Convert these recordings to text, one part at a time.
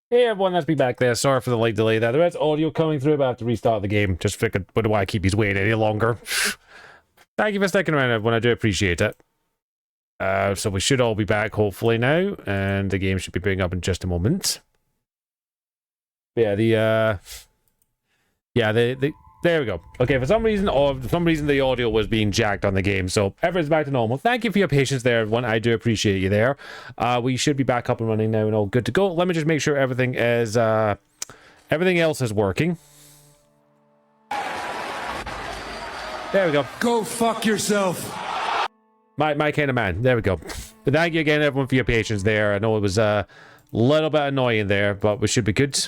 Hey everyone, let's be back there. Sorry for the late delay there. There is audio coming through, but I have to restart the game. Just figured, wouldn't want to keep you waiting any longer. Thank you for sticking around, everyone. I do appreciate it. So we should all be back, hopefully, now. And the game should be bringing up in just a moment. But yeah, there we go. Okay, for some reason the audio was being jacked on the game, so everything's back to normal. Thank you for your patience there, everyone. I do appreciate you there. We should be back up and running now and all good to go. Let me just make sure everything is everything else is working. There we go. Go fuck yourself. My kind of man. There we go. But thank you again, everyone, for your patience there. I know it was a little bit annoying there, but we should be good.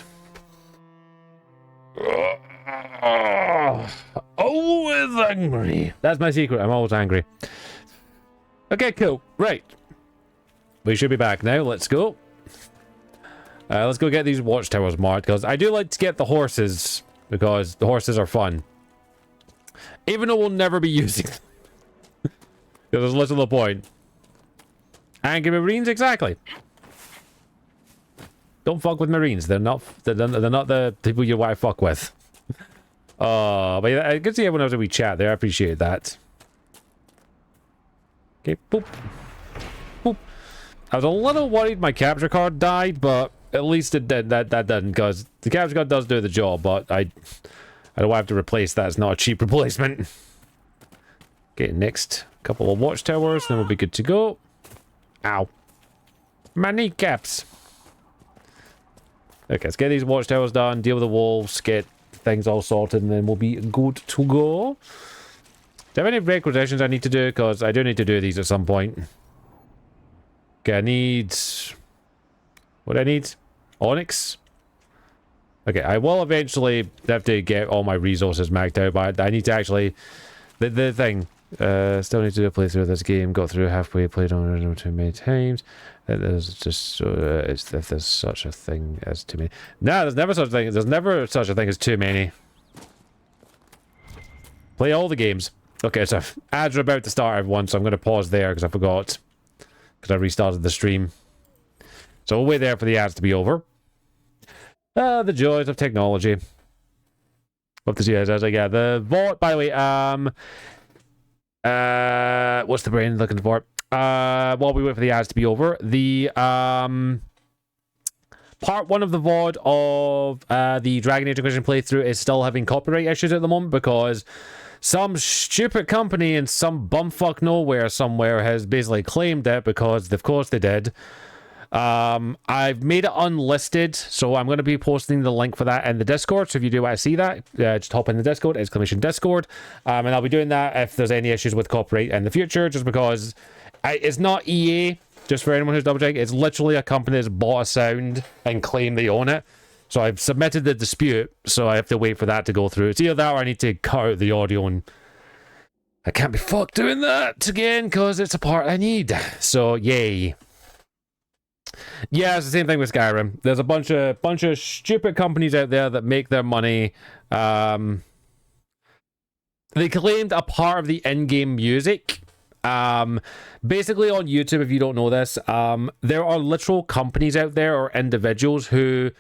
Always angry. That's my secret. I'm always angry. Okay, cool. Right. We should be back now. Let's go. Let's go get these watchtowers marked, because I do like to get the horses, because the horses are fun. Even though we'll never be using them. Because there's little to the point. Angry Marines, exactly. Don't fuck with Marines. They're not the people you want to fuck with. But yeah, I can see everyone else in we chat there. I appreciate that. Okay, boop. Boop. I was a little worried my capture card died, but at least it did. That didn't, because the capture card does do the job, but I don't have to replace that. It's not a cheap replacement. Okay, next couple of watchtowers, then we'll be good to go. Ow. My kneecaps. Okay, let's get these watchtowers done, deal with the wolves, get things all sorted, and then we'll be good to go. Do I have any requisitions I need to do? Because I do need to do these at some point. Okay, I need... What do I need? Onyx? Okay, I will eventually have to get all my resources maxed out, but I need to actually... The thing... still need to do a playthrough of this game. Got through halfway, played on it too many times. There's just if there's such a thing as too many. No, there's never such a thing. There's never such a thing as too many. Play all the games. Okay, so ads are about to start, everyone. So I'm going to pause there because I forgot, because I restarted the stream. So we'll wait there for the ads to be over. The joys of technology. Love to see it. Yeah, the vault. By the way, what's the brain looking for? While we wait for the ads to be over, the part 1 of the VOD of the Dragon Age Inquisition playthrough is still having copyright issues at the moment, because some stupid company in some bumfuck nowhere somewhere has basically claimed it, because of course they did. I've made it unlisted, so I'm going to be posting the link for that in the Discord. So if you do want to see that, just hop in the Discord, !Discord, and I'll be doing that if there's any issues with copyright in the future, just because it's not EA, just for anyone who's double checking. It's literally a company that's bought a sound and claim they own it. So I've submitted the dispute, so I have to wait for that to go through. It's either that or I need to cut out the audio, and I can't be fucked doing that again, because it's a part I need. So yay. Yeah, it's the same thing with Skyrim. There's a bunch of stupid companies out there that make their money. They claimed a part of the in-game music. Basically on YouTube, if you don't know this, there are literal companies out there, or individuals, who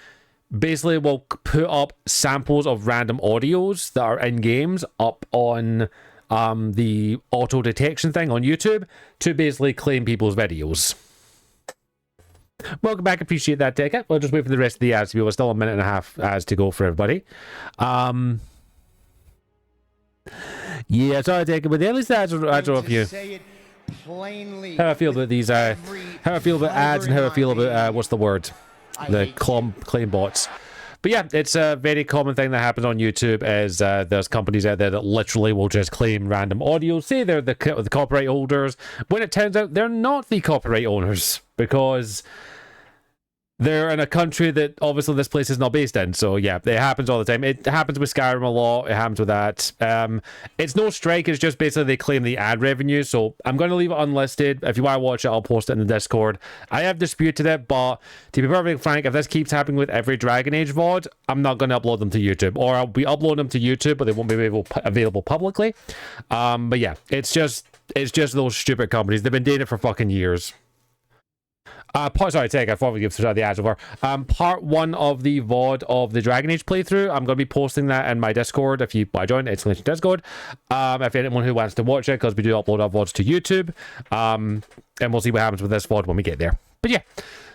basically will put up samples of random audios that are in games up on the auto detection thing on YouTube to basically claim people's videos. Welcome back, appreciate that, Ticket. We'll just wait for the rest of the ads to be over. Still a minute and a half ads to go for everybody. Yeah, sorry, Ticket, but at least the ads are off you. How I feel about these, how I feel about ads, and how I feel about, what's the word? The claim bots. But yeah, it's a very common thing that happens on YouTube, is there's companies out there that literally will just claim random audio, say they're the copyright holders, when it turns out they're not the copyright owners, because they're in a country that obviously this place is not based in. So yeah, it happens all the time. It happens with Skyrim a lot. It happens with that. It's no strike. It's just basically they claim the ad revenue. So I'm going to leave it unlisted. If you want to watch it, I'll post it in the Discord. I have disputed it, but to be perfectly frank, if this keeps happening with every Dragon Age VOD, I'm not going to upload them to YouTube. Or I'll be uploading them to YouTube, but they won't be available publicly. But yeah, it's just those stupid companies. They've been doing it for fucking years. Sorry, take. I thought we give the ads over. Part 1 of the VOD of the Dragon Age playthrough. I'm going to be posting that in my Discord. If you want to join, it's linked to Discord. If anyone who wants to watch it, because we do upload our VODs to YouTube. And we'll see what happens with this VOD when we get there. But yeah,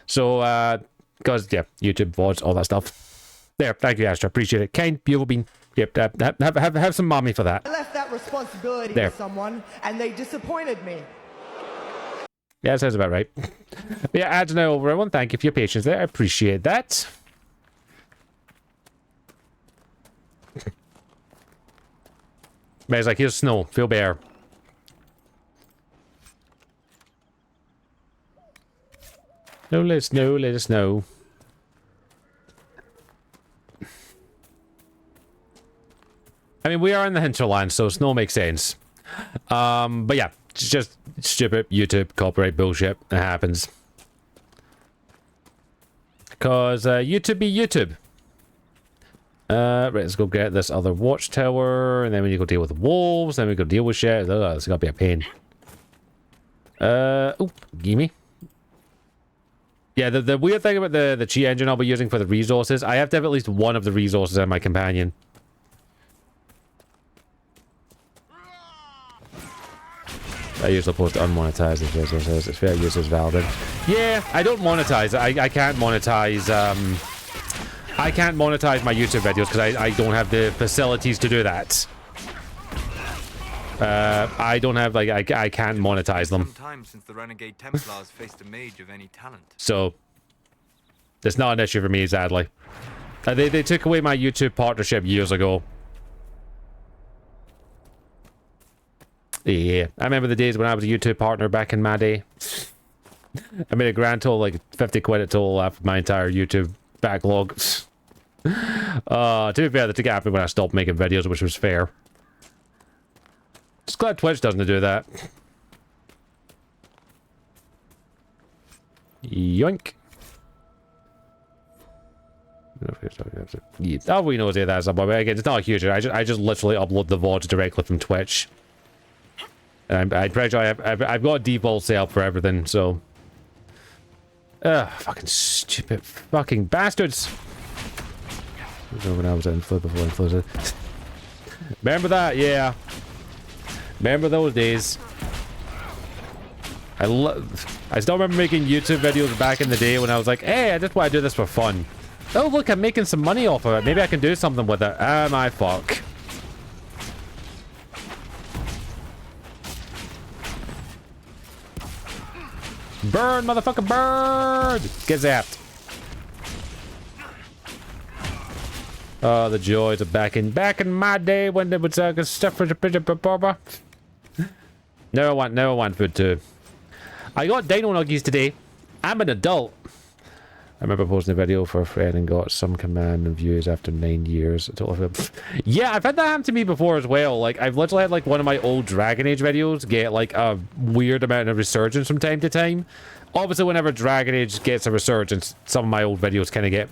so because yeah, YouTube VODs, all that stuff. There, thank you, Astra. Appreciate it. Kind, beautiful bean. Yep, have some mommy for that. I left that responsibility There. to someone, and they disappointed me. Yeah, that sounds about right. But yeah, ads now over, everyone. Thank you for your patience there. I appreciate that. May's like, here's snow. Feel bear. No, let us know. Let us know. I mean, we are in the hinterland, so snow makes sense. But yeah, it's just stupid YouTube copyright bullshit. It happens. Because YouTube be YouTube. Right, let's go get this other watchtower, and then we need to go deal with the wolves, then we go deal with shit. Oh, it's gonna be a pain. Oh, gimme. Yeah, the weird thing about the cheat engine I'll be using for the resources, I have to have at least one of the resources in my companion. I usually post unmonetized if resources. It's fair use as valid. Yeah, I don't monetize it. I can't monetize I can't monetize my YouTube videos because I don't have the facilities to do that. I don't have like I can't monetize them. Some time since the renegade Templars faced a mage of any talent. So it's not an issue for me, sadly. They took away my YouTube partnership years ago. Yeah, I remember the days when I was a YouTube partner back in my day. I made a grand total like 50 quid a total after my entire YouTube backlog. To be fair, they took it after when I stopped making videos, which was fair. Just glad Twitch doesn't do that. Yoink. All we know is that's up. Again, it's not huge. I just literally upload the VODs directly from Twitch. And I'm pretty sure I've got a default setup for everything, so. Fucking stupid fucking bastards. When I was in Flip before Influenza. Remember that? Yeah. Remember those days. I still remember making YouTube videos back in the day when I was like, hey, I just want to do this for fun. Oh, look, I'm making some money off of it. Maybe I can do something with it. Ah, my fuck. Burn, motherfucker, burn! Get zapped. Oh, the joys of back in my day when they would stuff for the Never want food too. I got dino nuggies today. I'm an adult. I remember posting a video for a friend and got some command and views after 9 years. Yeah, I've had that happen to me before as well. Like, I've literally had like one of my old Dragon Age videos get like a weird amount of resurgence from time to time. Obviously, whenever Dragon Age gets a resurgence, some of my old videos kind of get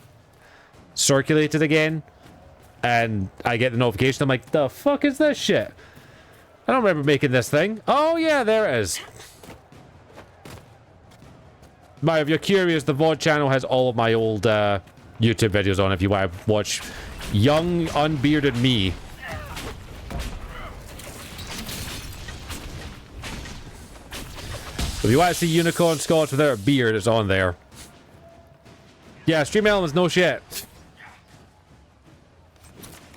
circulated again. And I get the notification. I'm like, the fuck is this shit? I don't remember making this thing. Oh, yeah, there it is. If you're curious, the VOD channel has all of my old YouTube videos on if you want to watch young, unbearded me. If you want to see Unicorn Scotch without a beard, it's on there. Yeah, Stream Elements, no shit.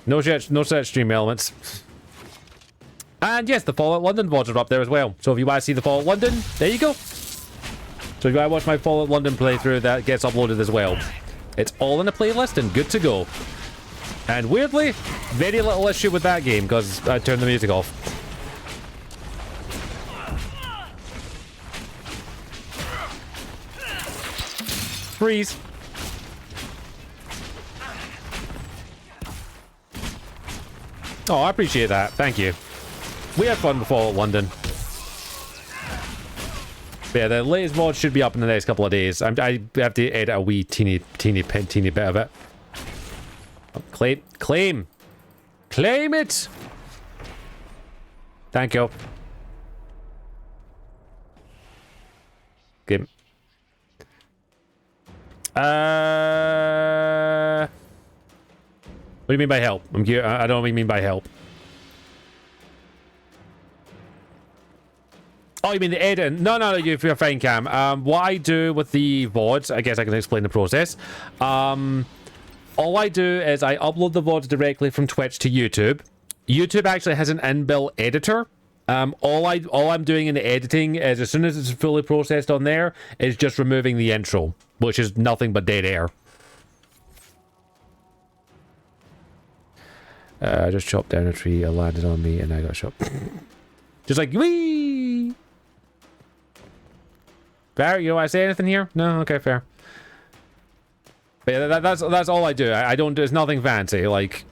No shit, no such Stream Elements. And yes, the Fallout London VODs are up there as well. So if you want to see the Fallout London, there you go. So if you want to watch my Fallout London playthrough, that gets uploaded as well. It's all in a playlist and good to go. And weirdly, very little issue with that game because I turned the music off. Freeze. Oh, I appreciate that. Thank you. We had fun with Fallout London. But yeah, the latest VOD should be up in the next couple of days. I have to edit a wee teeny bit of it. Oh, claim it. Thank you. What do you mean by help? I don't know what you mean by help. Oh, you mean the edit? No, you're fine, Cam. What I do with the VODs, I guess I can explain the process. All I do is I upload the VODs directly from Twitch to YouTube. YouTube actually has an inbuilt editor. All I'm doing in the editing is, as soon as it's fully processed on there, is just removing the intro, which is nothing but dead air. I just chopped down a tree, it landed on me, and I got shot. Just like, wee! Fair, you don't want to say anything here? No? Okay, fair. But yeah, that's all I do. I don't do, it's nothing fancy, like...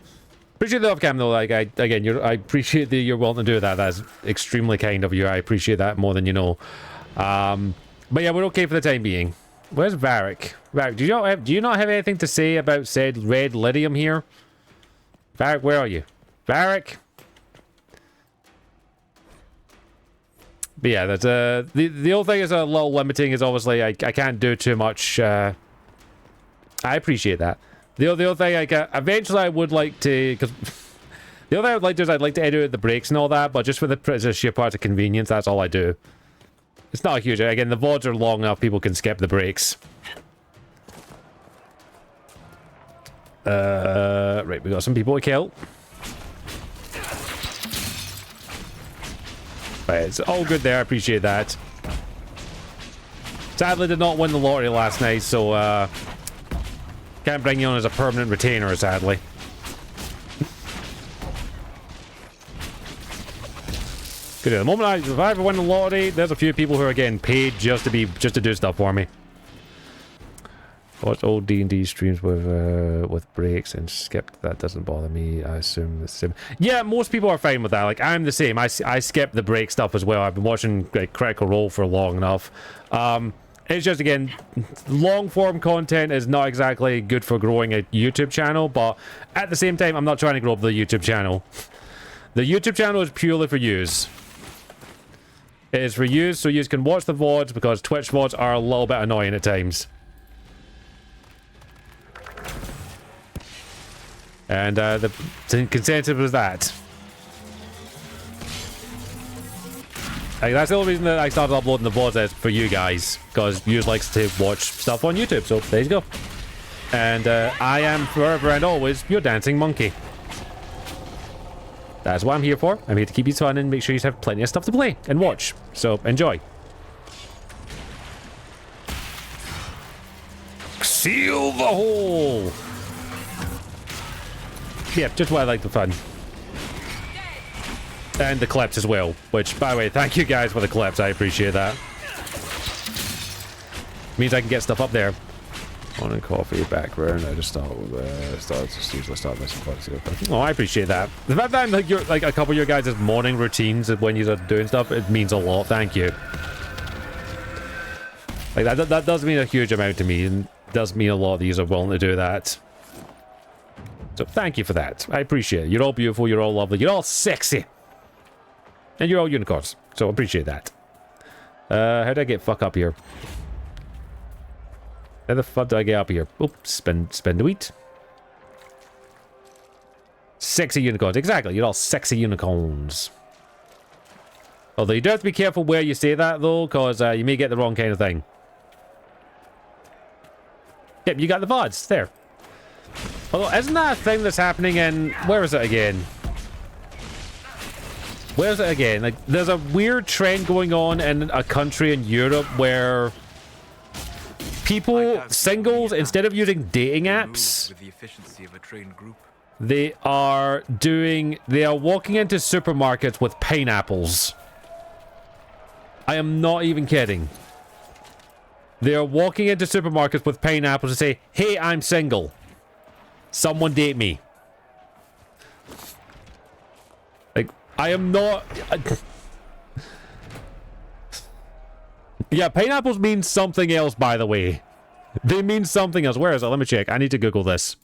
Appreciate the off-cam though, like, I appreciate that you're willing to do that. That's extremely kind of you. I appreciate that more than you know. But yeah, we're okay for the time being. Where's Varric? Varric, do you not have anything to say about said red lydium here? Varric, where are you? Varric? But yeah, that's the whole thing is a little limiting, is obviously I can't do too much. I appreciate that. The other thing, like, eventually I would like to, because the other thing I would like to do is I'd like to edit the breaks and all that, but just for the sheer part of convenience, that's all I do. It's not a huge, again, the VODs are long enough, people can skip the breaks. Right, we got some people to kill. Right, it's all good there, I appreciate that. Sadly did not win the lottery last night, so, can't bring you on as a permanent retainer, sadly. Good. At the moment, if I ever win the lottery, there's a few people who are getting paid just to do stuff for me. Watch old D&D streams with breaks and skip. That doesn't bother me. I assume the same. Yeah, most people are fine with that. Like, I'm the same. I skip the break stuff as well. I've been watching like Critical Role for long enough. It's just, again, long-form content is not exactly good for growing a YouTube channel, but at the same time, I'm not trying to grow up the YouTube channel. The YouTube channel is purely for yous. It is for yous, so yous can watch the VODs, because Twitch VODs are a little bit annoying at times. And the consensus was that. Like, that's the only reason that I started uploading the VODs, is for you guys, because you likes to watch stuff on YouTube, so there you go. And I am forever and always your dancing monkey. That's what I'm here for. I'm here to keep you fun and make sure you have plenty of stuff to play and watch. So, enjoy. Seal the hole! Yeah, just what I like the fun. And the clips as well, which, by the way, thank you guys for the clips. I appreciate that. Means I can get stuff up there. Morning coffee, background. I just usually start missing quite. Oh, I appreciate that. The fact that I'm like, you're, like, a couple of your guys' morning routines when you're doing stuff, it means a lot. Thank you. Like, that does mean a huge amount to me, and does mean a lot that you are willing to do that. So, thank you for that. I appreciate it. You're all beautiful, you're all lovely, you're all sexy. And you're all unicorns, so appreciate that. How did I get fuck up here? How the fuck do I get up here? Oops, spin the wheat. Sexy unicorns, exactly. You're all sexy unicorns. Although you do have to be careful where you say that, though, because you may get the wrong kind of thing. Yep, you got the VODs. There. Although, isn't that a thing that's happening in... Where is it again? Where's it again? Like, there's a weird trend going on in a country in Europe where people, singles, instead of using dating apps, they are walking into supermarkets with pineapples. I am not even kidding. They are walking into supermarkets with pineapples and say, "Hey, I'm single. Someone date me." Like, I am not... Yeah, pineapples mean something else, by the way. They mean something else. Where is it? Let me check. I need to Google this.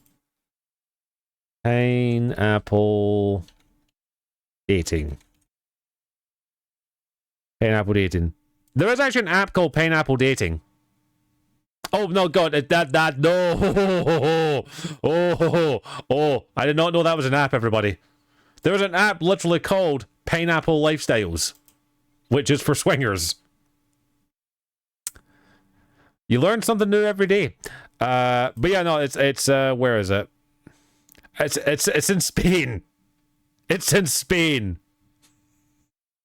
Pineapple dating. Pineapple dating. There is actually an app called Pineapple Dating. Oh no, God! No! Oh! I did not know that was an app. Everybody, there was an app literally called Pineapple Lifestyles, which is for swingers. You learn something new every day. But yeah, no, it's where is it? It's in Spain. It's in Spain.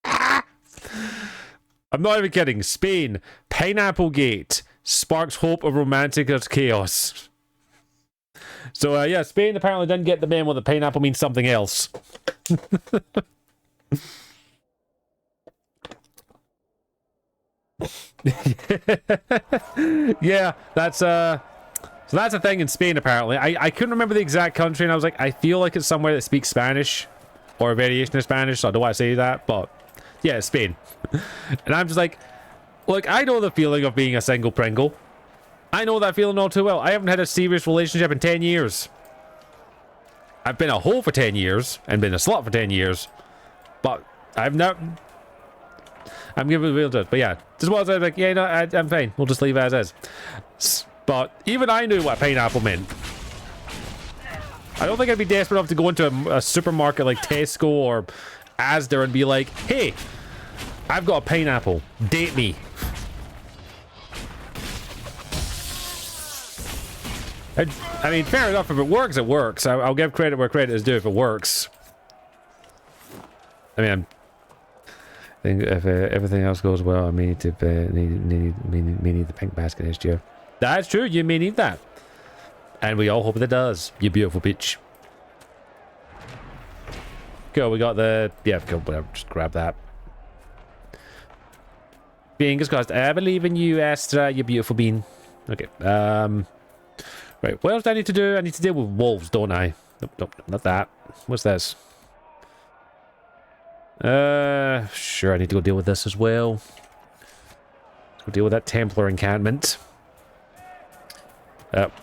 I'm not even kidding. Spain. Pineapple Gate sparks hope of romantic chaos. So yeah, Spain apparently didn't get the memo that pineapple means something else. Yeah, that's so that's a thing in Spain apparently. I couldn't remember the exact country, and I was like, I feel like it's somewhere that speaks Spanish or a variation of Spanish, so I don't want to say that, but yeah, it's Spain. And I'm just like, look, I know the feeling of being a single Pringle. I know that feeling all too well. I haven't had a serious relationship in 10 years. I've been a hoe for 10 years and been a slut for 10 years, but I've not. I'm giving the real to it. But yeah, just was I was like, yeah, no, I'm fine. We'll just leave it as is. But even I knew what pineapple meant. I don't think I'd be desperate enough to go into a supermarket like Tesco or Asda and be like, hey, I've got a pineapple. Date me. I mean, fair enough. If it works, it works. I'll give credit where credit is due if it works. I mean, I think if everything else goes well, I may need to need the pink basket next year. That's true. You may need that, and we all hope it does. You beautiful bitch. Cool. We got the Cool. Whatever. Just grab that. Fingers crossed. I believe in you, Astra. You beautiful bean. Okay. Right. What else do I need to do? I need to deal with wolves, don't I? Nope. Not that. What's this? Sure, I need to go deal with this as well. Let's go deal with that Templar encampment.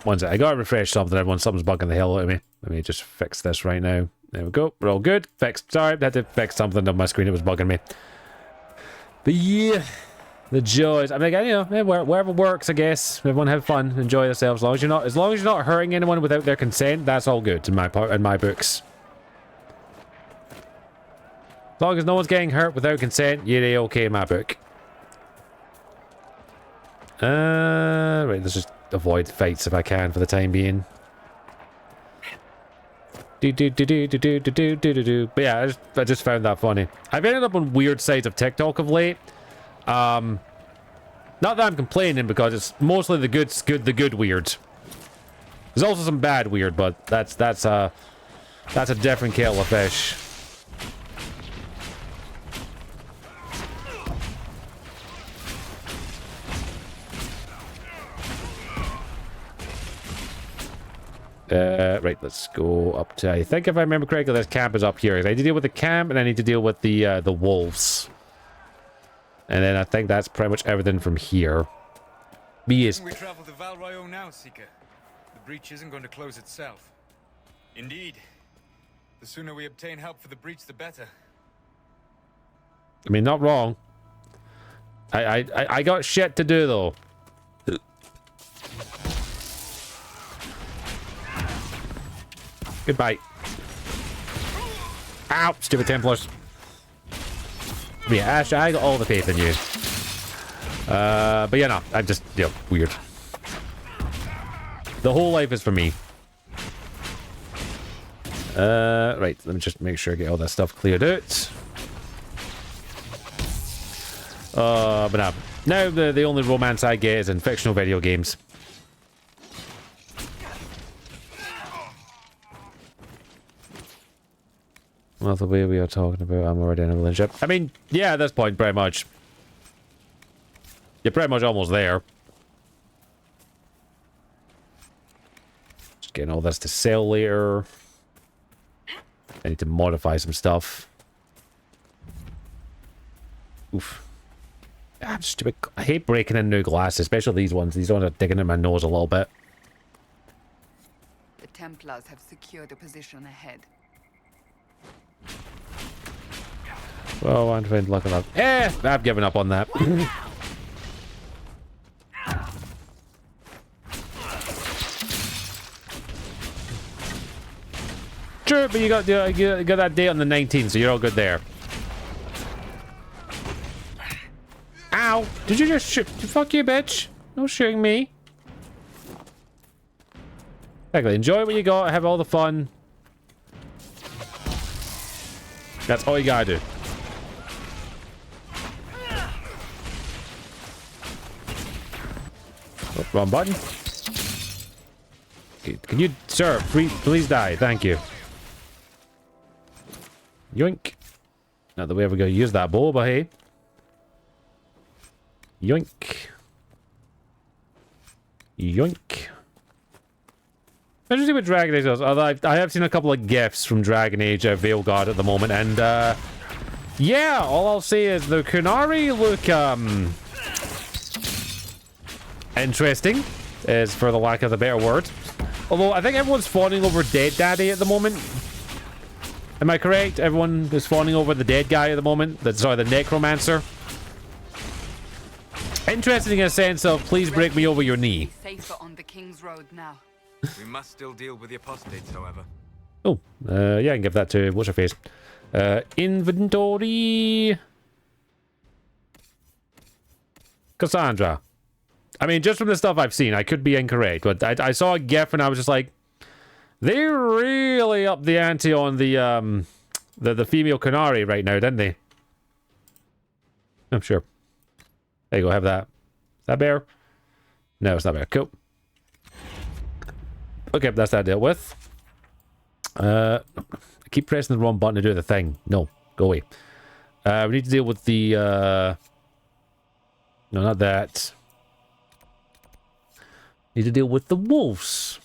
One sec. I gotta refresh something, everyone. Something's bugging the hell out of me. Let me just fix this right now. There we go. We're all good. Fixed. Sorry, I had to fix something on my screen. It was bugging me. But yeah, the joys. I'm like, you know, wherever works, I guess. Everyone have fun, enjoy yourselves. As long as you're not hurting anyone without their consent, that's all good in my books. As long as no one's getting hurt without consent, you're okay in my book. Right, let's just avoid fights if I can for the time being. But yeah, I just found that funny. I've ended up on weird sides of TikTok of late. Not that I'm complaining, because it's mostly the good weird. There's also some bad weird, but that's a different kettle of fish. Right, let's go up to, I think if I remember correctly, this camp is up here. I need to deal with the camp, and I need to deal with the wolves. And then I think that's pretty much everything from here. We travel to Val Royeaux now, Seeker. The breach isn't going to close itself. Indeed. The sooner we obtain help for the breach, the better. I mean, not wrong. I got shit to do, though. Goodbye. Ow, stupid Templars. Yeah, Ash, I got all the faith in you. But yeah, no, I'm just, you know, weird. The whole life is for me. Right, let me just make sure I get all that stuff cleared out. But no. Now the only romance I get is in fictional video games. Well, the way we are talking about, I'm already in a relationship. I mean, yeah, at this point, pretty much. You're pretty much almost there. Just getting all this to sell later. I need to modify some stuff. Oof. I'm stupid. I hate breaking in new glasses, especially these ones. These ones are digging in my nose a little bit. The Templars have secured a position ahead. Well, I'm trying to look it up. I've given up on that. true, but you got that date on the 19th, so you're all good there. Ow! Did you just shoot? Fuck you, bitch! No shooting me. Exactly. Enjoy what you got. Have all the fun. That's all you gotta do. Oh, wrong button. Okay, can you, sir, please die? Thank you. Yoink. Not that we ever gonna use that bow, but hey. Yoink. Yoink. Interesting with Dragon Age does. Although I have seen a couple of gifs from Dragon Age Veilguard at the moment, and yeah, all I'll say is the Kunari look interesting, is for the lack of a better word. Although I think everyone's fawning over Dead Daddy at the moment. Am I correct? Everyone is fawning over the dead guy at the moment. Sorry, the Necromancer. Interesting in a sense of please break me over your knee. Safer on the King's Road now. We must still deal with the apostates, however. Oh, yeah, I can give that to what's her face. Inventory. Cassandra. I mean, just from the stuff I've seen, I could be incorrect, but I saw a gif and I was just like, they really upped the ante on the female Kunari right now, didn't they? I'm sure. There you go, have that. Is that bear? No, it's not bear. Cool. Okay, that's that dealt with. I keep pressing the wrong button to do the thing. No, go away. We need to deal with the no, not that. Need to deal with the wolves.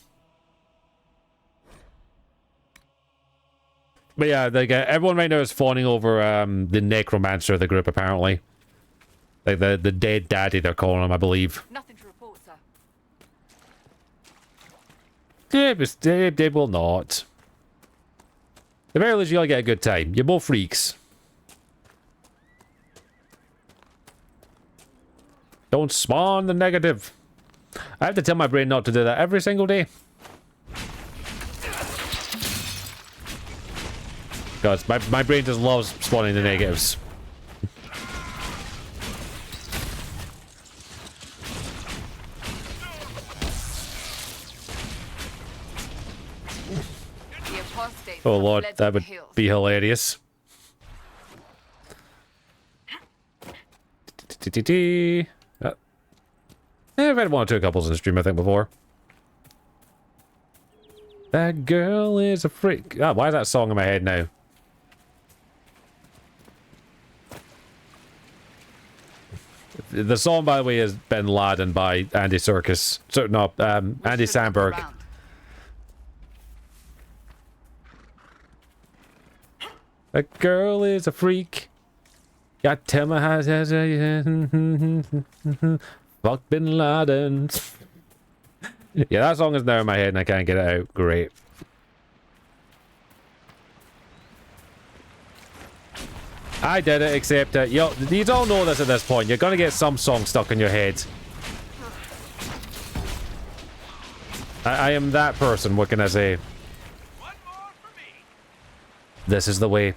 But yeah, like everyone right now is fawning over the Necromancer of the group, apparently. Like the dead daddy they're calling him, I believe. Nothing to report, sir. Yeah, but they will not. The very least, you all get a good time. You're both freaks. Don't spawn the negative. I have to tell my brain not to do that every single day. Because my brain just loves spawning the negatives. Oh lord, that would be hilarious. I've had one or two couples in the stream, I think, before. That girl is a freak. Ah, why is that song in my head now? The song, by the way, is Bin Laden by Andy Serkis. So, no, Andy Samberg. That girl is a freak. Got tell me how fuck Bin Laden. Yeah, that song is now in my head and I can't get it out. Great. I did it, except you all know this at this point. You're gonna get some song stuck in your head. I am that person. What can I say? This is the way.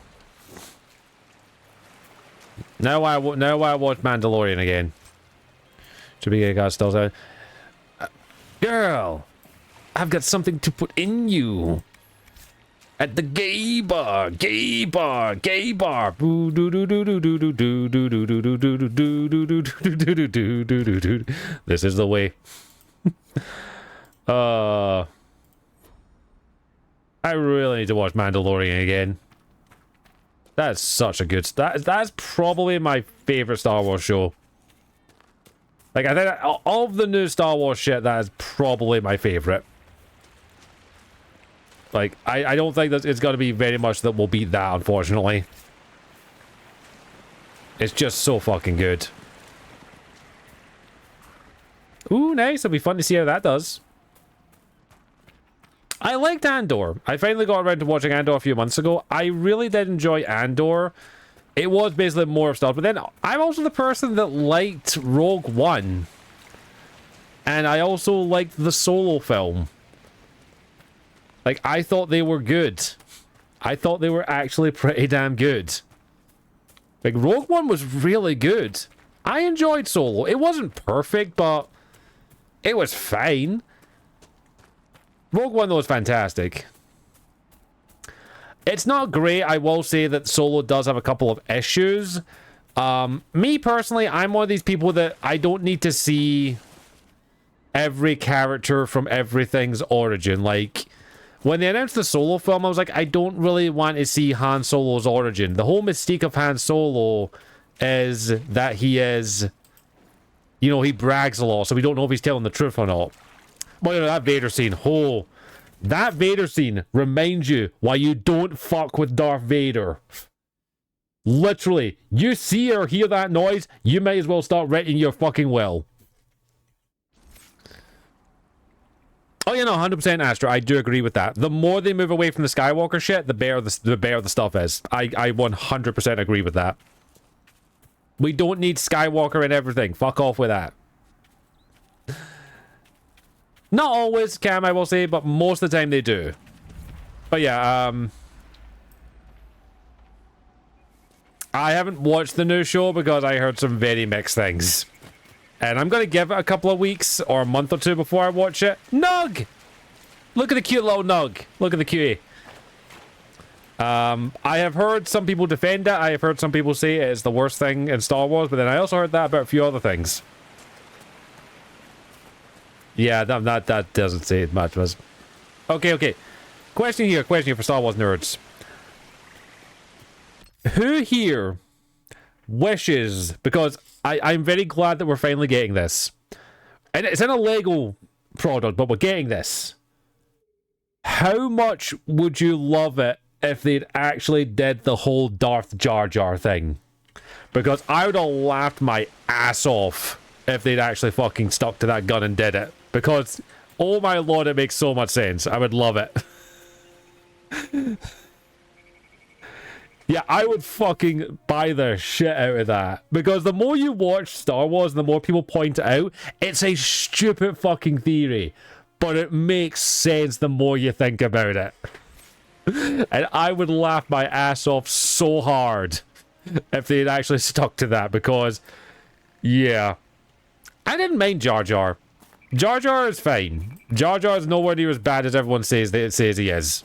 Now I watch Mandalorian again. Should be a guy still saying, girl, I've got something to put in you. At the gay bar, gay bar, gay bar. This is the way. I really need to watch Mandalorian again. That's such a good... That's probably my favorite Star Wars show. Like, I think all of the new Star Wars shit, that is probably my favorite. Like, I don't think that it's going to be very much that will beat that, unfortunately. It's just so fucking good. Ooh, nice. It'll be fun to see how that does. I liked Andor. I finally got around to watching Andor a few months ago. I really did enjoy Andor. It was basically more stuff. But then I'm also the person that liked Rogue One. And I also liked the Solo film. Like, I thought they were good. I thought they were actually pretty damn good. Like, Rogue One was really good. I enjoyed Solo. It wasn't perfect, but it was fine. Rogue One, though, was fantastic. It's not great. I will say that Solo does have a couple of issues. Me, personally, I'm one of these people that I don't need to see every character from everything's origin. Like, when they announced the Solo film, I was like, I don't really want to see Han Solo's origin. The whole mystique of Han Solo is that he is, you know, he brags a lot, so we don't know if he's telling the truth or not. But, you know, that Vader scene, that Vader scene reminds you why you don't fuck with Darth Vader. Literally, you see or hear that noise, you might as well start writing your fucking will. Oh, yeah, no, 100% Astra. I do agree with that. The more they move away from the Skywalker shit, the better the stuff is. I 100% agree with that. We don't need Skywalker in everything. Fuck off with that. Not always, Cam, I will say, but most of the time they do. But yeah, I haven't watched the new show because I heard some very mixed things. And I'm going to give it a couple of weeks or a month or two before I watch it. Nug! Look at the cute little Nug. Look at the cutie. I have heard some people defend it. I have heard some people say it is the worst thing in Star Wars, but then I also heard that about a few other things. Yeah, that doesn't say it much. Okay. Question here for Star Wars nerds. Who here wishes, because I'm very glad that we're finally getting this. And it's in a Lego product, but we're getting this. How much would you love it if they'd actually did the whole Darth Jar Jar thing? Because I would have laughed my ass off if they'd actually fucking stuck to that gun and did it. Because, oh my lord, it makes so much sense. I would love it. Yeah, I would fucking buy the shit out of that. Because the more you watch Star Wars, the more people point it out, it's a stupid fucking theory. But it makes sense the more you think about it. And I would laugh my ass off so hard if they'd actually stuck to that. Because, yeah. I didn't mind Jar Jar. Jar Jar is fine. Jar Jar is nowhere near as bad as everyone says he is.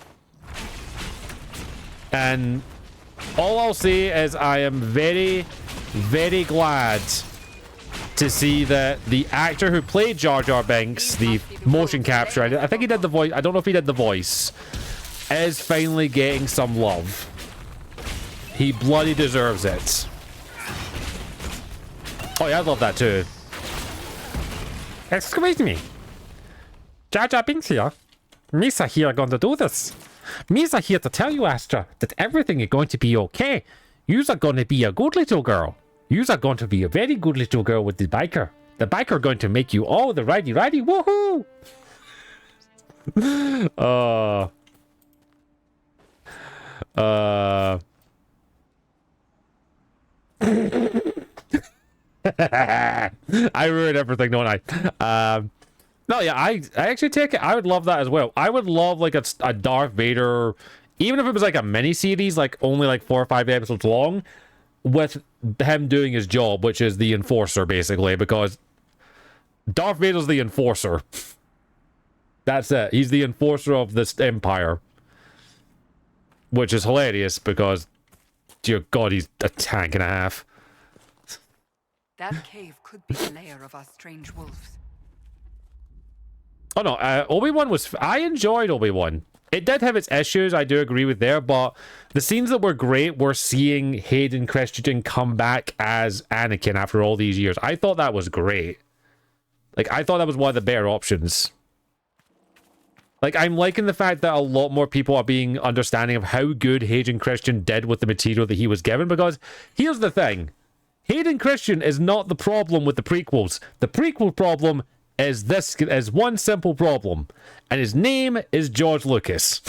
And all I'll say is I am very, very glad to see that the actor who played Jar Jar Binks, the motion capture, I think he did the voice, I don't know if he did the voice, is finally getting some love. He bloody deserves it. Oh yeah, I love that too. Excuse me. Jar Jar Binks here. Misa here going to do this. Misa here to tell you, Astra, that everything is going to be okay. Yous are going to be a good little girl. Yous are going to be a very good little girl with the biker. The biker going to make you all the righty woohoo! I ruined everything, don't I? No, yeah, I actually take it. I would love that as well. I would love like a Darth Vader, even if it was like a mini series, like only like 4 or 5 episodes long, with him doing his job, which is the enforcer, basically, because Darth Vader's the enforcer. That's it. He's the enforcer of this empire, which is hilarious because, dear God, he's a tank and a half. That cave could be a lair of our strange wolves. Oh no, Obi-Wan was... I enjoyed Obi-Wan. It did have its issues, I do agree with there, but the scenes that were great were seeing Hayden Christensen come back as Anakin after all these years. I thought that was great. Like, I thought that was one of the better options. Like, I'm liking the fact that a lot more people are being understanding of how good Hayden Christensen did with the material that he was given, because here's the thing. Hayden Christensen is not the problem with the prequels. The prequel problem is one simple problem, and his name is George Lucas.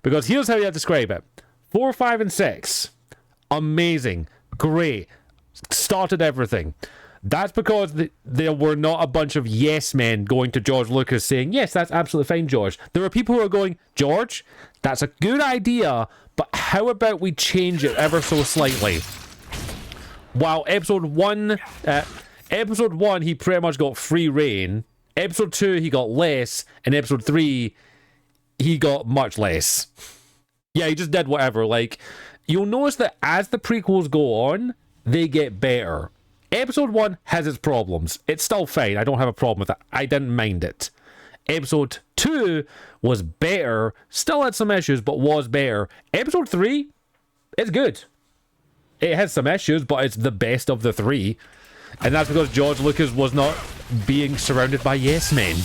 Because here's how you describe it: 4, 5, and 6, amazing, great, started everything. That's because there were not a bunch of yes men going to George Lucas saying, yes, that's absolutely fine, George. There were people who are going, George, that's a good idea, but how about we change it ever so slightly? While episode 1, he pretty much got free reign. Episode 2, he got less. And episode 3, he got much less. Yeah, he just did whatever. Like, you'll notice that as the prequels go on, they get better. Episode 1 has its problems. It's still fine. I don't have a problem with it. I didn't mind it. Episode 2 was better. Still had some issues, but was better. Episode 3, it's good. It has some issues, but it's the best of the 3. And that's because George Lucas was not being surrounded by yes men.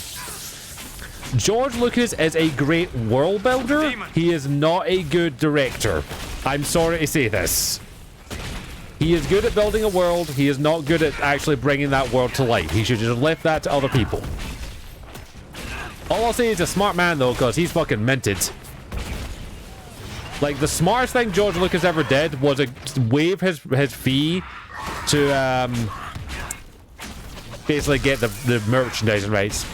George Lucas is a great world builder. He is not a good director. I'm sorry to say this. He is good at building a world. He is not good at actually bringing that world to life. He should just left that to other people. All I'll say is he's a smart man, though, because he's fucking minted. Like, the smartest thing George Lucas ever did was waive his fee to basically get the merchandising rights.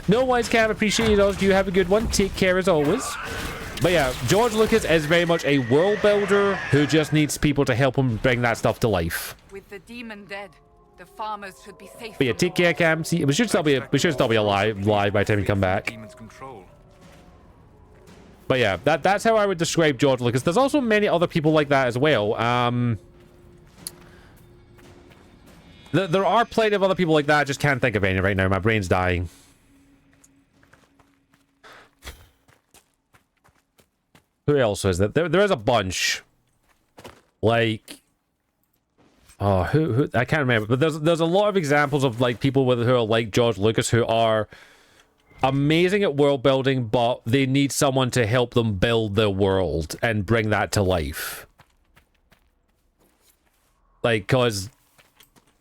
No worries, Cam. Appreciate you those. You have a good one. Take care as always. But yeah, George Lucas is very much a world builder who just needs people to help him bring that stuff to life. With the demon dead, the farmers should be safe. But yeah, take care, Cam. See, we should still be alive by the time you come back. But yeah, that's how I would describe George Lucas. There's also many other people like that as well. There are plenty of other people like that. I just can't think of any right now. My brain's dying. Who else is that? There is a bunch. Like, oh, who I can't remember. But there's a lot of examples of like people who are like George Lucas who are amazing at world building, but they need someone to help them build their world and bring that to life. Like, cause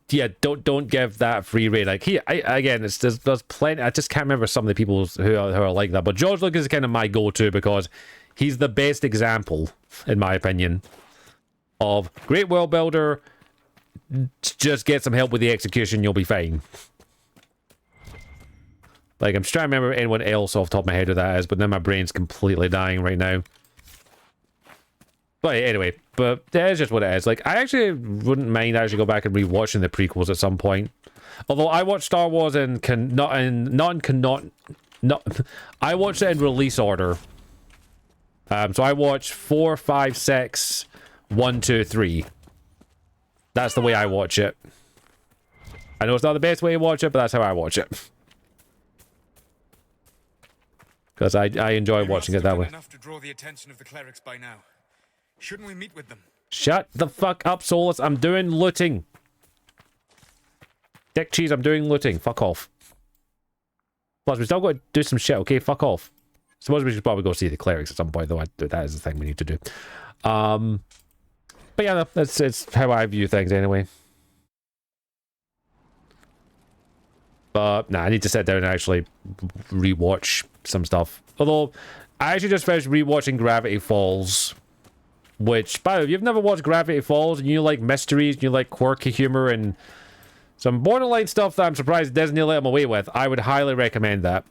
yeah, don't give that free rein. Like, again, there's plenty. I just can't remember some of the people who are like that. But George Lucas is kind of my go-to because he's the best example, in my opinion, of great world builder. Just get some help with the execution, you'll be fine. Like, I'm just trying to remember anyone else off the top of my head who that is, but then my brain's completely dying right now. But anyway, but that is just what it is. Like, I actually wouldn't mind actually go back and rewatching the prequels at some point. Although I watched Star Wars I watched it in release order. So I watched 4, 5, 6, 1, 2, 3. That's the way I watch it. I know it's not the best way to watch it, but that's how I watch it. Because I enjoy watching it that way. Enough to draw the attention of the clerics by now. Shouldn't we meet with them? Shut the fuck up, Solus. I'm doing looting. Dick cheese, I'm doing looting. Fuck off. Plus, we still got to do some shit, okay? Fuck off. Suppose we should probably go see the clerics at some point, though. That is the thing we need to do. But yeah, it's how I view things anyway. But nah, I need to sit down and actually rewatch some stuff. Although, I actually just finished rewatching Gravity Falls. Which, by the way, if you've never watched Gravity Falls and you like mysteries, and you like quirky humor and some borderline stuff that I'm surprised Disney let them away with, I would highly recommend that.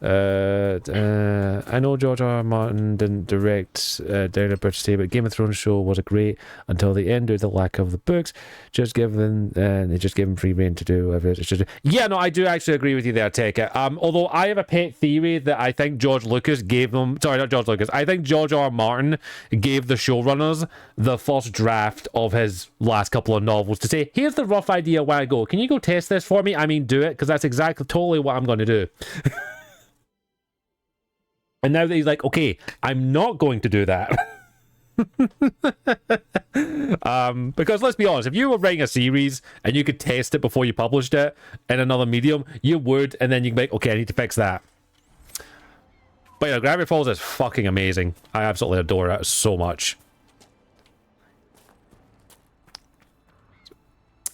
I know George R. Martin didn't direct Down a British State, but Game of Thrones show was great until the end due to the lack of the books. They just give him free rein to do whatever it's just. Yeah, no, I do actually agree with you there, Take It. Although I have a pet theory that I think George Lucas gave them. Sorry, not George Lucas. I think George R. Martin gave the showrunners the first draft of his last couple of novels to say, "Here's the rough idea where I go. Can you go test this for me? I mean, do it, because that's exactly totally what I'm going to do." And now that he's like, okay, I'm not going to do that. Because let's be honest, if you were writing a series and you could test it before you published it in another medium, you would, and then you can be like, okay, I need to fix that. But yeah, Gravity Falls is fucking amazing. I absolutely adore it so much.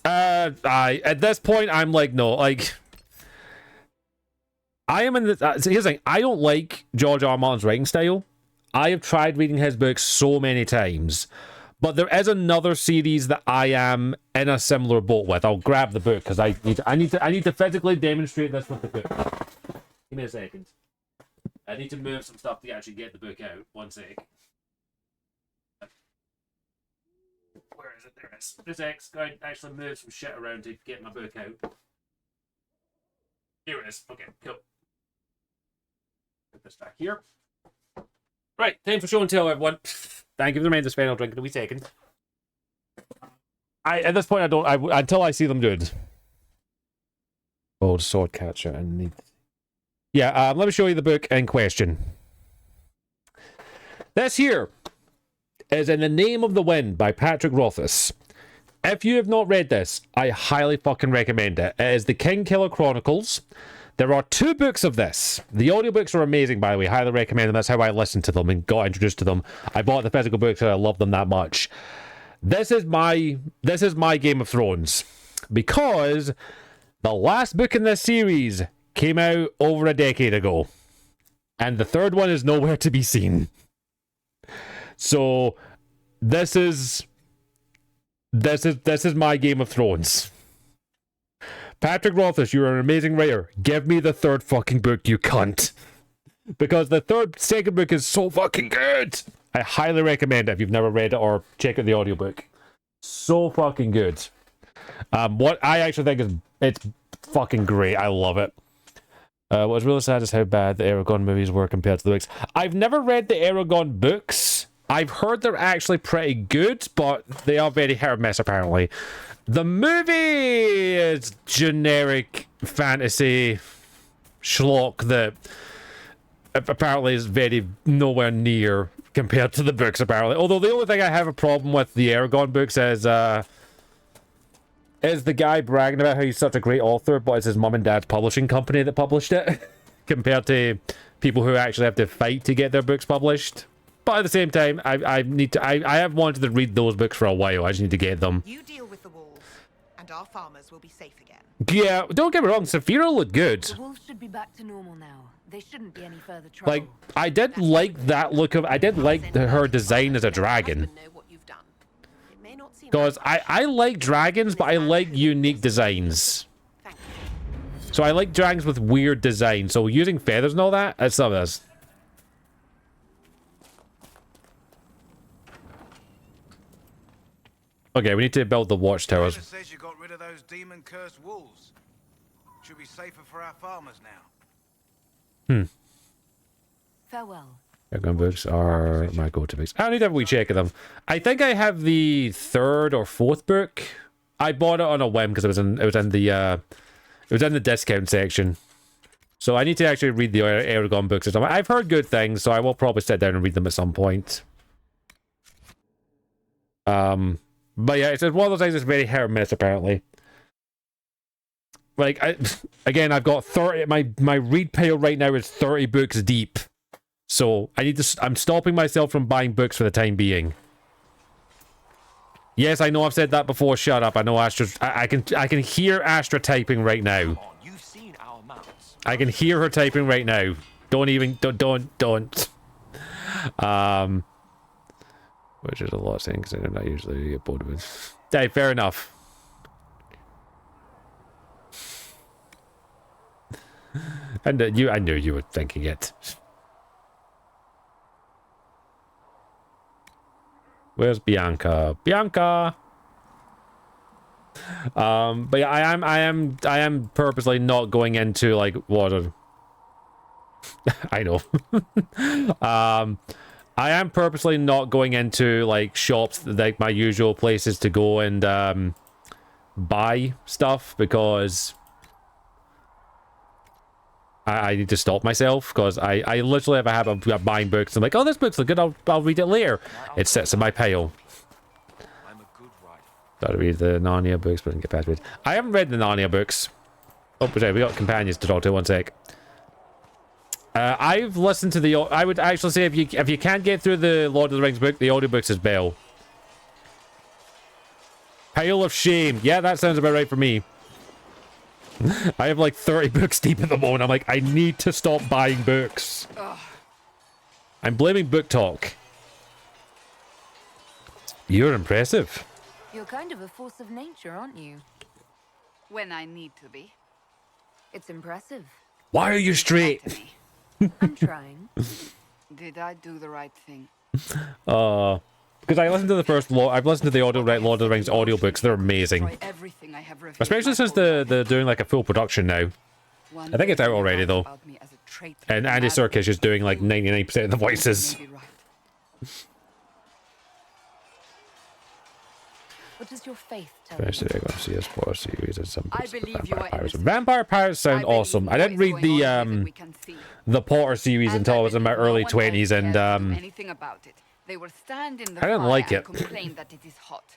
At this point, I'm like, no, like... I am in the... so here's the thing. I don't like George R. R. Martin's writing style. I have tried reading his books so many times. But there is another series that I am in a similar boat with. I'll grab the book because I need to physically demonstrate this with the book. Give me a second. I need to move some stuff to actually get the book out. One sec. Where is it? There it is. This X. Go ahead and actually move some shit around to get my book out. Here it is. Okay, cool. Put this back here. Right, time for show and tell, everyone. Thank you for the remain of this final drink in a wee second. At this point, until I see them do it. Old sword catcher and need. Yeah, let me show you the book in question. This here is In the Name of the Wind by Patrick Rothfuss. If you have not read this, I highly fucking recommend it. It is the King Killer Chronicles. There are 2 books of this. The audiobooks are amazing, by the way. Highly recommend them. That's how I listened to them and got introduced to them. I bought the physical books and I love them that much. This is my Game of Thrones. Because the last book in this series came out over a decade ago. And the third one is nowhere to be seen. So this is my Game of Thrones. Patrick Rothfuss, you're an amazing writer. Give me the third fucking book, you cunt. Because the second book is so fucking good. I highly recommend it if you've never read it or check out the audiobook. So fucking good. What I actually think it's fucking great. I love it. What's really sad is how bad the Aragon movies were compared to the books. I've never read the Aragon books. I've heard they're actually pretty good, but they are very hit or miss, apparently. The movie is generic fantasy schlock that apparently is very nowhere near compared to the books, apparently. Although the only thing I have a problem with the Aragon books is the guy bragging about how he's such a great author, but it's his mum and dad's publishing company that published it, compared to people who actually have to fight to get their books published. But at the same time, I have wanted to read those books for a while. I just need to get them. You deal with the wolves, and our farmers will be safe again. Yeah, don't get me wrong, Saphira looked good. The wolves should be back to normal now. They shouldn't be any further trouble. Like, I did like that look of... I did like her design as a dragon. Because I like dragons, but I like unique designs. So I like dragons with weird designs. So using feathers and all that, that's some of this. Okay, we need to build the watchtowers. Says you got rid of those demon-cursed wolves. Should be safer for our farmers now. Farewell. Aragon books are my go-to books. I need to have a wee check of them. I think I have the 3rd or 4th book. I bought it on a whim because it was in the discount section. So I need to actually read the Aragon books or something. I've heard good things, so I will probably sit down and read them at some point. But yeah, it's one of those things that's very hit or miss, apparently. Like, I've got 30... My read pile right now is 30 books deep. So, I'm stopping myself from buying books for the time being. Yes, I know I've said that before. Shut up. I know Astra... I can hear Astra typing right now. You've seen our mounts. I can hear her typing right now. Don't. Which is a lot of things that I'm not usually bored with. Hey, fair enough. And I knew you were thinking it. Where's Bianca? Bianca. But yeah, I am purposely not going into like water. I know. I am purposely not going into like shops, like my usual places to go and buy stuff, because I need to stop myself, because I literally have a habit of buying books. I'm like, oh, this book's good, I'll read it later. It sits in my pile. I'm a good writer. Gotta read the Narnia books, but I didn't get past it. I haven't read the Narnia books. Oh, sorry, we got companions to talk to. One sec. I've listened to the... I would actually say if you can't get through the Lord of the Rings book, the audiobooks is Bell. Pile of Shame. Yeah, that sounds about right for me. I have like 30 books deep at the moment. I'm like, I need to stop buying books. I'm blaming Book Talk. You're impressive. You're kind of a force of nature, aren't you? When I need to be. It's impressive. Why are you straight? To me. I'm trying. Did I do the right thing? Because I listened to the first I've listened to the Lord of the Rings audiobooks. They're amazing. Destroy everything I have revealed Especially my since whole life. they're doing like a full production now. One I think it's day out you already, write though. about me as a traitor And to Andy mad Serkis is doing like fool. 99% of the voices. You may be right. What does your faith tell you? Especially they're going to see a sports series and some I believe you are Pirates. innocent. Vampire Pirates sound I believe awesome. I what didn't is read going on here that the we can see. the Potter series And until I was in my believe no early one 20s, else and cares to do anything about it. They will stand in the I didn't fire like and it. complain that it is hot.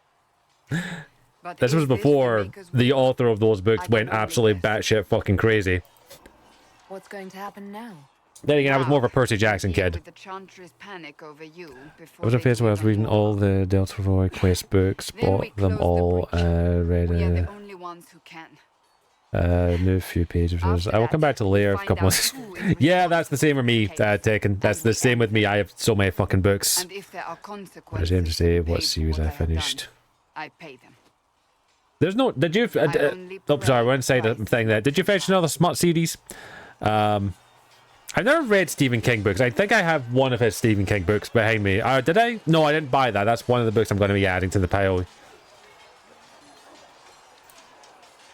But this is was before the maker's the will? author of those books I can went only absolutely guess. batshit fucking crazy. What's going to happen now? Then again, I was more of a Percy Now, Jackson deal kid. with the Chantry's panic over you I before was in a they phase do where I was even reading more all harm. the Delta Roy quest books, Then we bought them close the all, breach. read We are the only ones who can. new few pages. After I will come that, back to later a find couple out of... who is Yeah, that's the same with me, responsible for the Taken. That's case, the and same with me. I have so many fucking books. And if there are I consequences was aiming to say to be what paid for series what I have done, finished. I pay them. There's no... Did you... only oh, sorry, pray one side Christ thing there. Did you finish another Smut series? I've never read Stephen King books. I think I have one of his Stephen King books behind me. Did I? No, I didn't buy that. That's one of the books I'm going to be adding to the pile.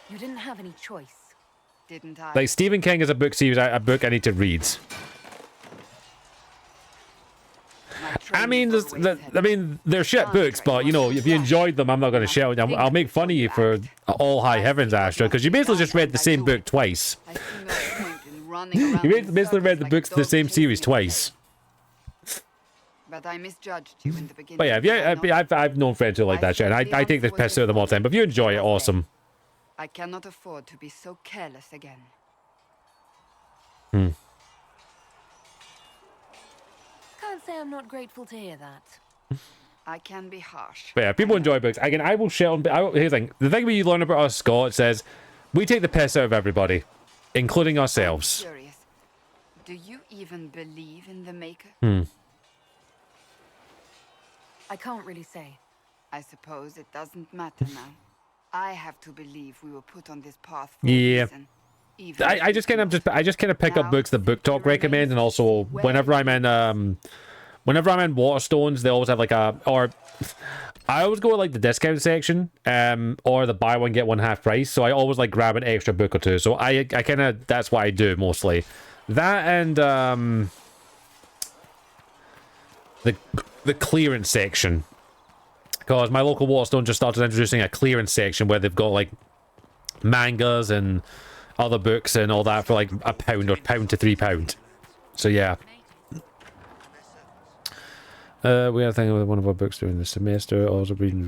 You didn't have any choice. Didn't I? Like, Stephen King is a book series, a book I need to read. My I train mean, is always headed. they're shit books, but, you know, if you enjoyed them, I'm not going to shout. I'll make fun of you for all high heavens, Astra, because you basically just read the same book twice. I see no point in running around You in basically read circles the like books, the dogs same chasing series a twice. tail. But I misjudged you in the beginning. But yeah, did I not? I've known friends who like that shit, and I take this piss out of them all the time. But if you enjoy it, awesome. I cannot afford to be so careless again. Can't say I'm not grateful to hear that. I can be harsh. But yeah, people enjoy books. Again, I will shit on... Here's the thing. The thing we learn about us, Scott, says we take the piss out of everybody, including ourselves. Curious. Do you even believe in the Maker? I can't really say. I suppose it doesn't matter now. I have to believe we were put on this path for Yeah. a reason. Even if I we just kind of cannot. pick up books that Book Talk recommends, and also whenever I'm in Waterstones, they always have like I always go with like the discount section, or the buy one get one half price. So I always like grab an extra book or two. So I kind of, that's what I do mostly. That and the clearance section, because my local Waterstone just started introducing a clearance section where they've got like mangas and other books and all that for like £1 or £1 to £3. So yeah. We had a thing with one of our books during the semester. Also reading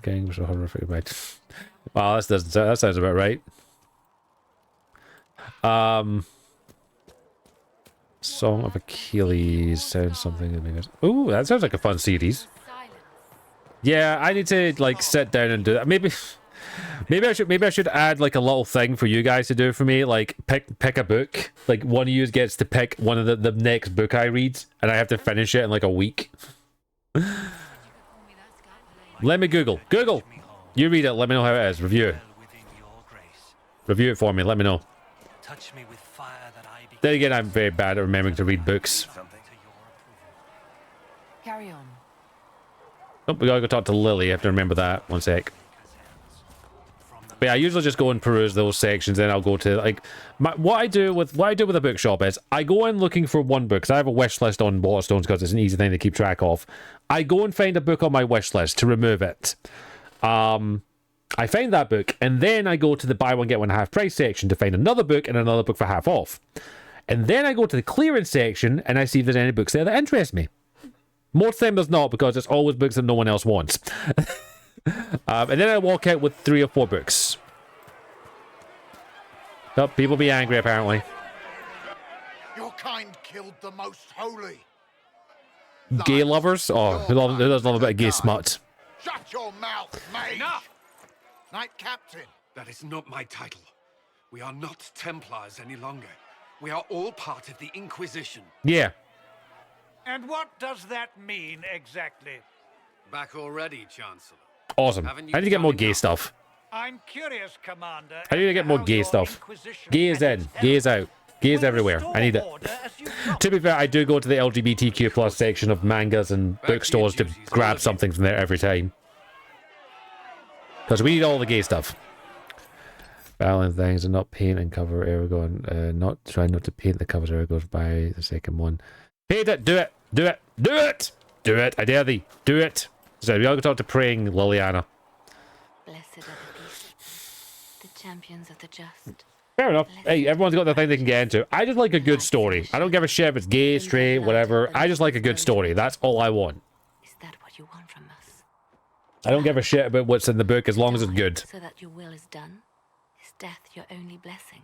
gang was so horrific about. Wow, that sounds about right. Song of Achilles sounds something. Ooh, that sounds like a fun series. Yeah, I need to like sit down and do that. Maybe I should add like a little thing for you guys to do for me. Like pick a book. Like one of you gets to pick one of the next book I read, and I have to finish it in like a week. Let me Google. You read it. Let me know how it is. Review it for me. Let me know. Touch me with fire that I be. Then again, I'm very bad at remembering to read books. Carry on. Oh, we gotta go talk to Lily. I have to remember that. One sec. But yeah, I usually just go and peruse those sections, then I'll go to like what I do with a bookshop is I go in looking for one book, because I have a wish list on Waterstones because it's an easy thing to keep track of. I go and find a book on my wish list to remove it. I find that book, and then I go to the buy one get one half price section to find another book and another book for half off. And then I go to the clearance section and I see if there's any books there that interest me. Most of the time there's not, because it's always books that no one else wants. And then I walk out with 3 or 4 books. Oh, people be angry apparently. Your kind killed the most holy. Gay lovers? Oh, who doesn't love a bit of gay smut? Shut your mouth, mate! Enough! Knight Captain. That is not my title. We are not Templars any longer. We are all part of the Inquisition. Yeah. And what does that mean exactly? Back already, Chancellor. Awesome. Haven't you I need to get more done gay enough? stuff. I'm curious, Commander. I need to get more gay stuff. Gay is in. Gay is out. Gay is everywhere. I need it. To be fair, I do go to the LGBTQ plus section of mangas and bookstores to grab something from there every time. Because we need all the gay stuff. Battling things and not paint and cover Aragorn. Not try not to paint the covers Aragorn by the second one. Paint it! Do it! Do it! Do it! Do it! I dare thee! Do it! So we all go talk to praying Liliana. Blessed are the peacekeepers, the champions of the just. Fair enough. Hey, everyone's got their thing they can get into. I just like a good story. I don't give a shit if it's gay, straight, whatever. I just like a good story. That's all I want. Is that what you want from us? I don't give a shit about what's in the book as long as it's good. So that your will is done? Is death your only blessing?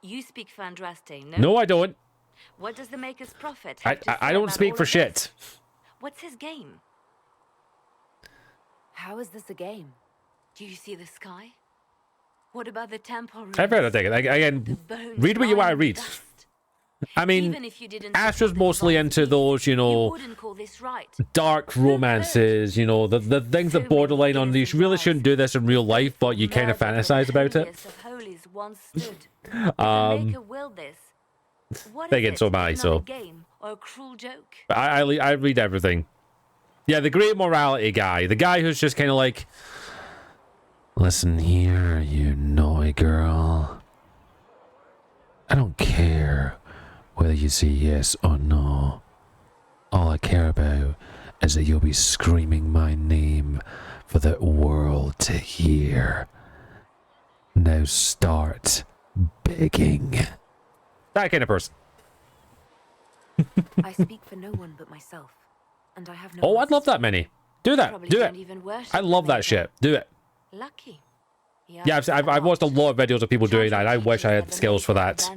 You speak for Andraste, no? No, I don't. What does the Maker's Prophet I have to say don't about speak all for of shit. this? What's his game? How is this a game? Do you see the sky? What about the temple ruins? I've read it. The Again, bones read what you want to lying in read. dust? I mean, Even if you didn't Astra's support this mostly vice into beast, those, you you know, wouldn't call this right. dark romances, you know, the things that borderline on you really shouldn't do this in real life, but you kind of fantasize about it. Holiest of holies once stood. If the Maker willed this, what Again, is so it? am I, Another so. game or a cruel joke? I read everything. Yeah, the great morality guy. The guy who's just kind of like, listen here, you naughty girl. I don't care whether you say yes or no. All I care about is that you'll be screaming my name for the world to hear. Now start begging. That kind of person. I speak for no one but myself, and I have no. Oh, I'd love that many. Do that. Probably Do don't it. even worship I love the that Maker. shit. Do it. Lucky. Yeah, I've watched a lot of videos of people doing that, and I wish I had the skills for that.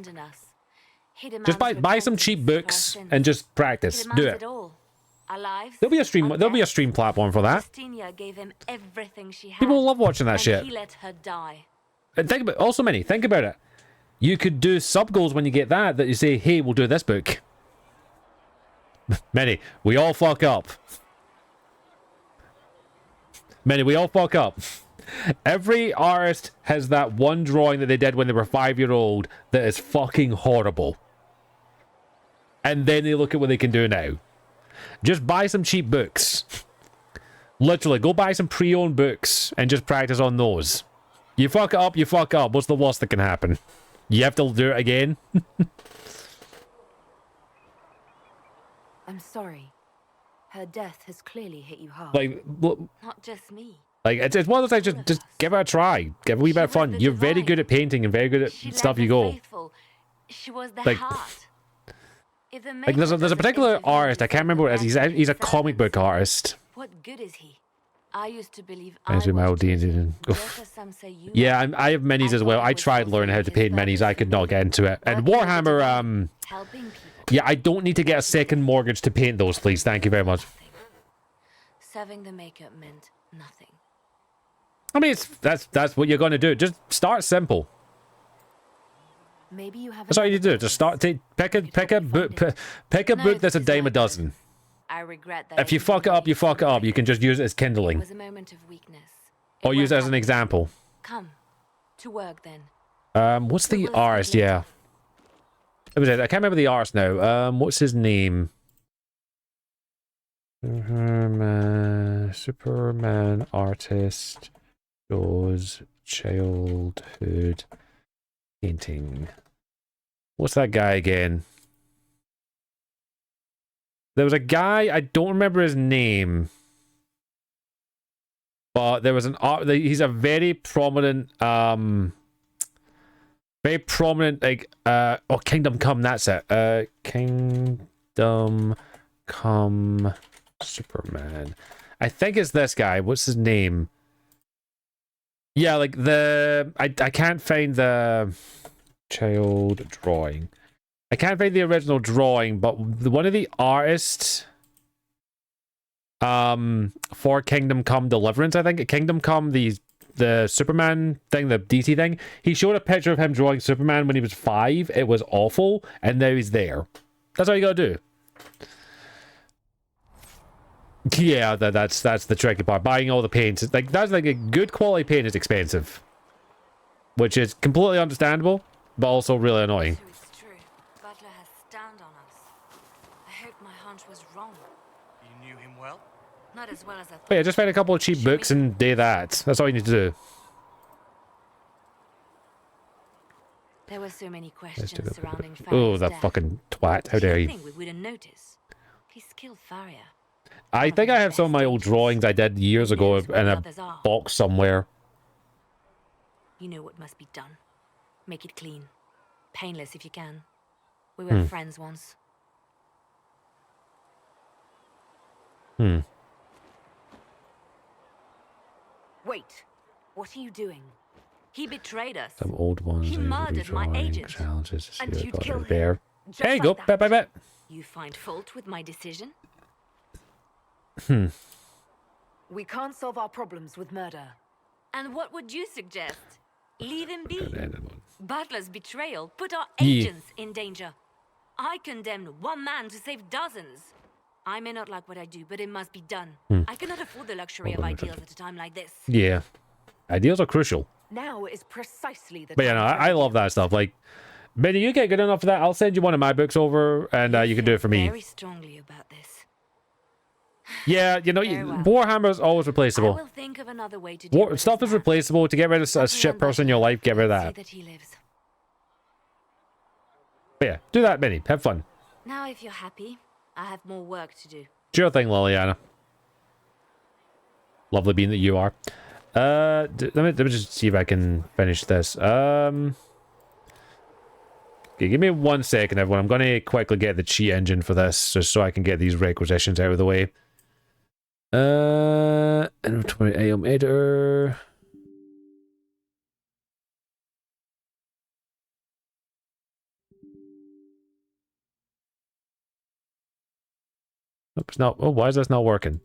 Just buy some cheap books and just practice. Do it. There'll be a stream platform for that. Gave him everything she had, People love watching that and shit. He let her die. And think about think about it. You could do sub goals when you get that you say, hey, we'll do this book. Many, we all fuck up. Every artist has that one drawing that they did when they were 5-year-old that is fucking horrible. And then they look at what they can do now. Just buy some cheap books. Literally, go buy some pre-owned books and just practice on those. You fuck up, you fuck up. What's the worst that can happen? You have to do it again? I'm sorry. Her death has clearly hit you hard. Like, look, Not just me. like it's one of those things, just give it a try. Give it a wee bit of fun. You're very good at painting and very good at She stuff led you the go. faithful. She was the Like- heart. If the Like, there's a Maker particular doesn't artist, I can't remember what it is. He's a comic book artist. What good is he? I used to believe Reminds me of my old D&D. Yeah, I have minis as well. I tried learning how to paint minis. I could not get into it. And Warhammer, Helping people. yeah, I don't need to get a second mortgage to paint those, please. Thank you very much. Serving the Maker meant nothing. I mean, that's what you're going to do. Just start simple. Maybe you have. That's all you need to do. Just start. Pick a book. Pick a book that's a dime a dozen. I regret that. If you fuck it up, you fuck it up. You can just use it as It kindling, was a moment of weakness. or use it as an example. Come to work then. What's the artist? Yeah, it was. I can't remember the artist now. What's his name? Superman artist shows childhood painting. What's that guy again? There was a guy, I don't remember his name, but there was an art. He's a very prominent, like Kingdom Come. That's it. Kingdom Come Superman. I think it's this guy. What's his name? Yeah, like I can't find the child drawing. I can't find the original drawing, but one of the artists for Kingdom Come Deliverance, I think Kingdom Come, the Superman thing, the DC thing, he showed a picture of him drawing Superman when he was 5. It was awful, and now he's there. That's all you gotta do. Yeah, that's the tricky part. Buying all the paint, like that's like a good quality paint is expensive, which is completely understandable, but also really annoying. So it's true. Butler has stand on us. I hope my hunch was wrong. You knew him well? Not as well as I thought. But yeah, just find a couple of cheap books and do that. That's all you need to do. There were so many questions surrounding Oh, Farria's that death. fucking twat. How dare I you. think we wouldn't notice. He's killed Faria. I think I have some of my old drawings I did years ago in a box somewhere. You know what must be done. Make it clean. Painless if you can. We were friends once. Wait. What are you doing? He betrayed us. Some old ones. He murdered my agent. Challenges to see And what you'd got kill out him. there. Just There you like go. that. Bet, bet, bet. You find fault with my decision? We can't solve our problems with murder. And what would you suggest? Leave him be. Good ended one. Butler's betrayal put our Yeah. agents in danger. I condemned one man to save dozens. I may not like what I do, but it must be done. I cannot afford the luxury of ideals at a time like this. Yeah. Ideals are crucial. Now is precisely the But yeah, no, time to I love that stuff. Like, Benny, you get good enough for that. I'll send you one of my books over, and you can do it for me. Very strongly about this. Yeah, you know, Very well. Warhammer is always I replaceable. will think of another way to deal with Stuff this is man. replaceable. To get rid of a shit person in your life, get rid of Let's that. see that he lives. But yeah, do that, Benny. Have fun. Now, if you're happy, I have more work to do. Sure thing, Liliana. Lovely being that you are. Let me just see if I can finish this. Okay, give me 1 second, everyone. I'm going to quickly get the cheat engine for this, just so I can get these requisitions out of the way. Inventory AM editor. Nope, it's not. Oh, why is this not working?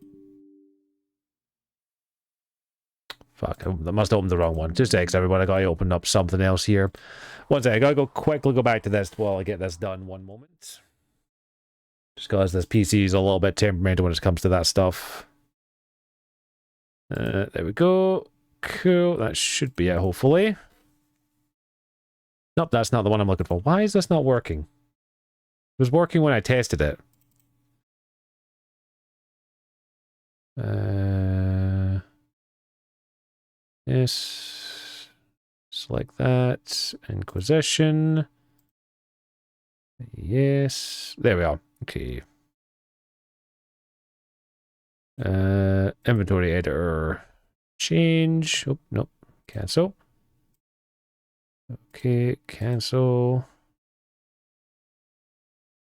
Fuck, I must have opened the wrong one. Just seconds, everyone. I gotta open up something else here. 1 second, I gotta quickly go back to this while I get this done. 1 moment. Just because this PC is a little bit temperamental when it comes to that stuff. There we go. Cool. That should be it, hopefully. Nope, that's not the one I'm looking for. Why is this not working? It was working when I tested it. Yes. Select that. Inquisition. Yes. There we are. Okay. Inventory editor. Change. Oh, nope. Cancel. Okay, cancel.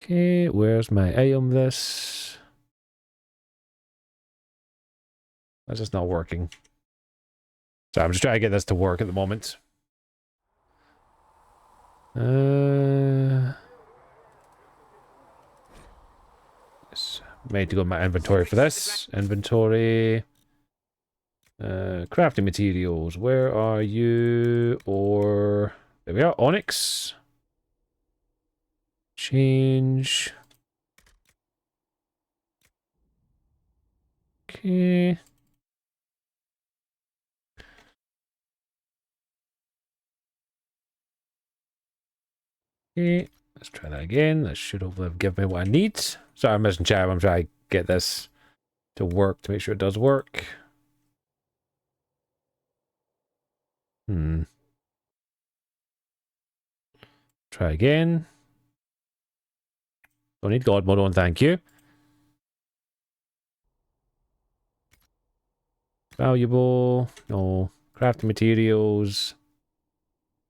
Okay, where's my item this? That's just not working. So I'm just trying to get this to work at the moment. Yes. Made to go to my inventory for this. Inventory. Crafting materials. Where are you? Or there we are. Onyx. Change. Okay. Okay, let's try that again. That should hopefully give me what I need. Sorry, I'm missing chat. I'm trying to get this to work to make sure it does work. Try again. Don't need God mode on, thank you. Valuable. No. Crafting materials.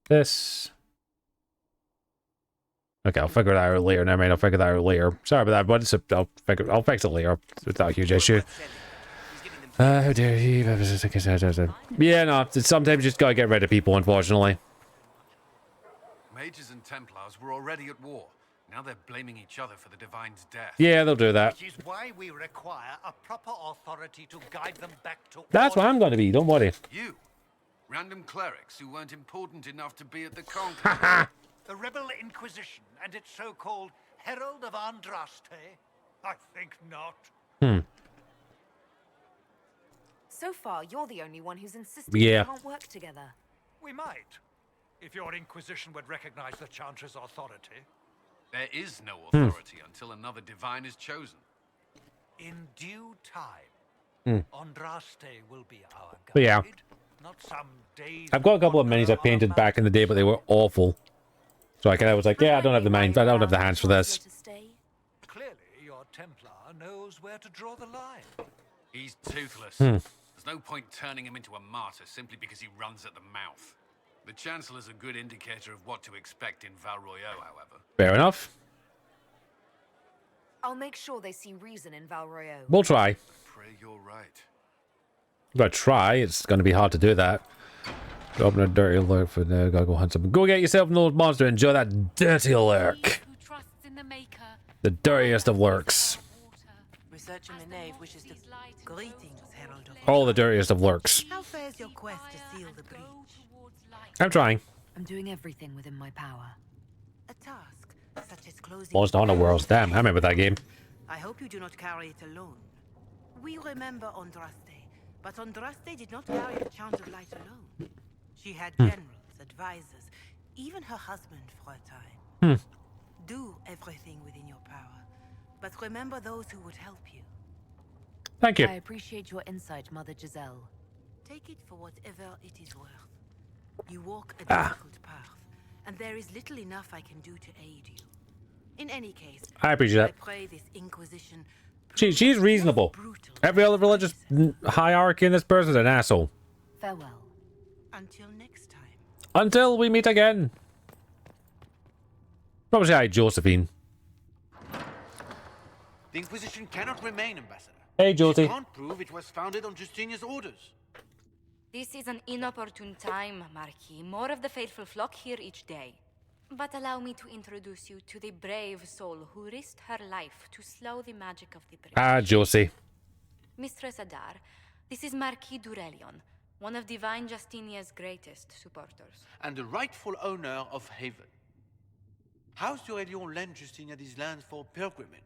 This. Okay, I'll figure that out later. Never mind, I'll figure that out later. Sorry about that, but I'll fix it later. It's not a huge issue. How dare you? Yeah, no, sometimes you just gotta get rid of people, unfortunately. Mages and Templars were already at war. Now they're blaming each other for the Divine's death. Yeah, they'll do that. Which is why we require a proper authority to guide them back to That's what I'm gonna be, don't worry. You, random clerics who weren't important enough to be at the conclave. the rebel Inquisition and its so-called Herald of Andraste? I think not. So far, you're the only one who's insisted Yeah. we can't work together. We might, if your Inquisition would recognize the Chantry's authority. There is no authority until another divine is chosen. In due time, Andraste will be our guide. But yeah. Not some days I've got a couple of minis I painted back in the day, but they were awful. So I was like, yeah, I don't have the mind. I don't have the hands for this. Clearly, your Templar knows where to draw the line. He's toothless. There's no point turning him into a martyr simply because he runs at the mouth. The Chancellor's a good indicator of what to expect in Val Royeaux, however. Fair enough. I'll make sure they see reason in Val Royeaux. We'll try. Pray you're right. I'm gonna try. It's gonna be hard to do that. Go open a dirty lurk for now. Gotta go hunt something. Go get yourself an old monster. Enjoy that dirty lurk. The dirtiest of lurks. Research in the nave wishes to... Greetings, Herald of... All the dirtiest of lurks. How fares your quest to seal the breach? I'm trying. I'm doing everything within my power. A task, such as closing... Most Honor Worlds. Damn, I remember that game. I hope you do not carry it alone. We remember Andraste, but Andraste did not carry the Chant of Light alone. She had generals, advisors, even her husband for a time. Do everything within your power, but remember those who would help you. Thank you. I appreciate your insight, Mother Giselle. Take it for whatever it is worth. You walk a difficult path, and there is little enough I can do to aid you. In any case, I appreciate that. I pray this Inquisition... She's reasonable. Every other religious hierarchy in this person's an asshole. Farewell. Until next time. Until we meet again. Probably say hi, Josephine. The Inquisition cannot remain, Ambassador. Hey, Josie. She can't prove it was founded on Justinia's orders. This is an inopportune time, Marquis. More of the faithful flock here each day. But allow me to introduce you to the brave soul who risked her life to slow the magic of the bridge. Ah, Josie. Mistress Adar, this is Marquis Durelion, one of Divine Justinia's greatest supporters. And the rightful owner of Haven. House Durelion lent Justinia these lands for pilgrimage.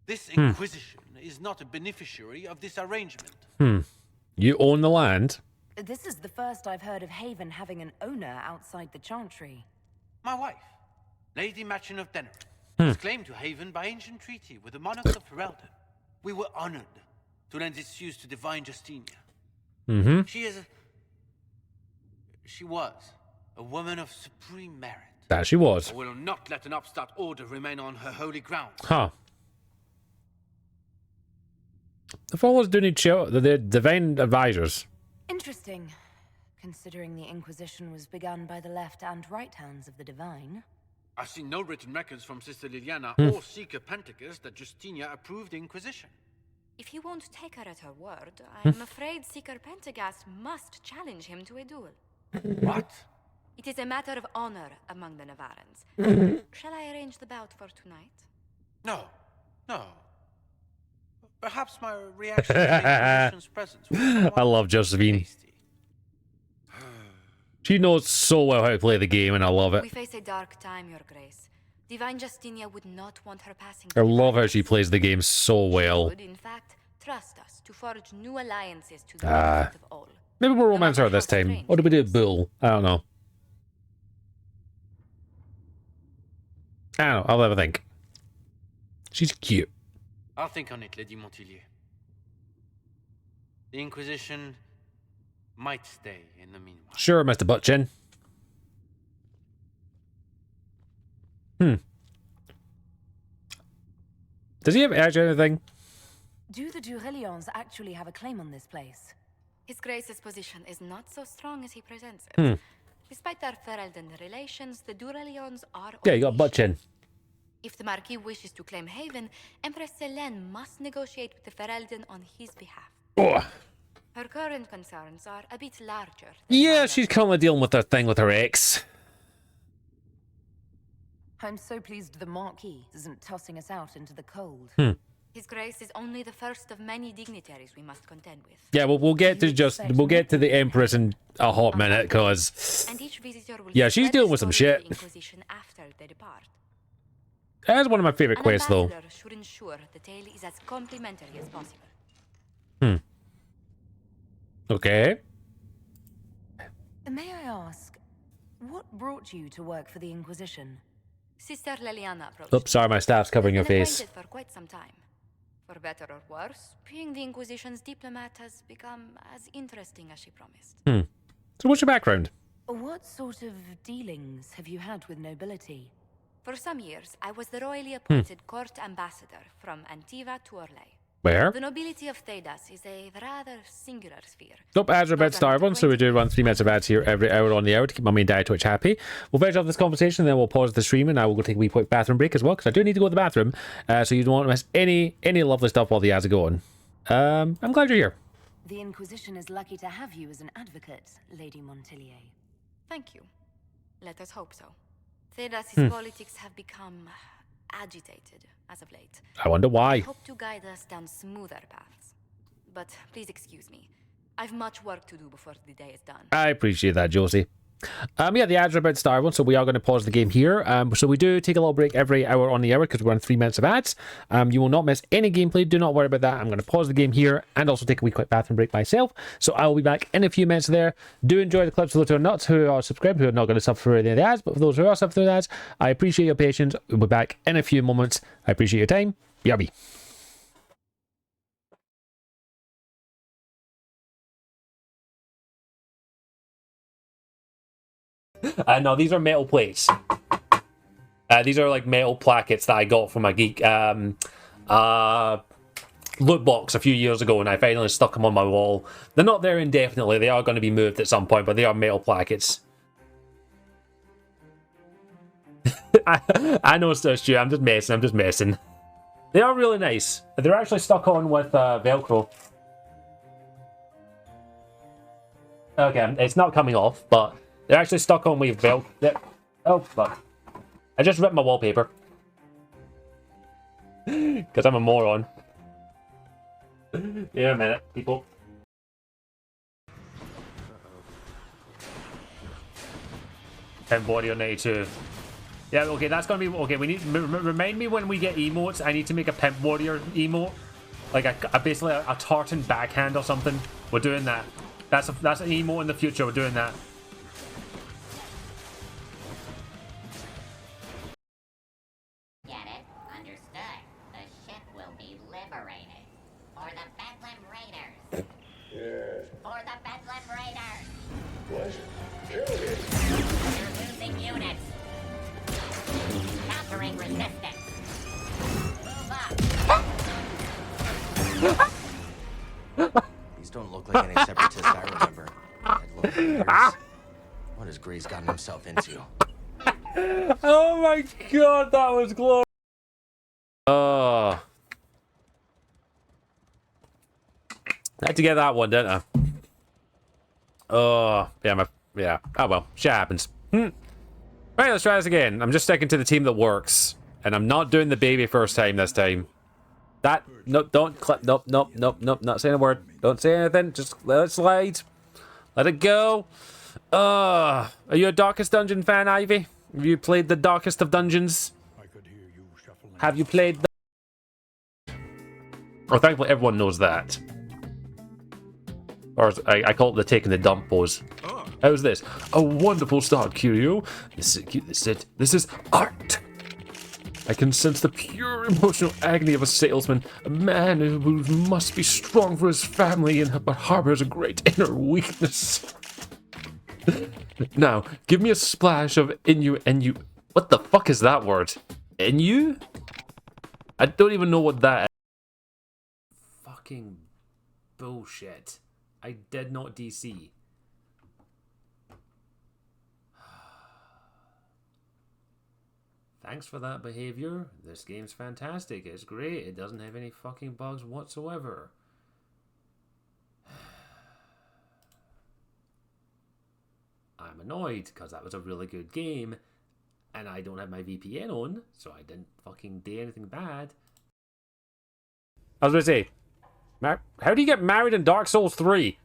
This Inquisition is not a beneficiary of this arrangement. You own the land? This is the first I've heard of Haven having an owner outside the Chantry. My wife, Lady Machin of Denner, is claimed to Haven by ancient treaty with the monarchs of Ferelden. We were honored to lend its use to Divine Justinia. She was a woman of supreme merit. That she was. I will not let an upstart order remain on her holy ground. Huh. The followers do need the divine advisors. Interesting, considering the Inquisition was begun by the left and right hands of the Divine. I've seen no written records from Sister Liliana or Seeker Pentacus that Justinia approved the Inquisition. If you won't take her at her word, I'm afraid Seeker Pentagast must challenge him to a duel. What? It is a matter of honor among the Navarrans. Shall I arrange the bout for tonight? No. Perhaps my reaction to the Inquisition's presence was I love Josephine. She knows so well how to play the game, and I love it. We face a dark time, Your Grace. Divine Justinia would not want her passing. I love how she plays the game so well. She would, in fact, trust us to forge new alliances to the benefit of all. Maybe we'll romance her this time. Or do we do Bull? I don't know. I'll have a think. She's cute. I'll think on it, Lady Montillier. The Inquisition might stay in the meanwhile. Sure, Mr. Butchin. Does he have edge or anything? Do the Durelions actually have a claim on this place? His Grace's position is not so strong as he presents it. Despite their Ferelden relations, the Durelions are... Yeah, you got Butchin. If the Marquis wishes to claim Haven, Empress Selene must negotiate with the Ferelden on his behalf. Oh. Her current concerns are a bit larger. Yeah, she's currently dealing with her thing with her ex. I'm so pleased the Marquis isn't tossing us out into the cold. His Grace is only the first of many dignitaries we must contend with. Yeah, well, we'll get to the Empress in a hot minute, cause and each visitor will yeah, she's dealing with some shit. Inquisition after they depart. That's one of my favorite quests, though. Ambassador should ensure the tale is as complimentary as possible. Okay. May I ask, what brought you to work for the Inquisition? Sister Leliana approached. Oops, sorry, my staff's covering your We've been face. acquainted for quite some time. For better or worse, being the Inquisition's diplomat has become as interesting as she promised. So what's your background? What sort of dealings have you had with nobility? For some years, I was the royally appointed court ambassador from Antiva to Orlais. Where? The nobility of Thedas is a rather singular sphere. Nope, ads are about to start one, so we do run 3 minutes of ads here every hour on the hour to keep Mummy and Dad Twitch happy. We'll finish off this conversation, then we'll pause the stream, and I will go take a wee quick bathroom break as well, because I do need to go to the bathroom, so you don't want to miss any lovely stuff while the ads are going. I'm glad you're here. The Inquisition is lucky to have you as an advocate, Lady Montillier. Thank you. Let us hope so. Thedas' politics have become agitated as of late. I wonder why. I hope to guide us down smoother paths. But please excuse me. I've much work to do before the day is done. I appreciate that, Josie. Yeah, the ads are about to start one, so we are going to pause the game here. So we do take a little break every hour on the hour because we run 3 minutes of ads. You will not miss any gameplay. Do not worry about that. I'm going to pause the game here and also take a wee quick bathroom break myself. So I will be back in a few minutes there. Do enjoy the clips for those who are not, who are subscribed, who are not going to suffer through any of the ads. But for those who are suffering through the ads, I appreciate your patience. We'll be back in a few moments. I appreciate your time. Yummy. No, these are metal plates. These are like metal plackets that I got from a geek loot box a few years ago, and I finally stuck them on my wall. They're not there indefinitely. They are going to be moved at some point, but they are metal plackets. I know, Stu. I'm just messing. They are really nice. They're actually stuck on with Velcro. Okay, it's not coming off, but they're actually stuck on with Velcro. Oh, fuck. I just ripped my wallpaper. Because I'm a moron. Yeah, a minute, people. Pimp Warrior 92. Yeah, okay, that's gonna be... Okay, we need... Remind me when we get emotes, I need to make a Pimp Warrior emote. Like, basically a tartan backhand or something. We're doing that. That's an emote in the future, we're doing that. Get it? Understood. The ship will be liberated. For the Bedlam Raiders. For the Bedlam Raiders. What? You're losing units. Countering resistance. Move up. These don't look like any separatists I remember. What has Gray's gotten himself into? Oh my god, that was glorious. I had to get that one, didn't I? Yeah. Oh well, shit happens. Right, let's try this again. I'm just sticking to the team that works. And I'm not doing the baby first time this time. That, no, don't clip, nope, not saying a word. Don't say anything, just let it slide. Let it go. Are you a Darkest Dungeon fan, Ivy? Have you played the Darkest of Dungeons? Have you played the... Oh, thankfully everyone knows that. Or I call it the taking the dump pose. How's this? A wonderful start, Curio. This is art. I can sense the pure emotional agony of a salesman, a man who must be strong for his family but harbors a great inner weakness. Now, give me a splash of Inu. What the fuck is that word? Inu? I don't even know what that is. Fucking bullshit. I did not DC. Thanks for that behavior. This game's fantastic. It's great. It doesn't have any fucking bugs whatsoever. I'm annoyed because that was a really good game and I don't have my VPN on, so I didn't fucking do anything bad. I was going to say, how do you get married in Dark Souls 3?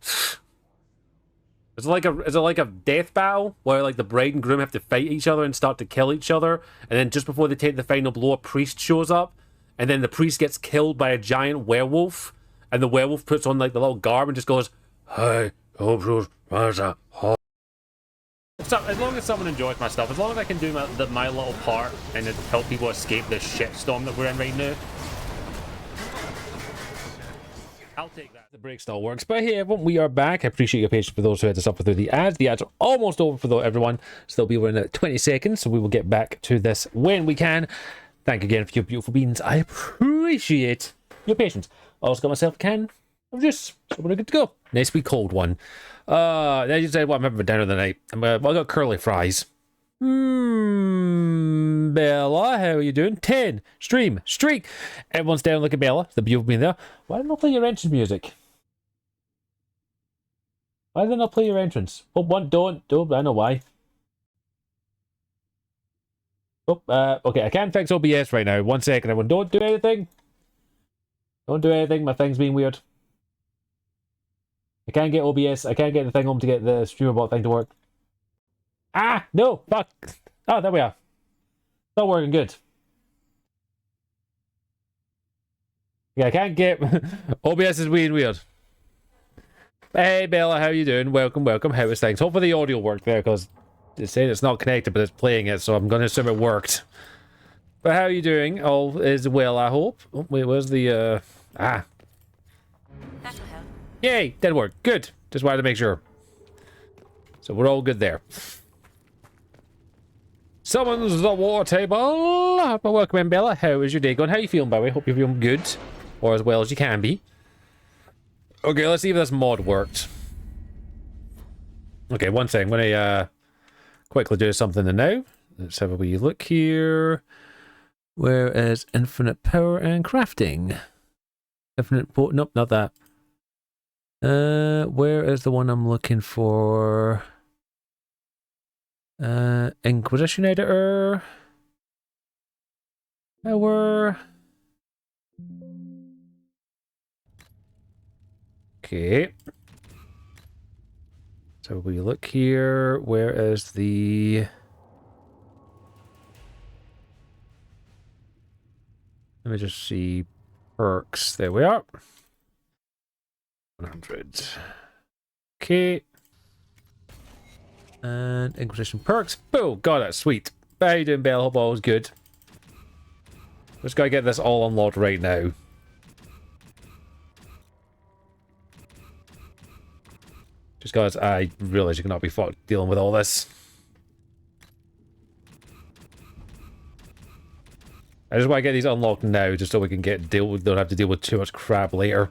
Is it like a death battle where like the bride and groom have to fight each other and start to kill each other, and then just before they take the final blow, a priest shows up, and then the priest gets killed by a giant werewolf, and the werewolf puts on like the little garb and just goes, Hi, as long as someone enjoys my stuff, as long as I can do my little part and help people escape this shitstorm that we're in right now, I'll take that. The break still works. But hey everyone, we are back. I appreciate your patience for those who had to suffer through the ads. The ads are almost over for everyone. So they'll be over in 20 seconds. So we will get back to this when we can. Thank you again for your beautiful beans. I appreciate your patience. I also got myself a can of juice. So we're good to go. Nice wee cold one. Now you said what I'm having for dinner tonight. I got curly fries. Bella, how are you doing? 10 stream streak. Everyone's down. Look at Bella, the beautiful being there. Why didn't I play your entrance music? Why didn't I play your entrance? Oh, don't. I know why. Oh, okay, I can't fix OBS right now. 1 second, everyone. Don't do anything. Don't do anything. My thing's being weird. I can't get OBS. I can't get the thing home to get the streamerbot thing to work. Ah, no, fuck. Oh, there we are. Not working good. Yeah, I can't get... OBS is weird. Hey, Bella, how you doing? Welcome. How is things? Hopefully the audio worked there, because it's saying it's not connected, but it's playing it, so I'm going to assume it worked. But how are you doing? All is well, I hope. Oh, wait, where's the... That'll help. Yay, did work. Good. Just wanted to make sure. So we're all good there. Summons the war table. But welcome in, Bella. How is your day going? How are you feeling, by the way? Hope you're feeling good. Or as well as you can be. Okay, let's see if this mod worked. Okay, one thing. I'm going to quickly do something now. Let's have a wee look here. Where is infinite power and crafting? Nope, not that. Where is the one I'm looking for? Inquisition editor. Power. Okay. So we look here. Where is the... Let me just see perks. There we are. 100. Okay. And Inquisition perks. Boom! Got it. Sweet. How you doing, Belle? Hope all is good. Just gotta get this all unlocked right now. Just because I realize you cannot be fucked dealing with all this. I just want to get these unlocked now, just so we can don't have to deal with too much crap later.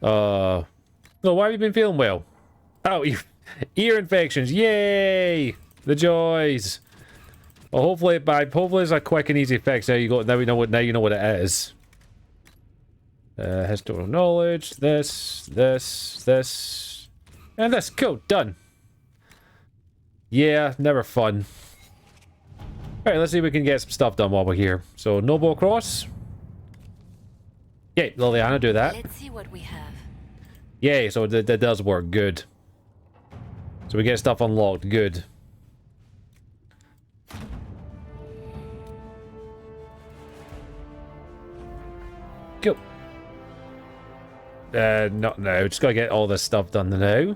Oh, why have you been feeling well? Oh, ear infections! Yay! The joys. Well, hopefully it's a quick and easy fix. Now you know what it is. Historical knowledge. This, and this. Cool. Done. Yeah, never fun. Alright, let's see if we can get some stuff done while we're here. So, Noble Cross. Yay, Liliana, do that. Let's see what we have. Yay, so that does work. Good. So we get stuff unlocked. Good. Go. Not now. Just gotta get all this stuff done now.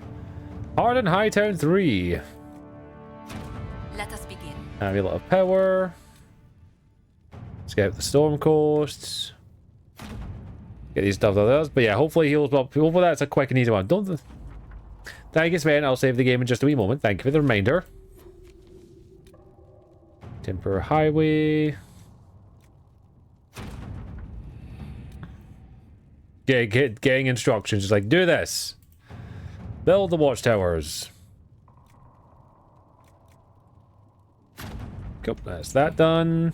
Harden Hightown 3. Let us begin. Have a lot of power. Let's get out the storm coasts. Get these stuff that does. But yeah, hopefully heals up. Hopefully that's a quick and easy one. Don't. Thank you, Sven. I'll save the game in just a wee moment. Thank you for the reminder. Temper Highway. Getting instructions. Just like, do this. Build the watchtowers. Cool, that's that done.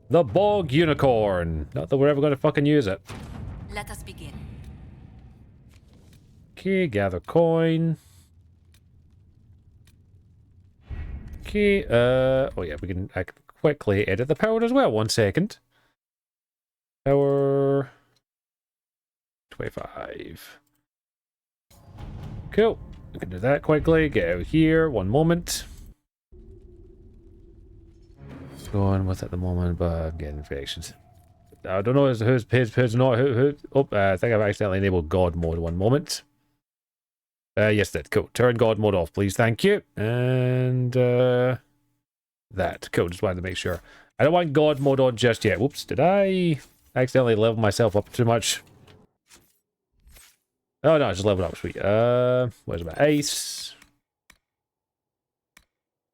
The Bog Unicorn. Not that we're ever going to fucking use it. Let us begin. Okay, gather coin. Okay, oh yeah, we can quickly edit the power as well. 1 second. Power 25. Cool. We can do that quickly. Get out here. 1 moment. Going with at the moment, but I'm getting infections. I don't know who's not who. Oh, I think I've accidentally enabled God mode. One moment. Yes, that cool. Turn God mode off, please. Thank you. And that cool. Just wanted to make sure. I don't want God mode on just yet. Whoops! Did I accidentally level myself up too much? Oh no, I just leveled up. Sweet. Where's my ace?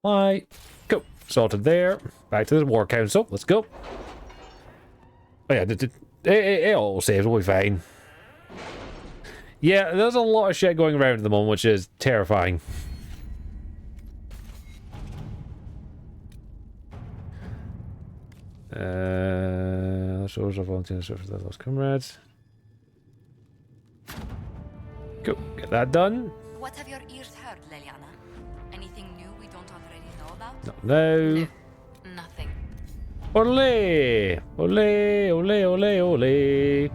Why? Cool. Sorted there. Back to the War Council. Let's go. Oh yeah, it all saves. We'll be fine. Yeah, there's a lot of shit going around at the moment, which is terrifying. Soldiers of volunteers for their lost comrades. Cool. Get that done. What have your ears heard, Leliana? Anything new we don't already know about? No. Nothing. Ole! Ole! Ole! Ole! Ole!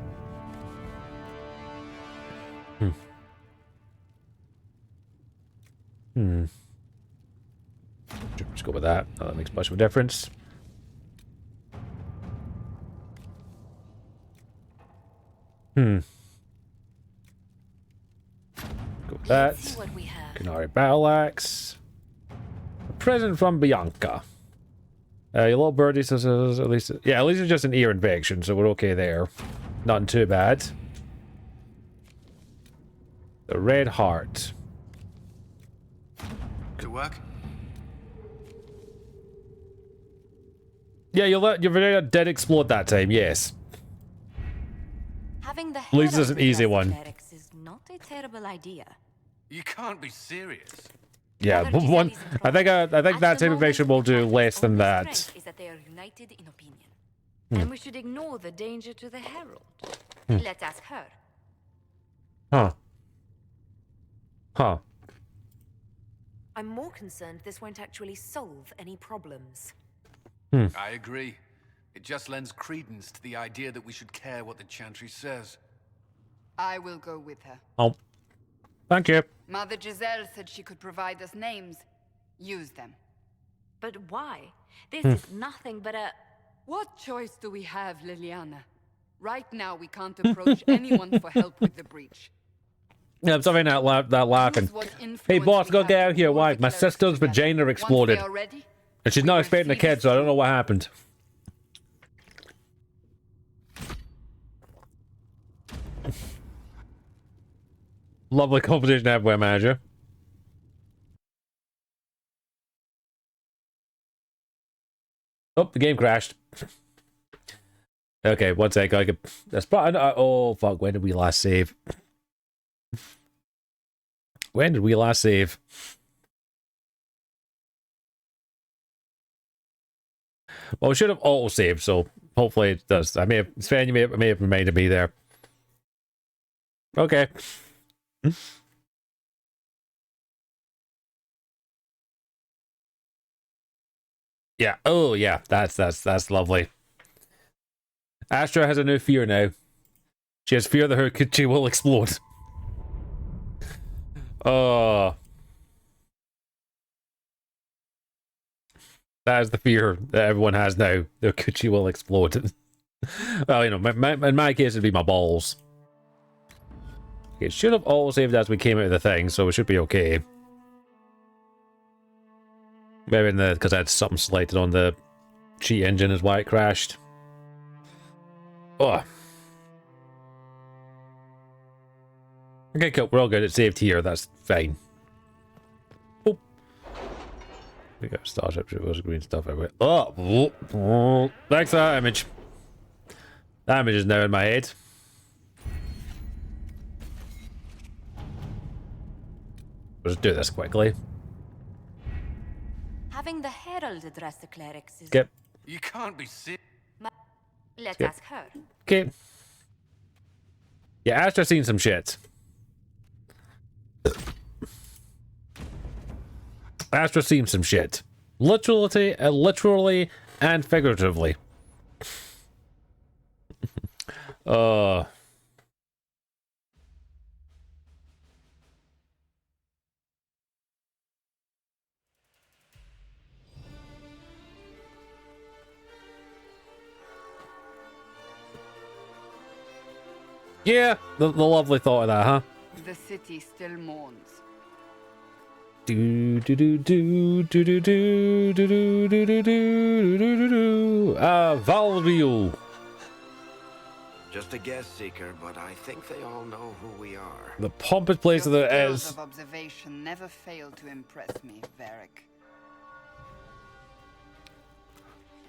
Let's go with that. Oh, that makes much of a difference. Go with that. Canary Battle Axe. A present from Bianca. Your little birdie says at least... Yeah, at least it's just an ear infection, so we're okay there. Nothing too bad. The Red Heart. To work? Yeah, your Virginia did explode that time, yes. Having the At least it's an easy one. is not a terrible idea. You can't be serious. Yeah, one. I think that type of action will do less than that. Is that they are united in opinion, and we should ignore the danger to the Herald. Let's ask her. Huh. I'm more concerned this won't actually solve any problems. I agree. It just lends credence to the idea that we should care what the Chantry says. I will go with her. Oh. Thank you. Mother Giselle said she could provide us names. Use them. But why? This is nothing but a... What choice do we have, Liliana? Right now, we can't approach anyone for help with the breach. Yeah, I'm sorry that laughing. Hey boss, go get out here. Why? My sister's vagina exploded. And she's not expecting a kid, so I don't know what happened. Lovely competition everywhere, manager. Oh, the game crashed. Okay, one sec. I could. That's probably. Oh fuck! When did we last save? When did we last save? Well, we should have auto saved, so hopefully it does. I may have. Sven, you may have reminded me there. Okay. Yeah. Oh, yeah. That's lovely. Astra has a new fear now. She has fear that her Kuchi will explode. Oh. That is the fear that everyone has now. Their Kuchi will explode. Well, you know, in my case, it'd be my balls. It should have all saved as we came out of the thing, so it should be okay. Maybe because I had something selected on the cheat engine is why it crashed. Oh. Okay, cool. We're all good. It's saved here. That's fine. Oh. We got starships. It was green stuff everywhere. Oh. Thanks for that image. That image is now in my head. We'll just do this quickly. Having the Herald address the clerics is... Skip. You can't be serious. Let's Skip. ask her. Okay. Yeah, Astra's seen some shit. Astra's seen some shit. Literally and figuratively. Yeah, the lovely thought of that, huh? The city still mourns. Do do do do do do do do do do do do do do. Valvio. Just a guess, Seeker, but I think they all know who we are. The pompous place Your that skills is. of observation never fail to impress me, Varric.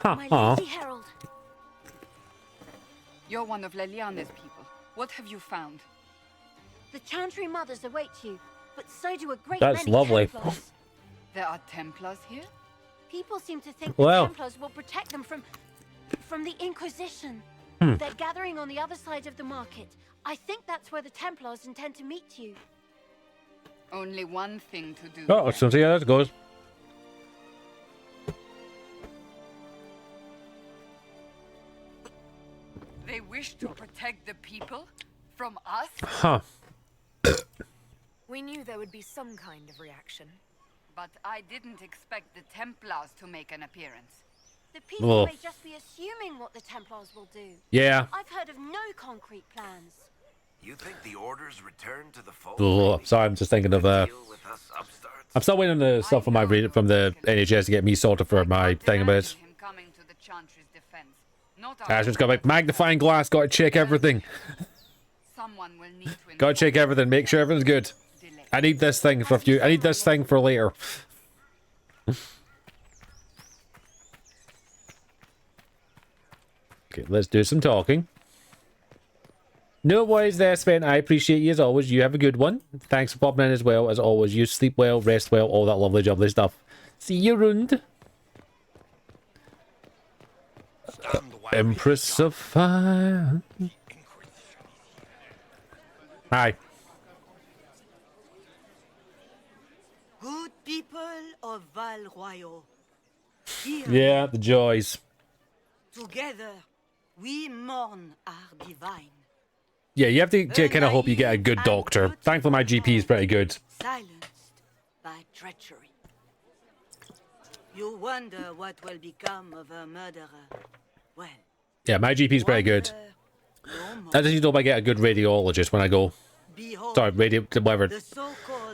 My Lady Herald. You're one of Leliana's people. What have you found? The Chantry mothers await you, but so do a great That's many lovely. Templars. There are Templars here? People seem to think Well. the Templars will protect them from the Inquisition. Hmm. They're gathering on the other side of the market. I think that's where the Templars intend to meet you. Only one thing to do. Oh, so see how that goes. They wish to protect the people from us? Huh. We knew there would be some kind of reaction. But I didn't expect the Templars to make an appearance. The people Ugh. may just be assuming what the Templars will do. Yeah. I've heard of no concrete plans. You think the orders return to the fold? Oh, sorry, I'm just thinking of Deal with us upstarts? I'm still waiting on the stuff from my from the NHS to get me sorted for my thing about it. Him coming to the Chantry's defense. Not I just got my magnifying glass, gotta check everything. Someone will need to Gotta check everything, make sure everything's good. I need this thing for a few. I need this thing for later. Okay, let's do some talking. No worries there, Sven. I appreciate you as always. You have a good one. Thanks for popping in as well. As always, you sleep well, rest well, all that lovely, lovely stuff. See you around. Empress of Fire. Hi. Good people of Val Royal, hear Yeah, the joys. together we mourn our divine. Yeah, you have to kind of hope you get a good doctor. Thankfully, my GP is pretty good. Silenced by treachery. You wonder what will become of a murderer. Well, Yeah, my GP is pretty good. I just need to hope I get a good radiologist when I go. behold, Sorry,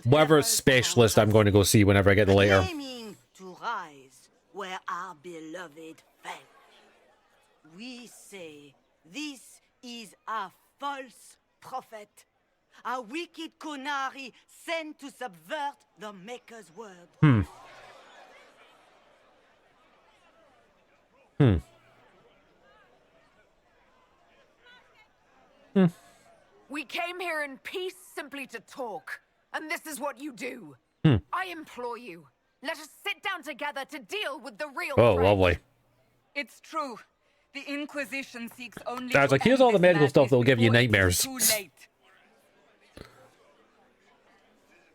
whatever specialist I'm going to go see whenever I get the later. aiming to rise where our beloved fell. We say this is a false prophet, a wicked Kunari sent to subvert the Maker's word. We came here in peace simply to talk, and this is what you do. I implore you, let us sit down together to deal with the real Oh, threat. lovely. It's true. The Inquisition seeks only I was to like, here's end all the this medical stuff madness that will give you before it is nightmares. too late.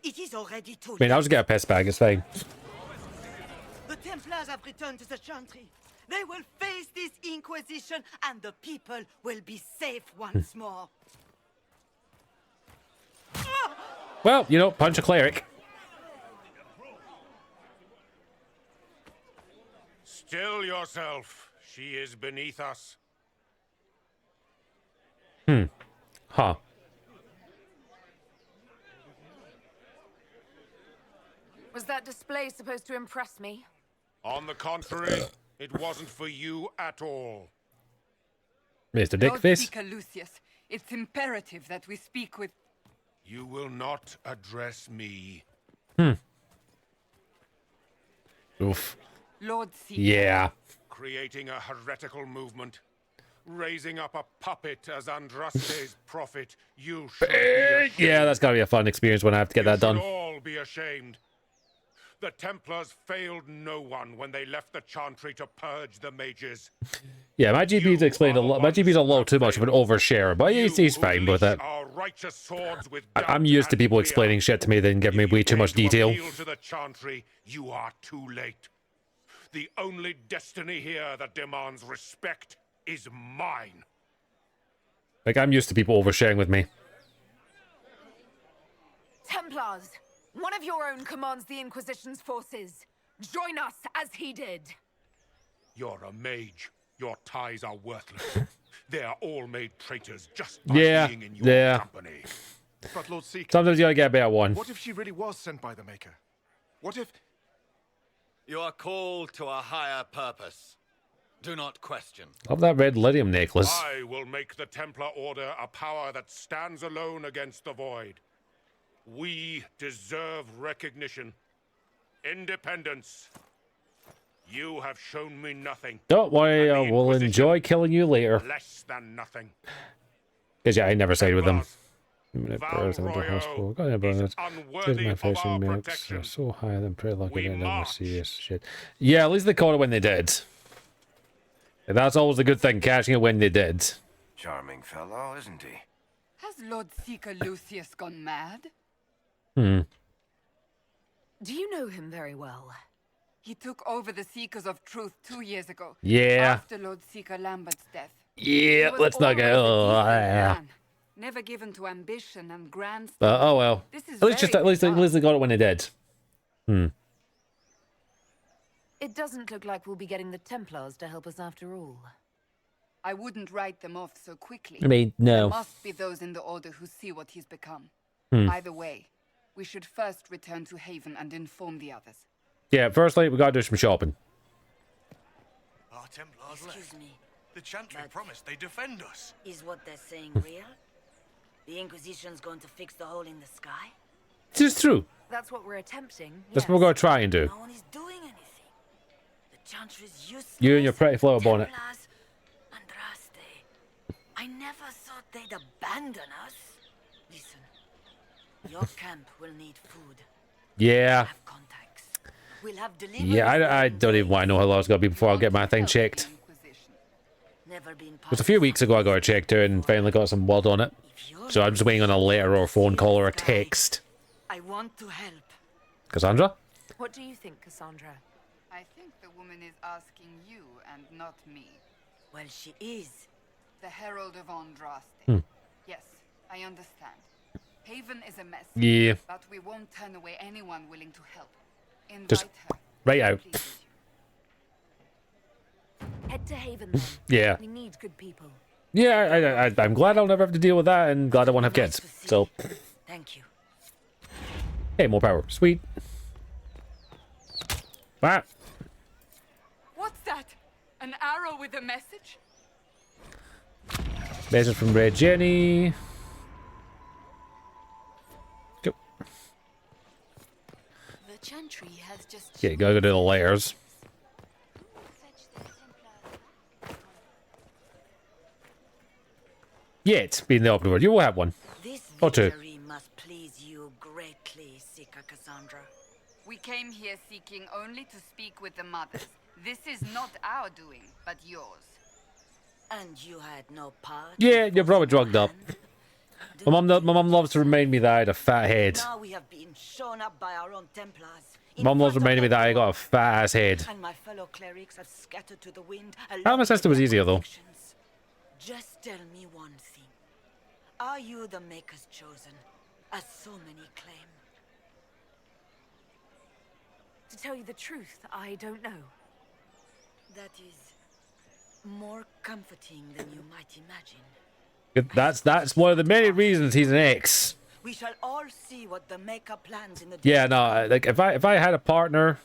It is already too I mean, late. I'll just get a piss bag, it's fine. The Templars have returned to the Chantry. They will face this Inquisition, and the people will be safe once more. Well, you know, punch a cleric. Still yourself. She is beneath us. Huh. Was that display supposed to impress me? On the contrary, it wasn't for you at all. Mr. Lord Dickface. Seeker Lucius, it's imperative that we speak with... You will not address me. Oof. Lord Seeker. Yeah. Creating a heretical movement. Raising up a puppet as Andraste's prophet. You should be ashamed. Yeah, that's gotta be a fun experience when I have to get that You should done. all be ashamed. The Templars failed no one when they left the Chantry to purge the mages. Yeah, my GP's explained a lot. My GP's a little too much of an overshare, but he's fine with it. Our righteous swords with I'm used to people explaining shit to me, then giving me way too much detail. appeal to the Chantry, you are too late. The only destiny here that demands respect is mine. Like, I'm used to people oversharing with me. Templars, one of your own commands the Inquisition's forces. Join us as he did. You're a mage. Your ties are worthless. They are all made traitors just by being in your company. But Lord Seeker, Sometimes you gotta get a better one. what if she really was sent by the Maker? What if... You are called to a higher purpose. Do not question. Love that red lydium necklace. I will make the Templar Order a power that stands alone against the Void. We deserve recognition. Independence. You have shown me nothing. Don't worry, I will enjoy killing you later. Less than nothing. Because yeah, I never sided with them. So high than pretty lucky they never see us. Shit. Yeah, at least they caught it when they did. And that's always a good thing, catching it when they did. Charming fellow, isn't he? Has Lord Seeker Lucius gone mad? Hmm. Do you know him very well? He took over the Seekers of Truth 2 years ago. Yeah. After Lord Seeker Lambert's death. Yeah, let's not go. Never given to ambition and grand. Oh well. At least they got it when they did. Hmm. It doesn't look like we'll be getting the Templars to help us after all. I wouldn't write them off so quickly. I mean, no. There must be those in the Order who see what he's become. Either way, we should first return to Haven and inform the others. Yeah, firstly, we gotta do some shopping. Our Templars left. The Chantry promised they'd defend us. Is what they're saying real? The Inquisition's going to fix the hole in the sky? This is true. That's what we're attempting. That's what we're gonna try and do. No one is doing anything. The Chantry's useless. You and your pretty flower bonnet. Templars, Andraste. I never thought they'd abandon us. Listen, your camp will need food. Yeah. We'll have delivery. Yeah, I don't even want to know how long it's gonna be before I get my thing checked. It was a few weeks ago I got it checked out and finally got some word on it. So I'm just waiting on a letter or a phone call or a text. I want to help. Cassandra? What do you think, Cassandra? I think the woman is asking you and not me. Well, she is. The Herald of Andraste. Yes, I understand. Haven is a mess. Yeah. But we won't turn away anyone willing to help. Invite Just her. right out. Head to Haven then. Yeah. We need good people. Yeah, I'm glad I'll never have to deal with that and glad I won't have kids. So. Thank you. Hey, more power. Sweet. Ah. What's that? An arrow with a message? Message from Red Jenny. Go. The Chantry has just... Yeah, gotta go to the layers. Yeah, it's been the open word. You will have one. This or two. victory must please you greatly, Seeker Cassandra. We came here seeking only to speak with the mothers. This is not our doing, but yours. And you had no part? Yeah, you're probably drugged up. My mum loves to remind me that I had a fat head. Now we have been shown up by our own Templars. Mum loves reminding me that I got a fat ass head. And my fellow clerics have scattered to the wind. My sister was easier though. Just tell me one thing. Are you the Maker's chosen, as so many claim? To tell you the truth, I don't know. That is more comforting than you might imagine. That's one of the many reasons he's an ex. We shall all see what the Maker plans in the Yeah, no, like if I had a partner,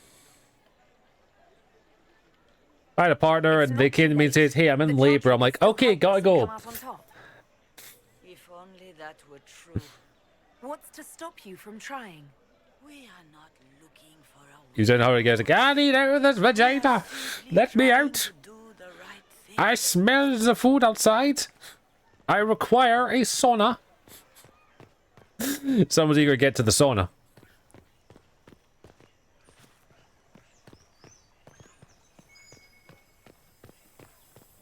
and they came to me and says, "Hey, I'm in labor," I'm like, "Okay, gotta go." If only that were true. What's to stop you from trying? We are not looking for a... You don't know how to get like, I need out of this vagina. Let me out. I smell the food outside. I require a sauna. Someone's eager to get to the sauna.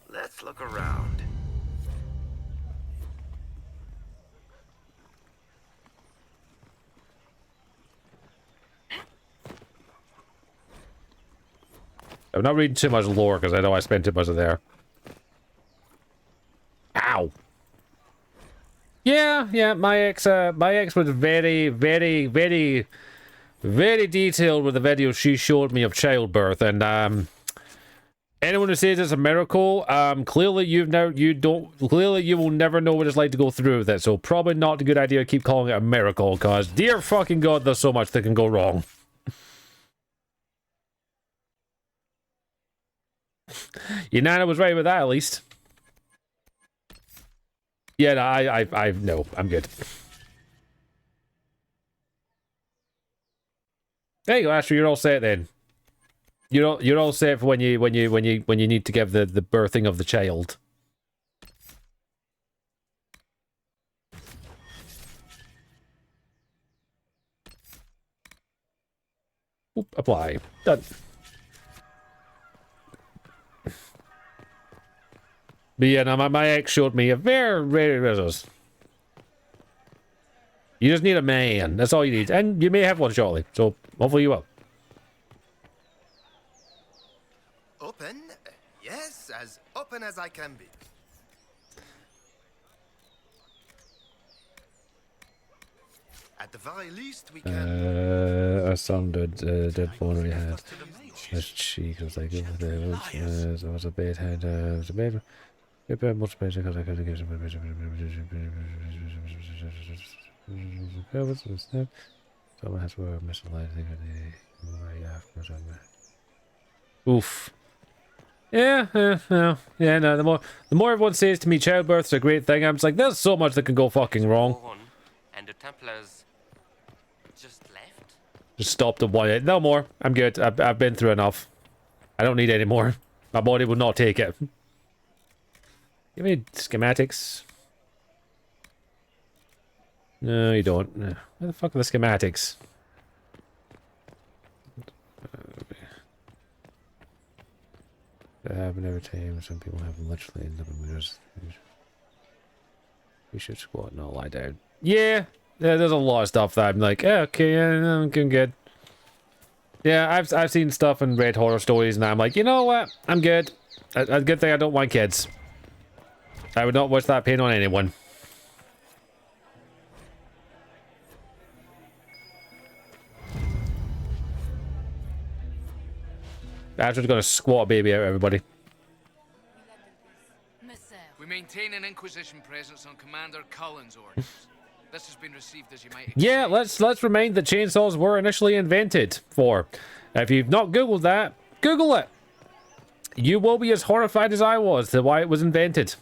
Let's look around. I'm not reading too much lore because I know I spent too much of there. Ow. Yeah, my ex was very detailed with the videos she showed me of childbirth, and Anyone who says it's a miracle, clearly you will never know what it's like to go through with it. So probably not a good idea to keep calling it a miracle, because dear fucking god, there's so much that can go wrong. Your nana was right with that, at least. Yeah, no, no, I'm good. There you go, Asher, you're all set then. You're all set for when you need to give the birthing of the child. Oop, apply. Done. But yeah, no, my ex showed me a very rare results. You just need a man. That's all you need. And you may have one shortly. So hopefully you will. Open? Yes, as open as I can be. At the very least, we can... I sounded dead bone on your head. His cheek was like, it was a bad head, it was a bad... much better because I could get someone has to miss a light. Oof. Yeah, no. The more everyone says to me childbirth's a great thing, I'm just like, there's so much that can go fucking wrong. And the Templars just left? Just stopped at one. No more. I'm good. I've been through enough. I don't need any more. My body will not take it. Give me schematics. No, you don't. No. Where the fuck are the schematics? That happen every time. Some people have them literally end up in mirrors. We should squat and not lie down. Yeah, there's a lot of stuff that I'm like, yeah, okay, yeah, I'm good. Yeah, I've seen stuff and read horror stories, and I'm like, you know what? I'm good. A good thing I don't want kids. I would not wish that pain on anyone. Asher's gonna squat a baby out, everybody. We maintain an Inquisition presence on Commander Cullen's orders. This has been received as you might expect. Yeah, let's remind that chainsaws were initially invented for. If you've not Googled that, Google it. You will be as horrified as I was to why it was invented.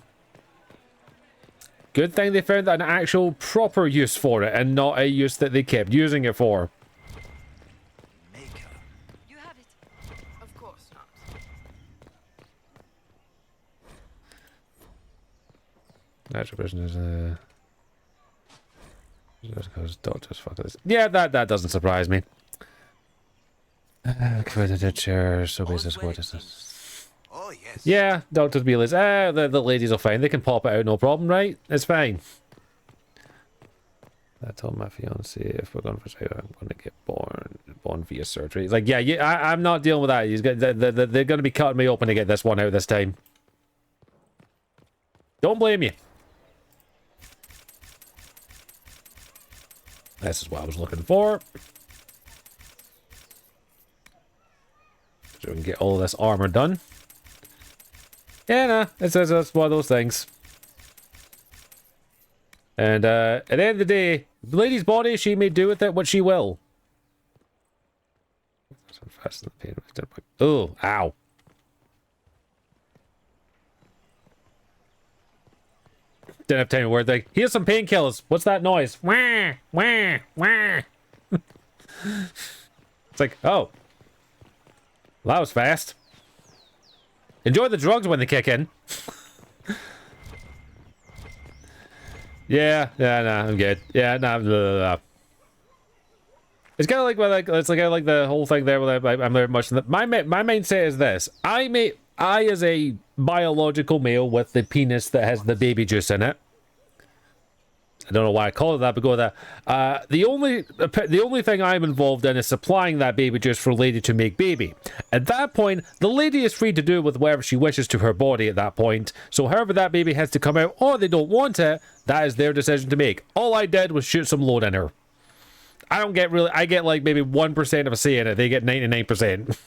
Good thing they found an actual proper use for it and not a use that they kept using it for. You have it. Of course not. Natural person is just because doctors fuck this. Yeah, that doesn't surprise me. Accredited chair, so basic what is this? Oh, yes. Yeah, Doctor's Beal is, the ladies are fine. They can pop it out, no problem, right? It's fine. I told my fiance if we're going for surgery, I'm going to get born via surgery. It's like, yeah, I'm not dealing with that. They're going to be cutting me open to get this one out this time. Don't blame you. This is what I was looking for. So we can get all of this armor done. Yeah, nah, it's one of those things. And at the end of the day, the lady's body, she may do with it what she will. Oh, ow. Didn't have time to word like, here's some painkillers. What's that noise? Wah, wah, wah. It's like, oh. Well, that was fast. Enjoy the drugs when they kick in. Yeah, nah, I'm good. Yeah, nah, blah, blah, blah. It's kind of like, it's like the whole thing there where I'm very much. My mindset is this: I as a biological male with the penis that has the baby juice in it. I don't know why I call it that, but go with that. The only thing I'm involved in is supplying that baby juice for a lady to make baby. At that point, the lady is free to do with whatever she wishes to her body at that point. So however that baby has to come out, or they don't want it, that is their decision to make. All I did was shoot some load in her. I get like maybe 1% of a say in it. They get 99%.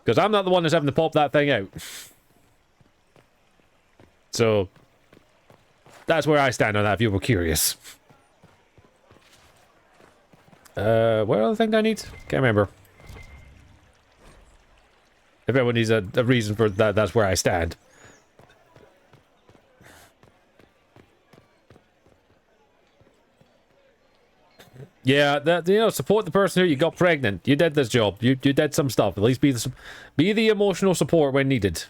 Because I'm not the one that's having to pop that thing out. So, that's where I stand on that, if you were curious. What other thing do I need? Can't remember. If everyone needs a reason for that, that's where I stand. Yeah, that, you know, support the person who you got pregnant. You did this job. You did some stuff. At least be the emotional support when needed.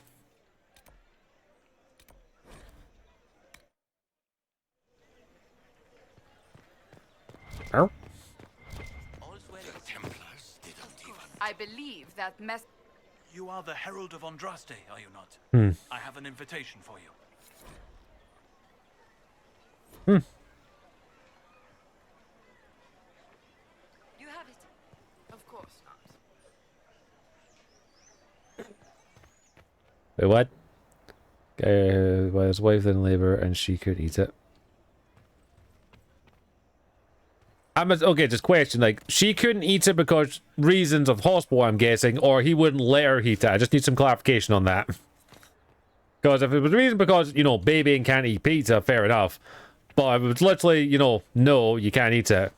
Oh. I believe that mess. You are the Herald of Andraste, are you not? I have an invitation for you. You have it. Of course not. Wait, what? Well, his wife in labor and she could eat it. Okay, just question, like, she couldn't eat it because reasons of hospital, I'm guessing, or he wouldn't let her eat it. I just need some clarification on that. Because if it was a reason because, you know, babying can't eat pizza, fair enough. But if it was literally, you know, no, you can't eat it.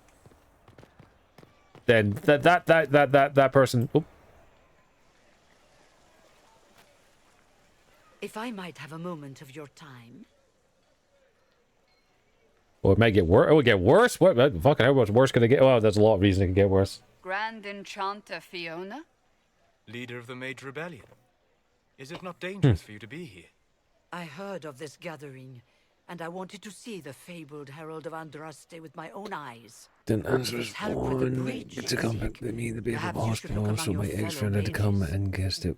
Then that person... Oop. If I might have a moment of your time. Or it might get worse. It would get worse? What? Fucking hell, what's worse gonna get? Well, there's a lot of reasons it can get worse. Grand Enchanter Fiona? Leader of the Mage Rebellion. Is it not dangerous for you to be here? I heard of this gathering, and I wanted to see the fabled Herald of Andraste with my own eyes. Didn't answer his phone. To come back with me, the baby of hospital, so my ex-friend had to come and guessed it.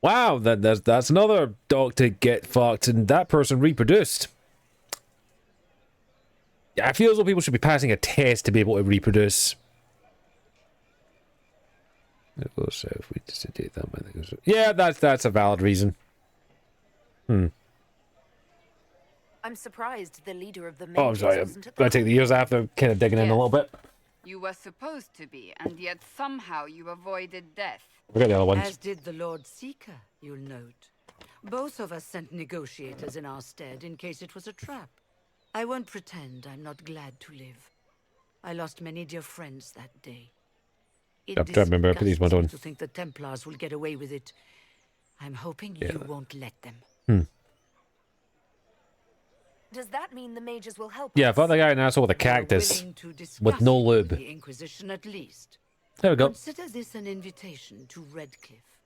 Wow, that's another dog to get fucked, and that person reproduced. I feel as though people should be passing a test to be able to reproduce. So if we just did that, I think yeah, that's a valid reason. I'm surprised the leader of the Oh, I'm sorry. I'm gonna take the ears after kind of digging in a little bit. You were supposed to be, and yet somehow you avoided death. We got the other ones. As did the Lord Seeker, you'll note. Both of us sent negotiators in our stead in case it was a trap. I won't pretend I'm not glad to live. I lost many dear friends that day. I remember. Put these ones on. To think the Templars will get away with it. I'm hoping you won't let them. Does that mean the mages will help? Yeah, I thought the guy an asshole with a cactus with no lube. The Inquisition, at least. There we go. Consider this an invitation to Redcliffe.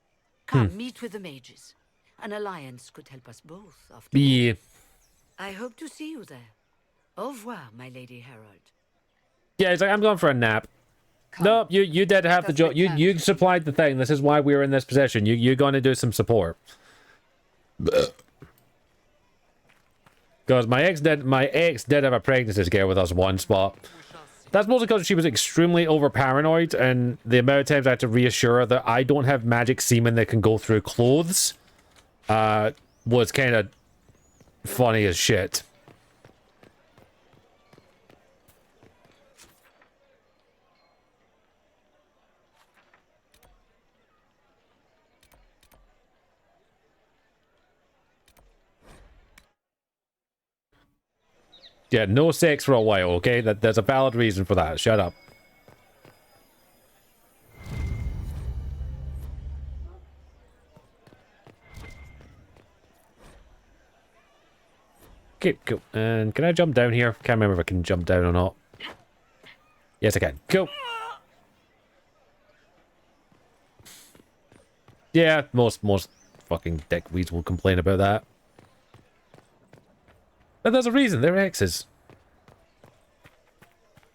Come meet with the mages. An alliance could help us both. After Yeah. I hope to see you there. Au revoir, my Lady Herald. Yeah, it's like, I'm going for a nap. No, you did have the job. You supplied the thing. This is why we're in this position. You're going to do some support. Because my ex did have a pregnancy scare with us once, but that's mostly because she was extremely over paranoid, and the amount of times I had to reassure her that I don't have magic semen that can go through clothes was kind of funny as shit. Yeah, no sex for a while, okay? There's a valid reason for that. Shut up. Okay, cool. And can I jump down here? Can't remember if I can jump down or not. Yes, I can. Cool. Yeah, most fucking dickweeds will complain about that. But there's a reason, they're exes.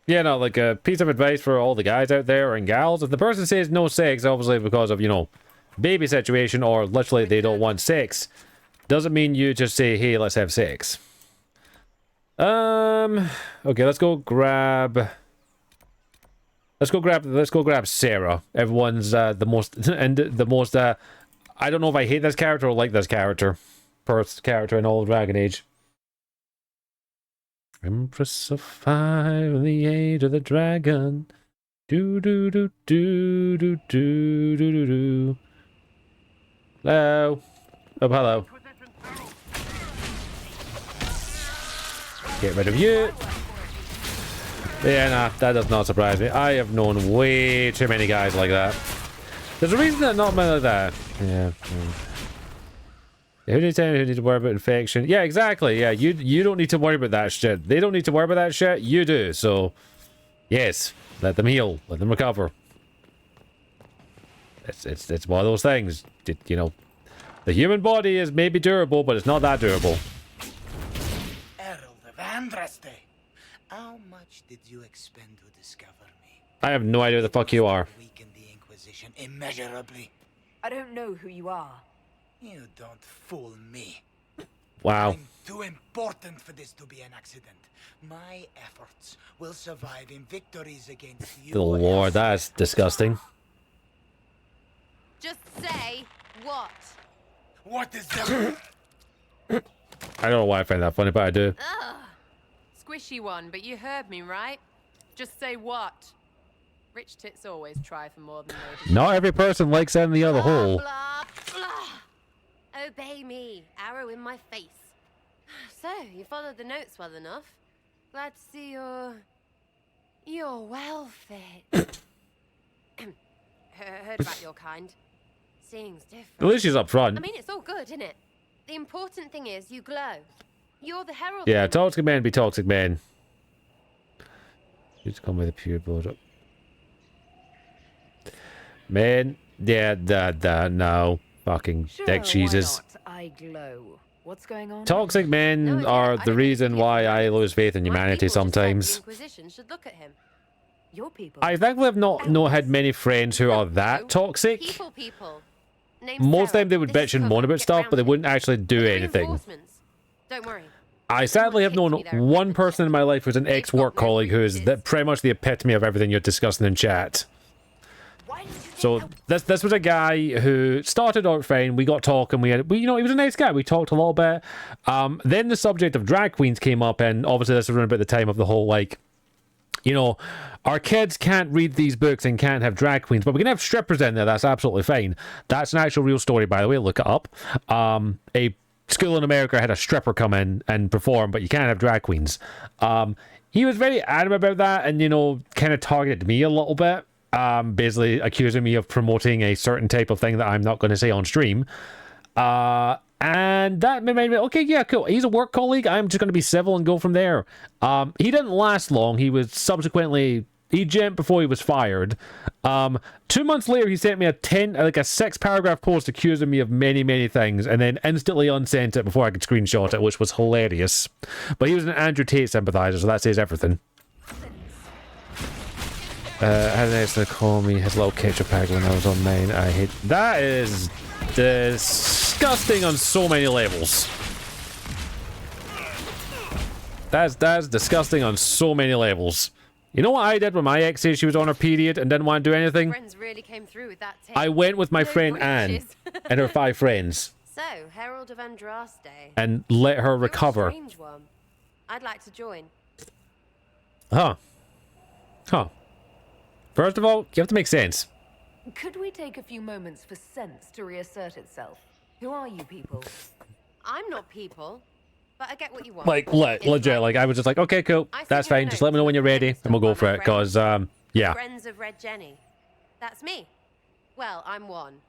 Yeah, no, like a piece of advice for all the guys out there and gals. If the person says no sex, obviously because of, you know, baby situation or literally they don't want sex, doesn't mean you just say, hey, let's have sex. Okay, let's go grab Sarah. Everyone's the most I don't know if I hate this character or like this character. First character in all of Dragon Age. Empress of Fire in the Age of the Dragon. Do do do do do do do do. Hello. Oh, hello. Get rid of you. Yeah, nah, that does not surprise me. I have known way too many guys like that. There's a reason that not many like that. Yeah. Who needs to worry about infection? Yeah, exactly. Yeah, you don't need to worry about that shit. They don't need to worry about that shit. You do. So, yes, let them heal. Let them recover. It's one of those things. You know, the human body is maybe durable, but it's not that durable. Herald of Andraste, how much did you expend to discover me? I have no idea who the fuck you are. Weaken the Inquisition immeasurably. I don't know who you are. You don't fool me. Wow. I'm too important for this to be an accident. My efforts will survive in victories against you. Good lord, that's disgusting. Just say what? What is that? I don't know why I find that funny, but I do. Ugh. Squishy one, but you heard me, right? Just say what? Rich tits always try for more than they Not every person likes that in the other hole. Blah, blah. Obey me. Arrow in my face. So, you followed the notes well enough. Glad to see you're well fit. Heard about your kind. Seeing's different. At least she's up front. I mean, it's all good, isn't it? The important thing is you glow. You're the herald. Yeah, toxic man be toxic man. Just come with a pure blood up. Man, yeah, no. Fucking dick cheeses. I glow. What's going on? Toxic men are the reason why I lose faith in humanity sometimes. Inquisition should look at him. Your people. I thankfully have not had many friends who are that toxic. People. Most of the time they would bitch and moan about stuff, but they wouldn't actually do anything. Don't worry. I sadly have known one person in my life who's an ex-work colleague who is pretty much the epitome of everything you're discussing in chat. So this was a guy who started out fine. We got talking. He was a nice guy. We talked a little bit. Then the subject of drag queens came up, and obviously this was around about the time of the whole our kids can't read these books and can't have drag queens, but we can have strippers in there. That's absolutely fine. That's an actual real story, by the way. Look it up. A school in America had a stripper come in and perform, but you can't have drag queens. He was very adamant about that, and kind of targeted me a little bit. Basically accusing me of promoting a certain type of thing that I'm not going to say on stream. And that made me, okay, yeah, cool. He's a work colleague. I'm just going to be civil and go from there. He didn't last long. He was subsequently, he jumped before he was fired. 2 months later, he sent me a 6-paragraph post accusing me of many, many things, and then instantly unsent it before I could screenshot it, which was hilarious. But he was an Andrew Tate sympathizer, so that says everything. Had an ex to call me his little ketchup bag when I was on main. I hate that. Is disgusting on so many levels. That's disgusting on so many levels. You know what I did when my ex said she was on her period and didn't want to do anything? Really came through with that I went with my friend Anne and her 5 friends. So, Herald of Andraste. And let her recover. Strange one. I'd like to join. Huh. First of all, you have to make sense. Could we take a few moments for sense to reassert itself? Who are you people? I'm not people, but I get what you want. Legit, I was just like, okay, cool, that's fine. Just let me know when you're ready, and we'll go for it. Cause, yeah. Friends of Red Jenny. That's me. Well, I'm one.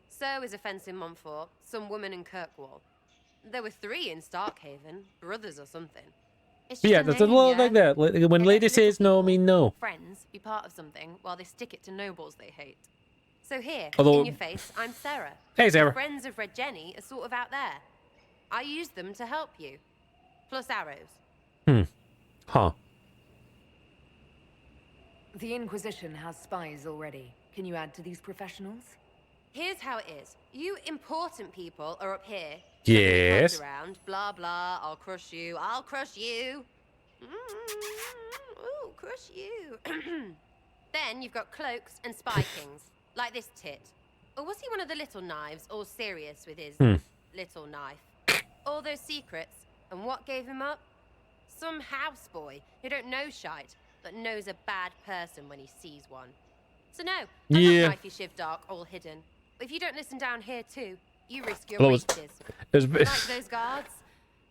So is a fence in Montfort, some woman in Kirkwall. There were 3 in Starkhaven, brothers or something. Yeah, there's a little like that. When lady says no, I mean no. Friends be part of something while they stick it to nobles they hate. So here, Although, in your face, I'm Sarah. Hey, Sarah. Friends of Red Jenny are sort of out there. I use them to help you. Plus arrows. Huh. The Inquisition has spies already. Can you add to these professionals? Here's how it is. You important people are up here. Yes. Around, blah, blah, I'll crush you. Ooh, crush you. Then you've got cloaks and spy kings, like this tit. Or was he one of the little knives, all serious with his little knife? All those secrets, and what gave him up? Some houseboy who don't know shite, but knows a bad person when he sees one. So no, I'm not knifey shiv dark, all hidden. But if you don't listen down here too, you risk your Although breeches. it was, Like those guards.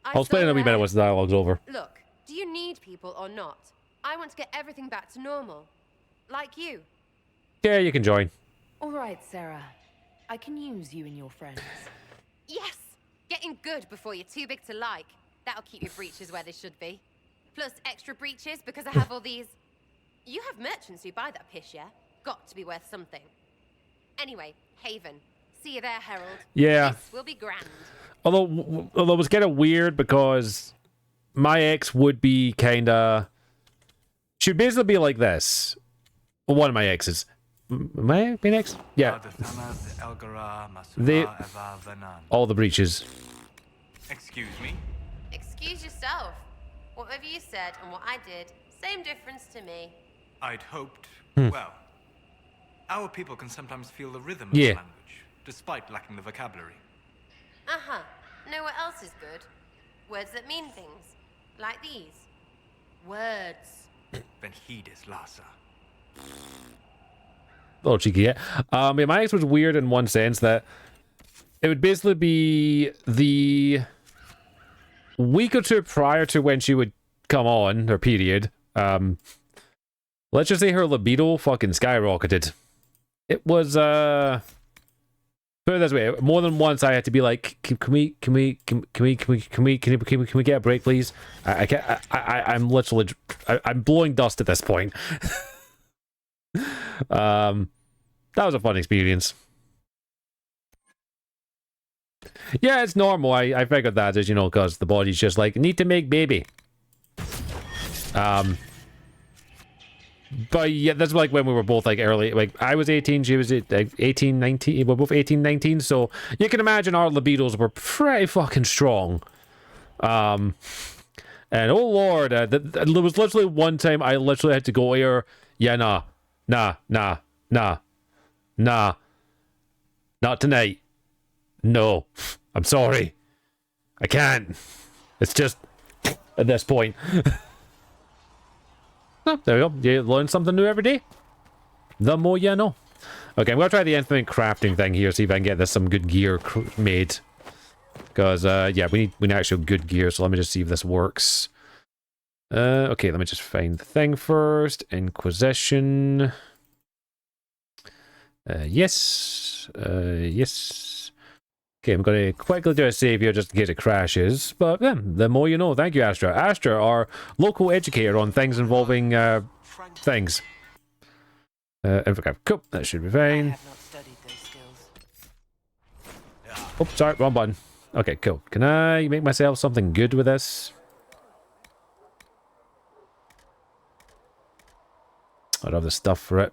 I'll explain in a wee minute once the dialogue's over. Look, do you need people or not? I want to get everything back to normal. Like you. Yeah, you can join. All right, Sarah. I can use you and your friends. Yes! Getting good before you're too big to like. That'll keep your breeches where they should be. Plus extra breeches because I have all these... You have merchants who buy that piss, yeah? Got to be worth something. Anyway, Haven. See you there, Herald. Yeah. This will be grand. Although it was kind of weird because my ex would be kind of... She'd basically be like this. Well, one of my exes. My ex? Yeah. They... All the breaches. Excuse me? Excuse yourself. Whatever you said and what I did, same difference to me. I'd hoped... Hmm. Well, our people can sometimes feel the rhythm of Yeah. the language, despite lacking the vocabulary. Uh-huh. Know what else is good? Words that mean things. Like these. Words. Then heed us, Lhasa. Little cheeky, yeah. Yeah, my ex was weird in one sense that it would basically be the week or two prior to when she would come on, her period. Let's just say her libido fucking skyrocketed. It was, put it this way, more than once I had to be like, can we get a break, please? I'm literally, I'm blowing dust at this point. That was a fun experience. Yeah, it's normal. I figured that, as you know, because the body's just like, need to make baby. But yeah, that's like when we were both like early, like I was 18, she was 18, 19, we're both 18, 19, so you can imagine our libidos were pretty fucking strong. And oh lord, there was literally one time I literally had to go here, yeah, nah, not tonight. No, I'm sorry. I can't. It's just, at this point. Oh, there we go. You learn something new every day. The more you know. Okay, I'm going to try the infinite crafting thing here, see if I can get this some good gear made. Because, yeah, we need actual good gear, so let me just see if this works. Okay, let me just find the thing first. Inquisition. Yes. Yes. Okay, I'm going to quickly do a save here just in case it crashes. But yeah, the more you know. Thank you, Astra. Astra, our local educator on things involving things. Okay, cool. That should be fine. Oh, sorry, wrong button. Okay, cool. Can I make myself something good with this? I don't have the stuff for it.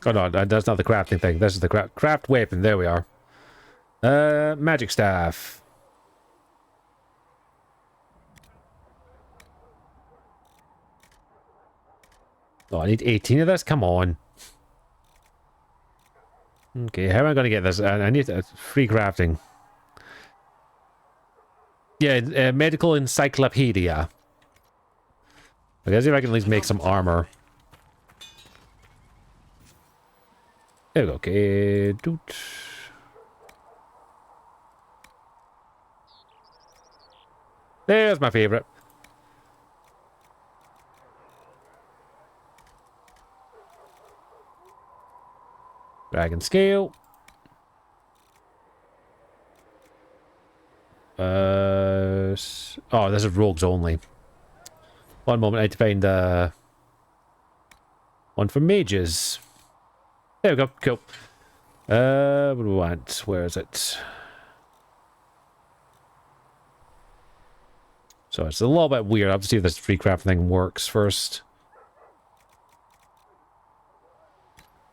Oh no, that's not the crafting thing. This is the craft weapon. There we are. Magic staff. Oh, I need 18 of this? Come on. Okay, how am I going to get this? I need free crafting. Yeah, medical encyclopedia. I guess if I can at least make some armor. There we go. Okay. Doot. There's my favorite. Dragon scale. Oh, this is rogues only. One moment, I need to find one for mages. There we go, cool. What do we want? Where is it? So it's a little bit weird. I'll have to see if this free craft thing works first.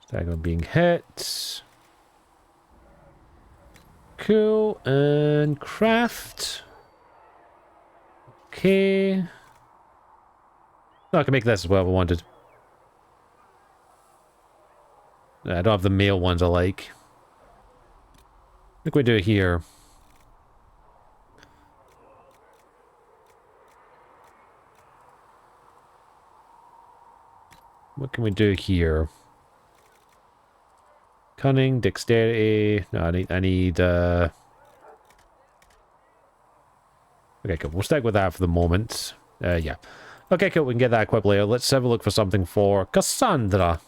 Stagger being hit. Cool. And craft. Okay. No, I can make this as well if I wanted. I don't have the male ones I like. I think we do it here. What can we do here? Cunning, dexterity. No, I need okay, cool. We'll stick with that for the moment. Yeah. Okay, cool. We can get that equipped later. Let's have a look for something for Cassandra.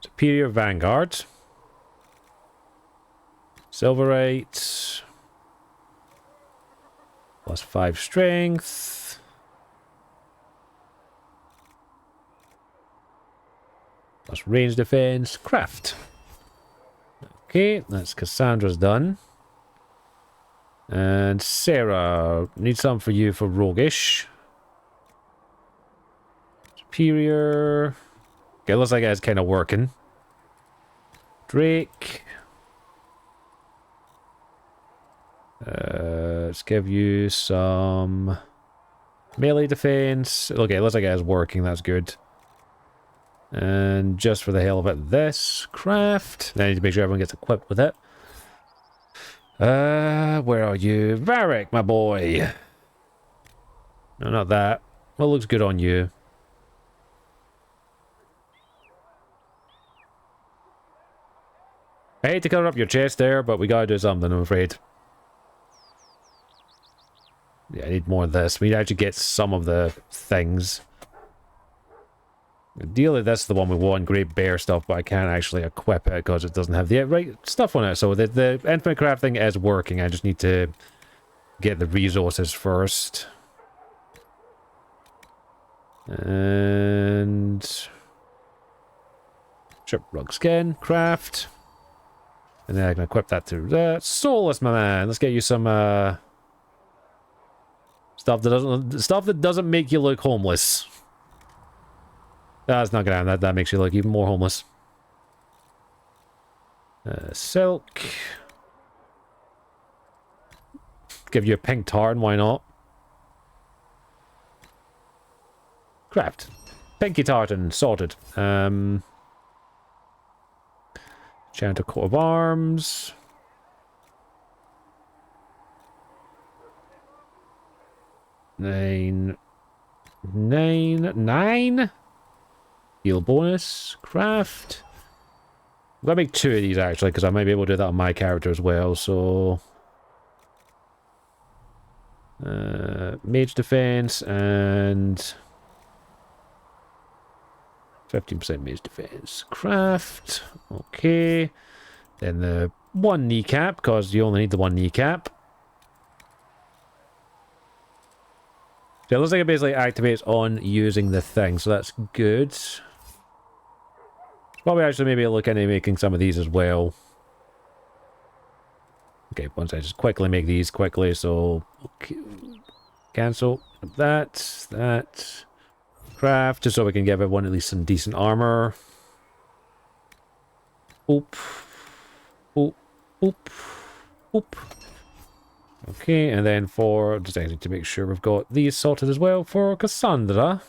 Superior Vanguard. Silverite. +5 strength. Plus range defense. Craft. Okay, that's Cassandra's done. And Sarah, need some for you for roguish. Superior. Okay, looks like it's kind of working. Drake. Let's give you some melee defense. Okay, looks like it's working. That's good. And just for the hell of it, this craft. I need to make sure everyone gets equipped with it. Where are you? Varric, my boy. No, not that. What looks good on you? I hate to cover up your chest there, but we gotta do something, I'm afraid. Yeah, I need more of this. We need to actually get some of the things. Ideally, this is the one we want, Great Bear stuff, but I can't actually equip it because it doesn't have the right stuff on it. So the infinite crafting is working. I just need to get the resources first. And... Sure, rug skin, craft. And then I can equip that to that. Soulless, my man. Let's get you some, stuff that doesn't make you look homeless. That's not gonna happen. That makes you look even more homeless. Silk. Give you a pink tartan, why not? Craft. Pinky tartan, sorted. Enchanter coat of arms. Nine. Heal bonus. Craft. I'm gonna make 2 of these actually, because I might be able to do that on my character as well, so... mage defense and... 15% mage defense. Craft. Okay. Then the 1 kneecap, because you only need the 1 kneecap. So it looks like it basically activates on using the thing, so that's good. Probably actually maybe look into making some of these as well. Okay, once I just quickly make these quickly, so... Okay. Cancel that. Craft, just so we can give everyone at least some decent armor. Oop. Oop. Oop. Oop. Okay, and then for... Just actually to make sure we've got these sorted as well for Cassandra.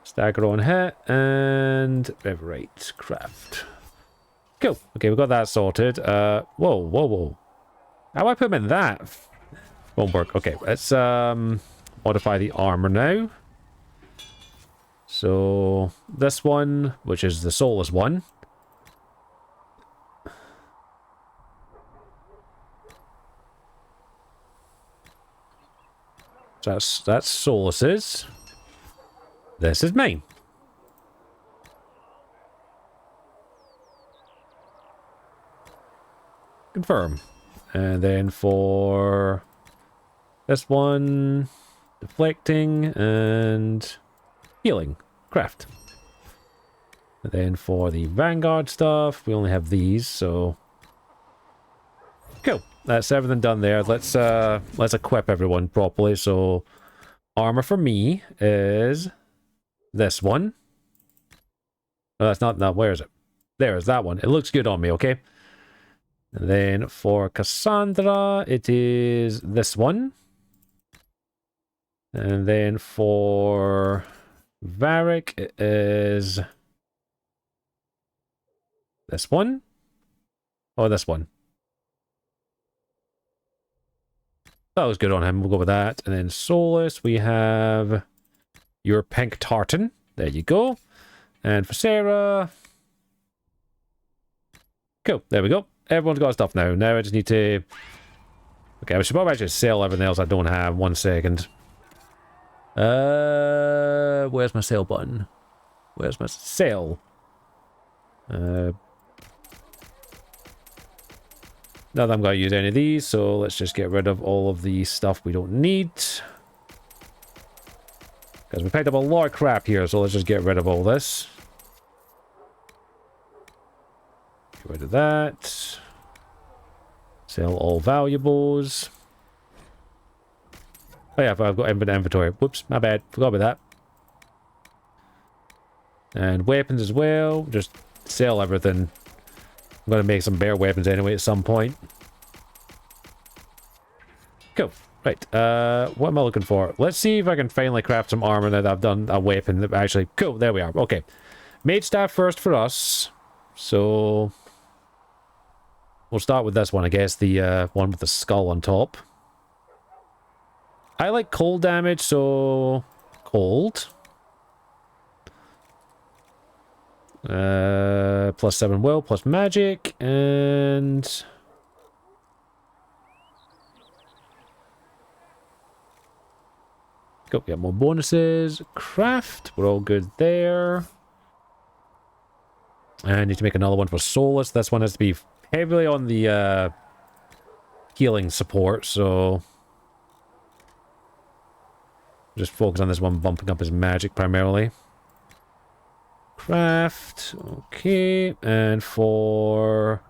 Stagger on hit, and... Right, craft. Cool. Okay, we've got that sorted. Whoa. How do I put them in that? Won't work. Okay, let's modify the armor now. So, this one, which is the soulless one. So that's Solus's. This is mine. Confirm. And then for this one, deflecting and healing. Craft. And then for the Vanguard stuff, we only have these, so... Cool. That's everything done there. Let's equip everyone properly. So, armor for me is this one. No, that's not that. Where is it? There is that one. It looks good on me, okay? And then for Cassandra, it is this one. And then for Varric, it is this one. Or this one. That was good on him. We'll go with that. And then Solus, we have your pink tartan. There you go. And for Sarah... Cool. There we go. Everyone's got stuff now. Now I just need to... Okay, I should probably actually sell everything else I don't have. 1 second. Where's my sale button? Where's my sale? Not that I'm going to use any of these, so let's just get rid of all of the stuff we don't need. Because we picked up a lot of crap here, so let's just get rid of all this. Get rid of that. Sell all valuables. Oh yeah, I've got infinite inventory. Whoops, my bad. Forgot about that. And weapons as well. Just sell everything. I'm going to make some bear weapons anyway at some point. Cool. Right. What am I looking for? Let's see if I can finally craft some armor now that I've done a weapon that actually... Cool, there we are. Okay. Mage staff first for us. So... We'll start with this one, I guess. The one with the skull on top. I like cold damage, so... Cold. +7 will, plus magic, and... Go, get more bonuses. Craft, we're all good there. And I need to make another one for Solus. This one has to be heavily on the healing support, so... Just focus on this one, bumping up his magic primarily. Craft, okay, and for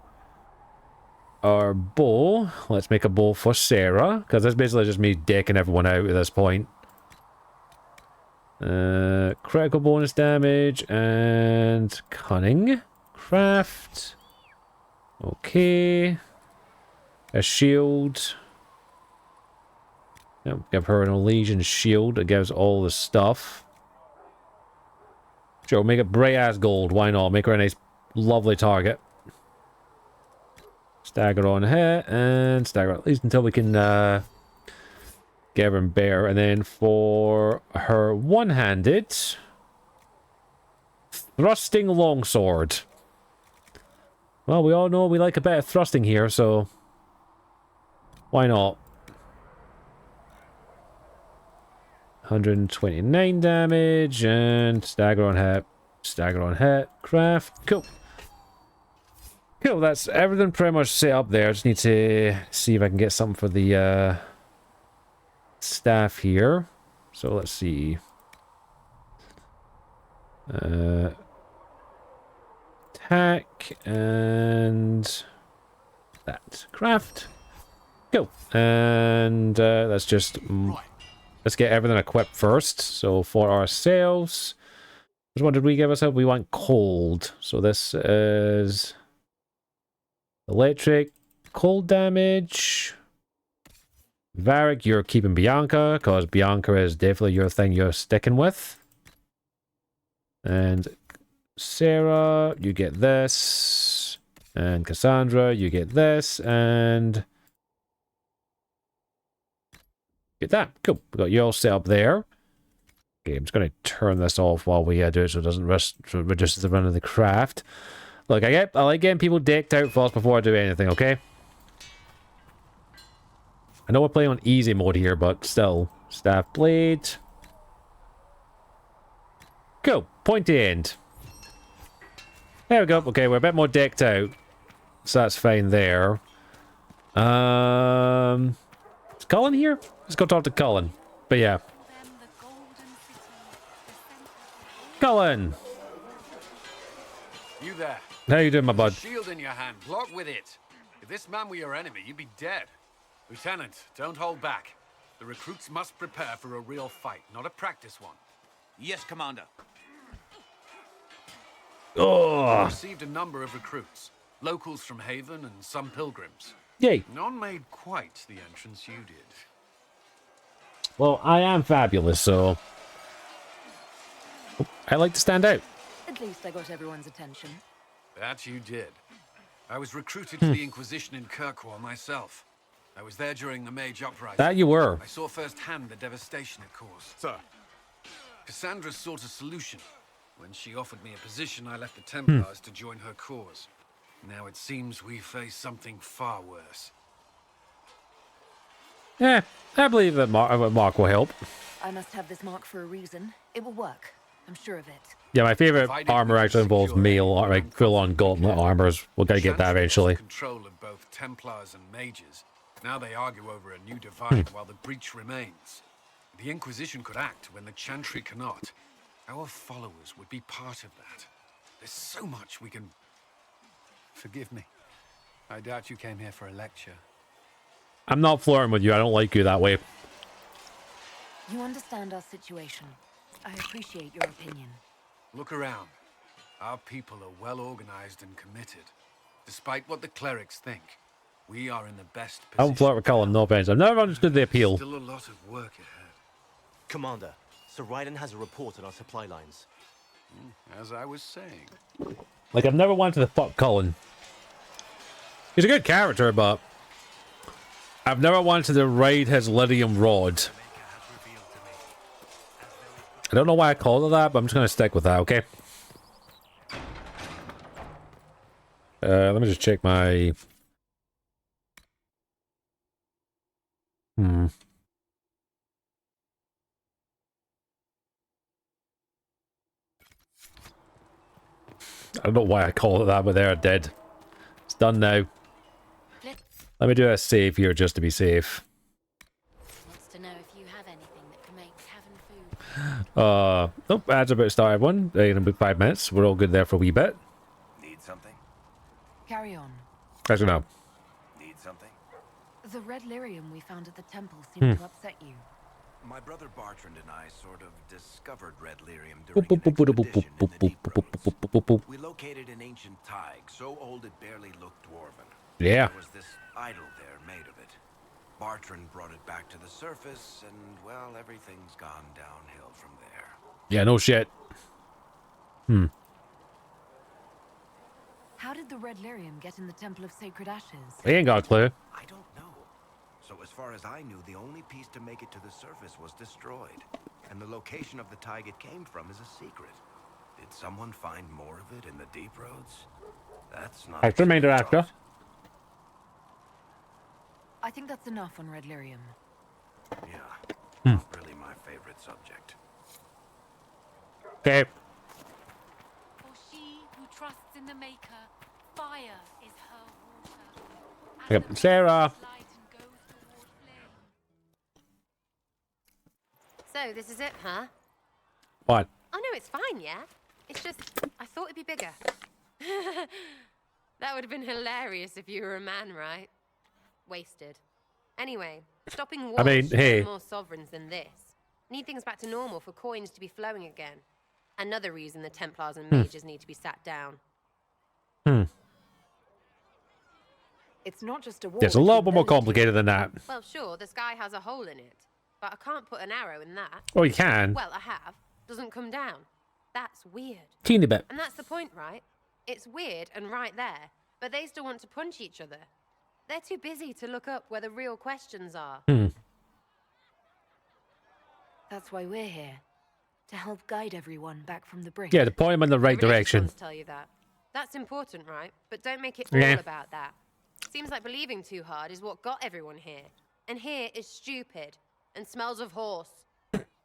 our bow, let's make a bow for Sarah, because that's basically just me decking everyone out at this point. Critical bonus damage and cunning. Craft, okay, a shield. Yep, give her an Legion shield that gives all the stuff. Sure, we'll make it bright as gold. Why not? Make her a nice, lovely target. Stagger on hit, and stagger at least until we can get her in bear. And then for her one-handed, thrusting longsword. Well, we all know we like a bit of thrusting here, so why not? 129 damage, and stagger on hit, craft, cool. Cool, that's everything pretty much set up there. Just need to see if I can get something for the staff here. So let's see. Attack, and that, craft. Cool, and that's just... Let's get everything equipped first. So for ourselves, what did we give ourselves? We want cold. So this is electric, cold damage. Varric, you're keeping Bianca, because Bianca is definitely your thing you're sticking with. And Sarah, you get this. And Cassandra, you get this. And... Get that. Cool. We got you all set up there. Okay, I'm just going to turn this off while we do it so it doesn't reduce the run of the craft. Look, I like getting people decked out first before I do anything, okay? I know we're playing on easy mode here, but still. Staff blade. Cool. Pointy end. There we go. Okay, we're a bit more decked out. So that's fine there. Is Cullen here? Let's go talk to Cullen. But yeah. Cullen! You there. How you doing, my bud? Shield in your hand. Block with it. If this man were your enemy, you'd be dead. Lieutenant, don't hold back. The recruits must prepare for a real fight, not a practice one. Yes, Commander. Oh. We received a number of recruits. Locals from Haven and some pilgrims. Yay. None made quite the entrance you did. Well, I am fabulous, so... I like to stand out. At least I got everyone's attention. That you did. I was recruited to the Inquisition in Kirkwall myself. I was there during the Mage Uprising. That you were. I saw firsthand the devastation it caused. Sir. Cassandra sought a solution. When she offered me a position, I left the Templars to join her cause. Now it seems we face something far worse. Yeah, I believe that Mark will help. I must have this mark for a reason. It will work. I'm sure of it. Yeah, my favorite armor actually involves mail, like full-on gauntlet armors. We're gonna get that eventually. Control of both Templars and Mages. Now they argue over a new divide while the breach remains. The Inquisition could act when the Chantry cannot. Our followers would be part of that. There's so much we can... Forgive me. I doubt you came here for a lecture. I'm not flirting with you. I don't like you that way. You understand our situation. I appreciate your opinion. Look around. Our people are well organized and committed. Despite what the clerics think, we are in the best I don't position. flirt with Cullen, no offense. I've never understood the appeal. Still a lot of work ahead. Commander, Sir Raiden has a report on our supply lines. As I was saying. Like, I've never wanted to fuck Cullen. He's a good character, but I've never wanted to raid his lithium rod. I don't know why I called it that, but I'm just gonna stick with that, okay? Let me just check my... I don't know why I called it that, but they're dead. It's done now. Let me do a save here just to be safe. Wants to know if you have anything that can make tavern food. Nope, ads about to start everyone. In about 5 minutes. We're all good there for a wee bit. Need something? Carry on. Actually, no. Need something? The red lyrium we found at the temple seemed to upset you. My brother Bartrand and I sort of discovered red lyrium during an expedition in the deep roads. We located an ancient Tig, so old it barely looked dwarven. Yeah. There was this idol there made of it. Bartrand brought it back to the surface, and, well, everything's gone downhill from there. Yeah, no shit. How did the red lyrium get in the Temple of Sacred Ashes? I ain't got a clue. I don't know. So as far as I knew, the only piece to make it to the surface was destroyed. And the location of the Tig it came from is a secret. Did someone find more of it in the deep roads? That's not... Actor, main director. I think that's enough on red lyrium. Yeah, not really my favorite subject. Okay. For she who trusts in the Maker, fire is her water. Yep. Sarah. So, this is it, huh? What? Oh, no, it's fine, yeah? It's just, I thought it'd be bigger. That would have been hilarious if you were a man, right? Wasted. Anyway, stopping wars I mean, should hey. get more sovereigns than this. Need things back to normal for coins to be flowing again. Another reason the Templars and Mages need to be sat down. It's not just a war. It's a little bit more complicated than that. Well, sure, the sky has a hole in it. But I can't put an arrow in that. Oh, you can. Well, I have. Doesn't come down. That's weird. Teeny bit. And that's the point, right? It's weird and right there, but they still want to punch each other. They're too busy to look up where the real questions are. That's why we're here. To help guide everyone back from the brink. Yeah, to point them in the right The religious direction. ones tell you that. That's important, right? But don't make it all Yeah. about that. Seems like believing too hard is what got everyone here. And here is stupid and smells of horse.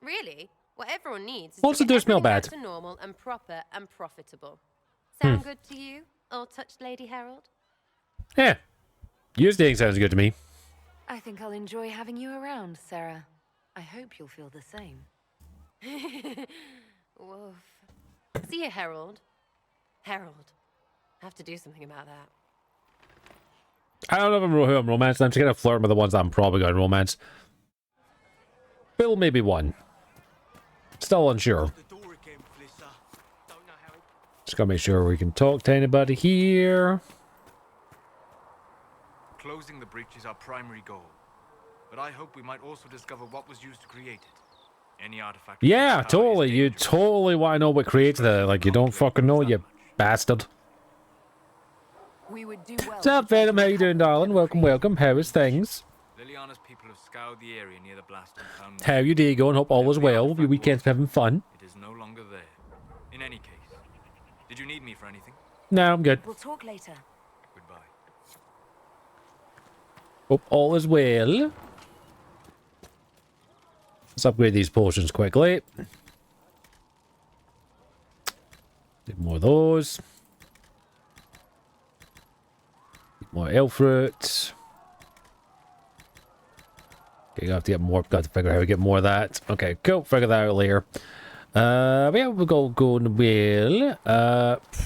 Really? What everyone needs is Also to do get smell everything bad. back to normal and proper and profitable. Sound good to you, all-touched Lady Herald? Yeah. Your thing sounds good to me. I think I'll enjoy having you around, Sarah. I hope you'll feel the same. Woof. See you, Herald. Herald. I have to do something about that. I don't know if I'm romance. I'm just gonna flirt with the ones that I'm probably going to romance. Bill, maybe one. Still unsure. Just gotta make sure we can talk to anybody here. Closing the breach is our primary goal. But I hope we might also discover what was used to create it. Any artifact... Yeah, totally. You totally want to know what creates the... Like, you don't fucking know, you bastard. We would do well. What's up, Venom? How you doing, darling? Welcome, welcome. How is things? Liliana's people have scoured the area near the blast and found How your day going? Hope all is well. Your weekend's having fun. it is no longer there. In any case, did you need me for anything? No, I'm good. We'll talk later. Goodbye. Hope all is well. Let's upgrade these potions quickly. Get more of those. Get more elf fruit. Okay, you have to get more. Got to figure out how to get more of that. Okay, cool. Figure that out later. But yeah, we'll go going well.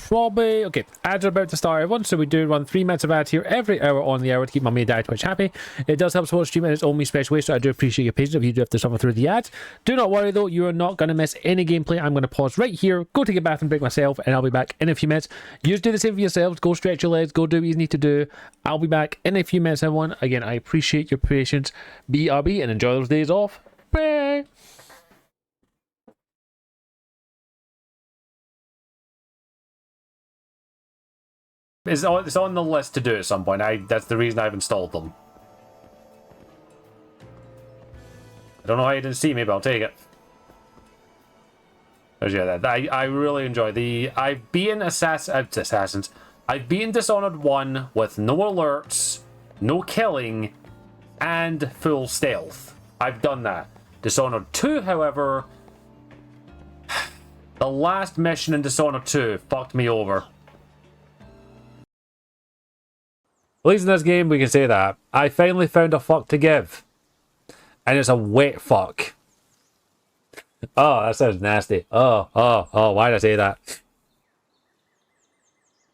Probably okay. Ads are about to start, everyone. So we do run 3 minutes of ads here every hour on the hour to keep my main Twitch happy. It does help support stream in its own special way, so I do appreciate your patience if you do have to suffer through the ads. Do not worry though, you are not going to miss any gameplay. I'm going to pause right here, go take a bath and break myself, and I'll be back in a few minutes. You just do the same for yourselves. Go stretch your legs. Go do what you need to do. I'll be back in a few minutes, everyone. Again, I appreciate your patience. BRB and enjoy those days off. Bye. It's on the list to do at some point. That's the reason I've installed them. I don't know how you didn't see me, but I'll take it. Yeah, I really enjoy the... I've been Assassins. I've been Dishonored 1 with no alerts, no killing, and full stealth. I've done that. Dishonored 2, however... The last mission in Dishonored 2 fucked me over. At least in this game, we can say that. I finally found a fuck to give. And it's a wet fuck. Oh, that sounds nasty. Oh, why did I say that?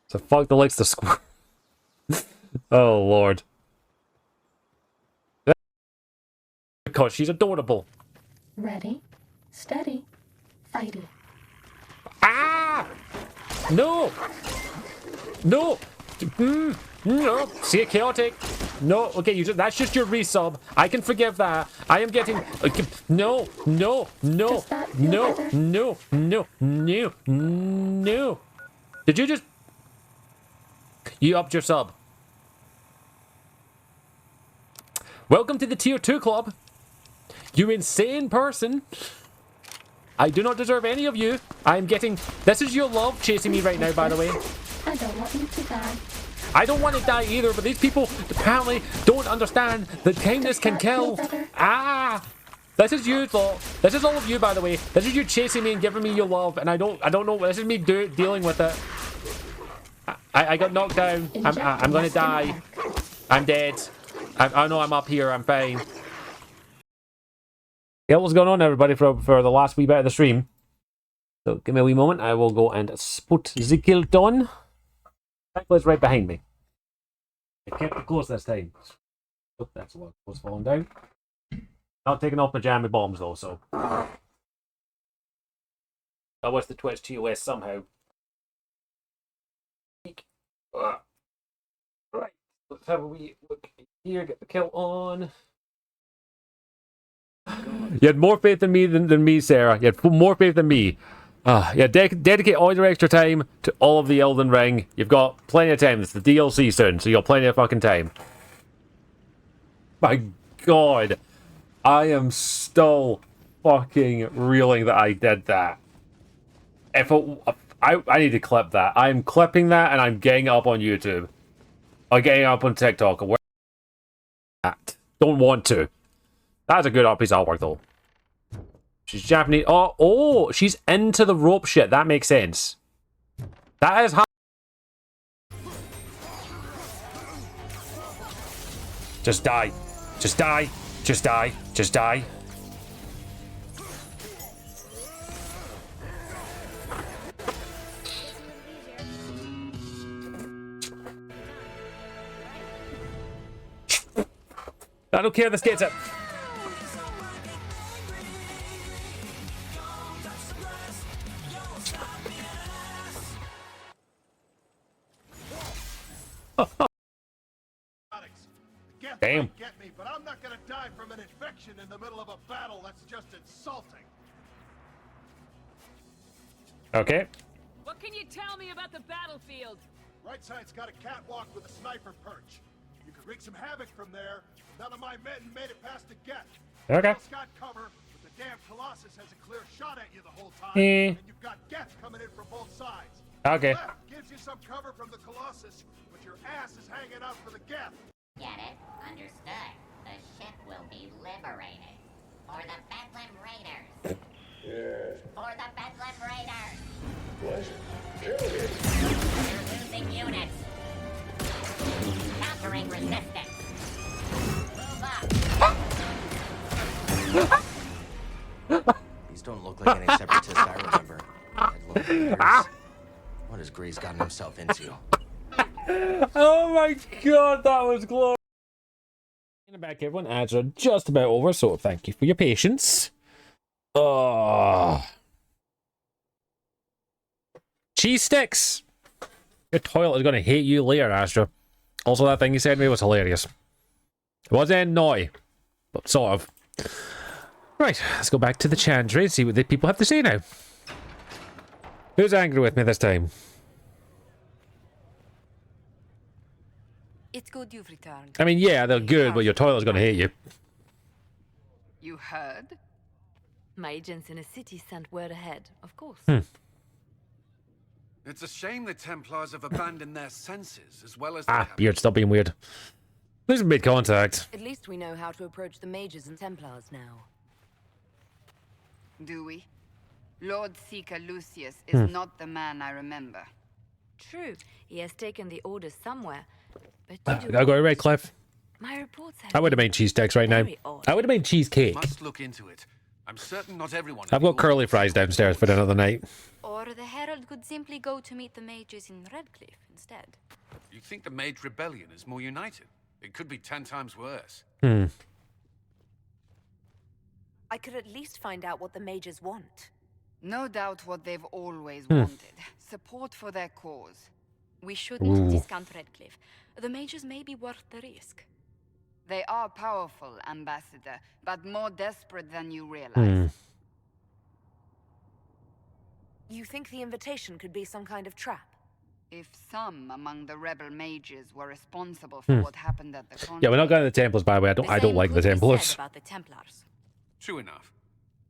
It's a fuck that likes to squirt. Oh, Lord. Because she's adorable. Ready, steady, fighty. Ah! No! No! No, see it chaotic. No, okay, that's just your resub. I can forgive that. I am getting no. Did you just upped your sub? Welcome to the tier 2 club. You insane person. I do not deserve any of you. I'm getting... This is your love chasing me right now, by the way. I don't want you to die. I don't want to die either, but these people apparently don't understand that kindness can kill. Ah! This is you, though. This is all of you, by the way. This is you chasing me and giving me your love, and I don't know. This is me dealing with it. I got knocked down. I'm gonna die. I'm dead. I know I'm up here. I'm fine. Yeah, what's going on, everybody, for the last wee bit of the stream? So give me a wee moment. I will go and put the kilt on. It's right behind me. I kept it close this time. Oh, that's what was falling down. Not taking off my jammy bombs though, so I wish the Twitch TOS somehow. Right, let's have a wee look here. Get the kilt on. You had more faith in me than me, Sarah. You had more faith than me. Yeah, dedicate all your extra time to all of the Elden Ring. You've got plenty of time. It's the DLC soon, so you've got plenty of fucking time. My God. I am still fucking reeling that I did that. I need to clip that. I'm clipping that and I'm getting it up on YouTube. I'm getting it up on TikTok. Where that? Don't want to. That's a good piece of artwork, though. She's Japanese. Oh, she's into the rope shit. That makes sense. That is how. Just die. Just die. Just die. Just die. I don't care. This gets it. Damn. Get me, but I'm not gonna die from an infection in the middle of a battle. That's just insulting. Okay. What can you tell me about the battlefield? Right side's got a catwalk with a sniper perch. You could wreak some havoc from there. None of my men made it past the gate. Okay. Else got cover, but the damn Colossus has a clear shot at you the whole time. Eh. And you've got Geth coming in from both sides. Okay. Left gives you some cover from the Colossus, but your ass is hanging out for the Geth. Get it? Understood. The ship will be liberated. For the Bedlam Raiders. For the Bedlam Raiders. What? Kill me. We're losing units. Countering resistance. Move up. These don't look like any separatists I remember. What has Grease gotten himself into? Oh my god, that was glorious. Back, everyone. Ads are just about over, so thank you for your patience. Cheese sticks. Your toilet is going to hate you later, Astra. Also, that thing you said to me was hilarious. It was annoying, but sort of. Right, let's go back to the Chandra and see what the people have to say now. Who's angry with me this time? It's good you've returned. I mean, yeah, they're good, but your toilet's going to hate you. You heard? My agents in a city sent word ahead, of course. It's a shame the Templars have abandoned their senses as well as their Beard, stop being weird. At least we made contact. At least we know how to approach the mages and Templars now. Do we? Lord Seeker Lucius is not the man I remember. True, he has taken the orders somewhere. But I got it right, Cliff. My reports have I would have made cheese sticks right now. I would have made cheesecake. Must look into it. I'm certain not everyone. I've got curly fries downstairs for dinner tonight. Or the Herald could simply go to meet the mages in Redcliffe instead. You think the Mage Rebellion is more united? It could be 10 times worse. I could at least find out what the mages want. No doubt what they've always wanted. Support for their cause. We shouldn't discount Redcliffe. The mages may be worth the risk. They are powerful, Ambassador, but more desperate than you realize. You think the invitation could be some kind of trap? If some among the rebel mages were responsible for what happened at the conference... Yeah, we're not going to the Templars, by the way. I don't like the Templars. About the Templars. True enough.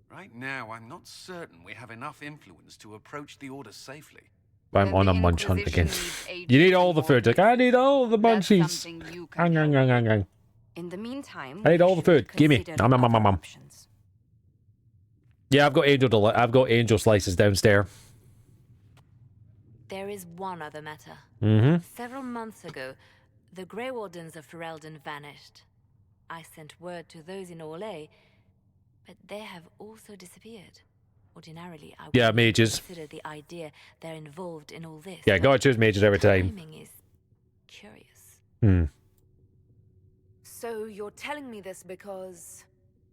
Right now, I'm not certain we have enough influence to approach the Order safely. I'm on a munch hunt again. You need all the food. Like, I need all the munchies. In the meantime, I need all the food. Give me. Yeah, I've got angel slices downstairs. There is one other matter. Several months ago, the Grey Wardens of Ferelden vanished. I sent word to those in Orlais, but they have also disappeared. Ordinarily, I would mages. consider the idea they're involved in all this. Yeah, gotta choose mages every time. Timing is curious. So you're telling me this because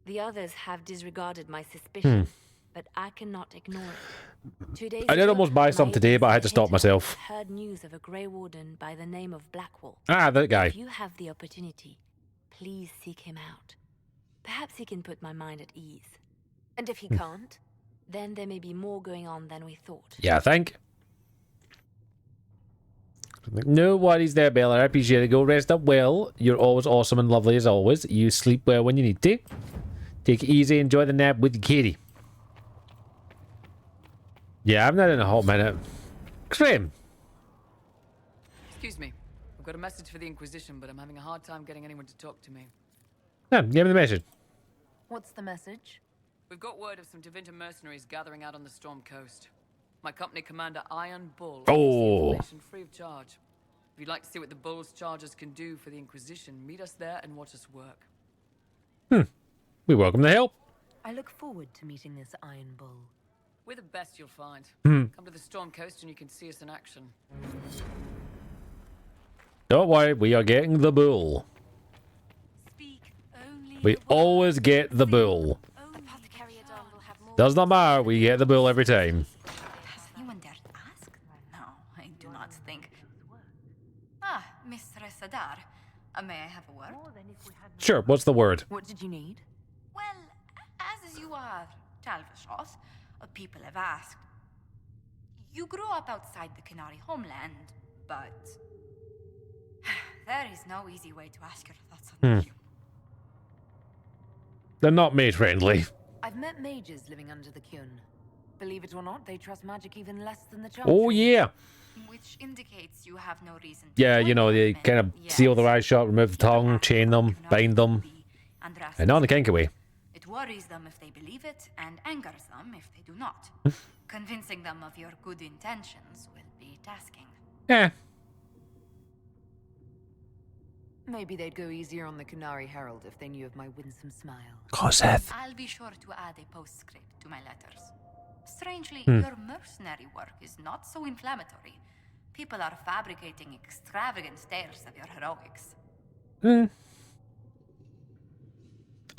the others have disregarded my suspicion, but I cannot ignore it. 2 days I did ago, almost buy some today, but I had to stop myself. Heard news of a Grey Warden by the name of Blackwall. Ah, that guy. If you have the opportunity, please seek him out. Perhaps he can put my mind at ease. And if he can't? Then there may be more going on than we thought. Yeah, I think. No worries there, Bella. I appreciate it. Go rest up well. You're always awesome and lovely as always. You sleep well when you need to. Take it easy. Enjoy the nap with your kitty. Yeah, I've not in a hot minute. Scream. Excuse me. I've got a message for the Inquisition, but I'm having a hard time getting anyone to talk to me. Yeah, give me the message. What's the message? We've got word of some Tevinter mercenaries gathering out on the Storm Coast. My company commander, Iron Bull, offers the information free of charge. If you'd like to see what the Bull's charges can do for the Inquisition, meet us there and watch us work. We welcome the help. I look forward to meeting this Iron Bull. We're the best you'll find. Come to the Storm Coast and you can see us in action. Don't worry, we are getting the bull. We always get the bull. Does not matter, we get the bull every time. Has anyone dared ask? No, I do not think. Ah, Mistress Adar. May I have a word? Sure, what's the word? What did you need? Well, as you are Talvashos, people have asked. You grew up outside the Canary homeland, but there is no easy way to ask your thoughts on you. They're not mage-friendly. I've met mages living under the Kyun. Believe it or not, they trust magic even less than the Chantry. Oh, yeah. Which indicates you have no reason to Yeah, you know, they kind of seal their eyes shut, remove the tongue, chain them, bind them. And not in a kinky way. It worries them if they believe it, and angers them if they do not. Convincing them of your good intentions will be tasking. Yeah. Maybe they'd go easier on the Canary Herald if they knew of my winsome smile. Coseth. I'll be sure to add a postscript to my letters. Strangely, Hmm. your mercenary work is not so inflammatory. People are fabricating extravagant tales of your heroics.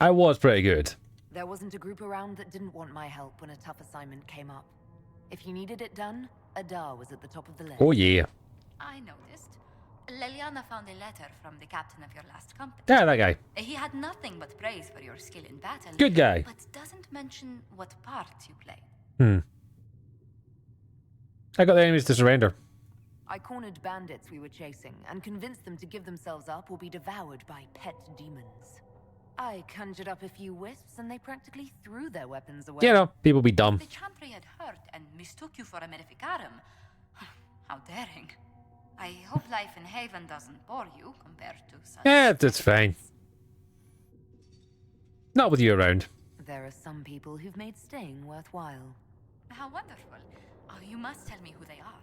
I was pretty good. There wasn't a group around that didn't want my help when a tough assignment came up. If you needed it done, Adar was at the top of the list. Oh, yeah. I noticed. Leliana found a letter from the captain of your last company. Yeah, that guy. He had nothing but praise for your skill in battle. Good guy. But doesn't mention what part you played. I got the enemies to surrender. I cornered bandits we were chasing and convinced them to give themselves up or be devoured by pet demons. I conjured up a few wisps and they practically threw their weapons away. You know, people be dumb. The Chantry had heard and mistook you for a Maleficarum. How daring. I hope life in Haven doesn't bore you compared to such... Yeah, that's fine. Not with you around. There are some people who've made staying worthwhile. How wonderful. Oh, you must tell me who they are.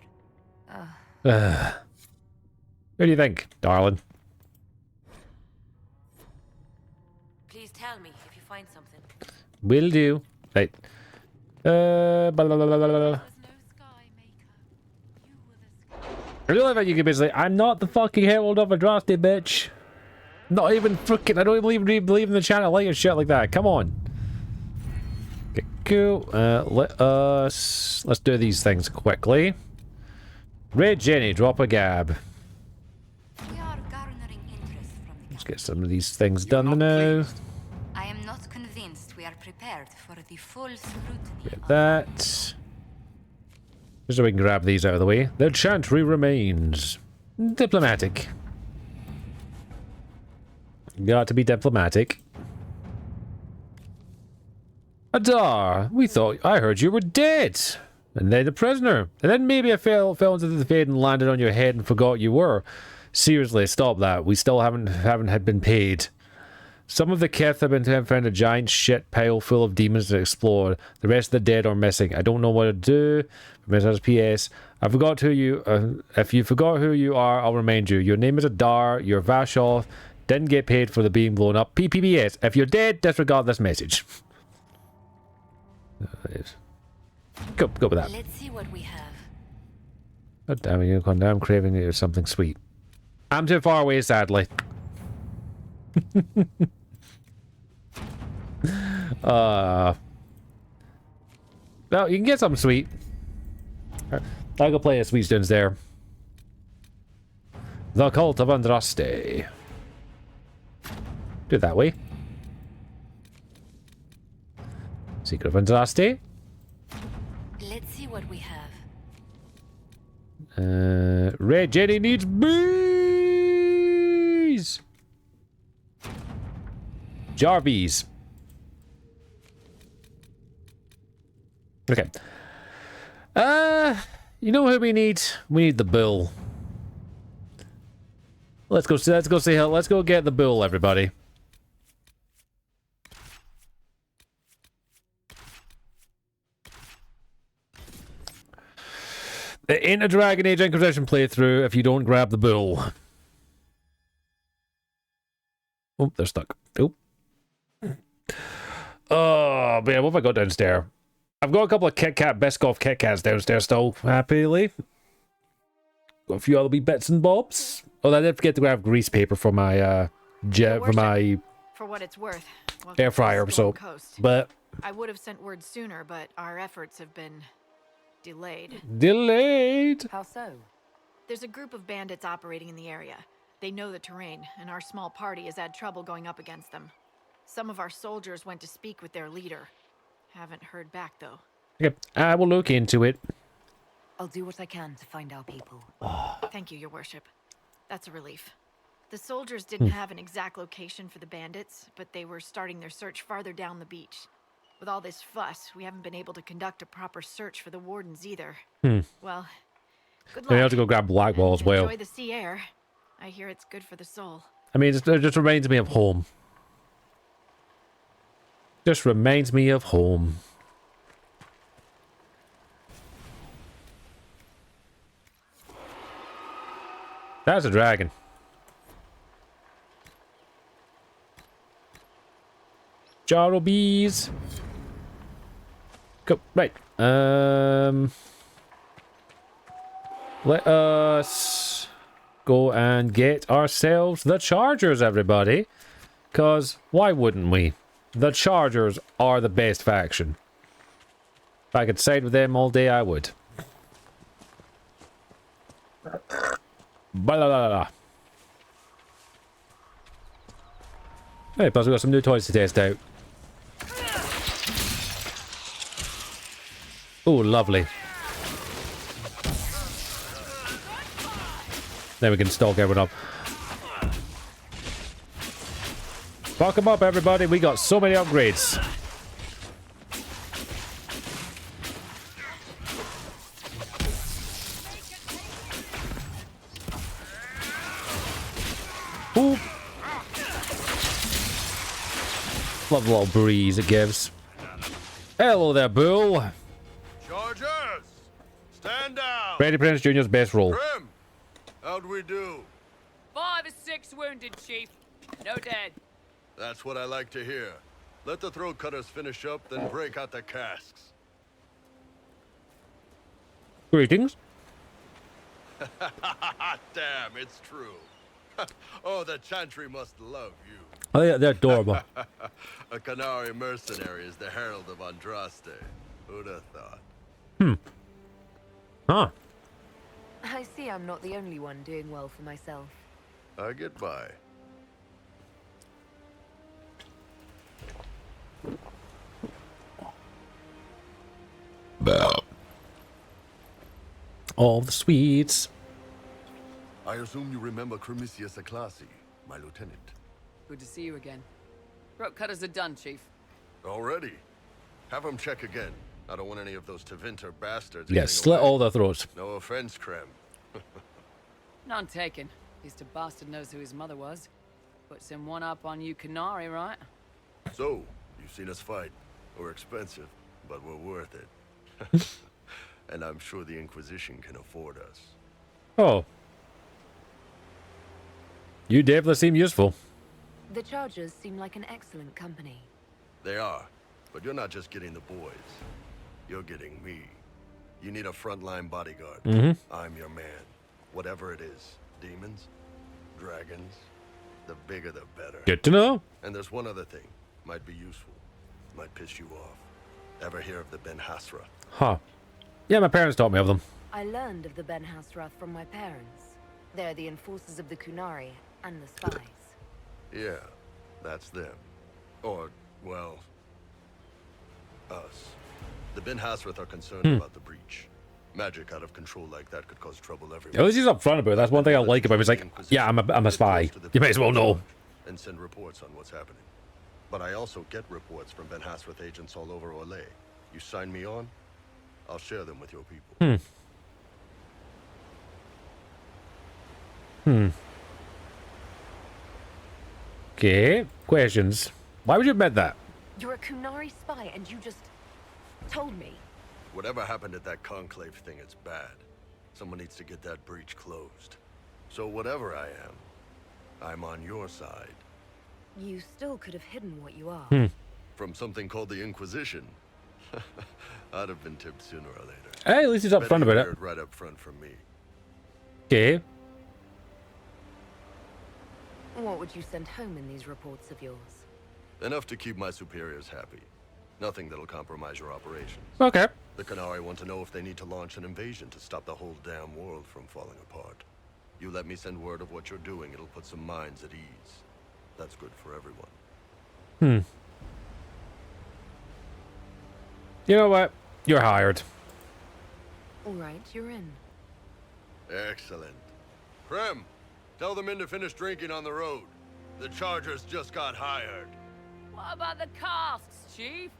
What do you think, darling? Please tell me if you find something. Will do. Right. Blah, blah, blah, blah, blah. I really like that you can basically, I'm not the fucking herald of Andraste, bitch. Not even freaking, I don't even believe in the channel light and shit like that. Come on. Okay, cool. Let's do these things quickly. Red Jenny, drop a gab. Let's get some of these things done now. I am not convinced we are prepared for the full scrutiny. Get that. Just so we can grab these out of the way. The Chantry remains. Diplomatic. Got to be diplomatic. Adar, I heard you were dead. And then a prisoner. And then maybe I fell into the fade and landed on your head and forgot you were. Seriously, stop that. We still haven't had been paid. Some of the Keth have been found a giant shit pile full of demons to explore. The rest of the dead are missing. I don't know what to do. PS. I forgot who you. If you forgot who you are, I'll remind you. Your name is Adar. You're Vashoth. Didn't get paid for the being blown up. PPBS. If you're dead, disregard this message. Go with that. Let's see what we have. God damn it, Unicorn. Now I'm craving something sweet. I'm too far away, sadly. Well, you can get something sweet. I'll go play a Sweet Stones there. The Cult of Andraste. Do it that way. Secret of Andraste. Let's see what we have. Red Jenny needs bees. Jarbees. Okay. You know who we need? We need the bull. Let's go get the bull, everybody. It ain't a Dragon Age Inquisition playthrough if you don't grab the bull. Oh, they're stuck. Oh. Oh, man, what have I got downstairs? I've got a couple of Biscoff Kit Kats downstairs still, happily. Got a few other wee bits and bobs. Oh, I did forget to grab grease paper for my, For what it's worth. air fryer, so, Coast. but... I would have sent word sooner, but our efforts have been delayed. Delayed? How so? There's a group of bandits operating in the area. They know the terrain, and our small party has had trouble going up against them. Some of our soldiers went to speak with their leader. Haven't heard back, though. Okay, I will look into it. I'll do what I can to find our people. Thank you, Your Worship. That's a relief. The soldiers didn't have an exact location for the bandits, but they were starting their search farther down the beach. With all this fuss, we haven't been able to conduct a proper search for the wardens either. Well, good luck. We have to go grab Blackwall as well. Enjoy the sea air. I hear it's good for the soul. I mean, it just reminds me of home. Just reminds me of home. That's a dragon. Jarro bees. Go right. Let us go and get ourselves the Chargers, everybody. Cause why wouldn't we? The Chargers are the best faction. If I could side with them all day, I would. Blah, blah, blah, blah. Hey, plus we got some new toys to test out. Oh, lovely. Then we can stalk everyone up. Fuck them up, everybody. We got so many upgrades. Ooh. Love the little breeze it gives. Hello there, Bull. Chargers! Stand down! Freddie Prinze Jr.'s best role. Grim! How'd we do? 5 or 6 wounded, Chief. No dead. That's what I like to hear. Let the throat cutters finish up, then break out the casks. Greetings. Damn, it's true. Oh, the Chantry must love you. Oh, yeah, they're adorable. A Canary mercenary is the herald of Andraste. Who'd have thought? Huh. I see I'm not the only one doing well for myself. I get by. All the sweets. I assume you remember Cremisius Aclassi, my lieutenant. Good to see you again. Throat cutters are done, Chief. Already? Have him check again. I don't want any of those Tevinter bastards. Yeah, slit all their throats. No offense, Krem. None taken. At least a bastard knows who his mother was. Puts him one up on you Canary, right? So, you've seen us fight. We're expensive, but we're worth it. And I'm sure the Inquisition can afford us. Oh. You definitely seem useful. The Chargers seem like an excellent company. They are, but you're not just getting the boys. You're getting me. You need a frontline bodyguard. I'm your man. Whatever it is. Demons, dragons, the bigger the better. Good to know. And there's one other thing. Might be useful. Might piss you off. Ever hear of the Ben Hasra? Huh. Yeah, my parents taught me of them. I learned of the Ben Hasrath from my parents. They're the enforcers of the Kunari and the spies. Yeah, that's them. Or, well, us. The Ben Hasrath are concerned about the breach. Magic out of control like that could cause trouble everywhere. At least he's upfront about it. That's one thing I like about him. He's like, yeah, I'm a spy. You may as well know. And send reports on what's happening. But I also get reports from Ben Hasrath agents all over Orlais. You sign me on, I'll share them with your people. Okay. Questions. Why would you admit that? You're a Kunari spy and you just told me. Whatever happened at that conclave thing, it's bad. Someone needs to get that breach closed. So whatever I am, I'm on your side. You still could have hidden what you are. From something called the Inquisition. I'd have been tipped sooner or later. Hey, at least he's upfront about it. Right up front from me. Okay. What would you send home in these reports of yours? Enough to keep my superiors happy. Nothing that'll compromise your operations. Okay. The Canary want to know if they need to launch an invasion to stop the whole damn world from falling apart. You let me send word of what you're doing, it'll put some minds at ease. That's good for everyone. You know what? You're hired. All right, you're in. Excellent. Krem, Tell the men to finish drinking on the road. The Chargers just got hired. What about the casks, Chief?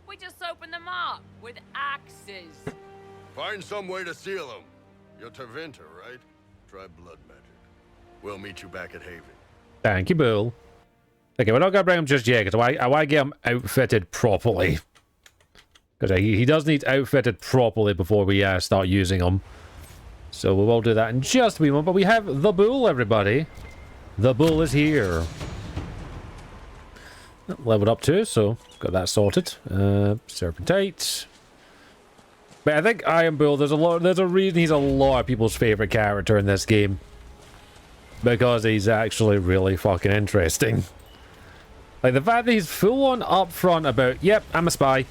We just opened them up with axes. Find some way to seal them. You're Tervinter, right? Try blood magic. We'll meet you back at Haven. Thank you, Bull. Okay, we're not gonna bring him just yet, because I want to get him outfitted properly. Because he does need outfitted properly before we start using him. So we will do that in just a wee moment. But we have the Bull, everybody. The Bull is here. Leveled up too, so got that sorted. Serpentite. But I think Iron Bull, there's a reason he's a lot of people's favorite character in this game. Because he's actually really fucking interesting. Like, the fact that he's full on upfront about, yep, I'm a spy.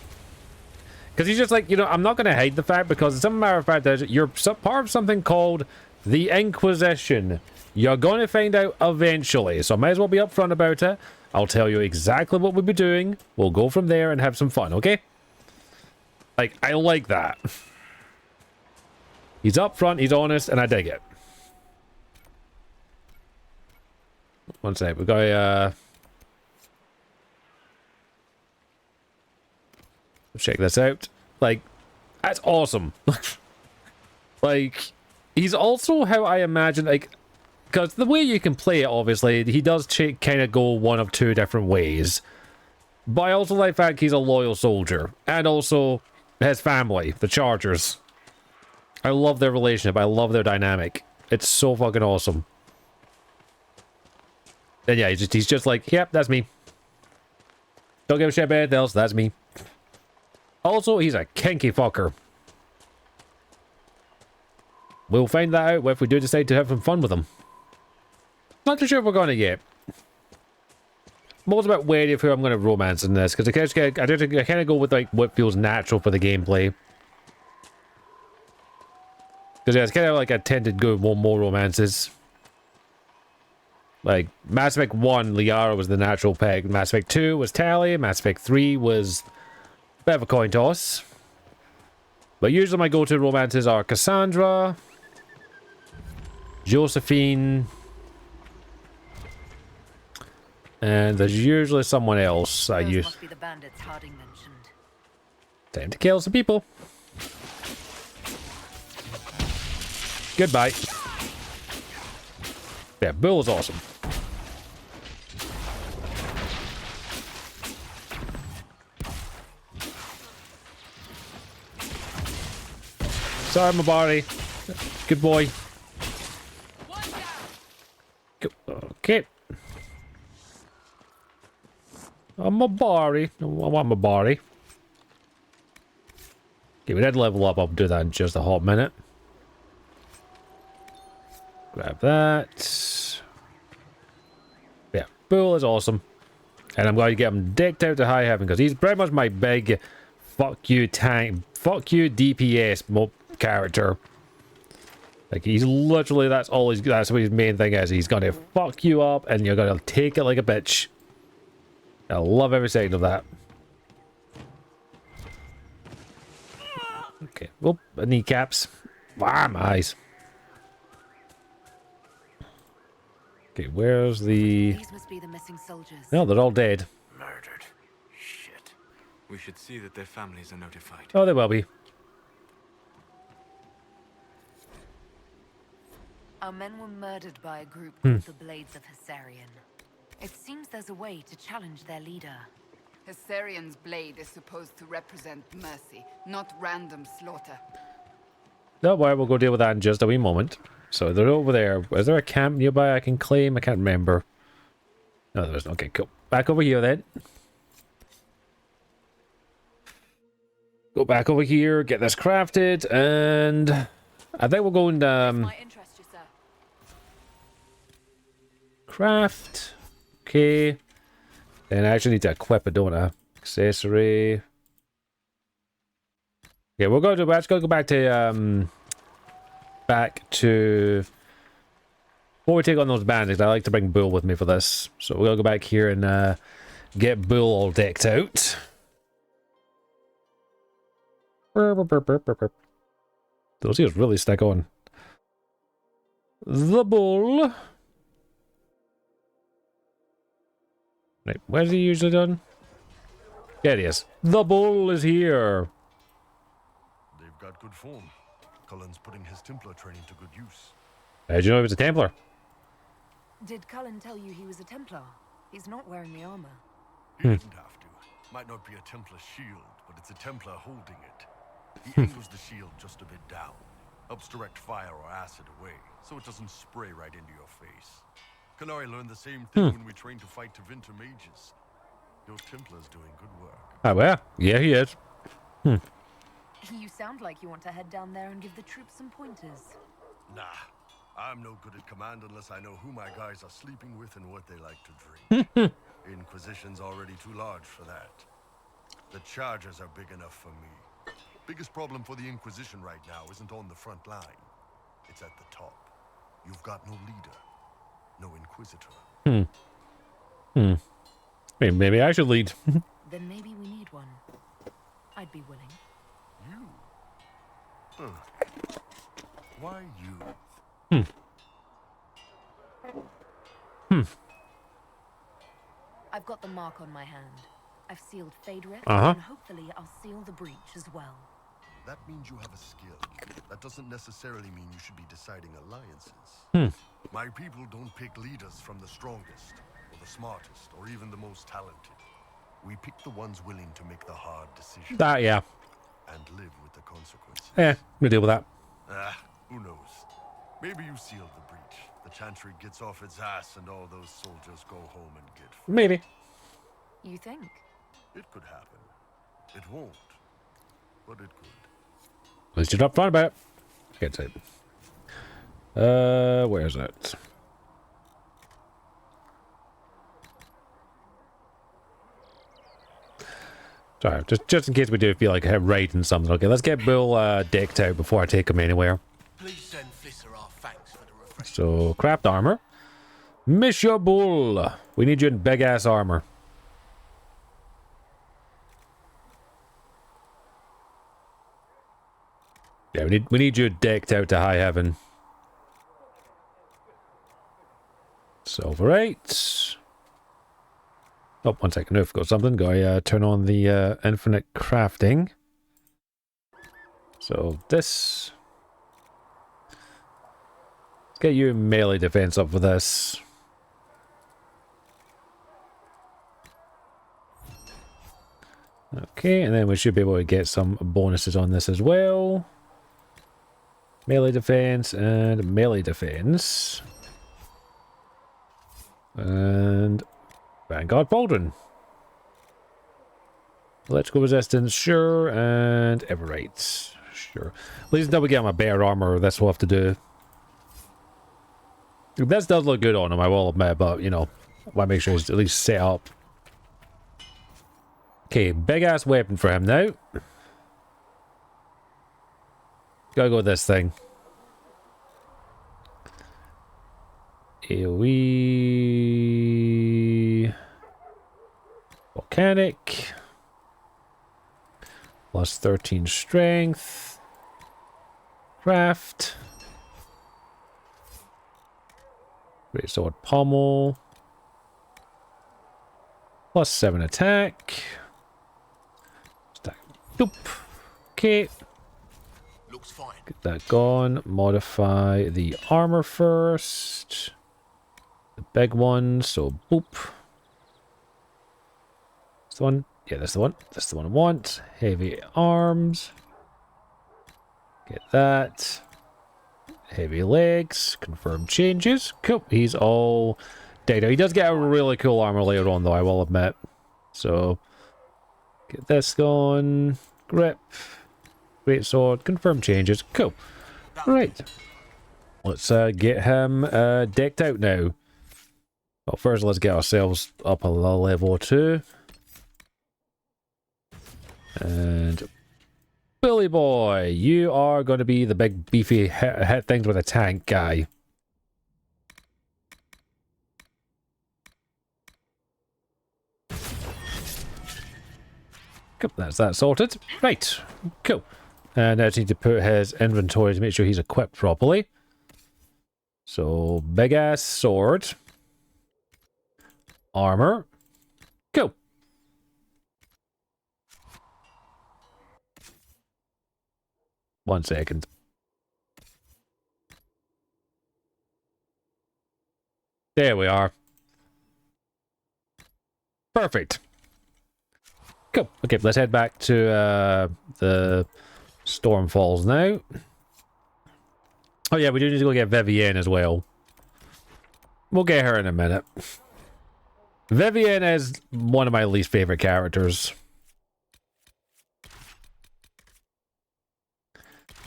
Because he's just like, you know, I'm not going to hide the fact, because it's a matter of fact that you're part of something called the Inquisition. You're going to find out eventually, so I might as well be upfront about it. I'll tell you exactly what we'll be doing. We'll go from there and have some fun, okay? Like, I like that. He's upfront, he's honest, and I dig it. One sec, we've got check this out. Like, that's awesome. Like, he's also how I imagine, like, because the way you can play it, obviously, he does kind of go one of two different ways. But I also like the fact he's a loyal soldier. And also, his family, the Chargers. I love their relationship. I love their dynamic. It's so fucking awesome. And yeah, he's just like, yep, that's me. Don't give a shit about anything else, that's me. Also, he's a kinky fucker. We'll find that out if we do decide to have some fun with him. Not too sure if we're going to yet. I'm always about wary of who I'm going to romance in this, because I kind of go with like what feels natural for the gameplay. Because yeah, it's kind of like I tend to go more romances. Like, Mass Effect 1, Liara was the natural pick. Mass Effect 2 was Tali. Mass Effect 3 was a bit of a coin toss. But usually my go-to romances are Cassandra, Josephine, and there's usually someone else I use. Must be the bandits Harding mentioned. Time to kill some people. Goodbye. Yeah, Bull is awesome. Sorry, my body. Good boy. Okay. I'm a body. I want my body. Okay, we did level up. I'll do that in just a hot minute. Grab that. Yeah, Bull is awesome. And I'm going to get him decked out to high heaven because he's pretty much my big fuck you tank, fuck you DPS character. Like, he's literally, that's what his main thing is. He's gonna fuck you up and you're gonna take it like a bitch. I love every second of that. Okay, oh, kneecaps. Ah, my eyes. Okay, where's the... These must be the missing soldiers. No, they're all dead. Murdered. Shit. We should see that their families are notified. Oh, they will be. Our men were murdered by a group called the Blades of Hessarian. It seems there's a way to challenge their leader. Hessarian's blade is supposed to represent mercy, not random slaughter. Don't worry, we'll go deal with that in just a wee moment. So they're over there. Is there a camp nearby I can claim? I can't remember. No, there isn't. Okay, cool. Back over here then. Go back over here, get this crafted, and I think we'll go and craft. Okay. And I actually need to equip it, don't I? Accessory. Yeah, we're going to go back to before we take on those bandits. I like to bring Bull with me for this. So we'll go back here and get Bull all decked out. Those ears really stick on. The Bull. Right, where's he usually done? There it is. The bull is here. They've got good form. Cullen's putting his Templar training to good use. How'd you know he was a Templar? Did Cullen tell you he was a Templar? He's not wearing the armor. He doesn't have to. Might not be a Templar shield, but it's a Templar holding it. He angles the shield just a bit down. Helps direct fire or acid away, so it doesn't spray right into your face. Canary learned the same thing when we trained to fight Tevinter mages. Your Templar's doing good work. Oh, well. Yeah, he is. You sound like you want to head down there and give the troops some pointers. Nah. I'm no good at command unless I know who my guys are sleeping with and what they like to drink. Inquisition's already too large for that. The Chargers are big enough for me. Biggest problem for the Inquisition right now isn't on the front line. It's at the top. You've got no leader. No Inquisitor. Maybe I should lead. Then maybe we need one. I'd be willing. You? Why you? I've got the mark on my hand. I've sealed Phaedrift, Uh-huh. and hopefully I'll seal the breach as well. That means you have a skill. That doesn't necessarily mean you should be deciding alliances. My people don't pick leaders from the strongest, or the smartest, or even the most talented. We pick the ones willing to make the hard decisions. That, yeah. And live with the consequences. Yeah, we deal with that. Who knows? Maybe you sealed the breach. The Chantry gets off its ass and all those soldiers go home and get free. Maybe. You think? It could happen. It won't. But it could. At least you're not upfront about it. Can't say. Where's it? Sorry, just in case we do feel like raiding something. Okay, let's get Bull decked out before I take him anywhere. Please send Flisser our thanks for the refreshment. So, craft armor. Monsieur Bull, we need you in big ass armor. Yeah, we need you decked out to high heaven. Silver 8. Oh, 1 second. I forgot something. Go turn on the infinite crafting. So this. Let's get you melee defense up for this. Okay, and then we should be able to get some bonuses on this as well. Melee defense and melee defense. And Vanguard Pauldron. Electrical resistance, sure, and Everite, sure. At least until we get my bear armor, that's what we'll have to do. This does look good on him, I will admit, but, you know, I want to make sure he's at least set up. Okay, big ass weapon for him now. Gotta go with this thing. AoE. Volcanic. Plus 13 strength. Craft. Great sword pommel. Plus 7 attack. Stack. Doop. Okay. Looks fine. Get that gone. Modify the armor first. The big one, so boop. This one? Yeah, that's the one. That's the one I want. Heavy arms. Get that. Heavy legs. Confirm changes. Cool. He's all dead. He does get a really cool armor later on, though, I will admit. So, get this going. Grip. Great sword. Confirm changes. Cool. Right. Let's get him decked out now. Well, first let's get ourselves up a level or 2. And Billy boy, you are going to be the big beefy hit things with a tank guy. Cool, that's that sorted. Right, cool. And I just need to put his inventory to make sure he's equipped properly. So, big ass sword. Armor. 1 second. There we are. Perfect. Cool. Okay, let's head back to the Storm Falls now. Oh yeah, we do need to go get Vivienne as well. We'll get her in a minute. Vivienne is one of my least favorite characters.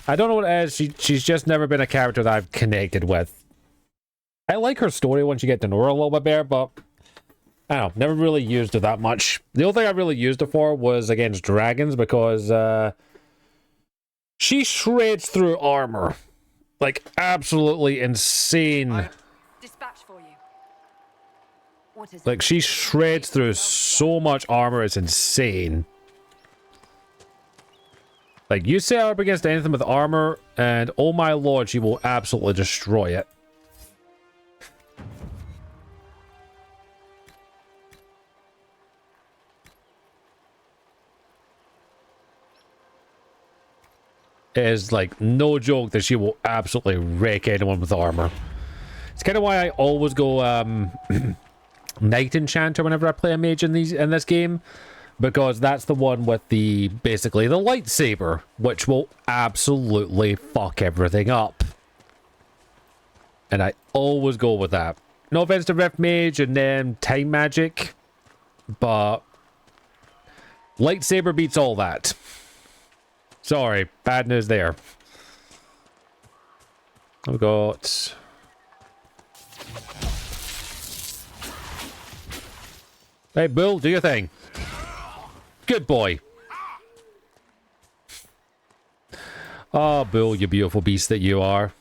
I don't know what it is. She's just never been a character that I've connected with. I like her story once you get to know her a little bit better, but I don't know, never really used her that much. The only thing I really used her for was against dragons, because she shreds through armor. Like, absolutely insane. Dispatch for you. What is Like, she shreds through so much armor, it's insane. Like, you set her up against anything with armor, and oh my lord, she will absolutely destroy it. It is, like, no joke that she will absolutely wreck anyone with armor. It's kind of why I always go, Knight Enchanter whenever I play a mage in this game. Because that's the one with basically the lightsaber, which will absolutely fuck everything up. And I always go with that. No offense to Rift Mage and then Time Magic, but lightsaber beats all that. Sorry, bad news there. We've got... Hey, Bull, do your thing. Good boy. Oh, Bull, you beautiful beast that you are.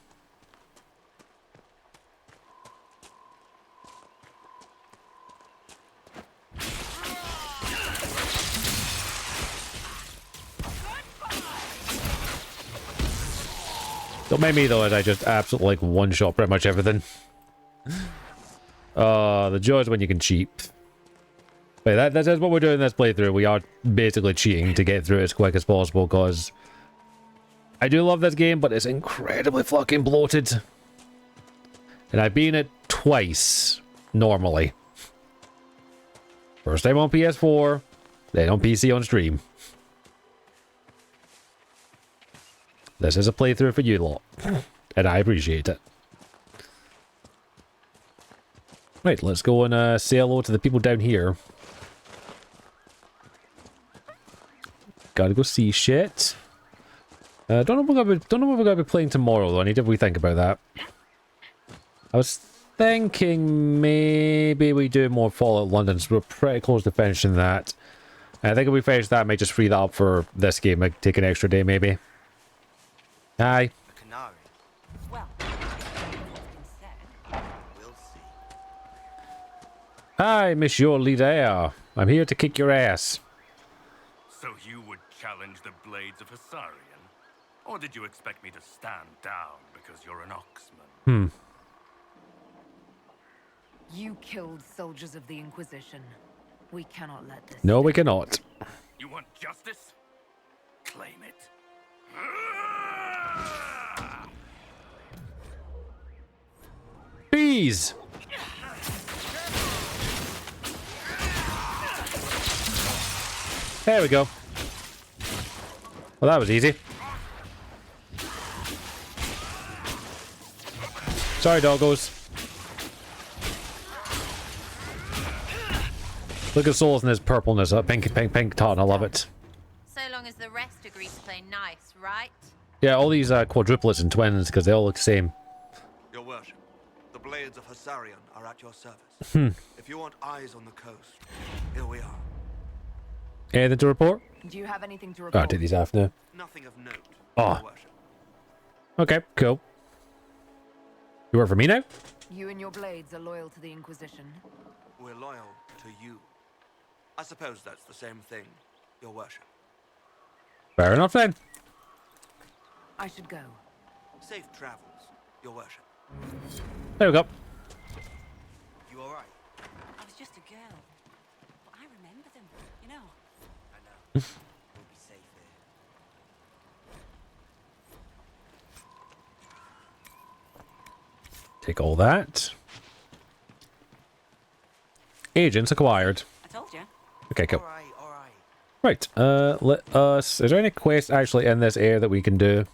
Don't mind me though, as I just absolutely like one-shot pretty much everything. The joy is when you can cheat. Wait, that's what we're doing in this playthrough. We are basically cheating to get through it as quick as possible, because I do love this game, but it's incredibly fucking bloated. And I've beaten it twice, normally. First time on PS4, then on PC on stream. This is a playthrough for you lot, and I appreciate it. Right, let's go and say hello to the people down here. Gotta go see shit. Don't know what we're gonna be playing tomorrow though. I need to rethink about that. I was thinking maybe we do more Fallout London, so we're pretty close to finishing that. And I think if we finish that, I might just free that up for this game. Might take an extra day maybe. Hi. Hi, Monsieur Leader. I'm here to kick your ass. So you would challenge the blades of Hassarian? Or did you expect me to stand down because you're an Oxman? You killed soldiers of the Inquisition. We cannot let this. No, we cannot. You want justice? Claim it. Bees! There we go. Well, that was easy. Sorry, doggos. Look at Souls and his purpleness. Pink tartan. I love it. So long as the rest agree to play nice, right? Yeah, all these quadruplets and twins, because they all look the same. Your worship, the blades of Hassarian are at your service. If you want eyes on the coast, here we are. Anything to report? Do you have anything to Oh, report? I'll take these off now. Nothing of note. Oh. Your worship. Okay, cool. You work for me now? You and your blades are loyal to the Inquisition. We're loyal to you. I suppose that's the same thing, your worship. Fair enough then. I should go. Safe travels, your worship. There we go. You alright? I was just a girl, but I remember them, you know. I know. We'll be safe Take all that. Agents acquired. I told you. Okay, cool. Right, let us... Is there any quest actually in this area that we can do?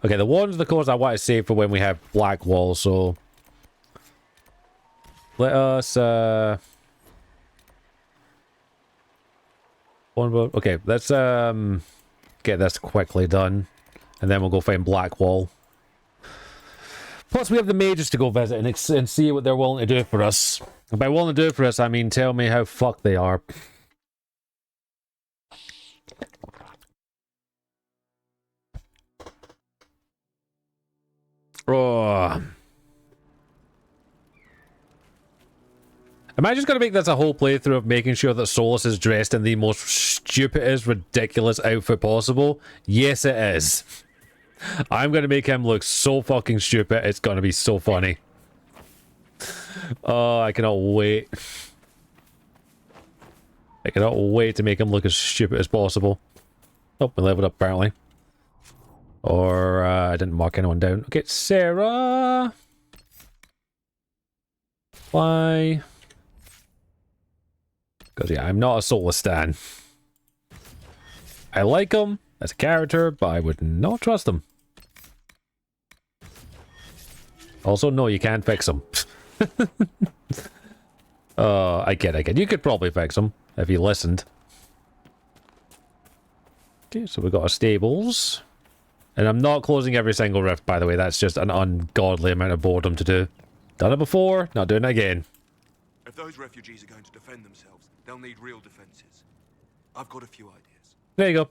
Okay, the ones, of course, I want to save for when we have Blackwall, so... Let us, Okay, let's, get this quickly done. And then we'll go find Blackwall. Plus, we have the mages to go visit and see what they're willing to do for us. And by willing to do for us, I mean tell me how fucked they are. Oh. Am I just going to make this a whole playthrough of making sure that Solus is dressed in the most stupidest, ridiculous outfit possible? Yes, it is. I'm going to make him look so fucking stupid. It's going to be so funny. Oh, I cannot wait. I cannot wait to make him look as stupid as possible. Oh, we leveled up apparently. Or, I didn't mark anyone down. Okay, Sarah. Why? Because, yeah, I'm not a Solus stan. I like him as a character, but I would not trust him. Also, no, you can't fix him. I get. You could probably fix him if you listened. Okay, so we've got our stables. And I'm not closing every single rift, by the way. That's just an ungodly amount of boredom to do. Done it before, not doing it again. If those refugees are going to defend themselves, they'll need real defenses. I've got a few ideas. There you go.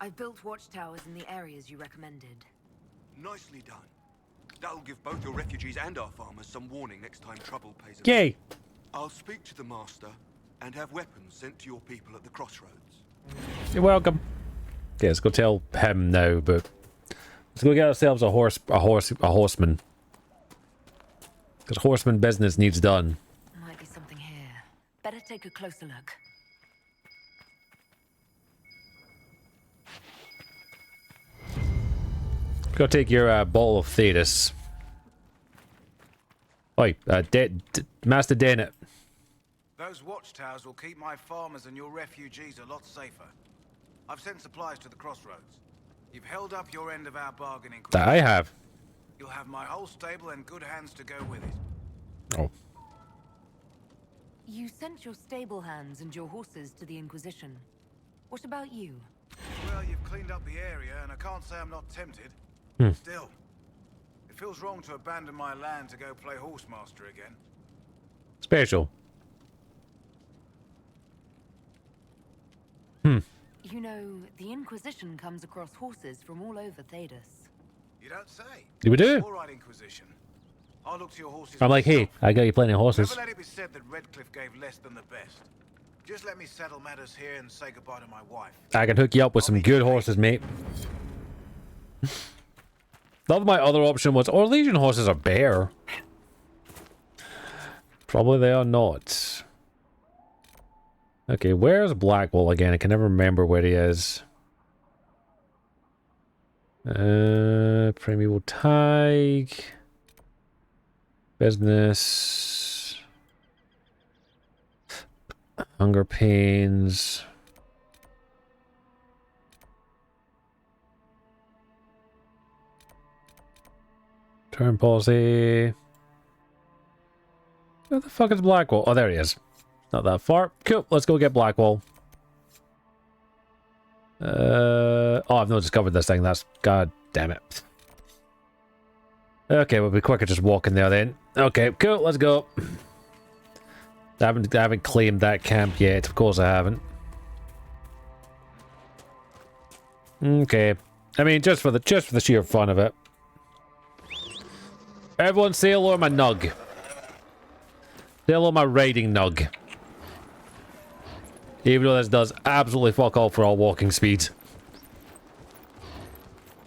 I've built watchtowers in the areas you recommended. Nicely done. That'll give both your refugees and our farmers some warning next time trouble pays a Yay! I'll speak to the master and have weapons sent to your people at the crossroads. You're welcome. Okay, let's go tell him now, but let's go get ourselves a horseman. Because horseman business needs done. Might be something here. Better take a closer look. Go take your bottle of Thetis. Oi, Master Dennett. Those watchtowers will keep my farmers and your refugees a lot safer. I've sent supplies to the crossroads. You've held up your end of our bargaining. That I have. You'll have my whole stable and good hands to go with it. Oh. You sent your stable hands and your horses to the Inquisition. What about you? Well, you've cleaned up the area, and I can't say I'm not tempted. Still, it feels wrong to abandon my land to go play horsemaster again. Special. You know, the Inquisition comes across horses from all over Thedas. You don't say. You we do. All right, Inquisition. I'll look to your horses. I'm like, hey, I got you plenty of horses. Never let it be said that Redcliffe gave less than the best. Just let me settle matters here and say goodbye to my wife. I can hook you up with some good horses, mate. Thought my other option was, or Legion horses are bear. Probably they are not. Okay, where's Blackwall again? I can never remember where he is. Primeval Tig. Business. Hunger Pains. Turn policy. Where the fuck is Blackwall? Oh, there he is. Not that far. Cool. Let's go get Blackwall. Oh, I've not discovered this thing. That's... God damn it. Okay, we'll be quicker just walking there then. Okay, cool. Let's go. I haven't claimed that camp yet. Of course I haven't. Okay. I mean, just for the sheer fun of it. Everyone say hello to my nug. Say hello to my riding nug. Even though this does absolutely fuck all for all walking speed.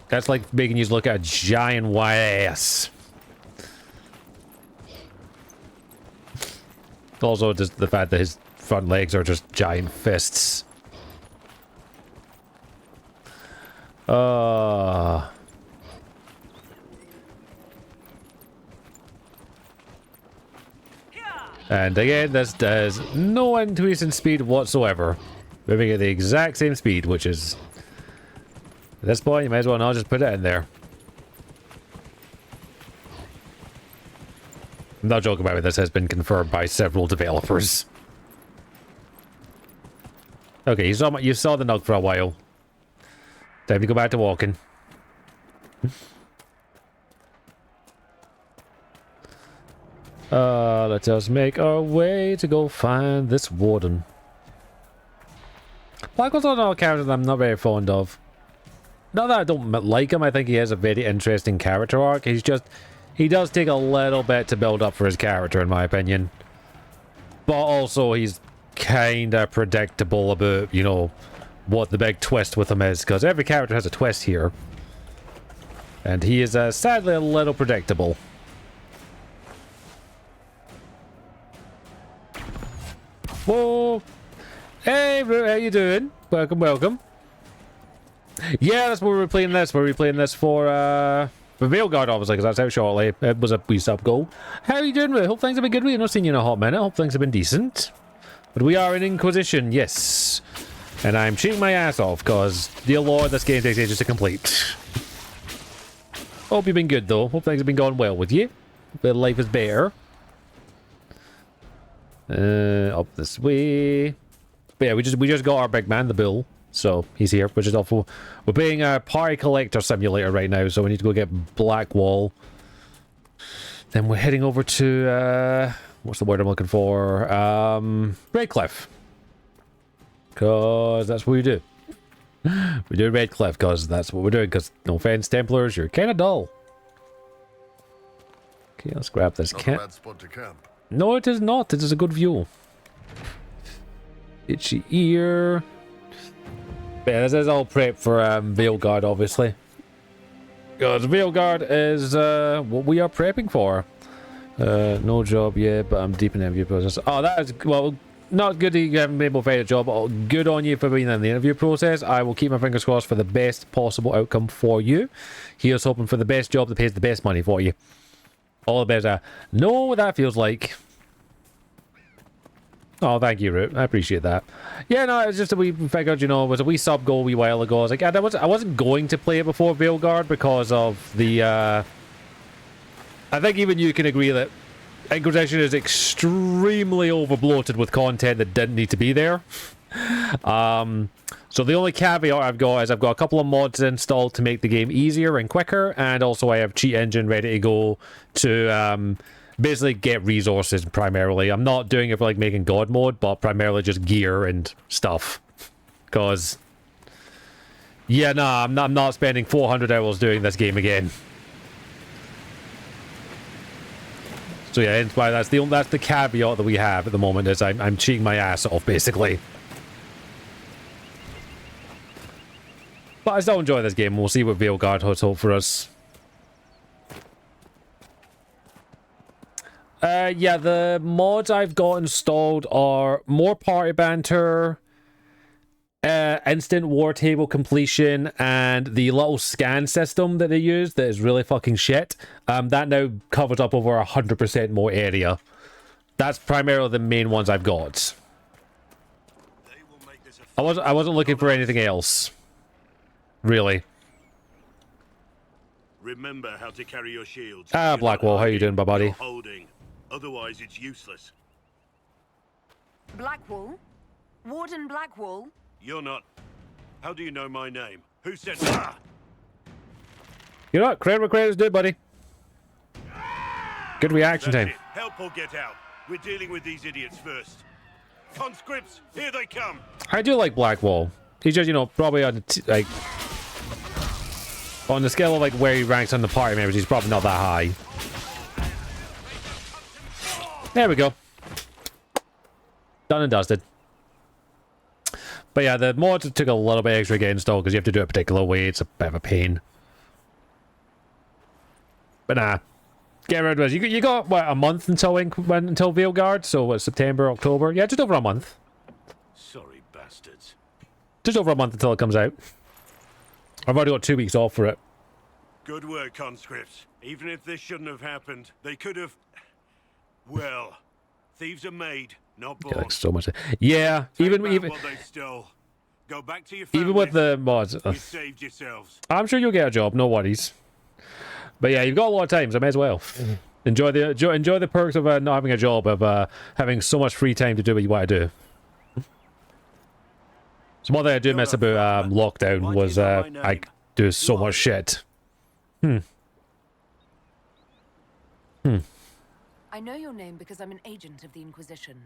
That's like making you look at a giant white ass. Also, just the fact that his front legs are just giant fists. And again, this does no increase in speed whatsoever. Moving at the exact same speed, which is... At this point, you might as well not just put it in there. I'm not joking about it, this has been confirmed by several developers. Okay, you saw the Nug for a while. Time to go back to walking. Let us make our way to go find this warden. Blackwell's another character that I'm not very fond of. Not that I don't like him, I think he has a very interesting character arc. He's just... He does take a little bit to build up for his character, in my opinion. But also, he's kinda predictable about, you know, what the big twist with him is. Because every character has a twist here. And he is sadly a little predictable. Whoa! Hey, how you doing? Welcome, welcome. Yeah, that's where we're playing this. We're replaying this for Veilguard, obviously, because that's out shortly. It was a wee sub goal. How are you doing, Ray? Hope things have been good. We've not seen you in a hot minute. Hope things have been decent. But we are in Inquisition, yes. And I'm cheating my ass off, because, dear lord, this game takes ages to complete. Hope you've been good, though. Hope things have been going well with you. Hope life is better. Up this way. But yeah, we just got our big man, the bull. So he's here, which is awful. We're playing a party collector simulator right now, so we need to go get Blackwall. Then we're heading over to what's the word I'm looking for? Redcliffe. Cause that's what we do. We do Redcliffe because that's what we're doing, because no offense, Templars, you're kinda dull. Okay, let's grab this camp. Bad spot to camp. No, it is not. It is a good view. Itchy ear. But yeah, this is all prep for Veilguard, obviously. Because Veilguard is what we are prepping for. No job yet, but I'm deep in the interview process. Oh, that is, well, not good that you haven't been able to find a job. Oh, good on you for being in the interview process. I will keep my fingers crossed for the best possible outcome for you. Here's hoping for the best job that pays the best money for you. All the better. Know what that feels like. Oh, thank you, Root. I appreciate that. Yeah, no, it was just that we figured, you know, it was a wee sub goal a wee while ago. I was like, I wasn't going to play it before Veilguard because of the, I think even you can agree that Inquisition is extremely overbloated with content that didn't need to be there. So the only caveat I've got is I've got a couple of mods installed to make the game easier and quicker, and also I have Cheat Engine ready to go to basically get resources primarily. I'm not doing it for like making God mode, but primarily just gear and stuff. Because, yeah, nah, I'm not spending 400 hours doing this game again. So yeah, that's the caveat that we have at the moment, is I'm cheating my ass off basically. But I still enjoy this game. We'll see what Veilguard holds hope for us. Yeah, the mods I've got installed are more party banter, instant war table completion, and the little scan system that they use that is really fucking shit. That now covers up over 100% more area. That's primarily the main ones I've got. I wasn't looking for anything else. Really. Remember how to carry your shields. Blackwall, how you doing, my buddy? Holding. Otherwise, it's useless. Blackwall? Warden Blackwall? You're not. How do you know my name? Who said? You know what? Credit where credit's due, buddy. Good reaction time. Help or get out. We're dealing with these idiots first. Conscripts, here they come. I do like Blackwall. He's just, you know, probably on the like on the scale of like where he ranks on the party members, he's probably not that high. There we go. Done and dusted. But yeah, the mods took a little bit extra to get installed because you have to do it a particular way. It's a bit of a pain. But nah. Get rid of it. You got, what, a month until Veilguard? So, what, September, October? Yeah, just over a month. Sorry, bastards. Just over a month until it comes out. I've already got 2 weeks off for it. Good work, conscripts. Even if this shouldn't have happened, they could have... Well, thieves are made, not born. Like so much. Yeah, even What they stole. Go back to your even with the mods, you saved yourselves. I'm sure you'll get a job. No worries. But yeah, you've got a lot of time, so may as well enjoy the perks of not having a job, of having so much free time to do what you want to do. So one thing I do miss about lockdown was I do so much shit. I know your name because I'm an agent of the Inquisition.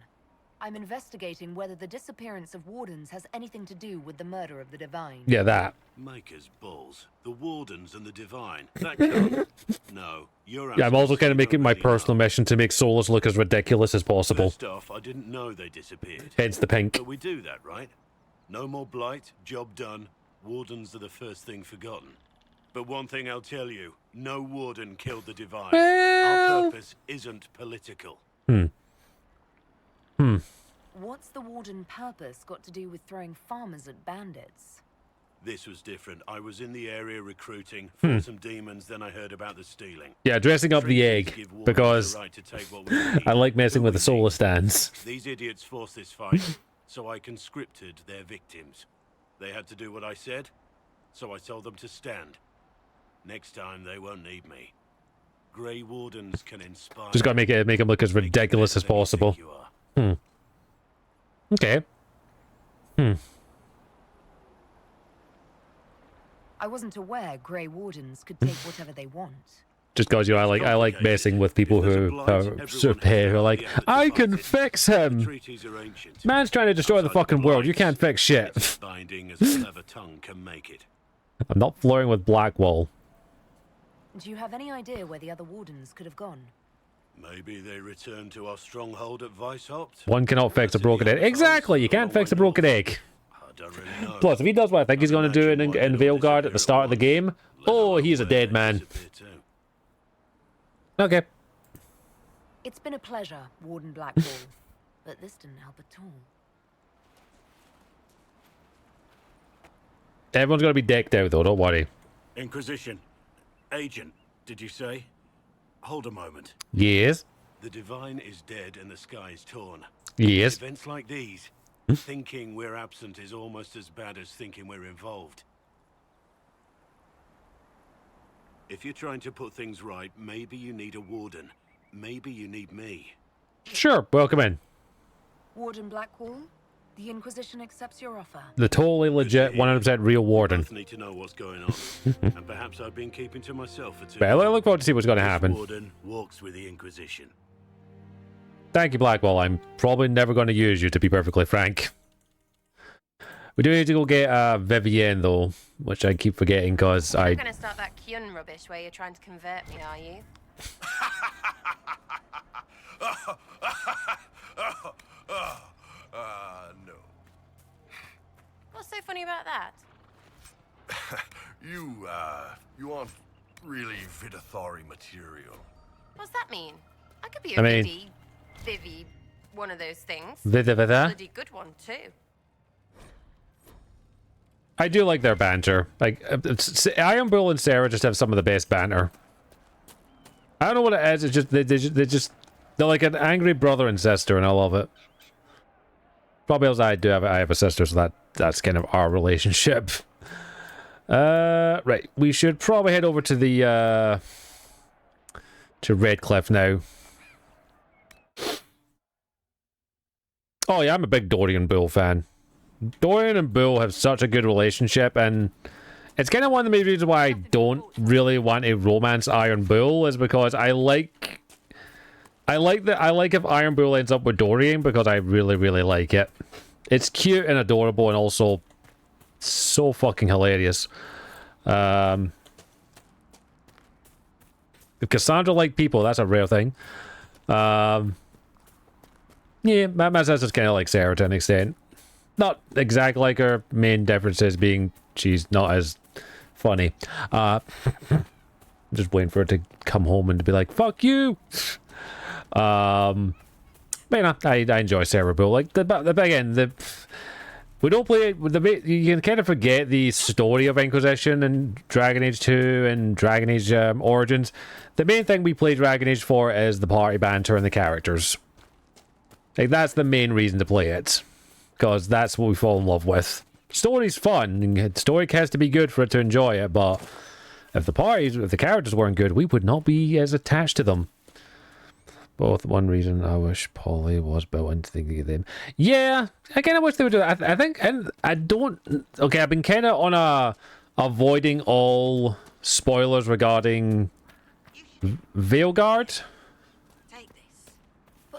I'm investigating whether the disappearance of wardens has anything to do with the murder of the Divine. Yeah, that. Maker's balls. The Wardens and the Divine. That can't... No, you're Yeah, I'm also kind of making my personal mission to make Solus look as ridiculous as possible. First off, I didn't know they disappeared. Hence the pink. But we do that, right? No more blight, job done. Wardens are the first thing forgotten. But one thing I'll tell you, no warden killed the Divine. Our purpose isn't political. What's the warden purpose got to do with throwing farmers at bandits? This was different. I was in the area recruiting, fought some demons, then I heard about the stealing. Yeah, dressing up the egg, because I like messing with the solar stands. These idiots forced this fight, so I conscripted their victims. They had to do what I said, so I told them to stand. Next time, they won't need me. Grey Wardens can inspire... Just gotta make him look as ridiculous as possible. Okay. I wasn't aware Grey Wardens could take whatever they want. Just because I like messing with people who are super who are like, I can fix him. Man's trying to destroy the fucking world. You can't fix shit. I'm not flirting with Blackwall. Do you have any idea where the other wardens could have gone? Maybe they returned to our stronghold at Weishaupt. One cannot fix a broken egg. Exactly, you can't fix a broken egg. Plus, if he does what I think he's going to do in Veilguard at the start of the game, oh, he's a dead man. Okay. It's been a pleasure, Warden Blackwall, but this didn't help at all. Everyone's going to be decked out, though, don't worry. Inquisition. Agent, did you say? Hold a moment. Yes. The Divine is dead and the sky is torn. Yes. Events like these, thinking we're absent is almost as bad as thinking we're involved. If you're trying to put things right, maybe you need a warden. Maybe you need me. Sure, welcome in. Warden Blackwall, the Inquisition accepts your offer. The totally legit, 100% real warden. I need to know what's going on, and perhaps I've been keeping to myself for too Well, I long. look forward to see what's going to happen. This warden walks with the Inquisition. Thank you, Blackwall. I'm probably never going to use you, to be perfectly frank. We do need to go get Vivienne, though, which I keep forgetting because You're going to start that Kyun rubbish where you're trying to convert me, are you? No. What's so funny about that? You aren't really Vidathari material. What's that mean? I could be I a mean- Vivi, one of those things. Vida. Bloody good one, too. I do like their banter. Like, Iron Bull and Sarah just have some of the best banter. I don't know what it is. It's just they're like an angry brother and sister, and I love it. Probably else I have a sister, so that's kind of our relationship. Right, we should probably head over to the to Redcliffe now. Oh yeah, I'm a big Dorian Bull fan. Dorian and Bull have such a good relationship, and it's kind of one of the main reasons why I don't really want to romance Iron Bull, is because I like if Iron Bull ends up with Dorian, because I really, really like it. It's cute and adorable, and also so fucking hilarious. If Cassandra like people, that's a rare thing. Yeah, my sister's kind of like Sarah to an extent. Not exactly like her. Main difference is being she's not as funny. Just waiting for her to come home and to be like, fuck you! But you know, I enjoy Sarah Bull. Like, again, We don't play it with you can kind of forget the story of Inquisition and Dragon Age 2 and Dragon Age Origins. The main thing we play Dragon Age for is the party banter and the characters. Like, that's the main reason to play it. Because that's what we fall in love with. Story's fun, and story has to be good for it to enjoy it, but if the characters weren't good, we would not be as attached to them. Both one reason I wish Polly was built into the game. Yeah, I kind of wish they would do it. I think, and I don't. Okay, I've been kind of on a avoiding all spoilers regarding Veilguard,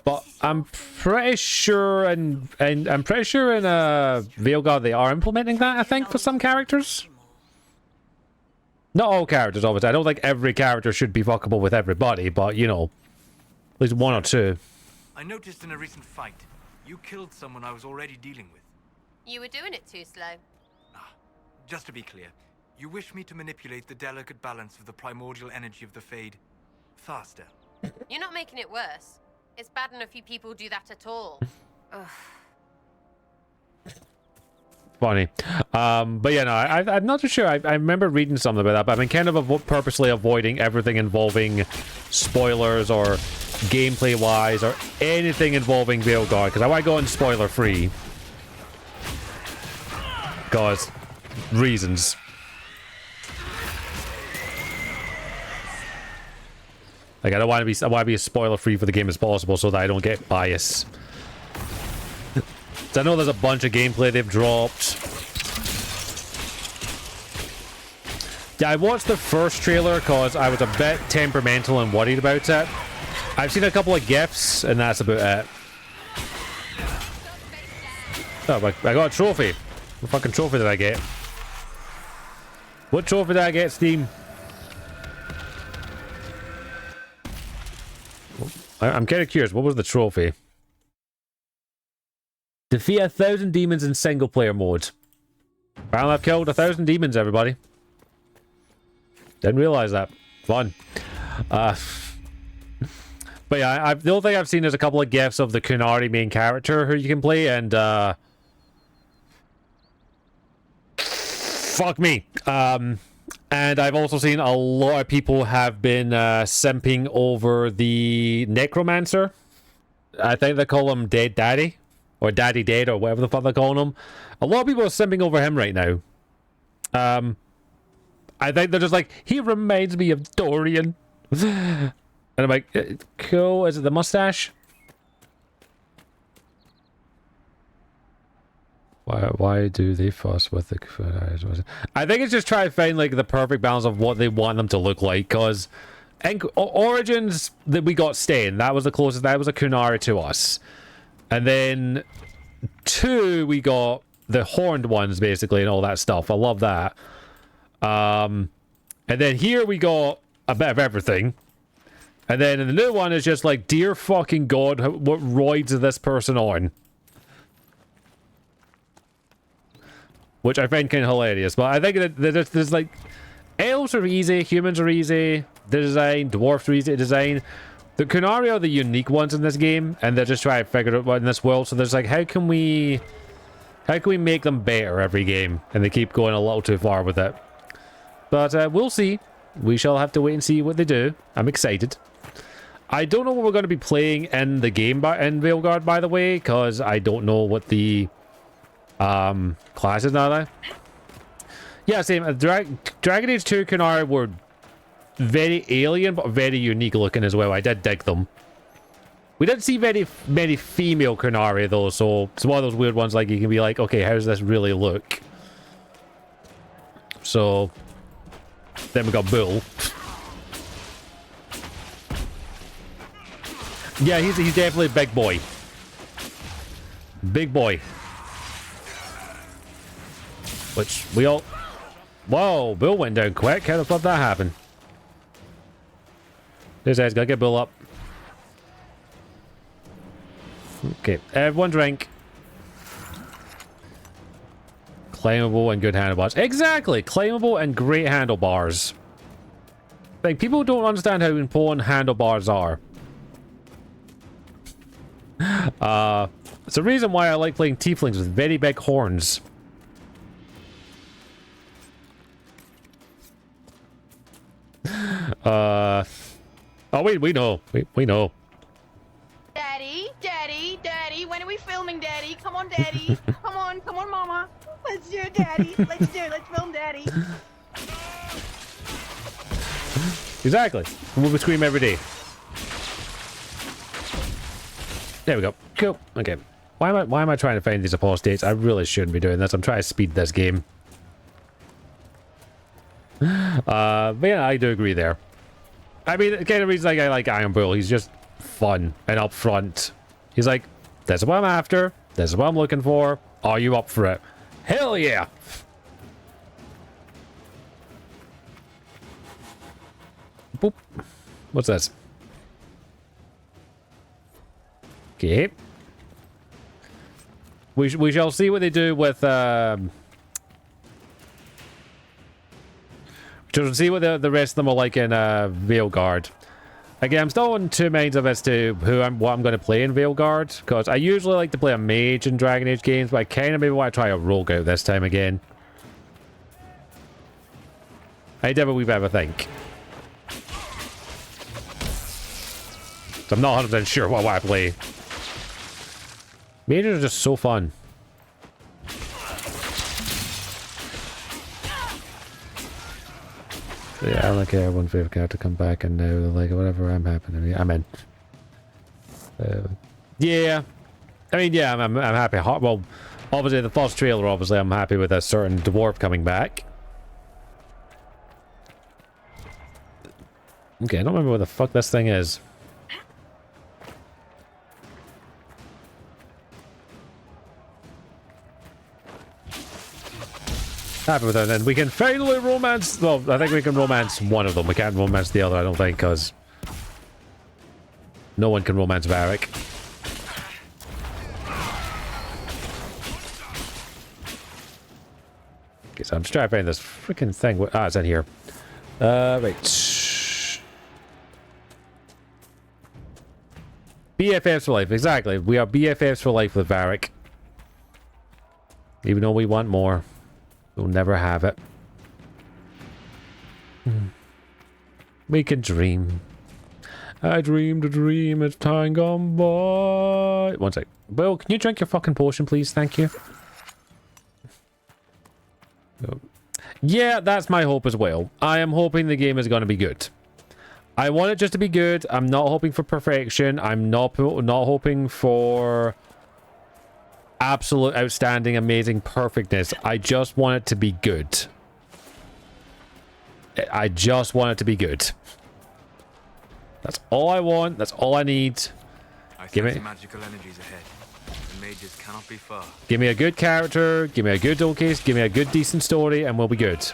but I'm pretty sure, and I'm pretty sure in Veilguard they are implementing that. I think for some characters. Not all characters, obviously. I don't think every character should be fuckable with everybody, but you know. At least one or two. I noticed in a recent fight, you killed someone I was already dealing with. You were doing it too slow. Just to be clear, you wish me to manipulate the delicate balance of the primordial energy of the Fade faster. You're not making it worse. It's bad enough you people do that at all. Ugh. Funny. But yeah, no, I'm not too sure. I remember reading something about that, but I've been kind of purposely avoiding everything involving spoilers or gameplay-wise or anything involving Veilguard, because I want to go in spoiler-free. Because reasons. Like, I want to be as spoiler-free for the game as possible so that I don't get bias. I know there's a bunch of gameplay they've dropped. Yeah, I watched the first trailer because I was a bit temperamental and worried about it. I've seen a couple of GIFs, and that's about it. Oh, I got a trophy. What fucking trophy did I get? What trophy did I get, Steam? I'm kind of curious. What was the trophy? Defeat 1,000 demons in single player mode. Apparently I've killed 1,000 demons, everybody. Didn't realize that. Fun. But yeah, the only thing I've seen is a couple of GIFs of the Kunari main character who you can play, and fuck me. And I've also seen a lot of people have been simping over the Necromancer. I think they call him Dead Daddy. Or Daddy Dead, or whatever the fuck they're calling him. A lot of people are simping over him right now. I think they're just like, he reminds me of Dorian. And I'm like, cool, is it the mustache? Why do they fuss with the... I think it's just trying to find, like, the perfect balance of what they want them to look like, because... Origins, that we got Stain. That was the closest, that was a Kunari to us. And then 2, we got the horned ones, basically, and all that stuff. I love that. And then here we got a bit of everything. And then in the new one, it's just like, dear fucking God, what roids is this person on? Which I find kind of hilarious. But I think that there's like... Elves are easy, humans are easy to design, dwarfs are easy to design. The Kunari are the unique ones in this game, and they're just trying to figure it out in this world. So there's like, how can we make them better every game? And they keep going a little too far with it. But we'll see. We shall have to wait and see what they do. I'm excited. I don't know what we're going to be playing in the game in Veilguard, by the way, because I don't know what the classes are. Yeah, same. Dragon Age 2 Kunari were very alien, but very unique looking as well. I did dig them. We didn't see many female Kunari, though, so it's one of those weird ones, like, you can be like, okay, how does this really look? So, then we got Bull. Yeah, he's definitely a big boy. Big boy. Which, we all... Whoa, Bull went down quick. How the fuck that happened? This guy's gotta get Bull up. Okay, everyone drink. Claimable and good handlebars. Exactly! Claimable and great handlebars. Like, people don't understand how important handlebars are. It's a reason why I like playing tieflings with very big horns. Oh wait, we know. We know. Daddy, when are we filming, Daddy? Come on, Daddy. Come on, Mama. Let's do it, Daddy. Let's film, Daddy. Exactly. We'll scream every day. There we go. Cool. Okay. Why am I trying to find these apostates? I really shouldn't be doing this. I'm trying to speed this game. But yeah, I do agree there. I mean, the kind of reason I like Iron Bull, he's just fun and upfront. He's like, this is what I'm after. This is what I'm looking for. Are you up for it? Hell yeah! Boop. What's this? Okay. We shall see what they do with we'll see what the rest of them are like in Veilguard. Again, I'm still in two minds of as to what I'm going to play in Veilguard, because I usually like to play a mage in Dragon Age games, but I kind of maybe want to try a rogue out this time again. I did a wee bit of a think. So I'm not 100% sure what I play. Mages are just so fun. So yeah, I don't care one favorite character come back and now like whatever I'm happy to be. I'm in. Yeah. I mean, yeah, I'm happy. Well, obviously the first trailer, obviously I'm happy with a certain dwarf coming back. Okay, I don't remember what the fuck this thing is. Happy with that, and we can finally romance. Well, I think we can romance one of them. We can't romance the other, I don't think, because no one can romance Varric. Okay, so I'm just trying to find this freaking thing. Ah, it's in here. Right. BFFs for life, exactly. We are BFFs for life with Varric. Even though we want more. We'll never have it. We can dream. I dreamed a dream, it's time gone by. One sec. Bill, can you drink your fucking potion, please? Thank you. Yeah, that's my hope as well. I am hoping the game is going to be good. I want it just to be good. I'm not hoping for perfection. I'm not hoping for absolute outstanding amazing perfectness. I just want it to be good. I just want it to be good. That's all I want. That's all I need. Give me magical energies ahead. The mages cannot be far. Give me a good character, give me a good showcase, give me a good decent story, and we'll be good.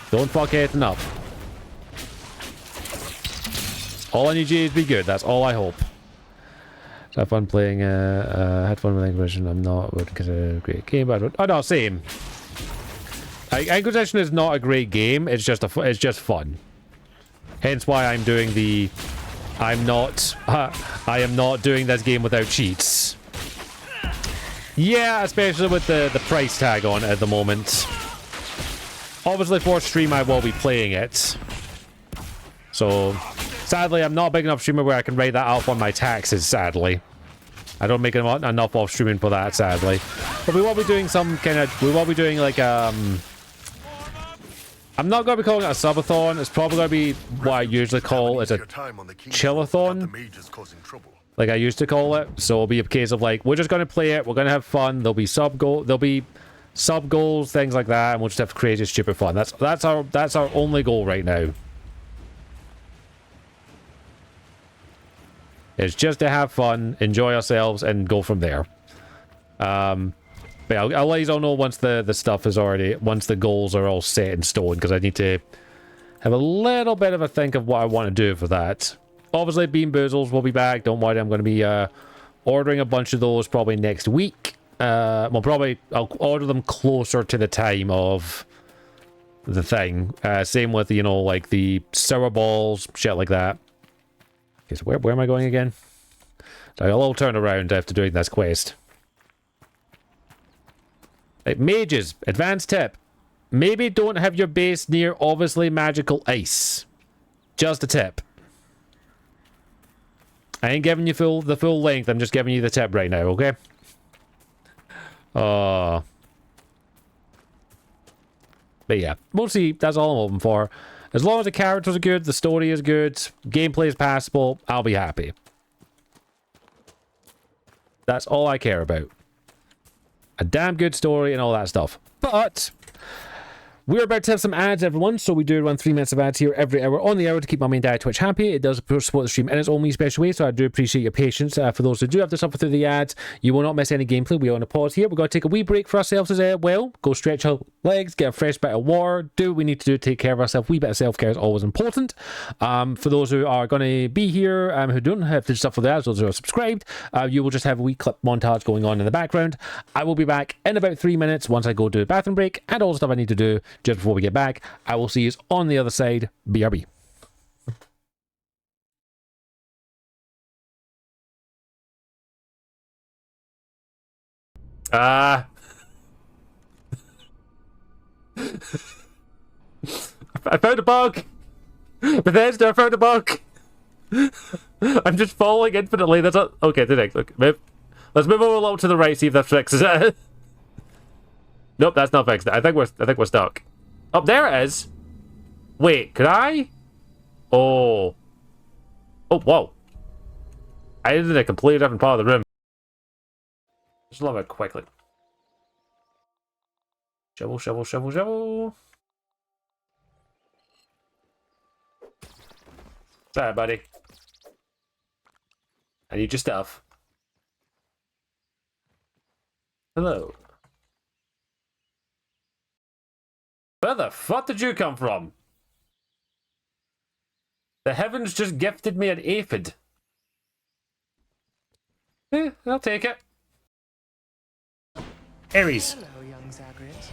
Don't fuck anything up. All I need you to be good. That's all I hope. Have fun playing, had fun with Inquisition. I'm not, would consider it a great game, but oh no, same. Inquisition is not a great game, it's just it's just fun. Hence why I'm doing the, I am not doing this game without cheats. Yeah, especially with the price tag on it at the moment. Obviously for stream I will be playing it. So, sadly I'm not a big enough streamer where I can write that off on my taxes, sadly. I don't make enough off streaming for that, sadly. But we will be doing some kind of, we will be doing like, I'm not going to be calling it a subathon. It's probably going to be what I usually call is a chillathon. Like I used to call it. So it'll be a case of like, we're just going to play it. We're going to have fun. There'll be sub goals, things like that. And we'll just have crazy, stupid fun. That's our only goal right now. It's just to have fun, enjoy ourselves, and go from there. But I'll let you all know once the stuff is already, once the goals are all set in stone, because I need to have a little bit of a think of what I want to do for that. Obviously, Bean Boozles will be back. Don't worry, I'm going to be ordering a bunch of those probably next week. Well, probably I'll order them closer to the time of the thing. Same with, you know, like the sour balls, shit like that. Okay, so where am I going again? So a little turnaround after doing this quest. Like, mages, advanced tip. Maybe don't have your base near obviously magical ice. Just a tip. I ain't giving you the full length, I'm just giving you the tip right now, okay? But yeah, mostly that's all I'm hoping for. As long as the characters are good, the story is good, gameplay is passable, I'll be happy. That's all I care about. A damn good story and all that stuff. But we're about to have some ads, everyone, so we do run 3 minutes of ads here every hour on the hour to keep my main dad Twitch happy. It does support the stream in its own special way, so I do appreciate your patience. For those who do have to suffer through the ads, you will not miss any gameplay. We are on a pause here. We're going to take a wee break for ourselves as well. Go stretch our legs, get a fresh bit of water, do what we need to do to take care of ourselves. A wee bit of self-care is always important. For those who are going to be here, who don't have to suffer the ads, those who are subscribed, you will just have a wee clip montage going on in the background. I will be back in about 3 minutes once I go do a bathroom break and all the stuff I need to do just before we get back. I will see you on the other side. BRB. I found a bug! Bethesda, I found a bug! I'm just falling infinitely. That's not... Okay, the next. Okay, let's move over a little to the right, see if that fixes it. Nope, that's not fixed. I think we're stuck. Oh, there it is. Wait, could I? Oh. Oh, whoa. I ended in a completely different part of the room. Just love it quickly. Shovel, shovel, shovel, shovel. Sorry, buddy. I need your stuff. Hello. Where the fuck did you come from? The heavens just gifted me an aphid. I'll take it. Ares. Hello, young Zagreus.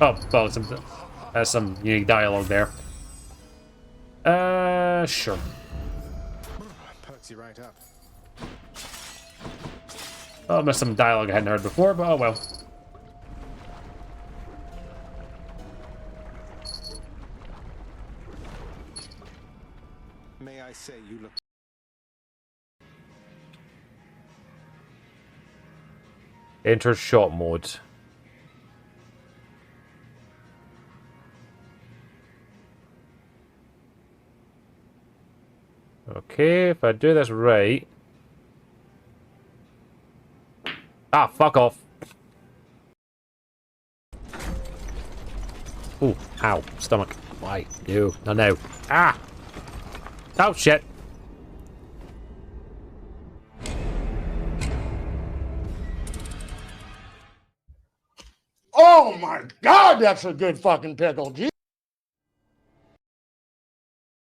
Oh, well, there's some unique dialogue there. Sure. Perks you right up. Oh, I missed some dialogue I hadn't heard before, but oh well. May I say you look... Enter shot mode. Okay, if I do this right... Ah, fuck off. Ooh, ow, stomach. Why? No, no, no. Ah! Oh, shit. Oh my god, that's a good fucking pickle. Gee.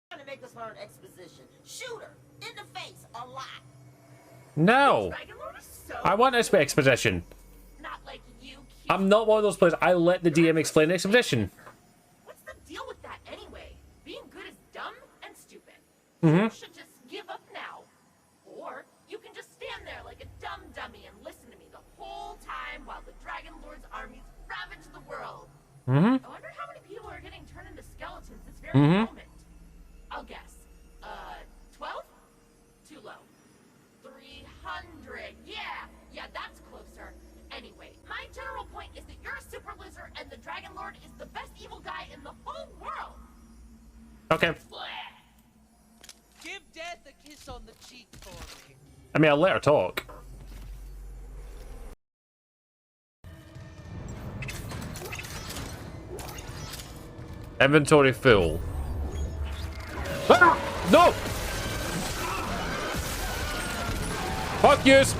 Trying to make us learn exposition. Shoot her in the face a lot. No. I want exposition. Not like you. I'm not one of those players. I let the DM explain exposition. What's the deal with that anyway? Being good is dumb and stupid. Mm-hmm. You should just give up now. Or you can just stand there like a dumb dummy and listen to me the whole time while the Dragon Lord's armies ravage the world. Mm-hmm. I wonder how many people are getting turned into skeletons this very Mm-hmm. moment. I'll guess. 12? Too low. 300. Yeah, that's closer. Anyway, my general point is that you're a super loser and the Dragon Lord is the best evil guy in the whole world. Okay. Give Death a kiss on the cheek for me. I mean, I'll let her talk. Inventory full. Ah! No! Fuck yous!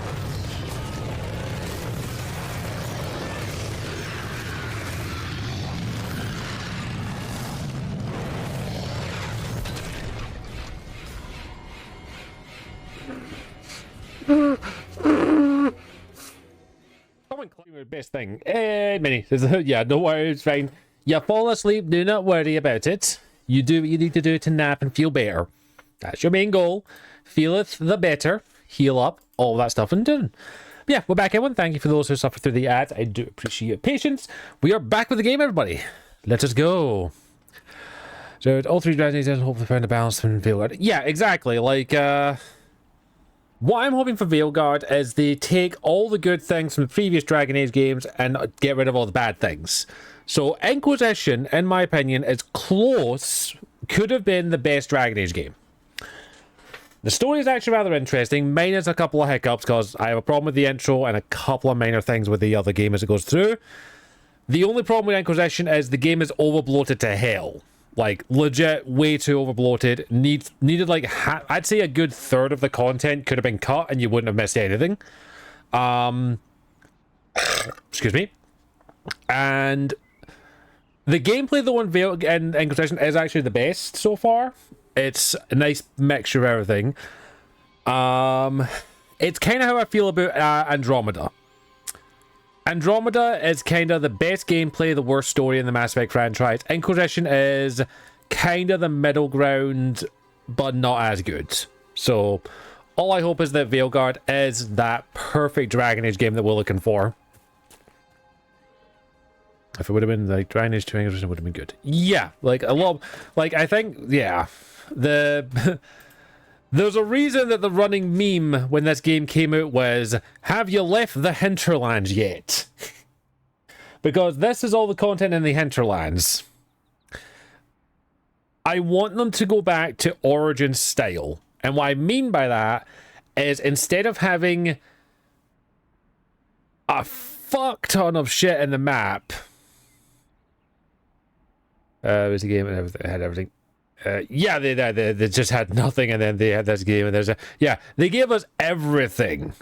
Someone claim the best thing. Mini. Yeah, no worries, it's fine. You fall asleep, do not worry about it. You do what you need to do to nap and feel better. That's your main goal. feeleth the better. Heal up, all that stuff, and done. Yeah, we're back, everyone. Thank you for those who suffered through the ads. I do appreciate your patience. We are back with the game, everybody. Let us go. So all 3 Dragon Ages hopefully find a balance in Veilguard. Yeah, exactly. Like, what I'm hoping for Veilguard is they take all the good things from the previous Dragon Age games and get rid of all the bad things. So Inquisition, in my opinion, is close. Could have been the best Dragon Age game. The story is actually rather interesting, minus a couple of hiccups, because I have a problem with the intro and a couple of minor things with the other game as it goes through. The only problem with Inquisition is the game is overbloated to hell. Like, legit, way too overbloated. Needed like, I'd say a good third of the content could have been cut and you wouldn't have missed anything. Excuse me. And the gameplay, though, in Inquisition is actually the best so far. It's a nice mixture of everything. It's kind of how I feel about Andromeda. Andromeda is kind of the best gameplay, the worst story in the Mass Effect franchise. Inquisition is kind of the middle ground, but not as good. So, all I hope is that Veilguard is that perfect Dragon Age game that we're looking for. If it would have been like Dragon Age 2 Inquisition, it would have been good. Yeah, like a lot. Like, I think, yeah. There's a reason that the running meme when this game came out was, have you left the hinterlands yet? Because this is all the content in the hinterlands. I want them to go back to Origin style. And what I mean by that is instead of having a fuck ton of shit in the map. It was a game and everything, it had everything. Yeah, they just had nothing, and then they had this game, and there's a... Yeah, they gave us everything.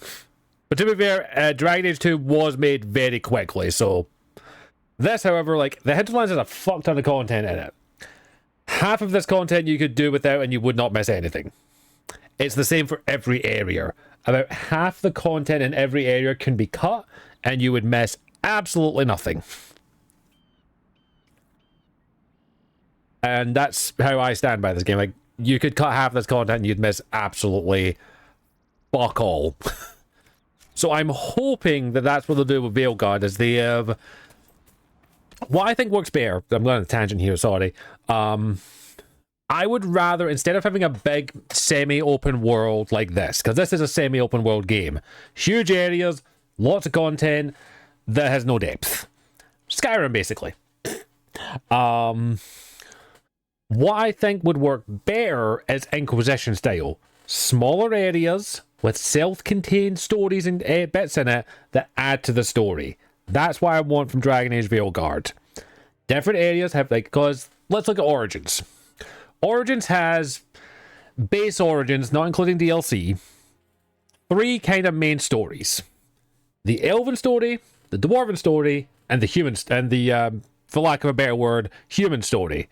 But to be fair, Dragon Age 2 was made very quickly, so... This, however, like, the hinterlands has a fuck ton of content in it. Half of this content you could do without, and you would not miss anything. It's the same for every area. About half the content in every area can be cut, and you would miss absolutely nothing. And that's how I stand by this game. Like, you could cut half this content and you'd miss absolutely fuck all. So I'm hoping that that's what they'll do with Veilguard, is they have... What I think works better... I'm going on a tangent here, sorry. I would rather, instead of having a big semi-open world like this, because this is a semi-open world game, huge areas, lots of content that has no depth. Skyrim, basically. What I think would work better is Inquisition style. Smaller areas with self-contained stories and bits in it that add to the story. That's what I want from Dragon Age Veilguard. Different areas have, like, because let's look at Origins. Origins has base Origins, not including DLC, 3 kind of main stories. The Elven story, the Dwarven story, and the human, and the, for lack of a better word, human story.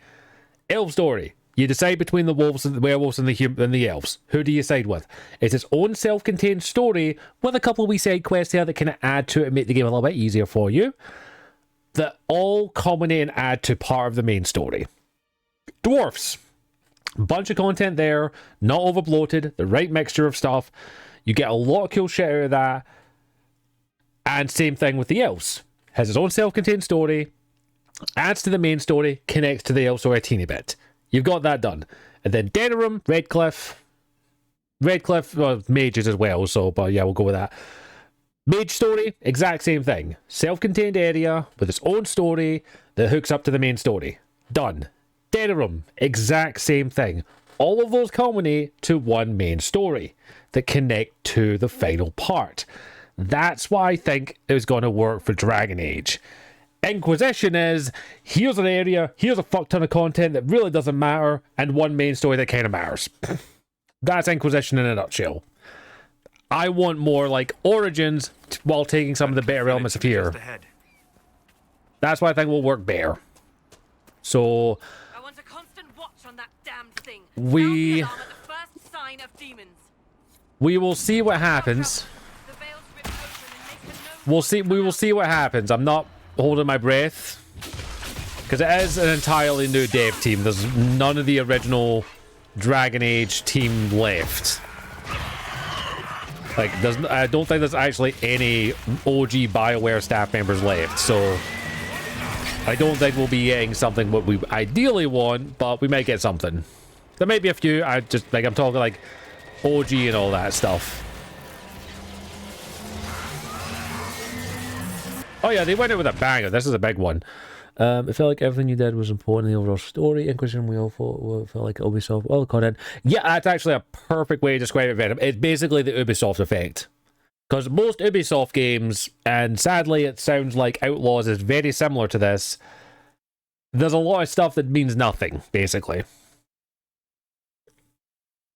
Elf story. You decide between the wolves and the werewolves and the elves. Who do you side with? It's its own self-contained story with a couple of wee side quests here that can add to it and make the game a little bit easier for you. That all culminate and add to part of the main story. Dwarfs. Bunch of content there, not overbloated, the right mixture of stuff. You get a lot of cool shit out of that. And same thing with the elves. Has its own self-contained story. Adds to the main story, connects to the elf story a teeny bit. You've got that done. And then Denerim, Redcliffe, well, mages as well, so, but yeah, we'll go with that. Mage story, exact same thing. Self-contained area with its own story that hooks up to the main story. Done. Denerim, exact same thing. All of those culminate to one main story that connect to the final part. That's why I think it was going to work for Dragon Age. Inquisition is, here's an area, here's a fuck ton of content that really doesn't matter, and one main story that kind of matters. That's Inquisition in a nutshell. I want more like Origins while taking some of the better elements of here. That's why I think will work better. So, I want a constant watch on that damned thing. We will see what happens. We will see what happens. I'm not holding my breath because it is an entirely new dev team. There's none of the original Dragon Age team left. Like, I don't think there's actually any OG BioWare staff members left, so I don't think we'll be getting something what we ideally want, but we might get something. There might be a few. I'm talking like OG and all that stuff. Oh yeah, they went in with a banger. This is a big one. It felt like everything you did was important in the overall story. Inquisition, we all felt like Ubisoft, all the content. Yeah, that's actually a perfect way to describe it, Venom. It's basically the Ubisoft effect. Because most Ubisoft games, and sadly it sounds like Outlaws is very similar to this, there's a lot of stuff that means nothing, basically.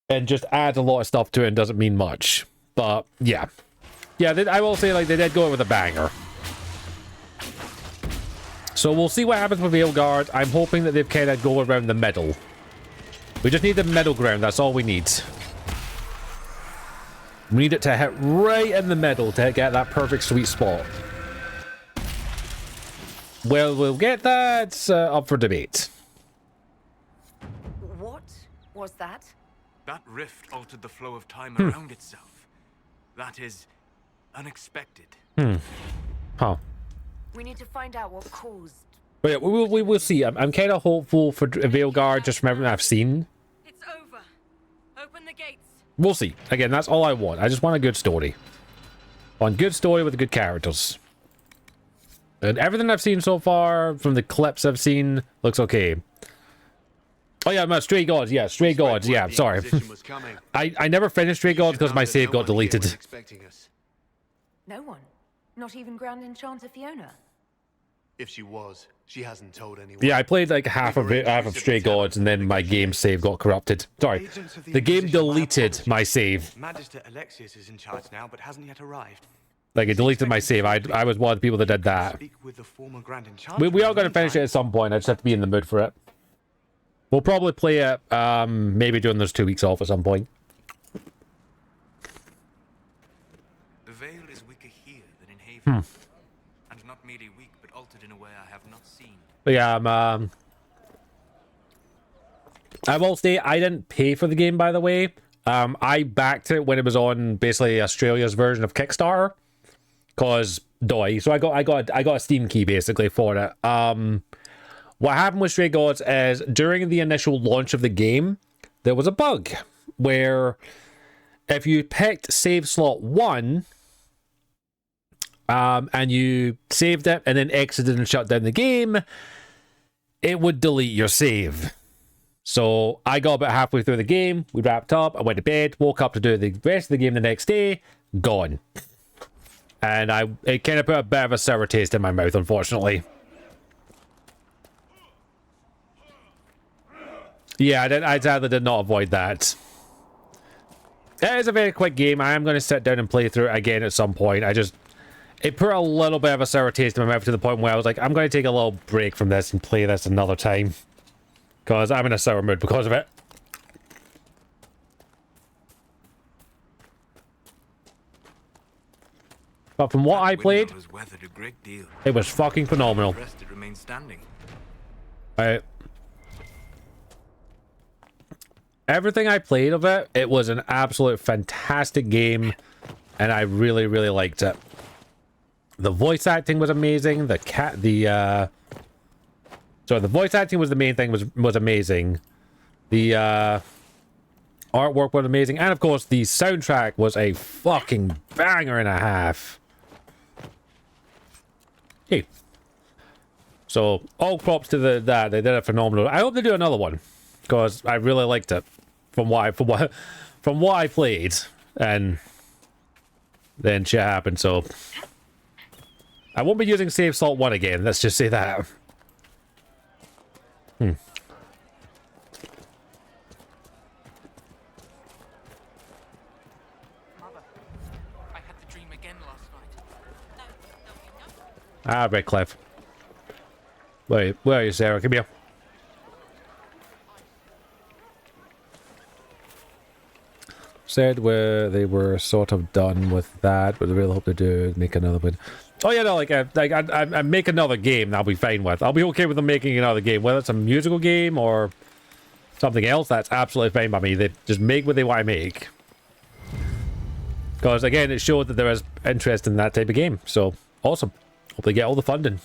And just adds a lot of stuff to it and doesn't mean much. But, yeah. Yeah, I will say, like, they did go in with a banger. So we'll see what happens with Veilguard. I'm hoping that they've kind of go around the middle. We just need the middle ground. That's all we need. We need it to hit right in the middle to get that perfect sweet spot. Well, we'll get that up for debate. What was that? That rift altered the flow of time around itself. That is unexpected. Huh. We need to find out what caused. But yeah, we will see. I'm kind of hopeful for Veilguard just from everything I've seen. It's over. Open the gates. We'll see. Again, that's all I want. I just want a good story. Want good story with good characters. And everything I've seen so far, from the clips I've seen, looks okay. Oh yeah, Stray Gods. Yeah, Stray Gods. Yeah, sorry. I never finished Stray Gods because my save got deleted. No one. Not even Grand Enchanter Fiona. If she was, she hasn't told anyone. Yeah, I played like half of Stray Gods, and then my game save got corrupted. Sorry, the game deleted my save. Magister Alexius is in charge now, but hasn't yet arrived. Like, it deleted my save. I was one of the people that did that. We are going to finish it at some point. I just have to be in the mood for it. We'll probably play it maybe during those 2 weeks off at some point. The veil is weaker here than in Haven. And not merely weak, but altered in a way I have not seen. But yeah, I will say I didn't pay for the game, by the way. I backed it when it was on basically Australia's version of Kickstarter. Cause doy. So I got a Steam key basically for it. What happened with Stray Gods is during the initial launch of the game, there was a bug where if you picked save slot 1 and you saved it and then exited and shut down the game, it would delete your save. So I got about halfway through the game, we wrapped up, I went to bed, woke up to do the rest of the game the next day, gone. And it kind of put a bit of a sour taste in my mouth, unfortunately. Yeah, I sadly did not avoid that. It is a very quick game. I am going to sit down and play through it again at some point. It put a little bit of a sour taste in my mouth to the point where I was like, I'm going to take a little break from this and play this another time. Because I'm in a sour mood because of it. But from what I played, it was fucking phenomenal. Everything I played of it, it was an absolute fantastic game, and I really, really liked it. The voice acting was amazing. The voice acting was the main thing, was amazing. The artwork was amazing, and of course the soundtrack was a fucking banger and a half. Hey. So all props to that. They did a phenomenal. I hope they do another one because I really liked it from what I played, and then shit happened. So I won't be using save slot 1 again. Let's just say that. Ah, Redcliffe. Wait, where are you, Sarah? Come here. Said where they were sort of done with that, but they really hope to do make another one. Oh yeah, no, I make another game. I'll be fine with. I'll be okay with them making another game, whether it's a musical game or something else. That's absolutely fine by me. They just make what they want to make. Because, again, it showed that there is interest in that type of game. So, awesome. Hope they get all the funding.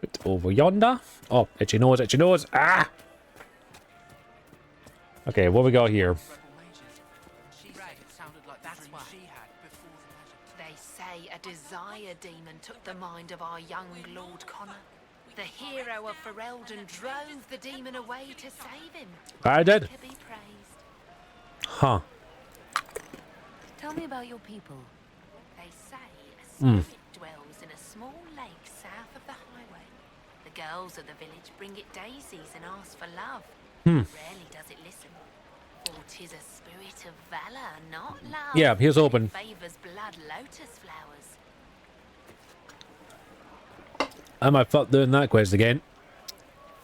Right, over yonder. Oh, itchy nose, itchy nose. Ah! Okay, what we got here? They say a desire demon took the mind of our young Lord Connor. The hero of Ferelden drove the demon away to save him. I did. To be praised. Huh. Tell me about your people. They say a spirit dwells in a small lake south of the highway. The girls of the village bring it daisies and ask for love. Rarely does it listen. For 'tis a spirit of valor, not love. Yeah, here's open. It favors blood lotus flowers. I might fuck doing that quest again.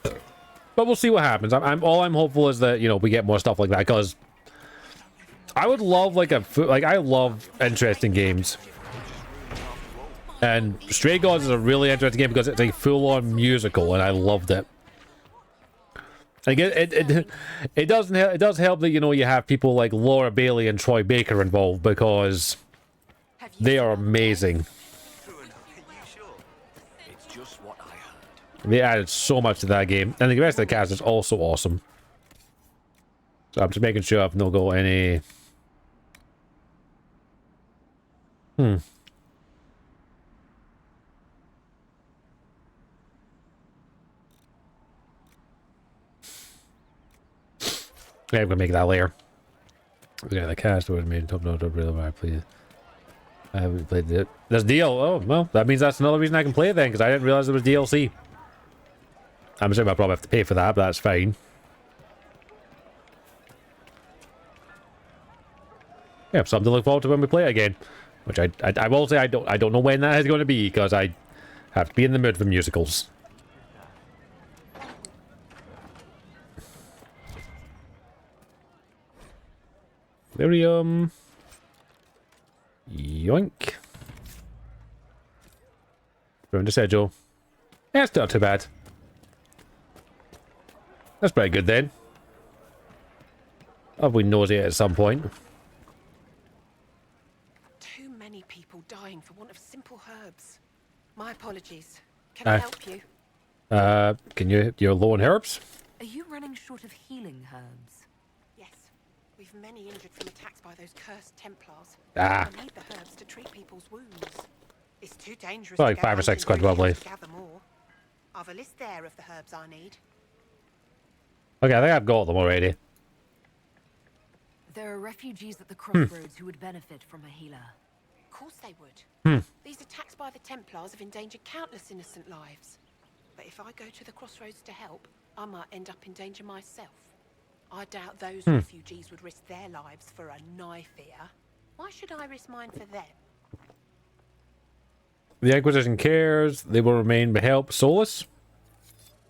But we'll see what happens. I'm hopeful is that, you know, we get more stuff like that, because I would love like I love interesting games. And Stray Gods is a really interesting game because it's a full-on musical, and I loved it. Again, it does help that, you know, you have people like Laura Bailey and Troy Baker involved, because they are amazing. They added so much to that game, and the rest of the cast is also awesome. So I'm just making sure I've not got any. Yeah, I'm gonna make that layer. We got the cast was made top note of really why I played. I haven't played it. There's DL. Oh well, that means that's another reason I can play it then, because I didn't realize there was DLC. I'm assuming I probably have to pay for that, but that's fine. Yeah, something to look forward to when we play it again. Which I will say I don't know when that is going to be, because I have to be in the mood for musicals. Lyrium. Yoink. Round to Joe. Yeah, it's not too bad. That's pretty good then. I'll be nauseated at some point. Too many people dying for want of simple herbs. My apologies. Can I help you? You're low on herbs? Are you running short of healing herbs? Yes. We've many injured from attacks by those cursed Templars. Ah. I need the herbs to treat people's wounds. It's too dangerous Like to go 5 or 6 hunting quid, probably. to gather more. I've a list there of the herbs I need. Okay, I think I've got them already. There are refugees at the crossroads who would benefit from a healer. Of course they would. Hmm. These attacks by the Templars have endangered countless innocent lives. But if I go to the crossroads to help, I might end up in danger myself. I doubt those refugees would risk their lives for a knife here. Why should I risk mine for them? The Inquisition cares. They will remain but help. Solus?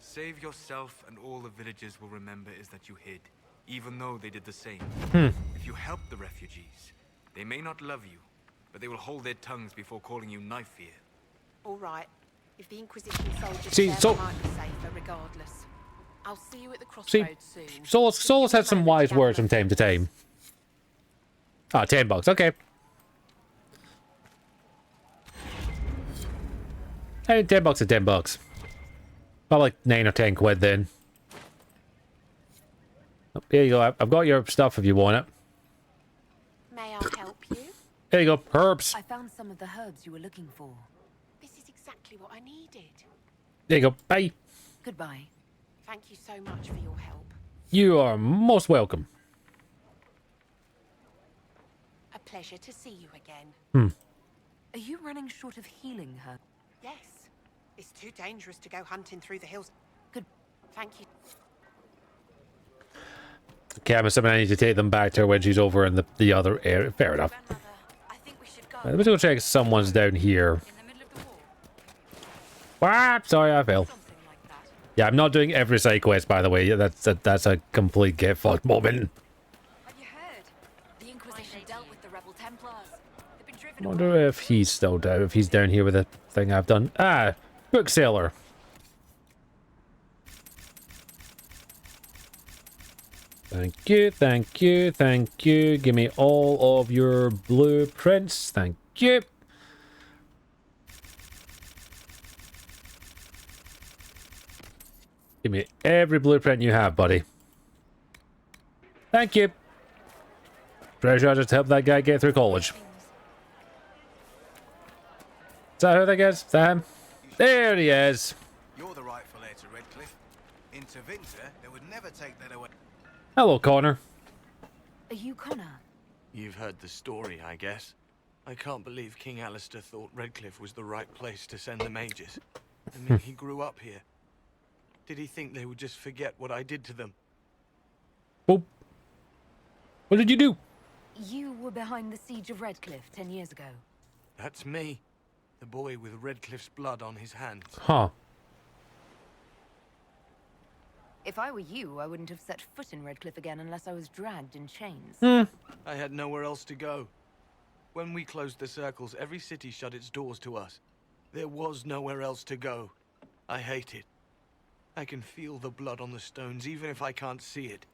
Save yourself, and all the villagers will remember is that you hid, even though they did the same. If you help the refugees, they may not love you, but they will hold their tongues before calling you knife fear. All right. If the Inquisition soldiers See, there, so- I might be safer regardless. I'll see you at the See, crossroads soon. Solus had some wise words from time to time. Ah, $10. Okay. Hey, $10 is $10. About like 9 or 10 quid then. Oh, here you go. I've got your stuff if you want it. May I help you? Here you go. Herbs. I found some of the herbs you were looking for. This is exactly what I needed. There you go. Bye. Goodbye. Thank you so much for your help. You are most welcome. A pleasure to see you again. Are you running short of healing herbs? Yes. It's too dangerous to go hunting through the hills. Good. Thank you. Okay, I'm assuming I need to take them back to her when she's over in the other area. Fair enough. Let me go check if someone's down here. What? Sorry, I fell. Yeah, I'm not doing every side quest, by the way. Yeah, that's a complete get fucked moment. Have you heard? The Inquisition dealt with the rebel Templars. They've been driven I wonder if he's still down. If he's down here with the thing I've done. Ah, bookseller. Thank you, thank you, thank you. Give me all of your blueprints. Thank you. Give me every blueprint you have, buddy. Thank you. Pretty sure I just helped that guy get through college. Is that who that is? Is that him? There he is. You're the rightful heir to Redcliffe. In Tevinter, they would never take that away. Hello, Connor. Are you Connor? You've heard the story, I guess. I can't believe King Alistair thought Redcliffe was the right place to send the mages. I mean, he grew up here. Did he think they would just forget what I did to them? Well, what did you do? You were behind the siege of Redcliffe 10 years ago. That's me. The boy with Redcliffe's blood on his hands. Huh. If I were you, I wouldn't have set foot in Redcliffe again unless I was dragged in chains. I had nowhere else to go. When we closed the circles, every city shut its doors to us. There was nowhere else to go. I hate it. I can feel the blood on the stones, even if I can't see it.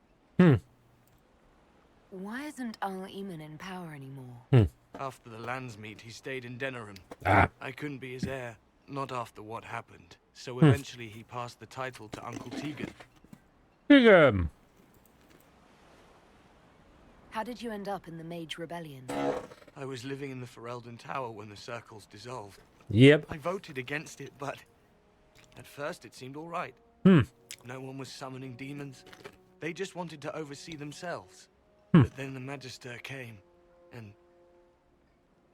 Why isn't Al-Eamon in power anymore? After the Landsmeet, he stayed in Denerim. I couldn't be his heir, not after what happened. So eventually he passed the title to Uncle Tegan. Tegan! How did you end up in the Mage Rebellion? I was living in the Ferelden Tower when the circles dissolved. Yep. I voted against it, but at first it seemed all right. No one was summoning demons. They just wanted to oversee themselves. But then the Magister came, and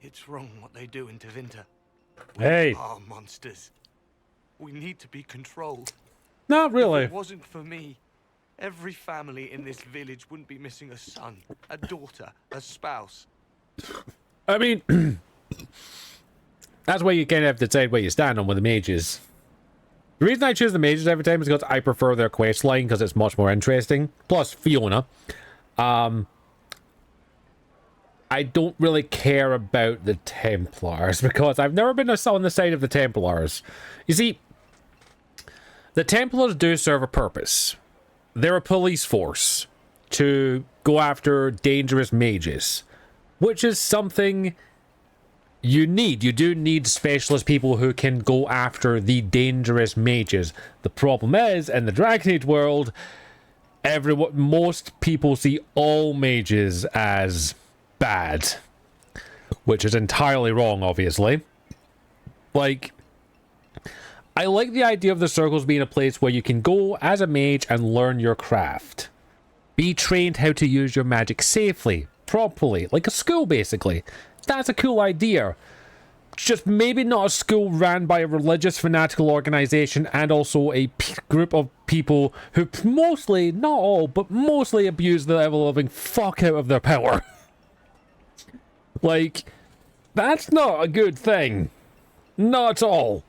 it's wrong what they do in Tevinter. Hey. We are monsters. We need to be controlled. Not really. If it wasn't for me, every family in this village wouldn't be missing a son, a daughter, a spouse. I mean, that's where you kind of have to decide where you stand on with the mages. The reason I choose the mages every time is because I prefer their quest line because it's much more interesting. Plus Fiona. I don't really care about the Templars because I've never been on the side of the Templars. You see, the Templars do serve a purpose. They're a police force to go after dangerous mages, which is something you need. You do need specialist people who can go after the dangerous mages. The problem is, in the Dragon Age world, most people see all mages as bad, which is entirely wrong, obviously. Like, I like the idea of the circles being a place where you can go as a mage and learn your craft. Be trained how to use your magic safely, properly, like a school basically. That's a cool idea. Just maybe not a school ran by a religious fanatical organization and also a group of people who mostly, not all, but mostly abuse the ever-loving fuck out of their power. Like, that's not a good thing. Not at all.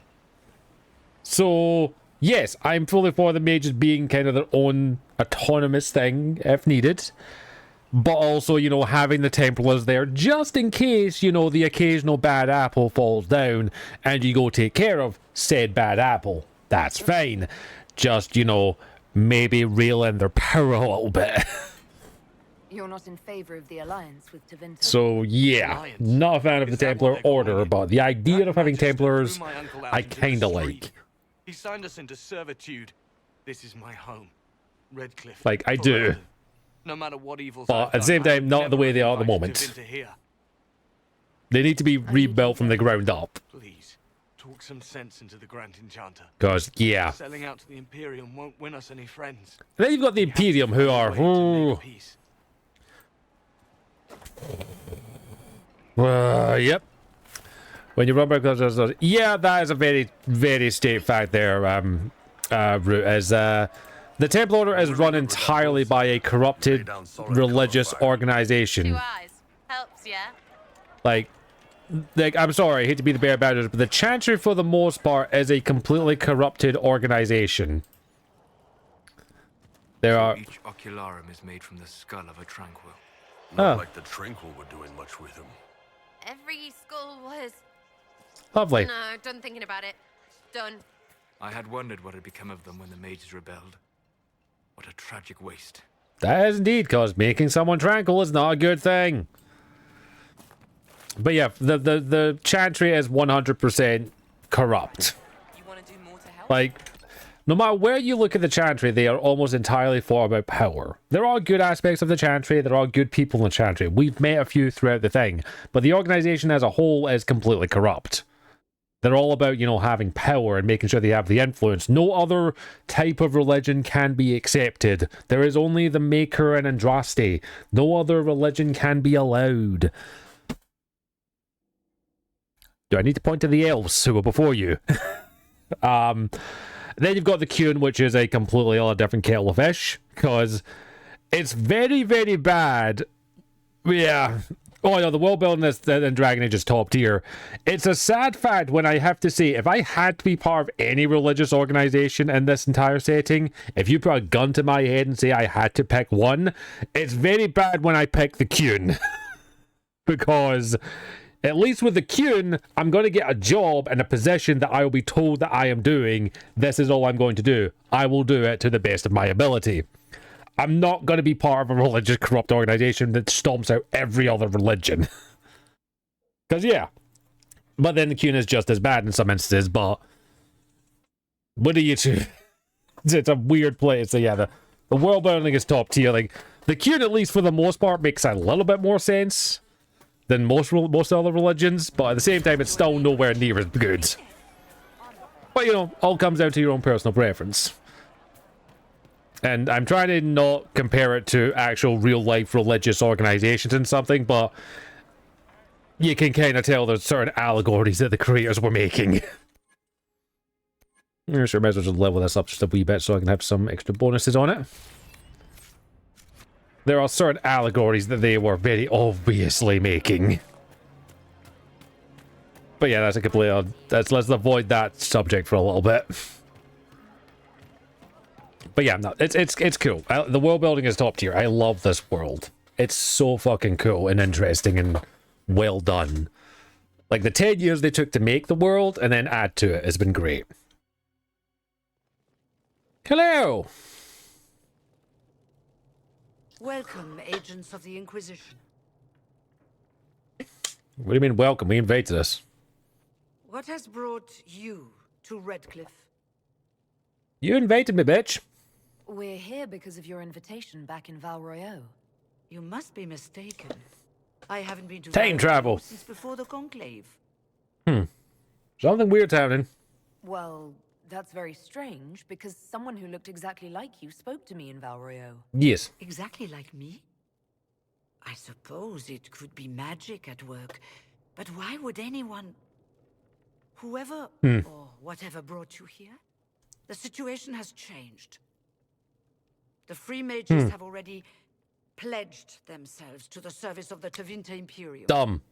So, yes, I'm fully for the mages being kind of their own autonomous thing, if needed. But also, you know, having the Templars there, just in case, you know, the occasional bad apple falls down and you go take care of said bad apple. That's fine. Just, you know, maybe reel in their power a little bit. You're not in favor of the alliance with Tevinter. So, yeah, not a fan of the Templar Order, but the idea of having Templars, I kinda like. He signed us into servitude. This is my home. Redcliffe. Like, I do. No matter what evils But at the same time, not the way they are at the moment. They need to be rebuilt from the ground up. Please, talk some sense into the Grand Enchanter. Because, yeah. Selling out to the Imperium won't win us any friends. And then you've got the Imperium who are... Yep. When you run back, yeah, that is a very, very state fact there, Root, as the Temple Order is run entirely by a corrupted religious organization. 2 eyes. Helps, yeah? Like, I'm sorry, I hate to be the bearer of bad news, but the Chantry, for the most part, is a completely corrupted organization. There are... Each ocularum is made from the skull of a tranquil. Not like the Tranquil were doing much with him. Every skull was... Lovely. No, done thinking about it. Done. I had wondered what had become of them when the mages rebelled. What a tragic waste. That is indeed, because making someone tranquil is not a good thing. But yeah, the Chantry is 100% corrupt. Like, no matter where you look at the Chantry, they are almost entirely for about power. There are good aspects of the Chantry, there are good people in the Chantry. We've met a few throughout the thing, but the organization as a whole is completely corrupt. They're all about, you know, having power and making sure they have the influence. No other type of religion can be accepted. There is only the Maker and Andraste. No other religion can be allowed. Do I need to point to the elves who were before you? Then you've got the Qun, which is a completely other different kettle of fish, because it's very, very bad. Yeah. Oh, no, the world building in Dragon Age is top tier. It's a sad fact when I have to say, if I had to be part of any religious organization in this entire setting, if you put a gun to my head and say I had to pick one, it's very bad when I pick the Qun. Because at least with the Qun, I'm going to get a job and a position that I will be told that I am doing. This is all I'm going to do. I will do it to the best of my ability. I'm not going to be part of a religious corrupt organization that stomps out every other religion. Because, yeah. But then the Qun is just as bad in some instances, but what do you do? It's a weird place. So, yeah, the world building is top tier. Like, the Qun, at least for the most part, makes a little bit more sense than most other religions, but at the same time, it's still nowhere near as good. But, you know, all comes down to your own personal preference. And I'm trying to not compare it to actual real-life religious organizations and something, but you can kind of tell there's certain allegories that the creators were making. I'm sure I might as well just level this up just a wee bit so I can have some extra bonuses on it. There are certain allegories that they were very obviously making. But yeah, that's a complete... let's avoid that subject for a little bit. But yeah, no, it's cool. The world building is top tier. I love this world. It's so fucking cool and interesting and well done. Like, the 10 years they took to make the world and then add to it has been great. Hello! Welcome, agents of the Inquisition. What do you mean, welcome? We invited us. What has brought you to Redcliffe? You invited me, bitch. We're here because of your invitation back in Val Royeaux. You must be mistaken. I haven't been to Time travel since before the Conclave. Something weird happening. Well, that's very strange, because someone who looked exactly like you spoke to me in Val Royeaux. Yes. Exactly like me? I suppose it could be magic at work, but why would anyone... Whoever or whatever brought you here? The situation has changed. The free mages have already pledged themselves to the service of the Tevinter Imperium. Dumb.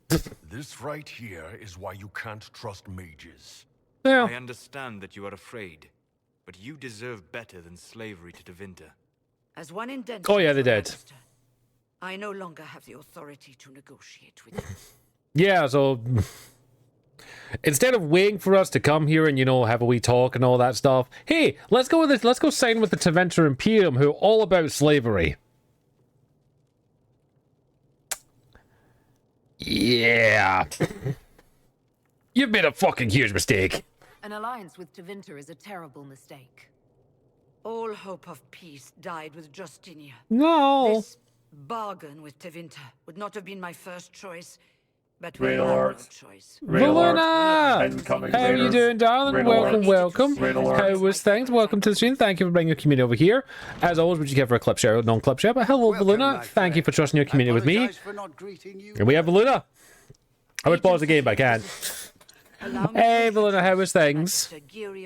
This right here is why you can't trust mages. Yeah. I understand that you are afraid, but you deserve better than slavery to Tevinter. As one indentured Oh yeah, they to a did. master, I no longer have the authority to negotiate with you. Yeah, so... instead of waiting for us to come here and, you know, have a wee talk and all that stuff, hey, let's go with this. Let's go sign with the Tevinter Imperium, who are all about slavery. Yeah. You've made a fucking huge mistake. An alliance with Tevinter is a terrible mistake. All hope of peace died with Justinian. No. This bargain with Tevinter would not have been my first choice, but we have no choice. Valuna! How are you doing, darling? Welcome. How was things? Welcome to the stream. Thank you for bringing your community over here. As always, would you give her a clip share or non-clip share? But hello, Valuna. Thank you for trusting your community with me. And we have Valuna. I would pause the game, but I can't. Hey, Valuna, how was things? Give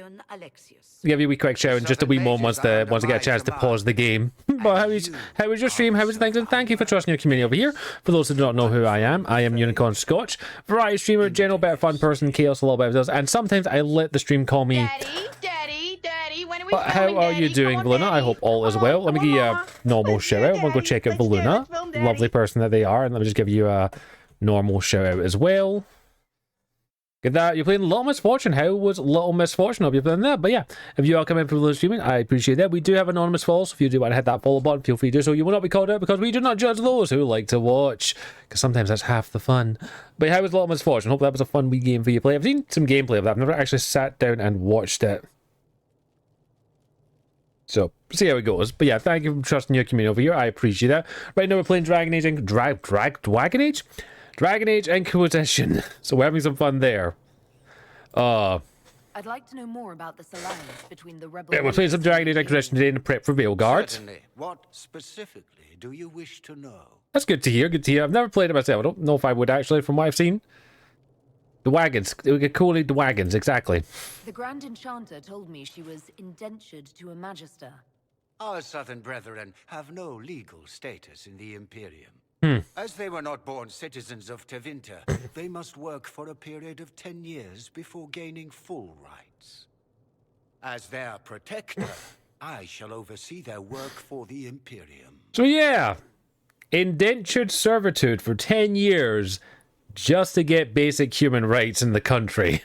you a wee quick shout in just a wee moment once I get a chance to pause the game. But how was your stream? How was things? And thank you for trusting your community over here. For those who do not know who I am Unicorn Scotch, variety streamer, general better fun person, chaos, a little bit of this, and sometimes I let the stream call me. Daddy, when are we But how are you doing, Valuna? I hope all is well. Let me give you a normal shout out. We'll go check out Valuna, lovely person that they are, and let me just give you a normal shout out as well. Get that? You're playing Little Misfortune. How was Little Misfortune? Hope you're playing that. But yeah, if you are coming from the streaming, I appreciate that. We do have anonymous follows. If you do want to hit that follow button, feel free to do so. You will not be called out because we do not judge those who like to watch. Because sometimes that's half the fun. But how was Little Misfortune? Hope that was a fun wee game for you to play. I've seen some gameplay of that. I've never actually sat down and watched it. So, see how it goes. But yeah, thank you for trusting your community over here. I appreciate that. Right now we're playing Dragon Age and Dragon Age? Dragon Age Inquisition. So we're having some fun there. I'd like to know more about this alliance between the rebels. Yeah, we're playing some Dragon Age Inquisition today in the prep for Veilguard. Certainly. What specifically do you wish to know? That's good to hear, good to hear. I've never played it myself. I don't know if I would actually, from what I've seen. The wagons. We could call it the wagons, exactly. The Grand Enchanter told me she was indentured to a Magister. Our southern brethren have no legal status in the Imperium. As they were not born citizens of Tevinter, they must work for a period of 10 years before gaining full rights. As their protector, I shall oversee their work for the Imperium. So yeah, indentured servitude for 10 years just to get basic human rights in the country.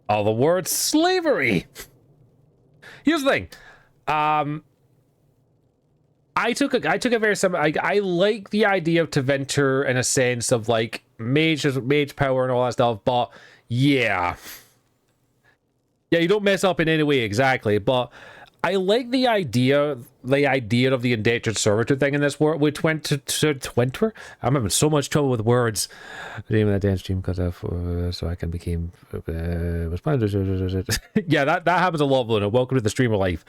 All the word slavery. Here's the thing. I took a very similar. I like the idea of Tevinter in a sense of like mage power and all that stuff, but yeah, you don't mess up in any way exactly. But I like the idea of the indentured servitude thing in this world. We went to Twinter. I'm having so much trouble with words. The name of that dance stream because so I can become yeah, that happens a lot, Luna. Welcome to the streamer life.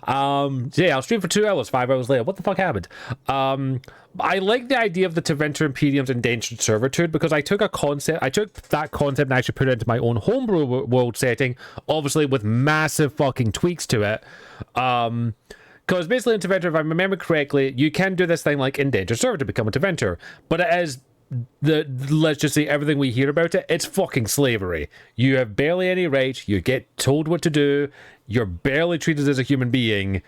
Yeah, I'll stream for 2 hours, 5 hours later. What the fuck happened? I like the idea of the Tevinter Imperium's indentured servitude because I took that concept and actually put it into my own homebrew world setting, obviously with massive fucking tweaks to it. Because basically in Tevinter, if I remember correctly, you can do this thing like indentured servitude to become a Tevinter, but it is let's just say everything we hear about it, it's fucking slavery. You have barely any rights, you get told what to do, you're barely treated as a human being,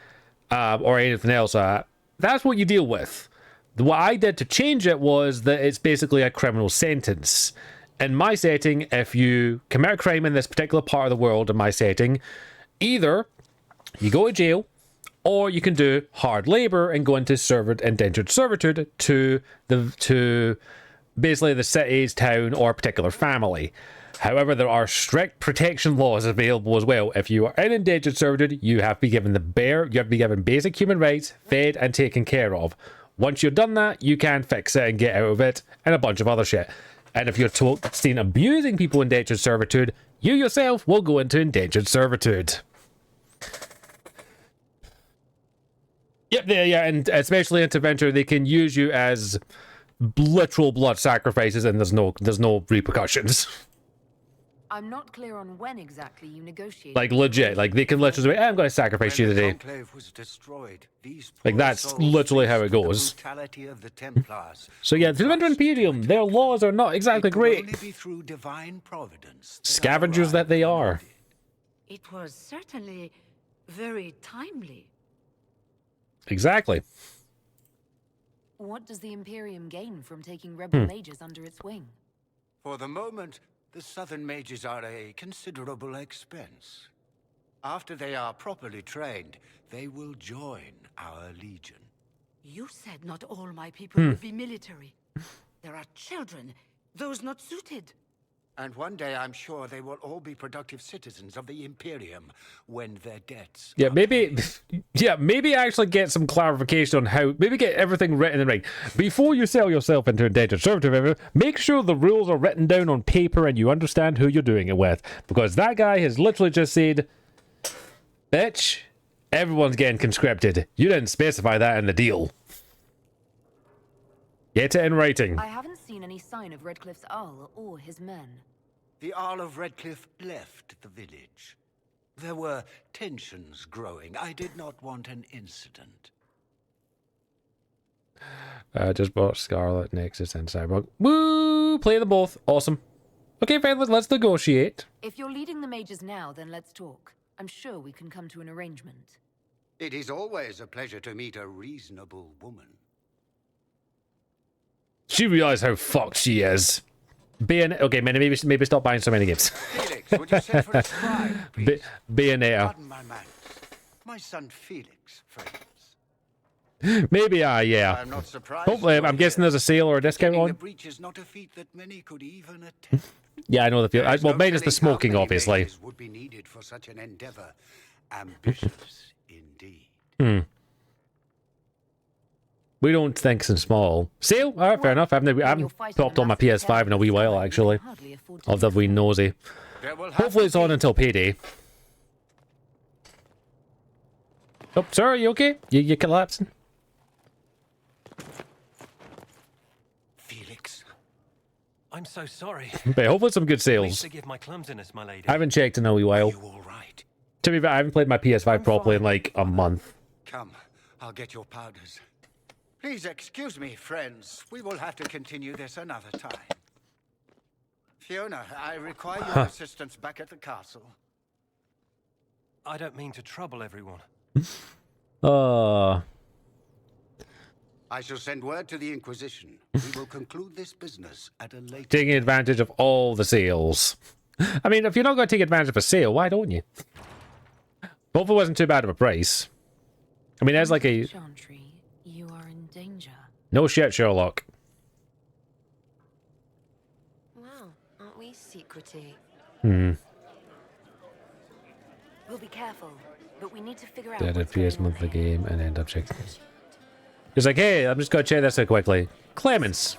or anything else. That's what you deal with. What I did to change it was that it's basically a criminal sentence. In my setting, if you commit a crime in this particular part of the world, in my setting, either you go to jail, or you can do hard labor and go into indentured servitude to basically the city's town or particular family. However, there are strict protection laws available as well. If you are in indentured servitude, you have to be given basic human rights, fed and taken care of. Once you've done that, you can fix it and get out of it, and a bunch of other shit. And if you're seen abusing people in indentured servitude, you yourself will go into indentured servitude. Yep, yeah, and especially in Tevinter, they can use you as literal blood sacrifices, and there's no repercussions. I'm not clear on when exactly you negotiate. Like legit, like they can literally say, "I'm going to sacrifice you today." Like that's literally how it goes. So yeah, the Tevinter Imperium, their laws are not exactly great. Scavengers that they are. It was certainly very timely. Exactly. What does the Imperium gain from taking rebel mages under its wing? For the moment, the southern mages are a considerable expense. After they are properly trained, they will join our legion. You said not all my people would be military. There are children, those not suited. And one day I'm sure they will all be productive citizens of the Imperium when their debts Yeah, maybe actually get some clarification on how, maybe get everything written in right. Before you sell yourself into indentured servitude, make sure the rules are written down on paper and you understand who you're doing it with. Because that guy has literally just said, bitch, everyone's getting conscripted. You didn't specify that in the deal. Get it in writing. I haven't seen any sign of Redcliffe's Arl or his men. The Arl of Redcliffe left the village. There were tensions growing. I did not want an incident. Just bought Scarlet, Nexus, and Cyberpunk. Woo! Play them both. Awesome. Okay, fine, let's negotiate. If you're leading the mages now, then let's talk. I'm sure we can come to an arrangement. It is always a pleasure to meet a reasonable woman. She realized how fucked she is. Okay, maybe stop buying so many games. Felix, would you send for a scribe, please? Bayonetta. Pardon my manners. My son Felix, friends. Maybe, yeah. I'm not surprised. Hopefully, I'm guessing there's a sale or a discount The on. breach is not a feat that many could even attempt. Yeah, I know the feel. There is Well, no mine is the telling how smoking, many obviously. mages would be needed for such an endeavor. Ambitious indeed. We don't think so small. Sale? Alright, fair enough. I haven't popped on my PS5 in a wee while, actually. Of the wee nosy. Hopefully it's on until payday. Oh, sir, are you okay? You collapsing? Felix, I'm so sorry. But hopefully some good Please sales. forgive my clumsiness, my lady. I haven't checked in a wee while. To be fair, I haven't played my PS5 properly in like a month. Come, I'll get your powders. Please excuse me, friends. We will have to continue this another time. Fiona, I require your assistance back at the castle. I don't mean to trouble everyone. I shall send word to the Inquisition. We will conclude this business at a later. Taking advantage of all the sales. I mean, if you're not going to take advantage of a sale, why don't you? Hopefully it wasn't too bad of a price. I mean, there's like a... Chantry, you are in danger. No shit, Sherlock. Wow, aren't we secrety? We'll be careful, but we need to figure out Did a what's going PS on monthly here. game and end up checking. He's like, hey, I'm just going to check this out quickly. Clemens.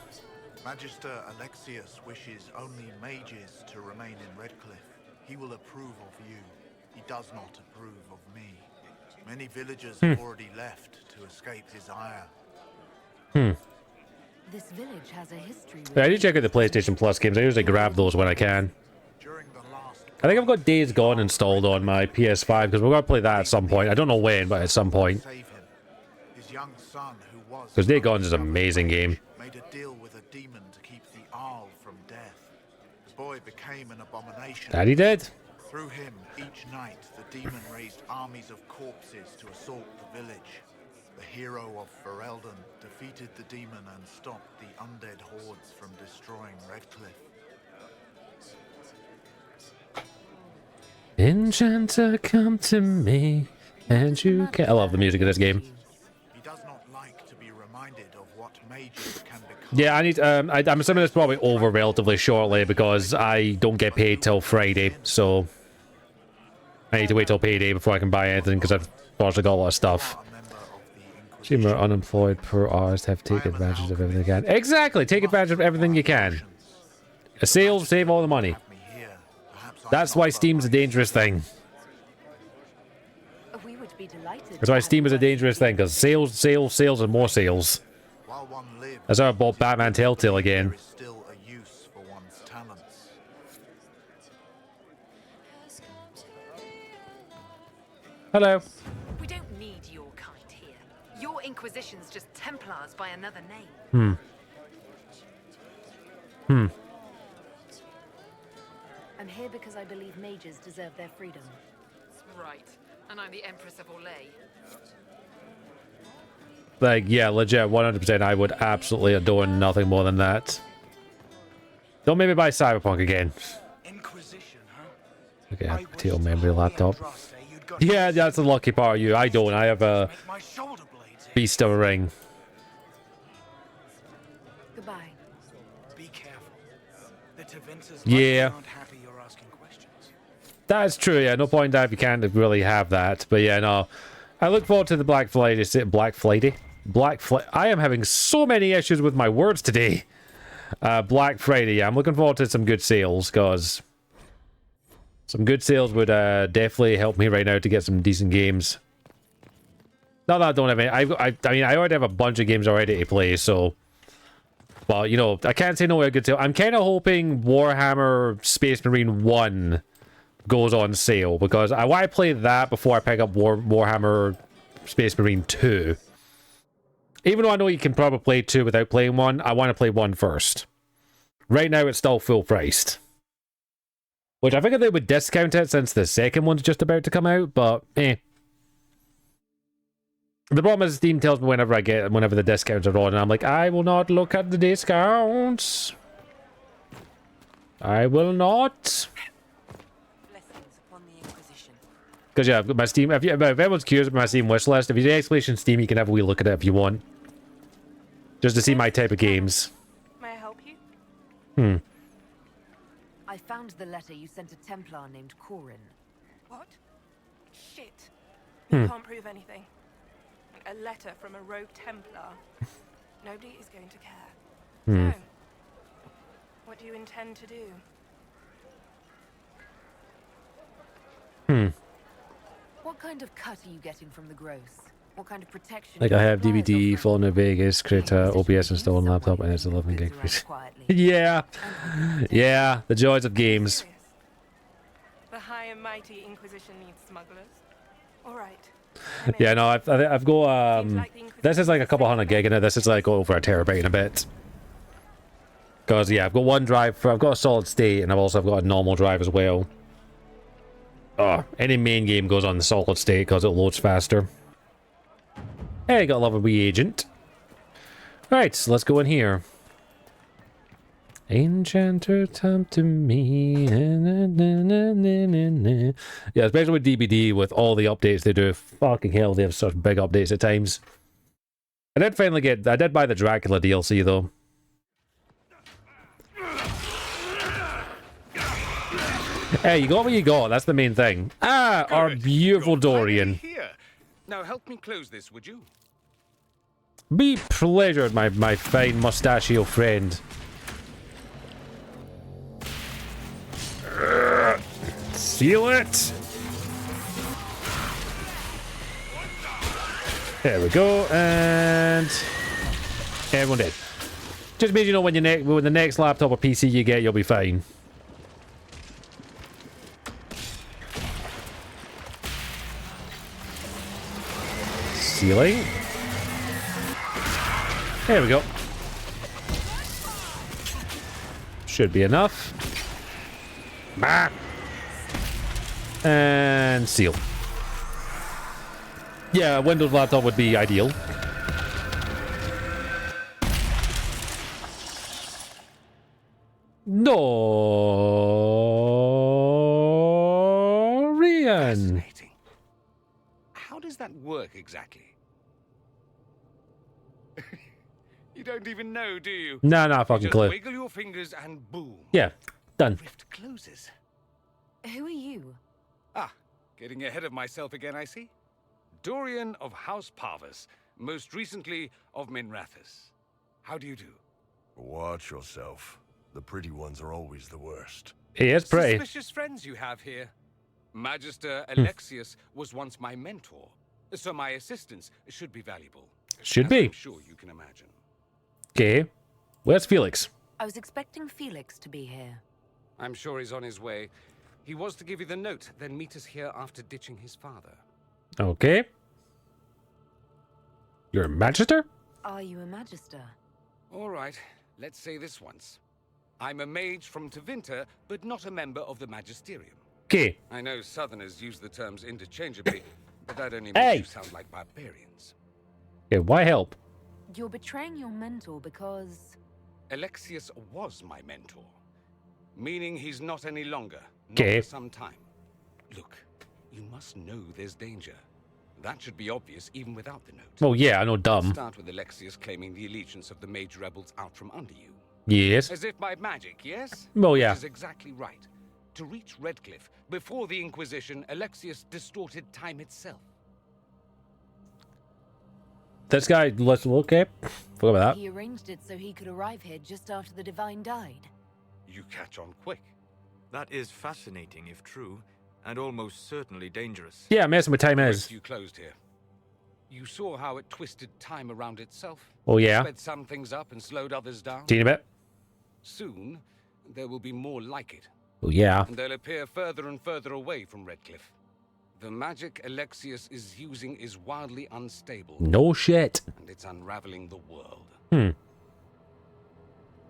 Magister Alexius wishes only mages to remain in Redcliffe. He will approve of you. He does not approve of me. Many villagers have already left to escape his ire. This village has a history with Yeah, I need to check out the PlayStation Plus games. I usually grab those when I can. I think I've got Days Gone installed on my PS5 because we're going to play that at some point. I don't know when, but at some point. His young son, who was Because Days Gone is an amazing game. made a deal with a demon to keep the Arl from death. The boy became an abomination. That he did. Through him, each night, the demon raised armies of corpses to assault the village. The hero of Ferelden defeated the demon and stopped the undead hordes from destroying Redcliffe. Enchanter, come to me, and you can... I love the music of this game. He does not like to be reminded of what mages can become. Yeah, I need. I'm assuming it's probably over relatively shortly because I don't get paid till Friday, so I need to wait till payday before I can buy anything because I've actually got a lot of stuff. Seem more unemployed per hours to have to take advantage of everything you can. Exactly, take advantage of everything you can. A sale, save all the money. That's why Steam's a dangerous thing. We would be delighted. That's why Steam is a dangerous thing, because sales, sales, sales, and more sales. That's how I bought Batman Telltale again. Still a use for one's talents. Hello. We don't need your kind here. Your Inquisition's just Templars by another name. I'm here because I believe mages deserve their freedom. Right. And I'm the Empress of Orlais. Like, yeah, legit, 100%. I would absolutely adore nothing more than that. Don't make me buy Cyberpunk again. Inquisition, huh? Okay, I have a teal memory laptop. Yeah, that's the lucky part of you. I don't. I have a beast of a ring. Goodbye. Be careful. The Tevinters Yeah. aren't happy you're asking questions. That's true, yeah. No point in that if you can't really have that. But yeah, no. I look forward to the Black Friday. I am having so many issues with my words today. Black Friday, yeah. I'm looking forward to some good sales, because some good sales would definitely help me right now to get some decent games. Not that I don't have any. I mean, I already have a bunch of games already to play, so... Well, you know, I can't say no a good sale. I'm kind of hoping Warhammer Space Marine 1 goes on sale, because I want to play that before I pick up Warhammer Space Marine 2. Even though I know you can probably play 2 without playing 1, I want to play 1 first. Right now, it's still full priced. Which I figured they would discount it since the second one's just about to come out, but eh. The problem is Steam tells me whenever the discounts are on, and I'm like, I will not look at the discounts. I will not. Blessings upon the Inquisition. Because yeah, I've got my Steam. If everyone's curious about my Steam wish list, if you do exclamation Steam, you can have a wee look at it if you want. Just to see my type of games. May I help you? I found the letter you sent a Templar named Corin. What? Shit. Hmm. You can't prove anything. A letter from a rogue Templar. Nobody is going to care. Hmm. So, what do you intend to do? What kind of cut are you getting from the gross? What kind of protection? Like I have DVD, Fallen in Vegas, Creta, OBS installed on laptop, and it's 11 gig. Yeah. Yeah, the joys of games. The high and mighty Inquisition needs smugglers. All right. Yeah, no, I've got this is like a couple hundred gig in it. This is like over a terabyte in a bit. Because yeah, I've got one drive I've got a solid state, and I've got a normal drive as well. Oh, any main game goes on the solid state because it loads faster. Hey, got a lovely wee agent. Right, so let's go in here. Enchanter, come to me. Yeah, especially with DBD, with all the updates they do. Fucking hell, they have such big updates at times. I did buy the Dracula DLC though. Hey, you got what you got. That's the main thing. Ah, Good. our beautiful Dorian. Here. Now help me close this, would you? Be pleasured, my fine mustachio friend. Seal it. There we go, and everyone did. Just means you know when the next laptop or PC you get, you'll be fine. Sealing. There we go. Should be enough. Bah. And seal. Yeah, Windows laptop would be ideal. Dorian. How does that work exactly? You don't even know, do you? Nah, fucking just clue. wiggle your fingers and boom. Yeah, done. Rift closes. Who are you? Ah, getting ahead of myself again, I see. Dorian of House Parvus, most recently of Minrathous. How do you do? Watch yourself. The pretty ones are always the worst. He is pretty. Suspicious friends you have here. Magister Alexius was once my mentor, so my assistance should be valuable. Should as be. I'm sure you can imagine. Okay. Where's Felix? I was expecting Felix to be here. I'm sure he's on his way. He was to give you the note, then meet us here after ditching his father. Okay. You're a magister? Are you a magister? All right, let's say this once. I'm a mage from Tevinter, but not a member of the Magisterium. Okay. I know Southerners use the terms interchangeably, but that only Hey. makes you sound like barbarians. Okay, why help? You're betraying your mentor because... Alexius was my mentor, meaning he's not any longer, not Okay. for some time. Look, you must know there's danger. That should be obvious even without the note. Oh yeah, I know, dumb. Let's start with Alexius claiming the allegiance of the mage rebels out from under you. Yes. As if by magic, yes? Oh, yeah. Which is exactly right. To reach Redcliffe, before the Inquisition, Alexius distorted time itself. This guy, let's okay. Forgot about that. He arranged it so he could arrive here just after the Divine died. You catch on quick. That is fascinating if true, and almost certainly dangerous. Yeah, messing with time is. You closed here. You saw how it twisted time around itself. Oh, yeah. Sped some things up and slowed others down. Teeny bit. Soon, there will be more like it. Oh, yeah. And they'll appear further and further away from Redcliffe. The magic Alexius is using is wildly unstable. No shit. And it's unraveling the world. Do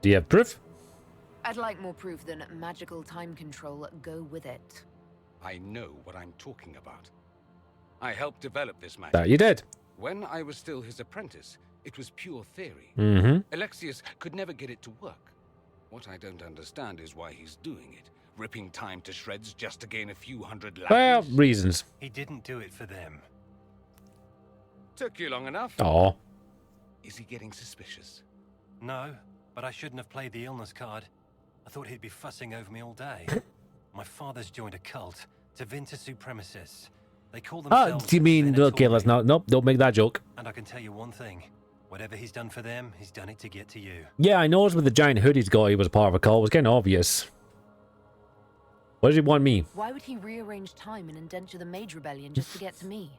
you have proof? I'd like more proof than magical time control go with it. I know what I'm talking about. I helped develop this magic. That you did. When I was still his apprentice, it was pure theory. Mm-hmm. Alexius could never get it to work. What I don't understand is why he's doing it. Ripping time to shreds just to gain a few hundred lackeys. Well, reasons. He didn't do it for them. Took you long enough. Aw. Is he getting suspicious? No, but I shouldn't have played the illness card. I thought he'd be fussing over me all day. My father's joined a cult, Tevinter Supremacists. They call themselves... do you mean... Okay, let's not... Nope, don't make that joke. And I can tell you one thing. Whatever he's done for them, he's done it to get to you. Yeah, I know it's with the giant hood he's got he was part of a cult. It was kind of obvious. What does he want me? Why would he rearrange time and indenture the Mage Rebellion just to get to me?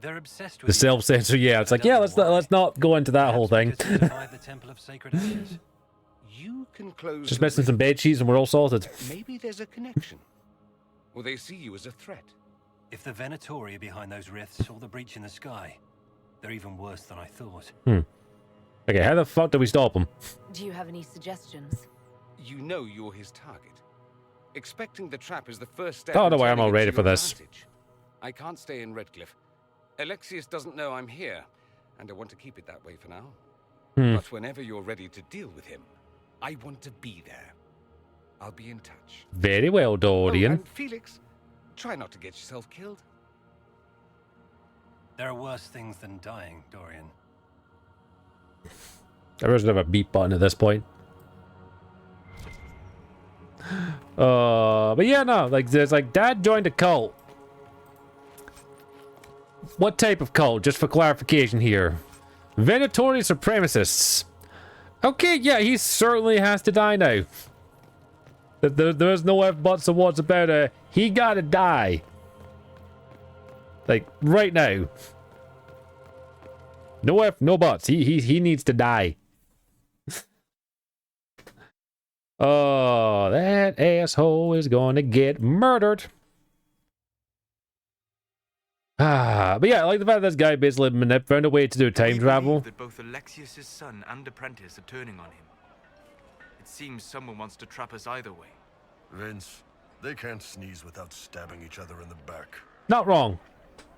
They're obsessed with The self-censor, yeah. It's like, yeah, let's not go into that whole thing. the Temple of Sacred Ashes. You can close Just the missing some bed sheets and we're all sorted. Maybe there's a connection. Or they see you as a threat. If the Venatori are behind those rifts or the breach in the sky, they're even worse than I thought. Okay, how the fuck do we stop him? Do you have any suggestions? You know you're his target. Expecting the trap is the first step. Oh, no in way, I'm turning all it ready to for your this. advantage. I can't stay in Redcliffe. Alexius doesn't know I'm here, and I want to keep it that way for now. But whenever you're ready to deal with him, I want to be there. I'll be in touch. Very well, Dorian. Oh, and Felix, try not to get yourself killed. There are worse things than dying, Dorian. There isn't a beat button at this point. But yeah, no, like there's like Dad joined a cult. What type of cult? Just for clarification here. Venatori supremacists. Okay, yeah, he certainly has to die now. There's no ifs, buts, or what's about it. He gotta die. Like, right now. No if, no buts. He needs to die. Oh, that asshole is gonna get murdered. But yeah, I like the fact that this guy basically found a way to do time travel. That both Alexius's son and apprentice are turning on him. It seems someone wants to trap us either way. Vince, they can't sneeze without stabbing each other in the back. Not wrong.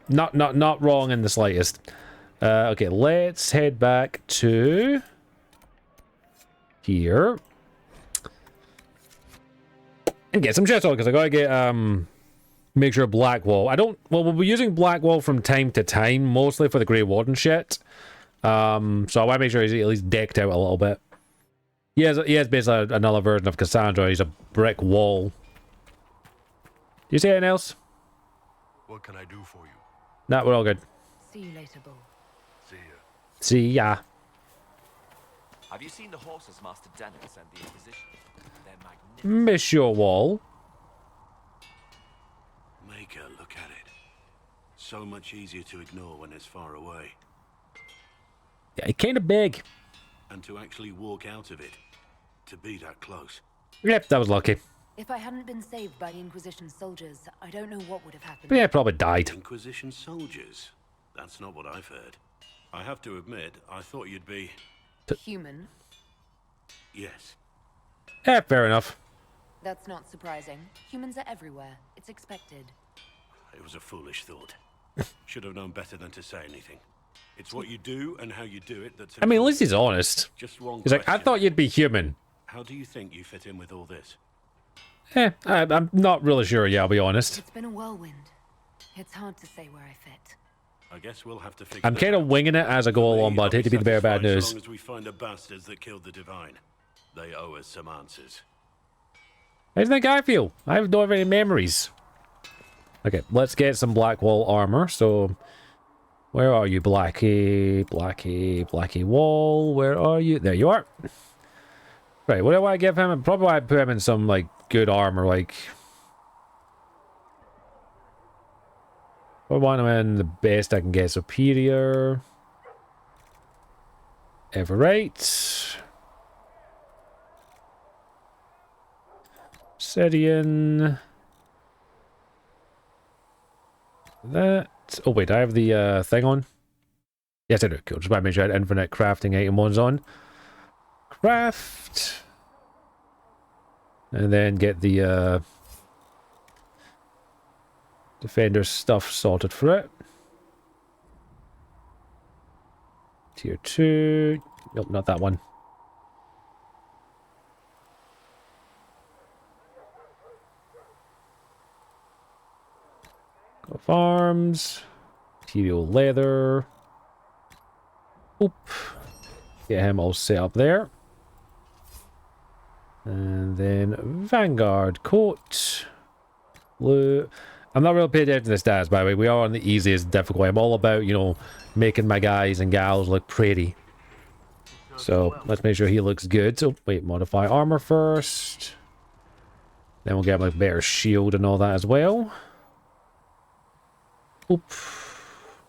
Not wrong in the slightest. Okay, let's head back to here and get some shit on because I gotta get make sure Blackwall. We'll be using Blackwall from time to time, mostly for the Grey Warden shit. So I want to make sure he's at least decked out a little bit. He has basically another version of Cassandra. He's a brick wall. Do you see anything else? What can I do for you? Nah, we're all good. See you later, Bull. See ya. See ya. Have you seen the horses Master Dennis and the Inquisition? They're magnificent. Monsieur Wall. Make her look at it. So much easier to ignore when it's far away. Yeah, it's kind of big. And to actually walk out of it. To be that close. Yep, that was lucky. If I hadn't been saved by the Inquisition soldiers, I don't know what would have happened. But yeah, probably died. Inquisition soldiers? That's not what I've heard. I have to admit, I thought you'd be... Human? Yes. Yeah, fair enough. That's not surprising. Humans are everywhere. It's expected. It was a foolish thought. Should have known better than to say anything. It's what you do and how you do it that's... I mean, at least he's honest. Just one He's like, I question. thought you'd be human. How do you think you fit in with all this? I'm not really sure, yeah, I'll be honest. It's been a whirlwind. It's hard to say where I fit. I guess we'll have to figure I'm kind of winging it as I go along, but I hate to be the bearer of bad As news. long as we find the bastards that killed the Divine. They owe us some answers. How does that guy feel? I don't have any memories. Okay, let's get some Blackwall armor. So, where are you, Blackie Wall? Where are you? There you are. Right, what do I give him? Probably I put him in some, like, good armor, like... I want him in the best I can get. Superior. Everett. Obsidian. That. Oh, wait, I have the thing on. Yes, I do. Cool. Just want to make sure I had infinite crafting item ones on. Craft. And then get the Defender stuff sorted for it. Tier 2. Nope, not that one. Farms. Material leather. Oop. Get him all set up there. And then Vanguard coat. Blue. I'm not really paying attention to the stats, by the way. We are on the easiest difficulty. I'm all about, you know, making my guys and gals look pretty. So let's make sure he looks good. So wait, modify armor first. Then we'll get him a better shield and all that as well. Oop.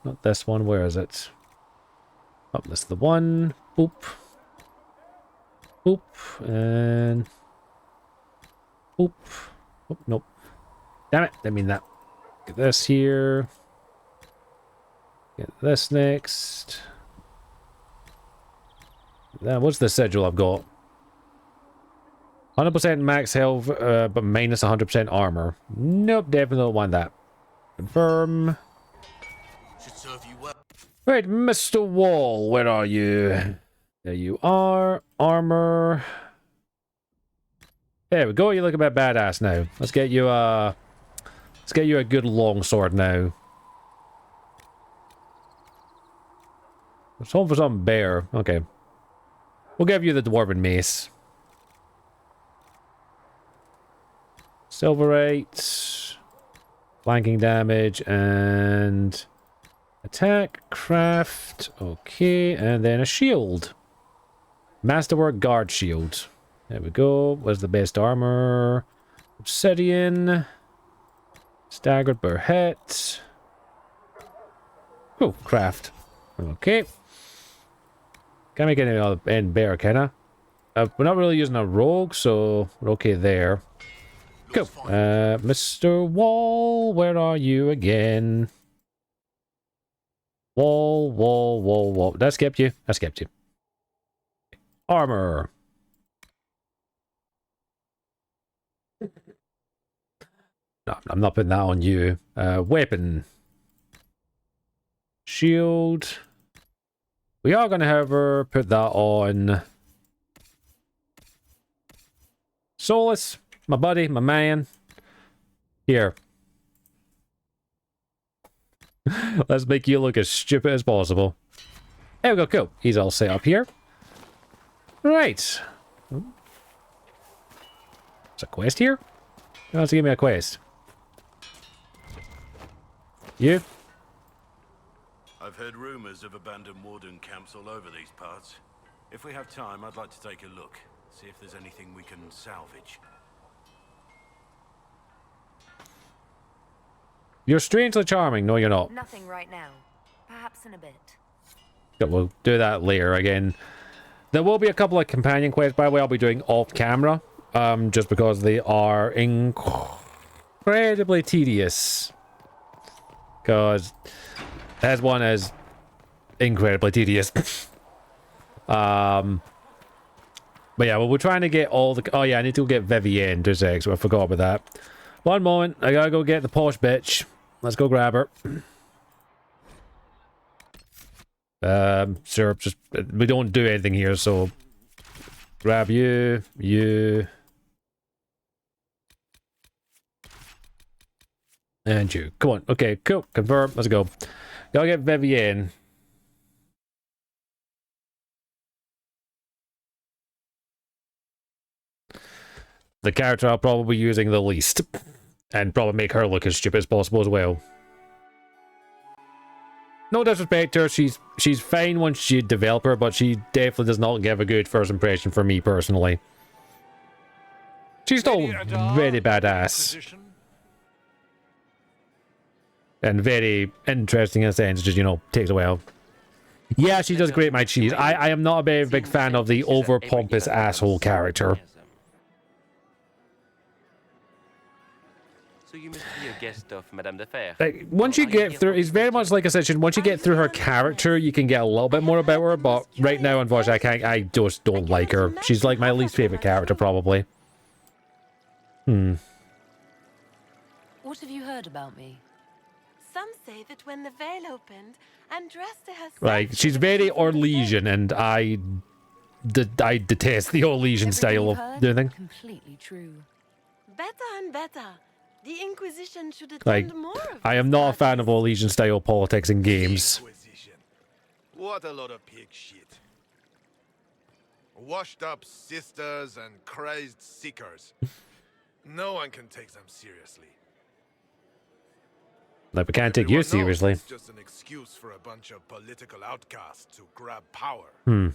Not this one. Where is it? Oh, this is the one. Boop. Boop. And... Boop. Oh, nope. Damn it. Didn't mean that. Get this here. Get this next. Then what's the schedule I've got? 100% max health, but minus 100% armor. Nope, definitely don't want that. Confirm. Should serve you well. Right, Mr. Wall, where are you? There you are. Armor. There we go. You look a bit badass now. Let's get you a good long sword now. Let's hope for some bear. Okay. We'll give you the dwarven mace. Silverite. Flanking damage and attack, craft. Okay, and then a shield. Masterwork guard shield. There we go. What's the best armor? Obsidian. Staggered barrette. Oh, craft. Okay. Can't make any other end bear, can I? We're not really using a rogue, so we're okay there. Cool. Mr. Wall, where are you again? Wall. That skipped you. I skipped you. Armor. No, I'm not putting that on you. Weapon. Shield. We are going to, however, put that on Solus, my buddy, my man. Here. Let's make you look as stupid as possible. There we go, cool. He's all set up here. Right. There's a quest here? Who wants to give me a quest? You? I've heard rumors of abandoned warden camps all over these parts. If we have time, I'd like to take a look. See if there's anything we can salvage. You're strangely charming. No, you're not. Nothing right now. Perhaps in a bit. We'll do that later again. There will be a couple of companion quests, by the way, I'll be doing off camera. Just because they are incredibly tedious. Because that one is incredibly tedious. But yeah, well, we're trying to get all the... Oh yeah, I need to go get Vivienne to sec, so I forgot about that. One moment, I gotta go get the posh bitch. Let's go grab her. Sir, just... We don't do anything here, so... Grab you, and you. Come on. Okay, cool. Confirm. Let's go. Gotta get Vivienne. The character I'll probably be using the least. And probably make her look as stupid as possible as well. No disrespect to her, she's fine once you develop her, but she definitely does not give a good first impression for me personally. She's still very badass. And very interesting in a sense, just, you know, takes a while. Yeah, she does grate my cheese. I am not a very big fan of the over-pompous asshole character. So you must be a guest of Madame de Fer. Like, once you get through, it's very much like I said, once you get through her character, you can get a little bit more about her, but right now, unfortunately, I just don't like her. She's like my least favorite character, probably. What have you heard about me? Some say that when the veil opened, Andraste has... Like, she's very Orlesian, and I detest the Orlesian style of doing things. Completely true. Better and better. The Inquisition should Like, attend more of I am not a fan of Elysian-style politics in games. What a lot of pig shit. Washed up sisters and crazed seekers. No one can take them seriously. Like, we can't take you Everyone knows seriously. It's just an excuse for a bunch of political outcasts to grab power. And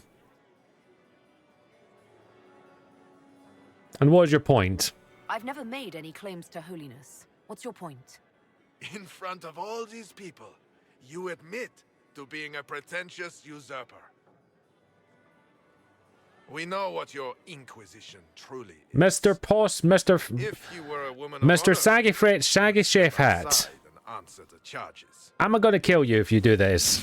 what is your point? I've never made any claims to holiness. What's your point? In front of all these people, you admit to being a pretentious usurper. We know what your Inquisition truly is. Mr. Post, Mr. If you were a woman of Mr. honor, Saggy Fred, Saggy Chef Hat. aside and answer the charges. I'm gonna kill you if you do this.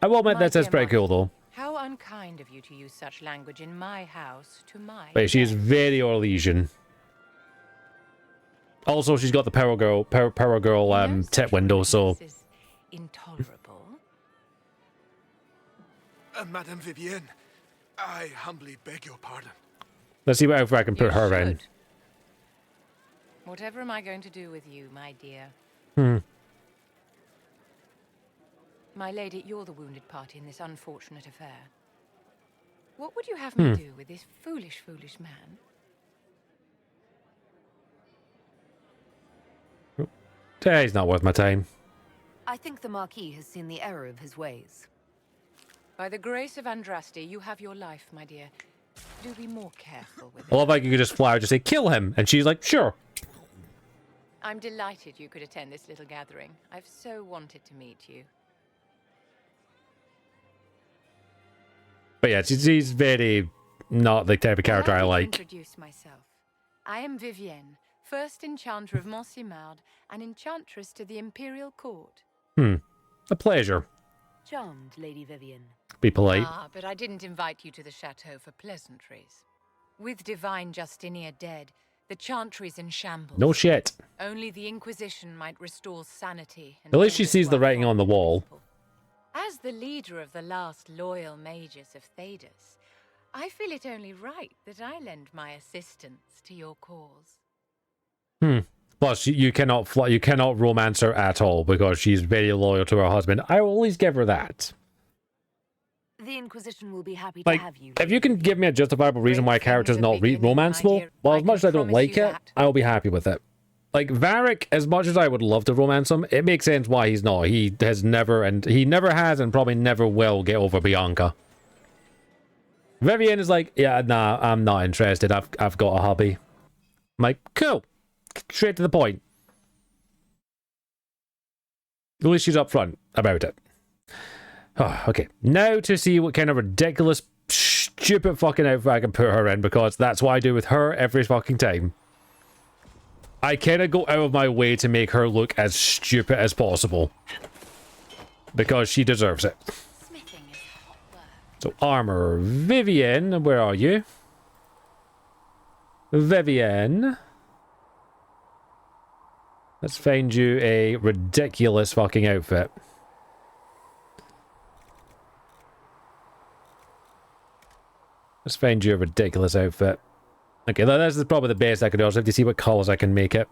I will admit My that is dear pretty Marquis, cool though. How unkind of you to use such language in my house to my Wait, she is very Orlesian. Also, she's got the Power Girl tip window, so intolerable. Madame Vivienne, I humbly beg your pardon. let's see what else I can put You her in. should. Whatever am I going to do with you, my dear? My lady, you're the wounded party in this unfortunate affair. What would you have me do with this foolish, foolish man? He's not worth my time. I think the Marquis has seen the error of his ways. By the grace of Andraste, you have your life, my dear. Do be more careful with I it. love like you could just fly her, just say, kill him. And she's like, sure. I'm delighted you could attend this little gathering. I've so wanted to meet you. But yeah, she's very not the type of character I Allow me to like. introduce myself. I am Vivienne, first enchanter of Montsimard and enchantress to the Imperial Court. A pleasure. Charmed, Lady Vivienne. Be polite. Ah, but I didn't invite you to the chateau for pleasantries. With divine Justinia dead, the chantry's in shambles. No shit. Only the Inquisition might restore sanity. And At least she bring us sees the one writing on the wall. As the leader of the last loyal mages of Thedas, I feel it only right that I lend my assistance to your cause. Plus, you cannot romance her at all because she's very loyal to her husband. I will at least give her that. The Inquisition will be happy Like, to have you. if you can give me a justifiable reason why a character's not romanceable, well, as much as I don't like it, I'll be happy with it. Like, Varric, as much as I would love to romance him, it makes sense why he's not. He never has and probably never will get over Bianca. Vivienne is like, yeah, nah, I'm not interested. I've got a hobby. I'm like, cool. Straight to the point. At least she's upfront about it. Oh, okay, now to see what kind of ridiculous, stupid fucking outfit I can put her in, because that's what I do with her every fucking time. I kind of go out of my way to make her look as stupid as possible. Because she deserves it. So, armor. Vivienne, where are you? Vivienne. Let's find you a ridiculous fucking outfit. Let's find you a ridiculous outfit. Okay, that's probably the best I can do. I just have to see what colors I can make it.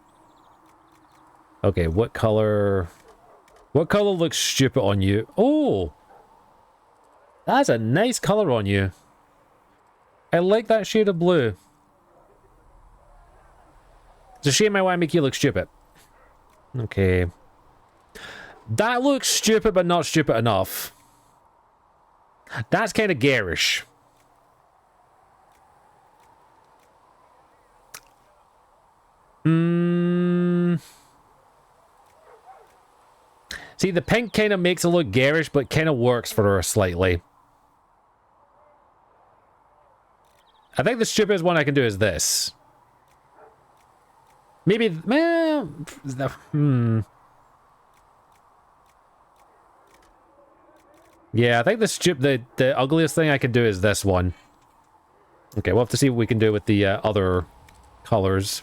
Okay, what color... What color looks stupid on you? Oh! That's a nice color on you. I like that shade of blue. It's a shame I want to make you look stupid. Okay. That looks stupid, but not stupid enough. That's kind of garish. See, the pink kind of makes it look garish, but kind of works for her slightly. I think the stupidest one I can do is this. Maybe... Yeah, I think the ugliest thing I can do is this one. Okay, we'll have to see what we can do with the other colors.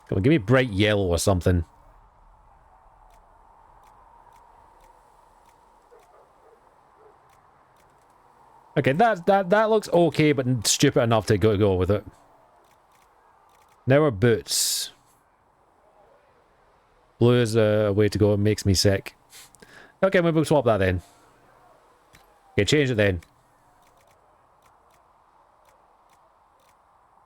Come on, give me bright yellow or something. Okay, that looks okay, but stupid enough to go with it. Now our boots. Blue is a way to go. It makes me sick. Okay, maybe we'll swap that then. Okay, change it then.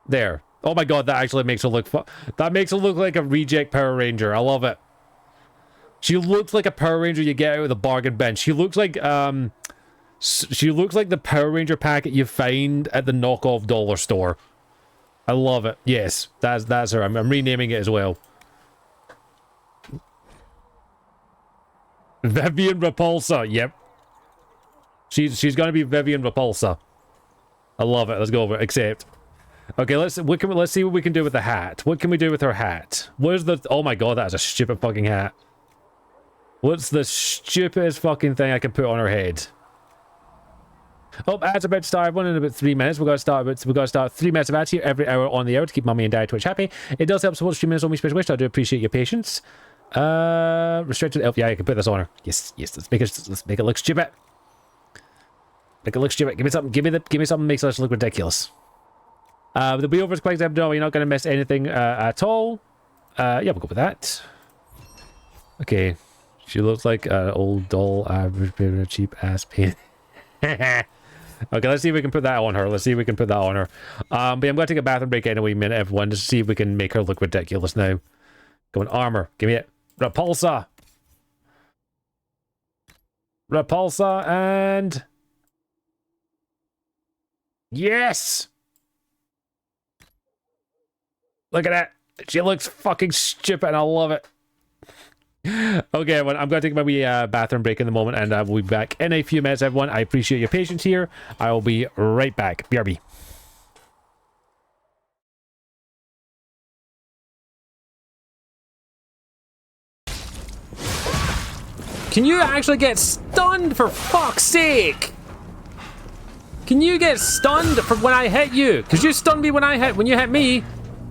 There. Oh my god, that actually makes her look that makes her look like a reject Power Ranger. I love it. She looks like a Power Ranger you get out of the bargain bin. She looks like the Power Ranger packet you find at the knockoff dollar store. I love it. Yes, that's her. I'm renaming it as well. Vivian Repulsa. Yep. She's gonna be Vivian Repulsa. I love it. Let's go over it. Accept. Okay, let's see what we can do with the hat. What can we do with her hat? Where's the... Oh my god, that is a stupid fucking hat. What's the stupidest fucking thing I can put on her head? Oh, ads about to start. One in about 3 minutes. We've got to start 3 minutes of ads here every hour on the hour to keep Mummy and Dad Twitch happy. It does help support streaming on me special wish. I do appreciate your patience. Restricted elf. Yeah, I can put this on her. Yes. Let's make it look stupid. Make it look stupid. Give me something. Give me something that makes us look ridiculous. The be over is quite no, you're not going to miss anything at all. Yeah, we'll go with that. Okay. She looks like an old doll, average, cheap ass paint. Okay, let's see if we can put that on her. But yeah, I'm going to take a bathroom break in a wee minute, everyone, just to see if we can make her look ridiculous now. Go on, armor. Give me it. Repulsa, and... Yes! Look at that. She looks fucking stupid and I love it. Okay, everyone, I'm going to take my wee bathroom break in the moment and we'll be back in a few minutes, everyone. I appreciate your patience here. I will be right back. BRB. Can you actually get stunned, for fuck's sake? Can you get stunned for when I hit you? Because you stunned me when you hit me.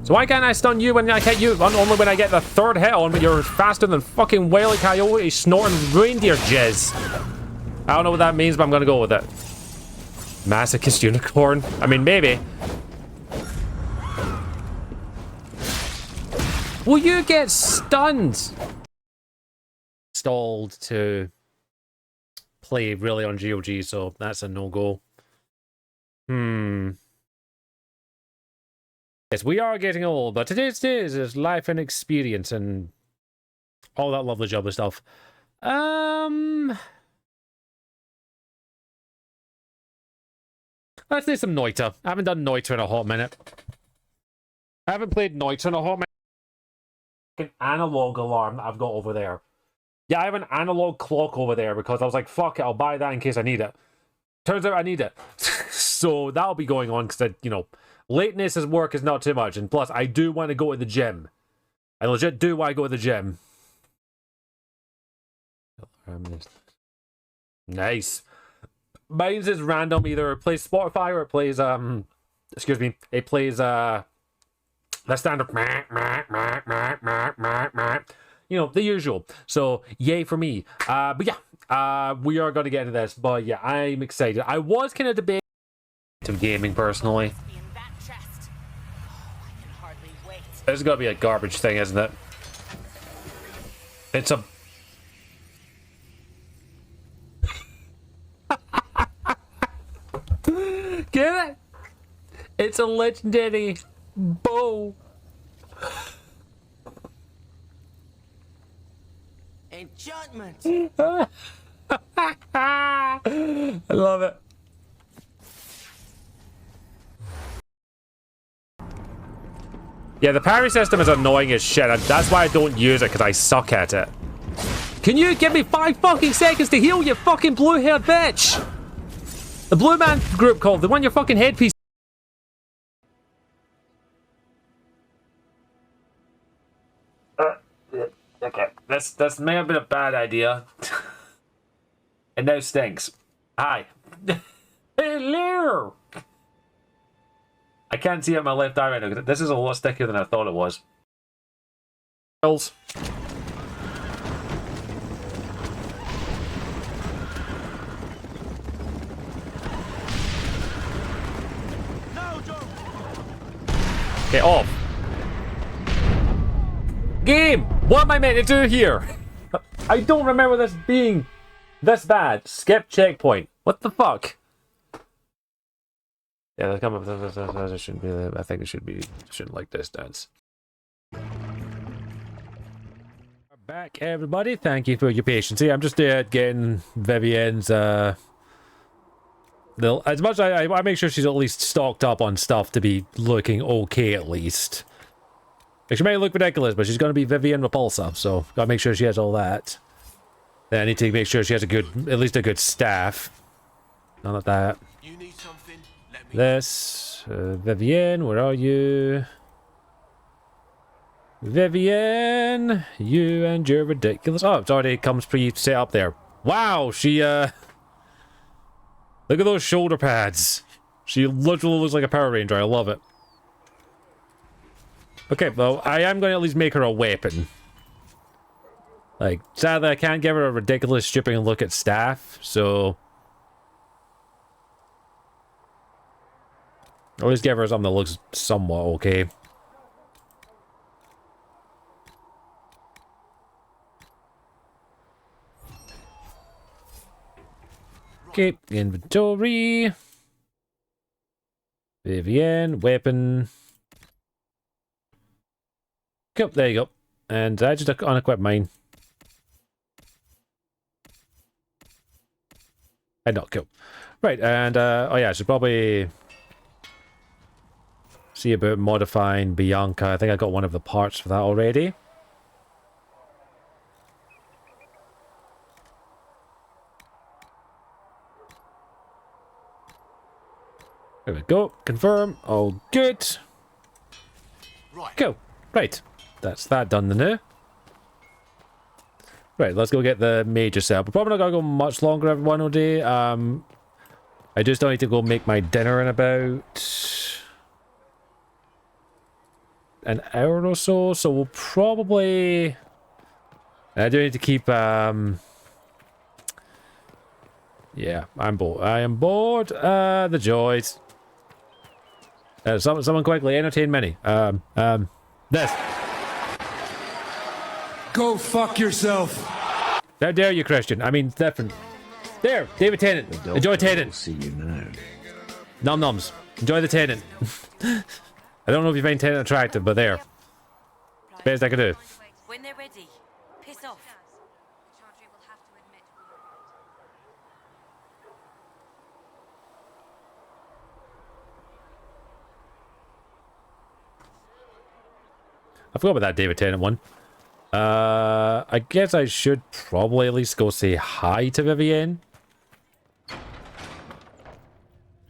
So why can't I stun you when I hit you? Only when I get the third hit on, but you're faster than fucking Wile E. Coyote snorting reindeer jizz. I don't know what that means, but I'm gonna go with it. Masochist unicorn. I mean, maybe. Will you get stunned? Stalled to play really on GOG, so that's a no-go. Yes, we are getting old, but it is life and experience and all that lovely jubbly stuff. Let's do some Noita. I haven't done Noita in a hot minute. I haven't played Noita in a hot minute. An analog alarm that I've got over there. Yeah, I have an analog clock over there because I was like, fuck it, I'll buy that in case I need it. Turns out I need it. So that'll be going on because, you know, lateness as work is not too much. And plus, I do want to go to the gym. I legit do want to go to the gym. Nice. Mine's is random. Either it plays Spotify or it plays, excuse me, it plays, the standard, you know, the usual. So, yay for me. But yeah, we are going to get into this. But yeah, I'm excited. I was kind of debating gaming personally. This is going to be a garbage thing, isn't it? It's a... Get it? It's a legendary bow. Enchantment. I love it. Yeah, the parry system is annoying as shit. That's why I don't use it, because I suck at it. Can you give me 5 fucking seconds to heal, you fucking blue-haired bitch? The Blue Man group called, the one your fucking headpiece. Okay, this may have been a bad idea. It now stinks. Hi. Hello! I can't see it on my left eye right now. This is a lot stickier than I thought it was. Pills. Get off. Game! What am I meant to do here? I don't remember this being this bad. Skip checkpoint. What the fuck? Yeah, let's come up with this. It shouldn't be. I think it should be. Shouldn't like this dance. Back, everybody. Thank you for your patience. I'm just getting Vivienne's. As much as I make sure she's at least stocked up on stuff to be looking okay at least. She may look ridiculous, but she's going to be Vivienne Repulsa, so gotta make sure she has all that. Then I need to make sure she has a good, at least a good staff. None of that. You need something? Let me. This, Vivienne, where are you? Vivienne, you and your ridiculous. Oh, it already comes pre-set up there. Wow, she look at those shoulder pads. She literally looks like a Power Ranger. I love it. Okay, well, I am going to at least make her a weapon. Like, sadly, I can't give her a ridiculous stripping look at staff, so... I'll just give her something that looks somewhat okay. Okay, inventory. Vivienne, weapon... Cool, there you go. And I just unequip mine. And not cool. Right, and oh yeah, I should probably see about modifying Bianca. I think I got one of the parts for that already. There we go. Confirm. All good. Right. Cool. Right. That's that done now. Right, let's go get the major cell. We're probably not gonna go much longer, everyone, all day. I just need to go make my dinner in about an hour or so. So we'll probably. I do need to keep. Yeah, I'm bored. I am bored. The joys. Someone quickly entertain Minnie. This. Go fuck yourself. How dare you, Christian? I mean, different. There, David Tennant. Enjoy Tennant. See you now. Nom noms. Enjoy the Tennant. I don't know if you find Tennant attractive, but there. Best I can do. When they're ready, piss off. I forgot about that David Tennant one. I guess I should probably at least go say hi to Vivienne.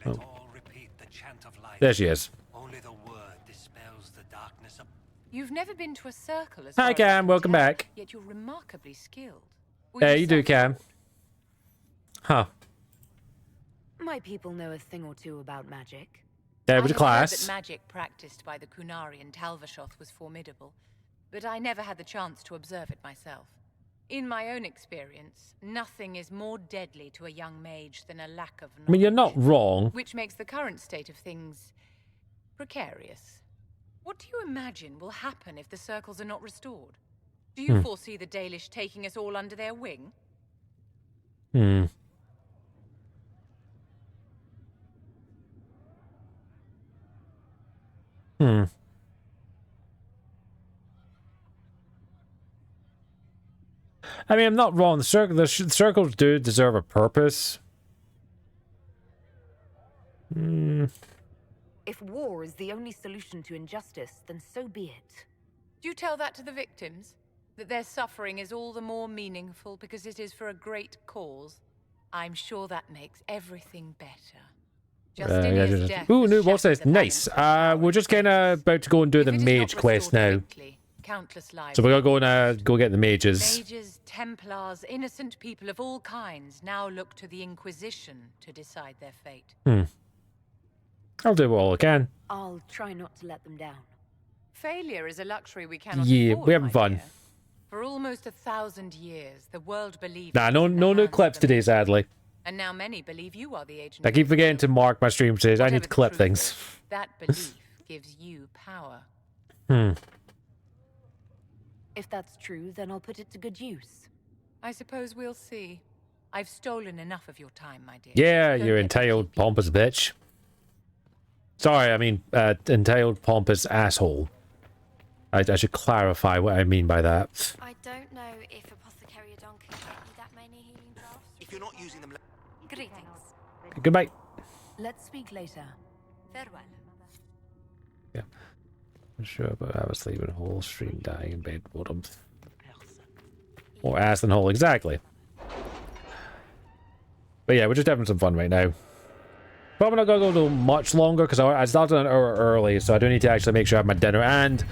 Oh. There she is. Only the word dispels the darkness of... You've never been to a circle as Hi, Cam. Welcome back. Yet you're remarkably skilled. Hey, you do, Cam. Huh. My people know a thing or two about magic. There I was a have heard class. that magic practiced by the Kunari in Talvashoth was formidable, but I never had the chance to observe it myself. In my own experience, nothing is more deadly to a young mage than a lack of knowledge. I mean, you're not wrong. Which makes the current state of things precarious. What do you imagine will happen if the circles are not restored? Do you foresee the Dalish taking us all under their wing? Hmm. Hmm. I mean, I'm not wrong. The circles do deserve a purpose. Hmm. If war is the only solution to injustice, then so be it. Do you tell that to the victims? That their suffering is all the more meaningful because it is for a great cause? I'm sure that makes everything better. Justinian's death Ooh, has no, what's this? shattered the Nice. balance of We're just kind of about to go and do the mage quest now. Countless lives. So we're gonna go get the mages. Mages, Templars, innocent people of all kinds now look to the Inquisition to decide their fate. I'll do all I can. I'll try not to let them down. Failure is a luxury we cannot Yeah, afford, we're having my fun. dear. For almost 1,000 years, the world believed... Nah, no new clips today, sadly. And now many believe you are the agent. I keep forgetting to mark my stream says I need to clip things. That belief gives you power. If that's true, then I'll put it to good use. I suppose we'll see. I've stolen enough of your time, my dear. Yeah, you entitled pompous bitch. Sorry, I mean entitled pompous asshole. I should clarify what I mean by that. I don't know if Apothecary Adon can get me that many healing drafts. If you're not using them... Greetings. Goodbye. Let's speak later. Farewell. Yeah. I'm sure about I was sleeping whole stream dying in bed boredom. Or ass than hole, exactly. But yeah, we're just having some fun right now. Probably not gonna go much longer because I started an hour early, so I do need to actually make sure I have my dinner. And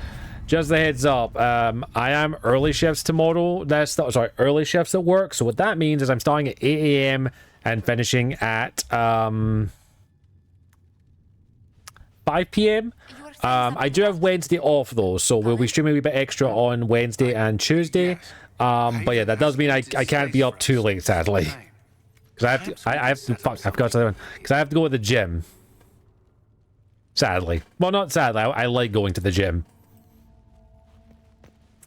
just a heads up, I am early shifts tomorrow. Sorry, early shifts at work. So what that means is I'm starting at 8 a.m. and finishing at 5 p.m. I do have Wednesday off though, so we'll be streaming a wee bit extra on Wednesday and Tuesday. But yeah, that does mean I can't be up too late, sadly. Because I have to fuck, I forgot to say one. Because I have to go to the gym. Sadly. Well, not sadly, I like going to the gym.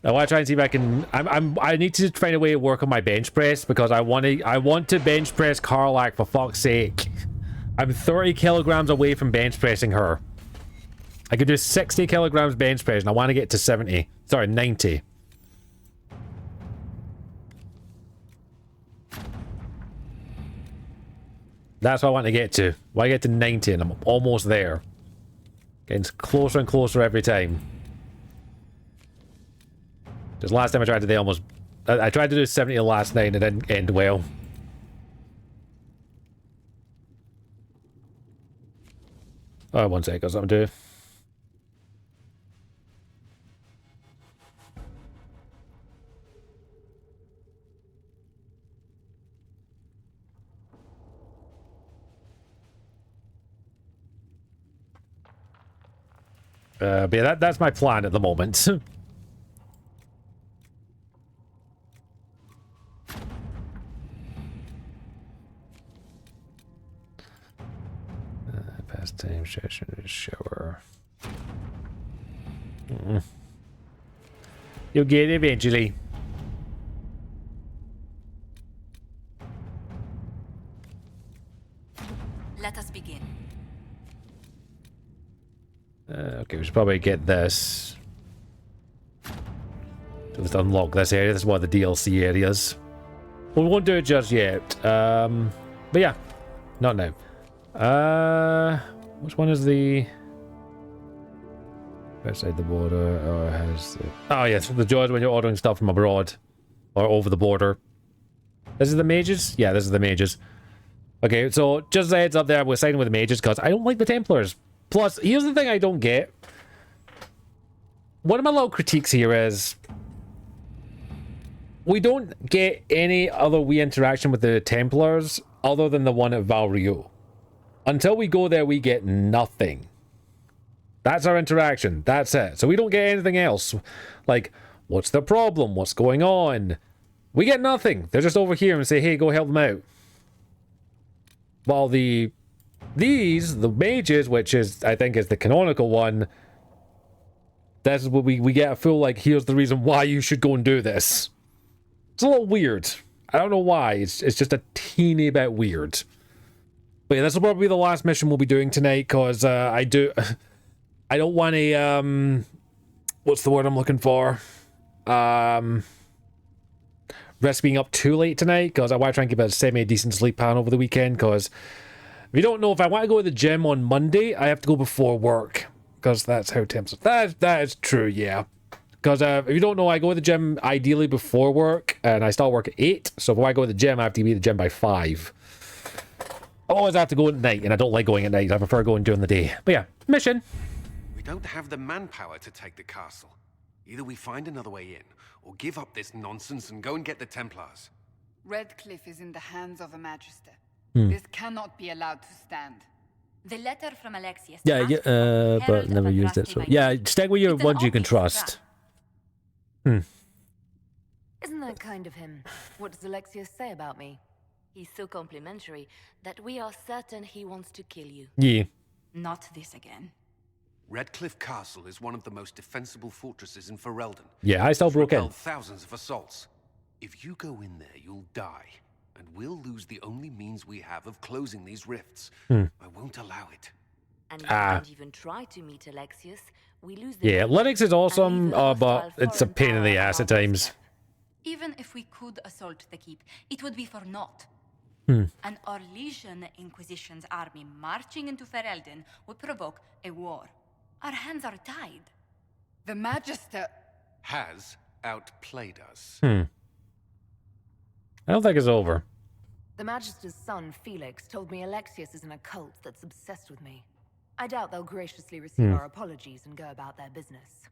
I want to try and see if I can. I need to find a way to work on my bench press because I want to bench press Karlach for fuck's sake. I'm 30 kilograms away from bench pressing her. I could do 60 kilograms bench press and I want to get to 70. Sorry, 90. That's what I want to get to. When I get to 90 and I'm almost there. Getting closer and closer every time. Just last time I tried to I tried to do 70 last night and it didn't end well. Oh, 1 sec, got something to do. But yeah, that's my plan at the moment. Pastime session, shower. You'll get it eventually. Let us begin. Okay, we should probably get this. Just unlock this area. This is one of the DLC areas. Well, we won't do it just yet. But yeah, not now. Which one is the outside the border or has the... Oh yes, the joys when you're ordering stuff from abroad or over the border. This is the mages? Yeah, this is the mages. Okay, so just a heads up there, we're siding with the mages because I don't like the Templars. Plus, here's the thing I don't get. One of my little critiques here is we don't get any other wee interaction with the Templars other than the one at Val Rio. Until we go there, we get nothing. That's our interaction. That's it. So we don't get anything else. Like, what's the problem? What's going on? We get nothing. They're just over here and say, hey, go help them out. While the mages, which is, I think, is the canonical one, that's what we get a full, like, here's the reason why you should go and do this. It's a little weird. I don't know why. It's just a teeny bit weird. But yeah, this will probably be the last mission we'll be doing tonight, because I don't want a, what's the word I'm looking for? Risk being up too late tonight, because I want to try and keep a semi-decent sleep pattern over the weekend, because if you don't know, if I want to go to the gym on Monday, I have to go before work, because that's how temps... That is true, yeah. Because if you don't know, I go to the gym ideally before work, and I start work at 8, so if I go to the gym, I have to be at the gym by 5. I always have to go at night, and I don't like going at night. I prefer going during the day. But yeah, mission. We don't have the manpower to take the castle. Either we find another way in, or give up this nonsense and go and get the Templars. Redcliffe is in the hands of a Magister. Hmm. This cannot be allowed to stand. The letter from Alexius. Yeah, but never used it. So yeah, stick with your ones you can trust. Isn't that kind of him? What does Alexius say about me? He's so complimentary that we are certain he wants to kill you. Yeah. Not this again. Redcliffe Castle is one of the most defensible fortresses in Ferelden. Yeah, I still It's broke in. repelled thousands of assaults. If you go in there, you'll die, and we'll lose the only means we have of closing these rifts. I won't allow it. And if we don't even try to meet Alexius, we lose the Yeah, Linux is awesome, but it's a pain in the ass at times. Even if we could assault the keep, it would be for naught. An Orlesian Inquisition's army marching into Ferelden would provoke a war. Our hands are tied. The Magister has outplayed us. I don't think it's over. The Magister's son, Felix, told me Alexius is in a cult that's obsessed with me. I doubt they'll graciously receive our apologies and go about their business.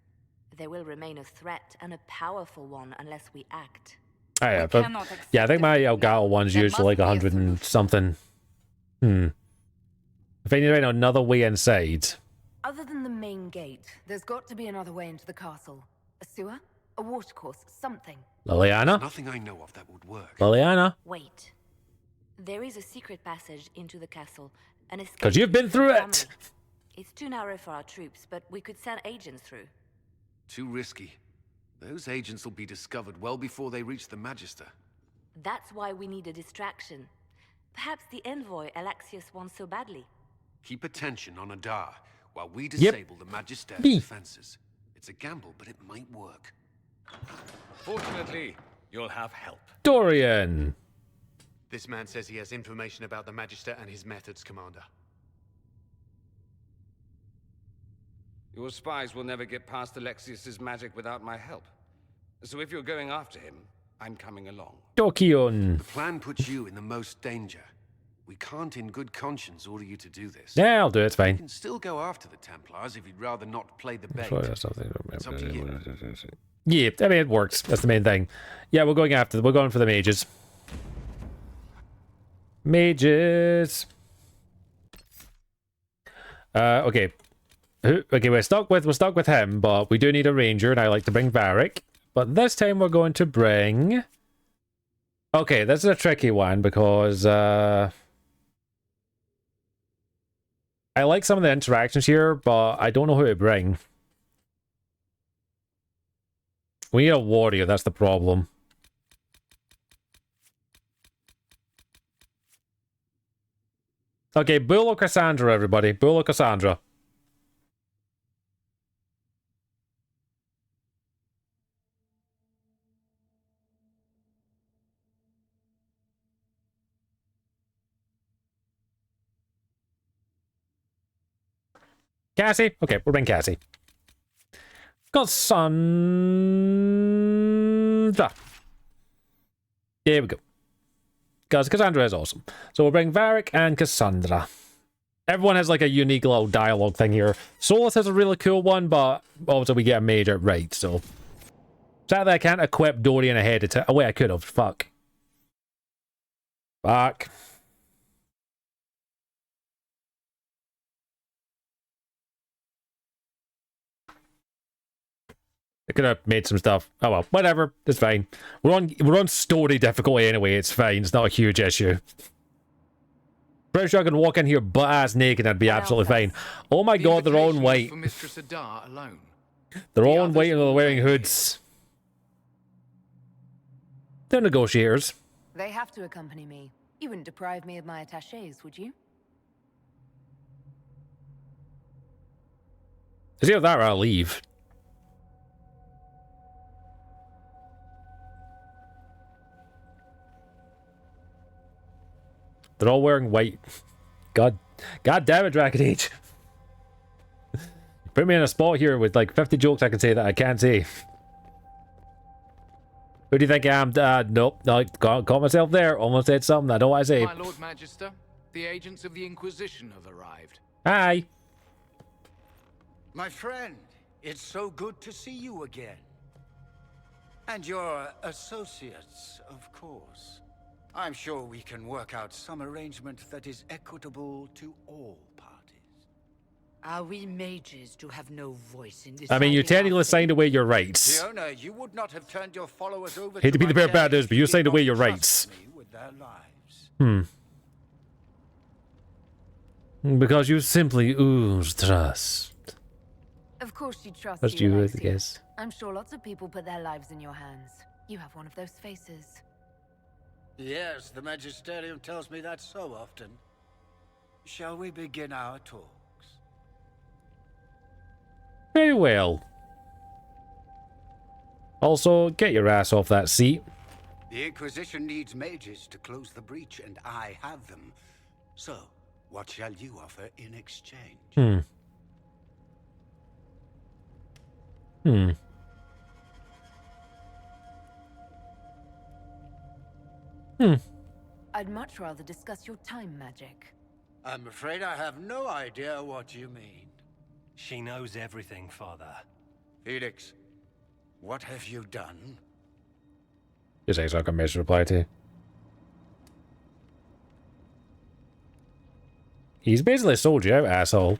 They will remain a threat, and a powerful one, unless we act. Oh, yeah, but, yeah, I think my Elgato one's usually like 100 and something. If I need to find another way inside. Other than the main gate, there's got to be another way into the castle. A sewer? A watercourse? Something. Liliana? Nothing I know of that would work. Liliana? Wait. There is a secret passage into the castle. An escape. Because you've been through it. It's too narrow for our troops, but we could send agents through. Too risky. Those agents will be discovered well before they reach the Magister. That's why we need a distraction. Perhaps the envoy Alexius wants so badly. Keep attention on Adar while we disable the Magister's defenses. It's a gamble, but it might work. Fortunately, you'll have help. Dorian! This man says he has information about the Magister and his methods, Commander. Your spies will never get past Alexius's magic without my help. So if you're going after him, I'm coming along. Tokion. The plan puts you in the most danger. We can't in good conscience order you to do this. Yeah, I'll do it, it's fine. You can still go after the Templars if you'd rather not play the bait. It's up to you. Yeah, I mean, it works. That's the main thing. Yeah, we're going for the mages. Mages. Okay. Okay, we're stuck with him, but we do need a ranger, and I like to bring Varric. But this time we're going to bring... Okay, this is a tricky one, because, I like some of the interactions here, but I don't know who to bring. We need a warrior, that's the problem. Okay, Bull or Cassandra, everybody. Bull or Cassandra. Cassie? Okay, we'll bring Cassie. Cassandra. There we go. Because Cassandra is awesome. So we'll bring Varric and Cassandra. Everyone has like a unique little dialogue thing here. Solus has a really cool one, but also we get a mage right, so. Sadly, I can't equip Dorian ahead of time. Oh, wait, I could have. Fuck. Fuck. I could have made some stuff. Oh well, whatever. It's fine. We're on story difficulty anyway. It's fine. It's not a huge issue. Pretty sure I can walk in here butt ass naked and I'd be absolutely fine. Oh my god, they're all in white. For Mistress Adar alone. They're all in white and they're wearing hoods. They're negotiators. They have to accompany me. You wouldn't deprive me of my attachés, would you? It's either that or I'll leave. They're all wearing white. God damn it, Dragon Age. Put me in a spot here with like 50 jokes I can say that I can't say. Who do you think I am? Nope. No, caught myself there. Almost said something I don't want to say. My Lord Magister, the agents of the Inquisition have arrived. Hi. My friend, it's so good to see you again. And your associates, of course. I'm sure we can work out some arrangement that is equitable to all parties. Are we mages to have no voice in this? I mean, you technically signed away your rights. Fiona, you would not have turned your followers over Hate to be the bearer of bad news, but you signed away your rights. with their lives. Because you simply ooze trust. Of course she trusts Trust you, you, I Alexius. guess. I'm sure lots of people put their lives in your hands. You have one of those faces. Yes, the Magisterium tells me that so often. Shall we begin our talks? Very well. Also, get your ass off that seat. The Inquisition needs mages to close the breach, and I have them. So, what shall you offer in exchange? I'd much rather discuss your time magic. I'm afraid I have no idea what you mean. She knows everything, Father. Felix, what have you done? Just like I can miss reply to. He's basically sold you out, asshole.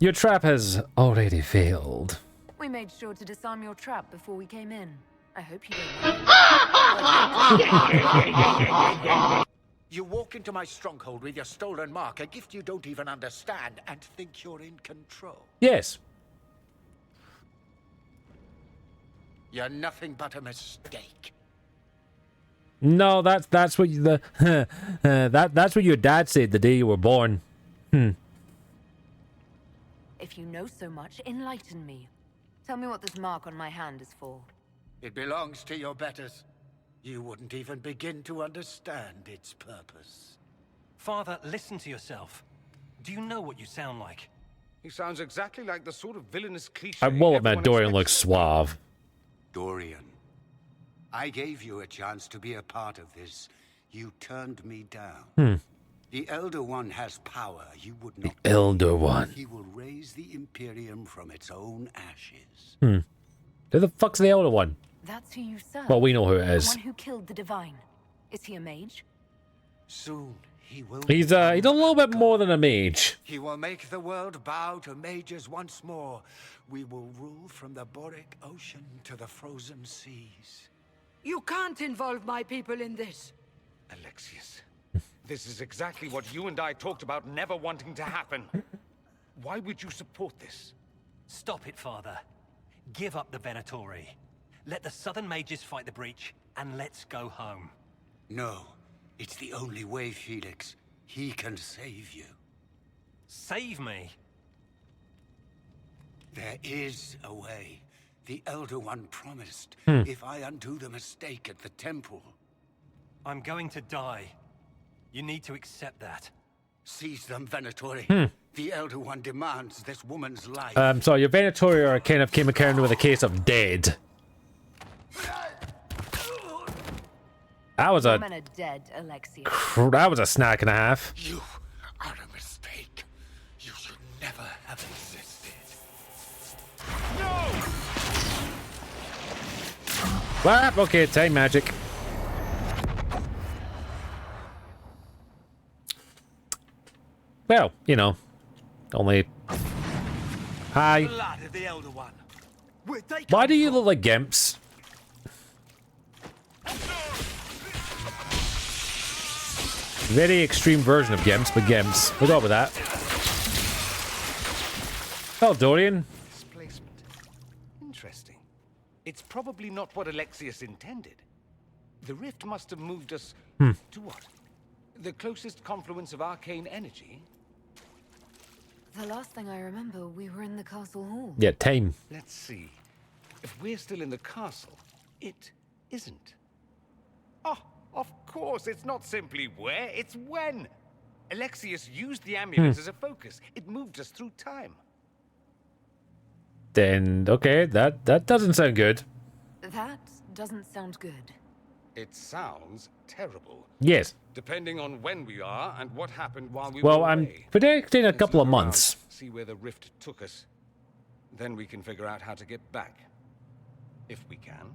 Your trap has already failed. We made sure to disarm your trap before we came in. I hope you don't mind. You walk into my stronghold with your stolen mark, a gift you don't even understand, and think you're in control. Yes. You're nothing but a mistake. No, that's what you, that's what your dad said the day you were born. If you know so much, enlighten me. Tell me what this mark on my hand is for. It belongs to your betters. You wouldn't even begin to understand its purpose. Father, listen to yourself. Do you know what you sound like? He sounds exactly like the sort of villainous cliche. I will admit, everyone Dorian expects. looks suave. Dorian, I gave you a chance to be a part of this. You turned me down. The Elder One has power you would not. The Elder One. He will raise the Imperium from its own ashes. Who the fuck's the Elder One? That's who you serve. Well, we know who it is. The one who killed the Divine. Is he a mage? Soon he will. He's a little bit more than a mage. He will make the world bow to mages once more. We will rule from the Boric Ocean to the frozen seas. You can't involve my people in this. Alexius, this is exactly what you and I talked about never wanting to happen. Why would you support this? Stop it, Father. Give up the Venatori. Let the Southern Mages fight the breach, and let's go home. No, it's the only way, Felix. He can save you. Save me? There is a way. The Elder One promised. Hmm. If I undo the mistake at the temple. I'm going to die. You need to accept that. Seize them, Venatori. Hmm. The Elder One demands this woman's life. So your Venatori are kind of came around with a case of dead. That was a Men are dead, Alexius. that was a snack and a half. You are a mistake. You should never have existed. Well, okay, time magic. Well, you know, only. Hi. Blood of the Elder One. Why do you look like gimps? Very extreme version of gimps, but gimps. We'll go with that. Oh, Dorian. Displacement. Interesting. It's probably not what Alexius intended. The rift must have moved us to what? The closest confluence of arcane energy? The last thing I remember, we were in the castle hall. Yeah, time. Let's see. If we're still in the castle, it isn't. Oh, of course, it's not simply where, it's when. Alexius used the amulet as a focus. It moved us through time. Then, okay, that doesn't sound good. That doesn't sound good. It sounds terrible. Yes. Depending on when we are and what happened while we Well, were I'm away. predicting a Let's couple of look around, months. See where the rift took us. Then we can figure out how to get back. If we can.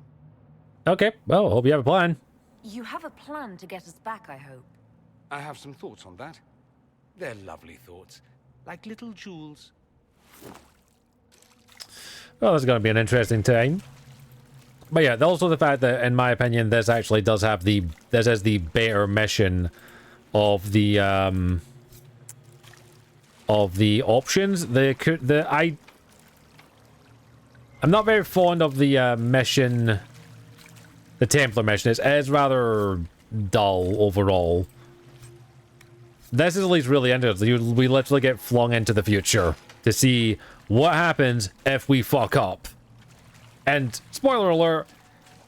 Okay, well, hope you have a plan. You have a plan to get us back, I hope. I have some thoughts on that. They're lovely thoughts. Like little jewels. Well, that's going to be an interesting time. But yeah, also the fact that, in my opinion, this actually does have the... This is the better mission of the options. I'm not very fond of the mission, the Templar mission. It is rather dull overall. This is at least really interesting. We literally get flung into the future to see what happens if we fuck up. And spoiler alert,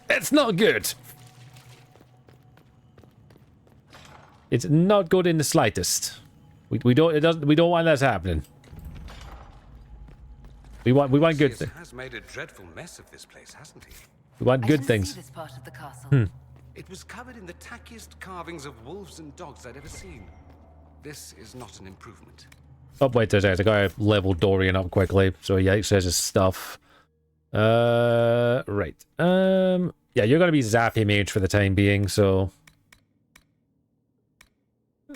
it's not good. It's not good in the slightest. We don't want that happening. We want good things. Has made a dreadful mess of this place, hasn't he? We want good things. See this part of the castle. It was covered in the tackiest carvings of wolves and dogs I'd ever seen. This is not an improvement. Oh, wait a second. I gotta level Dorian up quickly so he accesses his stuff. Right. Yeah, you're gonna be Zappy Mage for the time being, so...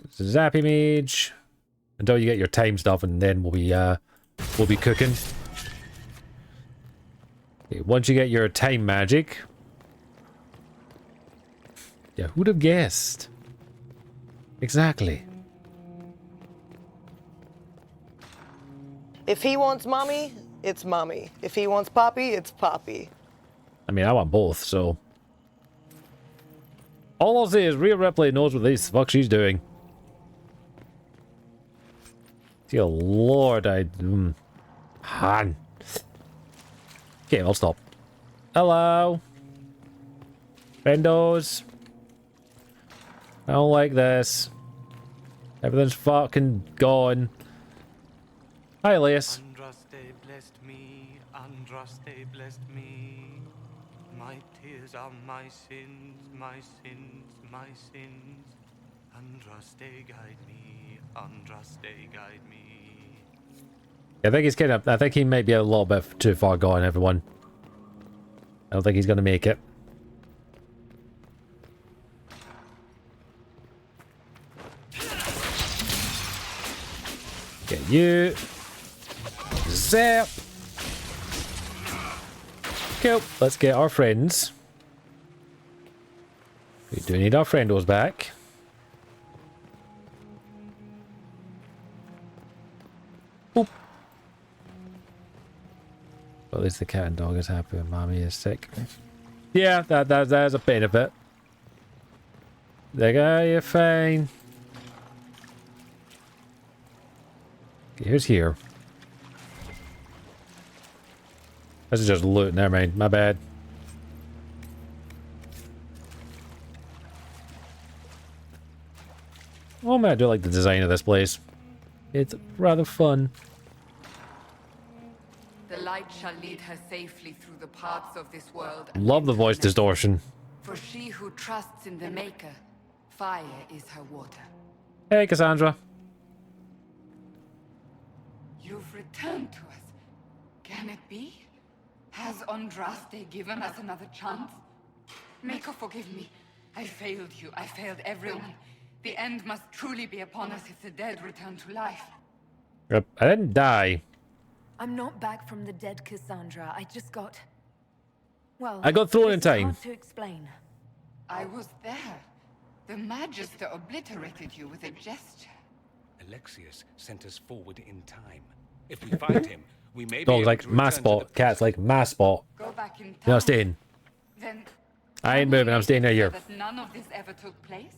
Zappy Mage. Until you get your time stuff, and then we'll be cooking. Okay, once you get your time magic... Yeah, who'd have guessed? Exactly. If he wants mommy, it's mommy. If he wants poppy, it's poppy. I mean, I want both, so... All I'll say is Rhea Ripley knows what the fuck she's doing. Dear Lord, Han. Okay, I'll stop. Hello. Friendos. I don't like this. Everything's fucking gone. Hi, Elias. Andraste blessed me, Andraste blessed me. My tears are my sins, my sins, my sins. Andraste guide me, Andraste guide me. I think he's I think he may be a little bit too far gone, everyone. I don't think he's gonna make it. Get you. Zap. Cool. Let's get our friends. We do need our friendos back. Boop. Well, at least the cat and dog is happy and mommy is sick. Yeah, that's a benefit. Like, oh, you're fine. Okay, here's here. This is just loot. Never mind. My bad. Oh man, I do like the design of this place. It's rather fun. The light shall lead her safely through the paths of this world. Love the voice distortion. For she who trusts in the Maker, fire is her water. Hey, Cassandra. You've returned to us. Can it be? Has Andraste given us another chance? Maker, forgive me. I failed you. I failed everyone. The end must truly be upon us if the dead return to life. I didn't die. I'm not back from the dead, Cassandra. I just got... Well, I got thrown in this is time. hard to explain. I was there. The Magister obliterated you with a gesture. Alexius sent us forward in time. If we find him, we may be Dog's able like to my return to spot. the... Cat's like my spot. Go back in time. No, staying. Then I ain't moving. I'm staying right here. that none of this ever took place?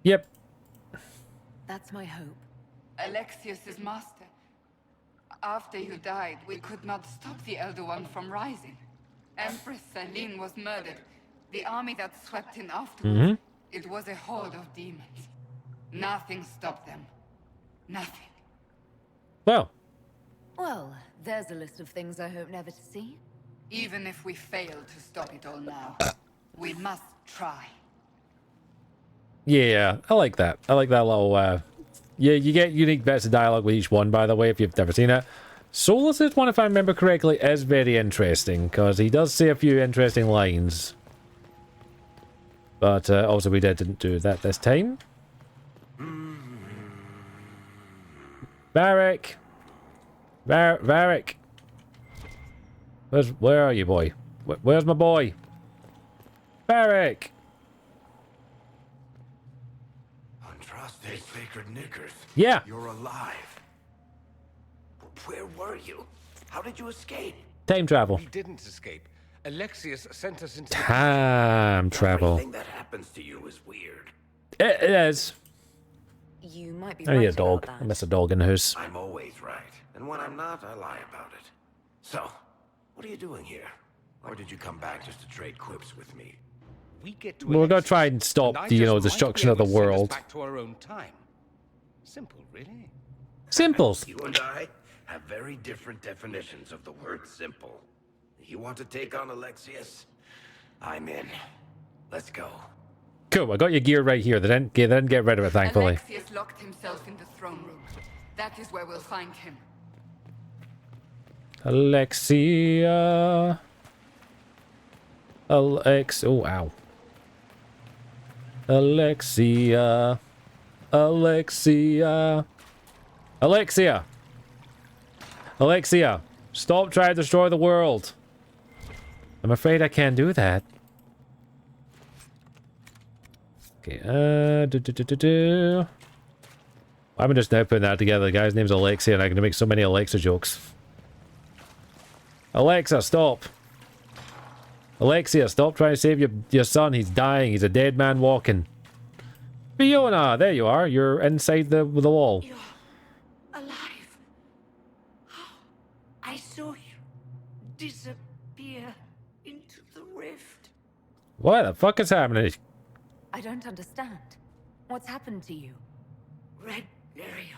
Yep. That's my hope. Alexius is master. After you died, we could not stop the Elder One from rising. Empress Celine was murdered. The army that swept in afterwards, it was a horde of demons. Nothing stopped them. Nothing. Well. Well, there's a list of things I hope never to see. Even if we fail to stop it all now, we must try. Yeah, I like that. I like that little, yeah, you get unique bits of dialogue with each one, by the way, if you've never seen it. Solus's one, if I remember correctly, is very interesting, because he does say a few interesting lines. But, also we didn't do that this time. Varric! Varric! Where are you, boy? Where's my boy? Varric! Andraste's sacred knickers. Yeah. You're alive. Where were you? How did you escape? Time travel. We didn't escape. Alexius sent us into Time travel. Everything that happens to you is weird. It is. You might be I need right a dog. about I that. miss a dog in the house. I'm always right. And when I'm not, I lie about it. So, what are you doing here? Or did you come back just to trade quips with me? We get to Well, we're gonna Alexis, try and stop and I the, just might destruction be of the able to send us world. back to our own time. Simple, really. Simples. You and I have very different definitions of the word simple. You want to take on Alexius? I'm in. Let's go. Cool, I got your gear right here. They didn't get rid of it, thankfully. Alexius locked himself in the throne room. That is where we'll find him. Alexia. Oh, ow. Alexia. Alexia. Alexia. Alexia. Stop trying to destroy the world. I'm afraid I can't do that. Okay, I'm just now putting that together. The guy's name's Alexia, and I can make so many Alexa jokes. Alexa, stop. Alexia, stop trying to save your son. He's dying. He's a dead man walking. Fiona, there you are. You're inside the wall. You're alive. I saw you disappear into the rift. What the fuck is happening? I don't understand. What's happened to you? Red lyrium.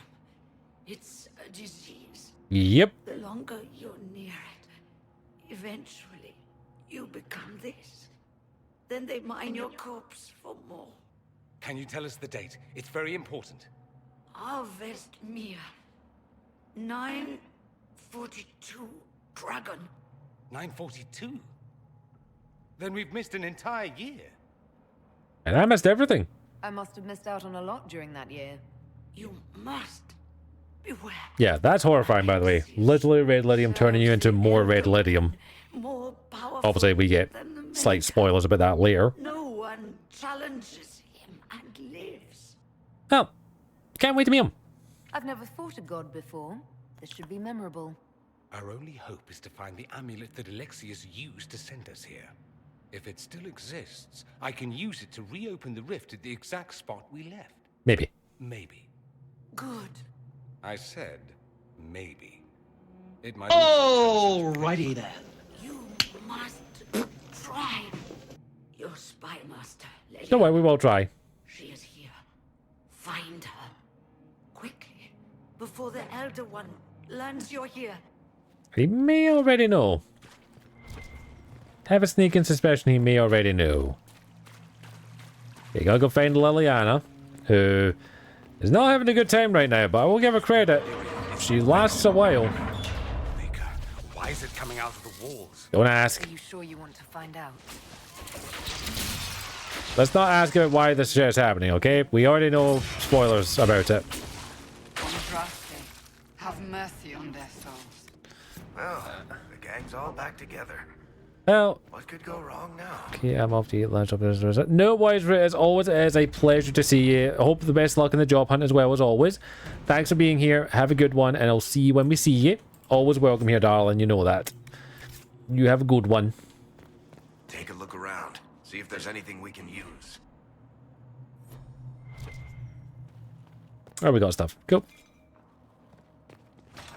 It's a disease. Yep. The longer you're near it, eventually you become this. Then they mine your corpse for more. Can you tell us the date? It's very important. Harvest Mir. 942 Dragon. 942? Then we've missed an entire year. And I missed everything. I must have missed out on a lot during that year. You must beware. Yeah, that's horrifying, by the way. Literally red lydium turning you into more red lydium. More powerful. Obviously, we get slight spoilers about that later. No one challenges him and lives. Oh, can't wait to meet him. I've never fought a god before. This should be memorable. Our only hope is to find the amulet that Alexius used to send us here. If it still exists, I can use it to reopen the rift at the exact spot we left. Maybe. Maybe. Good. I said maybe. It might. Alrighty then. You must try. Your spy master. Don't worry, we will try. She is here. Find her. Quickly. Before the Elder One learns you're here. He may already know. Have a sneaking suspicion he may already know. You gotta go find Liliana, who is not having a good time right now, but I will give her credit. She lasts a while. Why is it coming out of the walls? Don't ask. Are you sure you want to find out? Let's not ask about why this shit is happening, okay? We already know spoilers about it. Andraste, have mercy on their souls. Well, the gang's all back together. Well, What could go wrong now? okay, I'm off to eat lunch. No worries, as always, it is a pleasure to see you. I hope the best luck in the job hunt as well as always. Thanks for being here. Have a good one, and I'll see you when we see you. Always welcome here, darling. You know that. You have a good one. Take a look around. See if there's anything we can use. Oh, we got stuff. Cool.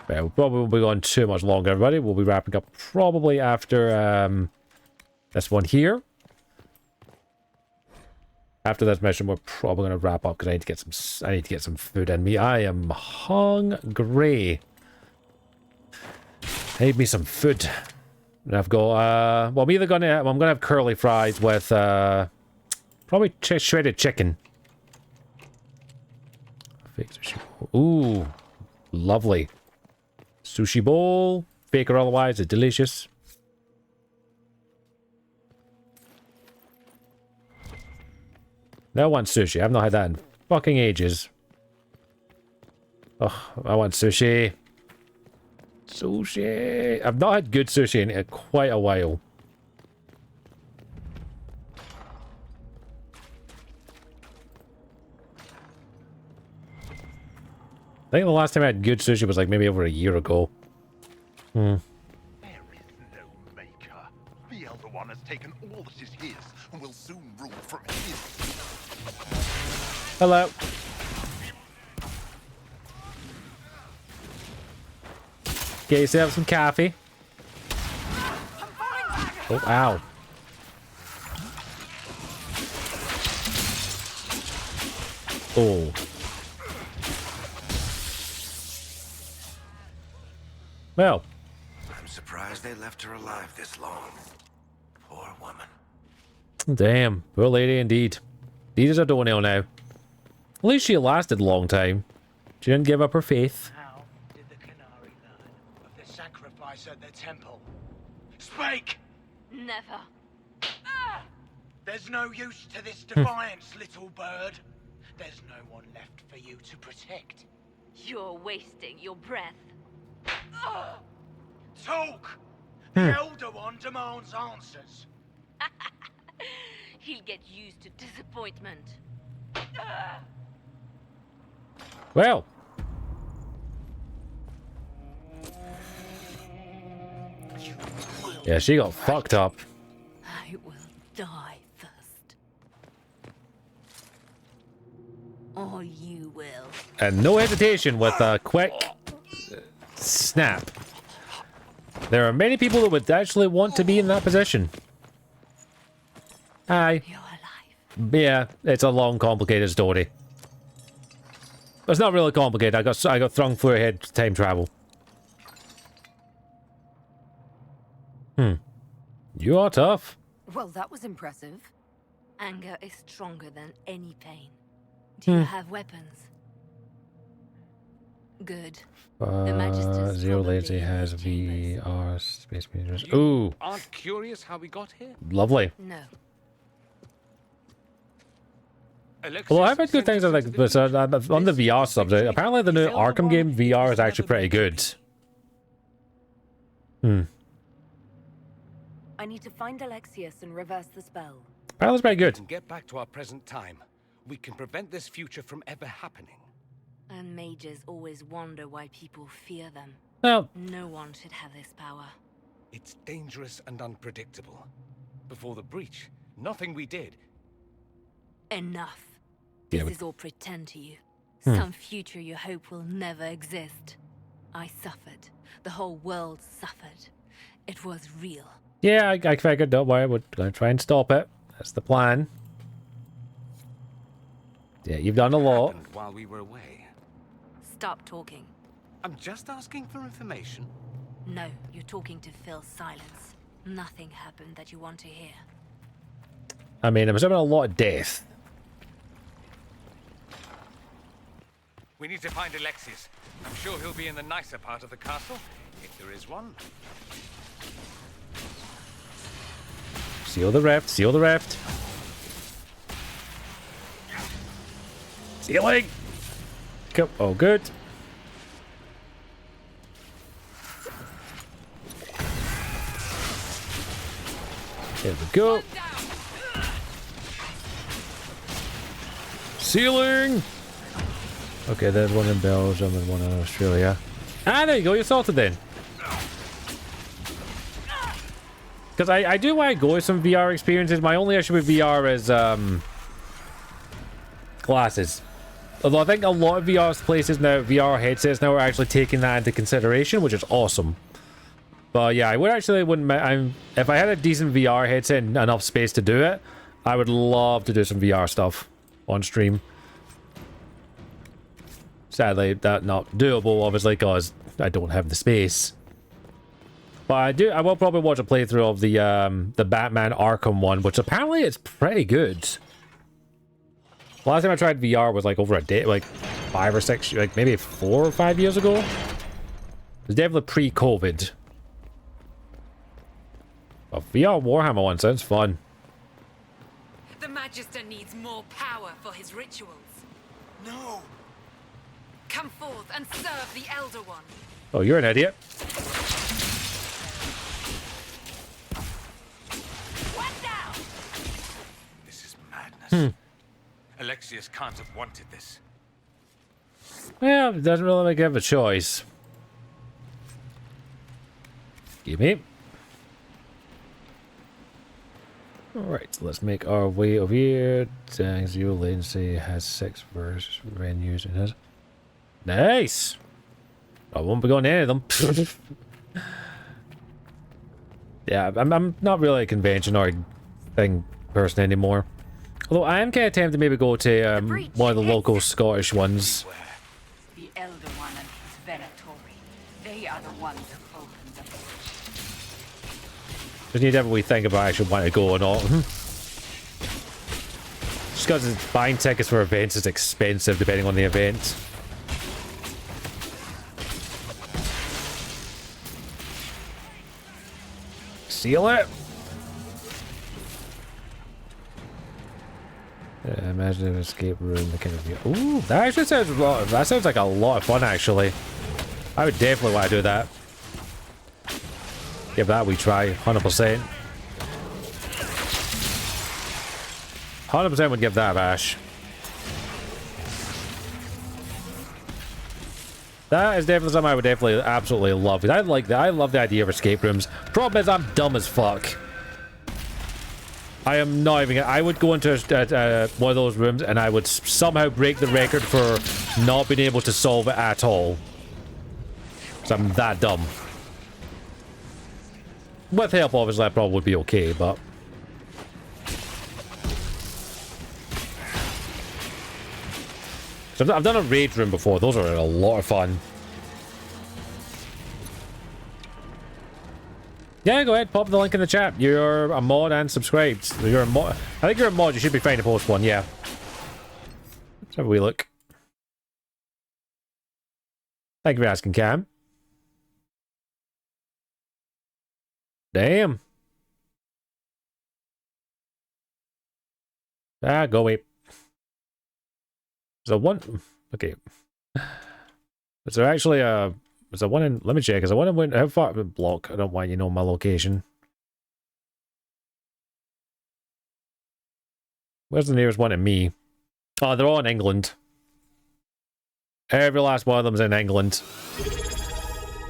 Yeah, we probably won't be going too much longer, everybody. We'll be wrapping up probably after this one here. After this mission, we're probably going to wrap up because I need to get some food in me. I am hungry. I need me some food. And I've got well, I'm gonna have curly fries with probably shredded chicken. Ooh, lovely. Sushi bowl, fake or otherwise, it's delicious. Now I want sushi. I've not had that in fucking ages. Oh, I want sushi. Sushi. I've not had good sushi in quite a while. I think the last time I had good sushi was like maybe over a year ago. There is taken all that is his and will soon rule from his. Hello. Get yourself some coffee. Oh, ow. Oh. Well. I'm surprised they left her alive this long. Poor woman. Damn. Poor lady indeed. These is a doornail now. At least she lasted a long time. She didn't give up her faith. How did the Canary learn of the sacrifice at the temple? Speak! Never. There's no use to this defiance, little bird. There's no one left for you to protect. You're wasting your breath. Talk! The Elder One demands answers. He'll get used to disappointment. Well. Yeah, she got fucked up. I will die first. Or you will. And no hesitation with a quick snap. There are many people that would actually want to be in that position. Hi. Yeah, it's a long, complicated story. It's not really complicated. I got thrown through a head time travel. You are tough. Well, that was impressive. Anger is stronger than any pain. Do you have weapons? Good. Zero Lazy has VR space meters. Ooh. Aren't curious how we got here? Lovely. No. Well, I've heard good things on the VR subject. Apparently the new Arkham game VR is actually pretty good. I need to find Alexius and reverse the spell. Apparently it's pretty good. And get back to our present time. We can prevent this future from ever happening. And mages always wonder why people fear them. Well, no one should have this power. It's dangerous and unpredictable. Before the breach, nothing we did. Enough. Yeah, This is all pretend to you. Some future you hope will never exist. I suffered. The whole world suffered. It was real. Yeah, I figured, don't worry, we're going to try and stop it. That's the plan. Yeah, you've done a lot. While we were away. Stop talking. I'm just asking for information. No, you're talking to fill silence. Nothing happened that you want to hear. I mean, I'm assuming a lot of death. We need to find Alexius. I'm sure he'll be in the nicer part of the castle, if there is one. Seal the rift, seal the rift. Sealing! Oh, good. There we go. Sealing! Okay, there's one in Belgium and one in Australia. Ah, there you go, you're salted then. Because I do want to go with some VR experiences. My only issue with VR is glasses. Although I think a lot of VR places now, VR headsets now are actually taking that into consideration, which is awesome. But yeah, I would actually wouldn't. If I had a decent VR headset and enough space to do it, I would love to do some VR stuff on stream. Sadly, that's not doable, obviously, because I don't have the space. But I will probably watch a playthrough of the Batman Arkham one, which apparently is pretty good. Last time I tried VR was like over a day, like 5 or 6, like maybe 4 or 5 years ago. It was definitely pre-COVID. But VR Warhammer one sounds fun. The Magister needs more power for his rituals. No! Come forth and serve the Elder One. Oh, you're an idiot. This is madness. Alexius can't have wanted this. Well, it doesn't really make him a choice. Give me. Alright, so let's make our way over here. Zero latency has 6 venues in it. Nice! I won't be going to any of them. Yeah, I'm not really a convention or thing person anymore. Although I am kind of tempted to maybe go to one of the local Scottish ones. The Elder One and his Venatori. They are the ones who opened the breach. Just need to have a wee think about actually wanting to go or not. Just because buying tickets for events is expensive depending on the event. Seal it! Imagine an escape room, the kind of view. Ooh, that actually sounds that sounds like a lot of fun actually. I would definitely want to do that. Give that a wee try, 100%. 100% would give that a bash. That is definitely something I would definitely absolutely love. I like that. I love the idea of escape rooms. Problem is, I'm dumb as fuck. I am not even. I would go into one of those rooms and I would somehow break the record for not being able to solve it at all. Because I'm that dumb. With help, obviously, that probably would be okay, but. So I've done a raid room before. Those are a lot of fun. Yeah, go ahead. Pop the link in the chat. You're a mod and subscribed. You're a mod. I think you're a mod. You should be fine to post one. Yeah. Let's have a wee look. Thank you for asking, Cam. Damn. Ah, go away. So one, okay. Is there actually a, is there one in, let me check, is there one in, how far, block, I don't want you to know my location. Where's the nearest one to me? Oh, they're all in England. Every last one of them's in England.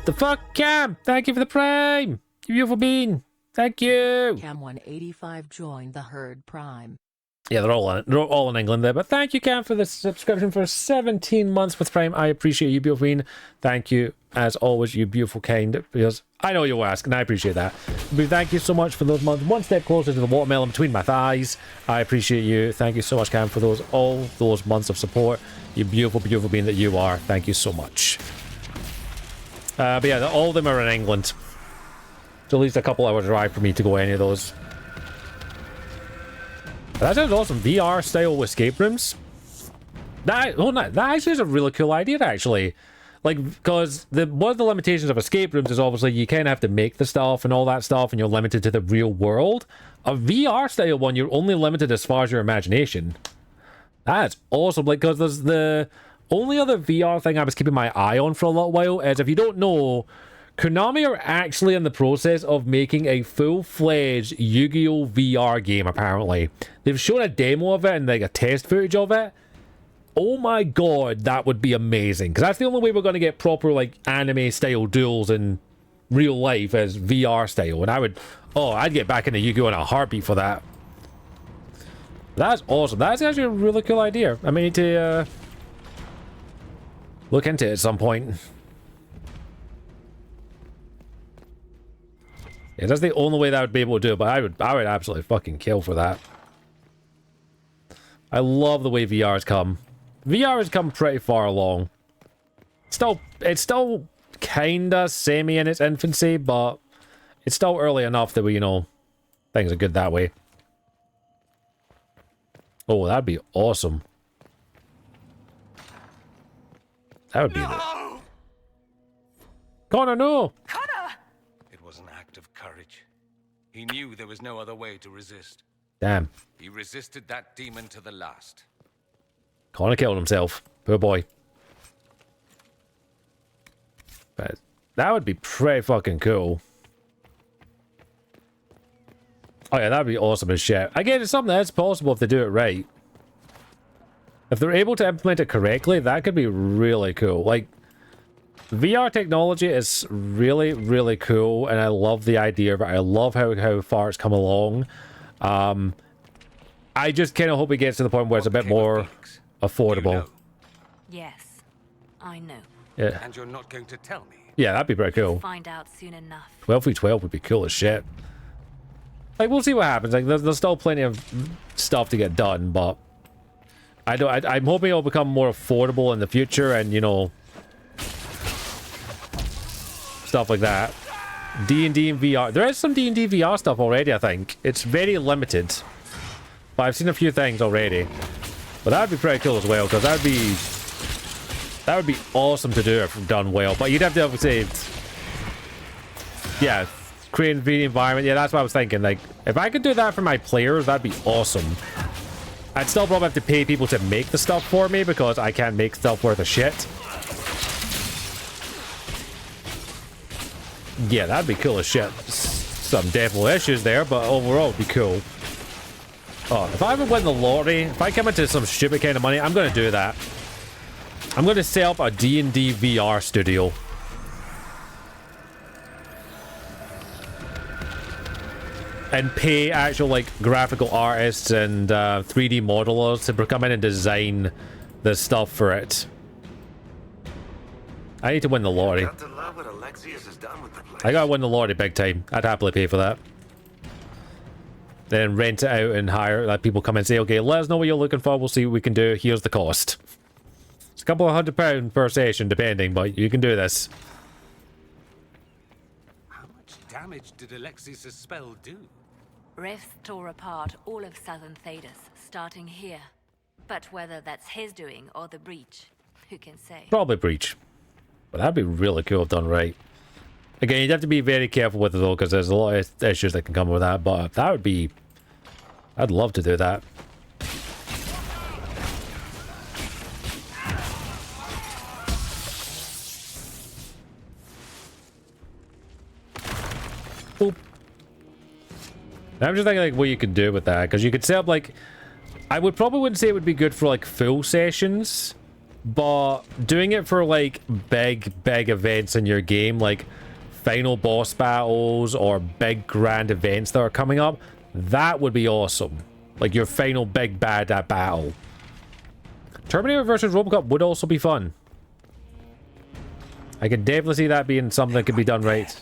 The fuck, Cam? Thank you for the Prime! You beautiful bean! Thank you! Cam 185 joined the herd Prime. Yeah, they're all in England there. But thank you, Cam, for the subscription for 17 months with Prime. I appreciate you, beautiful bean. Thank you, as always, you beautiful kind. Because I know you'll ask, and I appreciate that. But thank you so much for those months. One step closer to the watermelon between my thighs. I appreciate you. Thank you so much, Cam, for those all those months of support. You beautiful, beautiful being that you are. Thank you so much. But yeah, all of them are in England. It's at least a couple hour drive for me to go any of those. That sounds awesome. VR style escape rooms. That actually is a really cool idea, actually. Like, because one of the limitations of escape rooms is obviously you kind of have to make the stuff and all that stuff, and you're limited to the real world. A VR style one, you're only limited as far as your imagination. That's awesome. Like, because there's the only other VR thing I was keeping my eye on for a little while is, if you don't know, Konami are actually in the process of making a full-fledged Yu-Gi-Oh! VR game, apparently. They've shown a demo of it and like a test footage of it. Oh my god, that would be amazing. Because that's the only way we're going to get proper like anime-style duels in real life as VR style. And I would, oh, I'd get back into Yu-Gi-Oh! In a heartbeat for that. That's awesome. That's actually a really cool idea. I may need to look into it at some point. Yeah, that's the only way that I would be able to do it, but I would absolutely fucking kill for that. I love the way VR has come. VR has come pretty far along. It's still kinda semi in its infancy, but it's still early enough that we, you know, things are good that way. Oh, that'd be awesome. That would be No! Connor, no! It was an act of courage. He knew there was no other way to resist. Damn. He resisted that demon to the last. Connor killed himself. Poor boy. But that would be pretty fucking cool. Oh yeah, that'd be awesome as shit. Again, it's something that's possible if they do it right. If they're able to implement it correctly, that could be really cool. Like, VR technology is really, really cool, and I love the idea of it. I love how far it's come along. I just kind of hope it gets to the point where it's a bit more affordable. Yes, I know. Yeah. And you're not going to tell me? Yeah, that'd be pretty cool. Find out soon enough. 12v12 would be cool as shit. Like, we'll see what happens. Like, there's still plenty of stuff to get done, but I'm hoping it'll become more affordable in the future, and you know, stuff like that. D&D and VR. There is some D&D VR stuff already, I think. It's very limited, but I've seen a few things already. But that would be pretty cool as well, because that would be awesome to do if done well. But you'd have to obviously, yeah, create the environment. Yeah, that's what I was thinking. Like, if I could do that for my players, that'd be awesome. I'd still probably have to pay people to make the stuff for me because I can't make stuff worth a shit. Yeah, that'd be cool as shit. Some devil issues there, but overall it'd be cool. Oh, if I ever win the lottery, if I come into some stupid kind of money, I'm going to do that. I'm going to set up a D&D VR studio. And pay actual, like, graphical artists and 3D modelers to come in and design the stuff for it. I need to win the lottery. Got to love what Alexius has done with the place. I gotta win the lottery big time. I'd happily pay for that. Then rent it out and hire, let people come and say, okay, let us know what you're looking for, we'll see what we can do, here's the cost. It's a couple of £100 per session, depending, but you can do this. How much damage did Alexius' spell do? Rifts tore apart all of southern Thedas, starting here. But whether that's his doing or the breach, who can say? Probably breach. But that'd be really cool if done right. Again, you'd have to be very careful with it though, because there's a lot of issues that can come with that, but that would be... I'd love to do that. Boop. I'm just thinking like what you could do with that, because you could set up like... I wouldn't say it would be good for like full sessions, but doing it for like big events in your game, like final boss battles or big grand events that are coming up, that would be awesome. Like your final big bad battle. Terminator versus Robocop would also be fun. I could definitely see that being something that could be done right.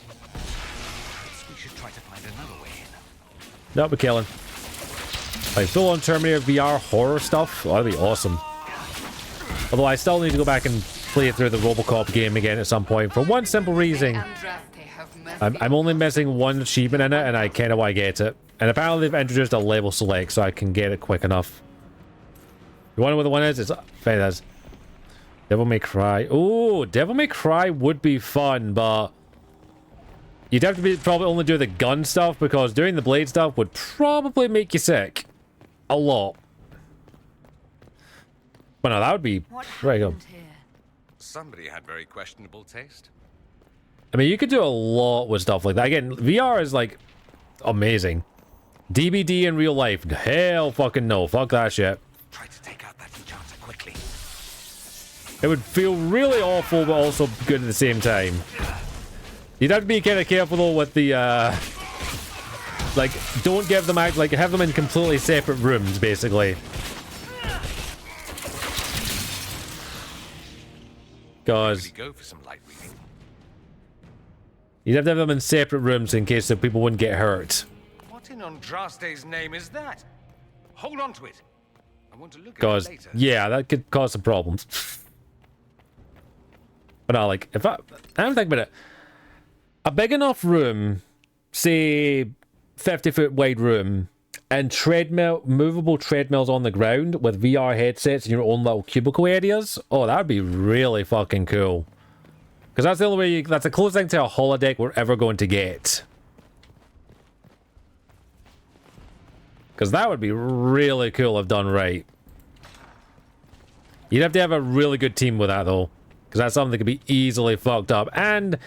We should try to find another way in. That would be killing. Like full-on Terminator VR horror stuff, oh, that'd be awesome. Although I still need to go back and play through the Robocop game again at some point for one simple reason. I'm only missing one achievement in it, and I kind of want to get it. And apparently they've introduced a level select, so I can get it quick enough. You wonder what the one is? It's Feathers. Devil May Cry. Oh, Devil May Cry would be fun, but you'd have to probably only do the gun stuff, because doing the blade stuff would probably make you sick. A lot. But no, that would be pretty good. Somebody had very questionable taste. I mean, you could do a lot with stuff like that. Again, VR is like amazing. DBD in real life, hell fucking no. Fuck that shit. Try to take out that enchanter quickly. It would feel really awful, but also good at the same time. You'd have to be kind of careful though with the like, don't give them out, like have them in completely separate rooms, basically. Because go for some light reading. You'd have to have them in separate rooms in case the people wouldn't get hurt. What in Andraste's name is that? Hold on to it. I want to look at it Because, later. yeah, that could cause some problems. But no, like, if I don't think about it. A big enough room, say 50-foot wide room, and movable treadmills on the ground with VR headsets in your own little cubicle areas. Oh, that would be really fucking cool. Because that's the only way that's the closest thing to a holodeck we're ever going to get. Because that would be really cool if done right. You'd have to have a really good team with that though. Because that's something that could be easily fucked up. And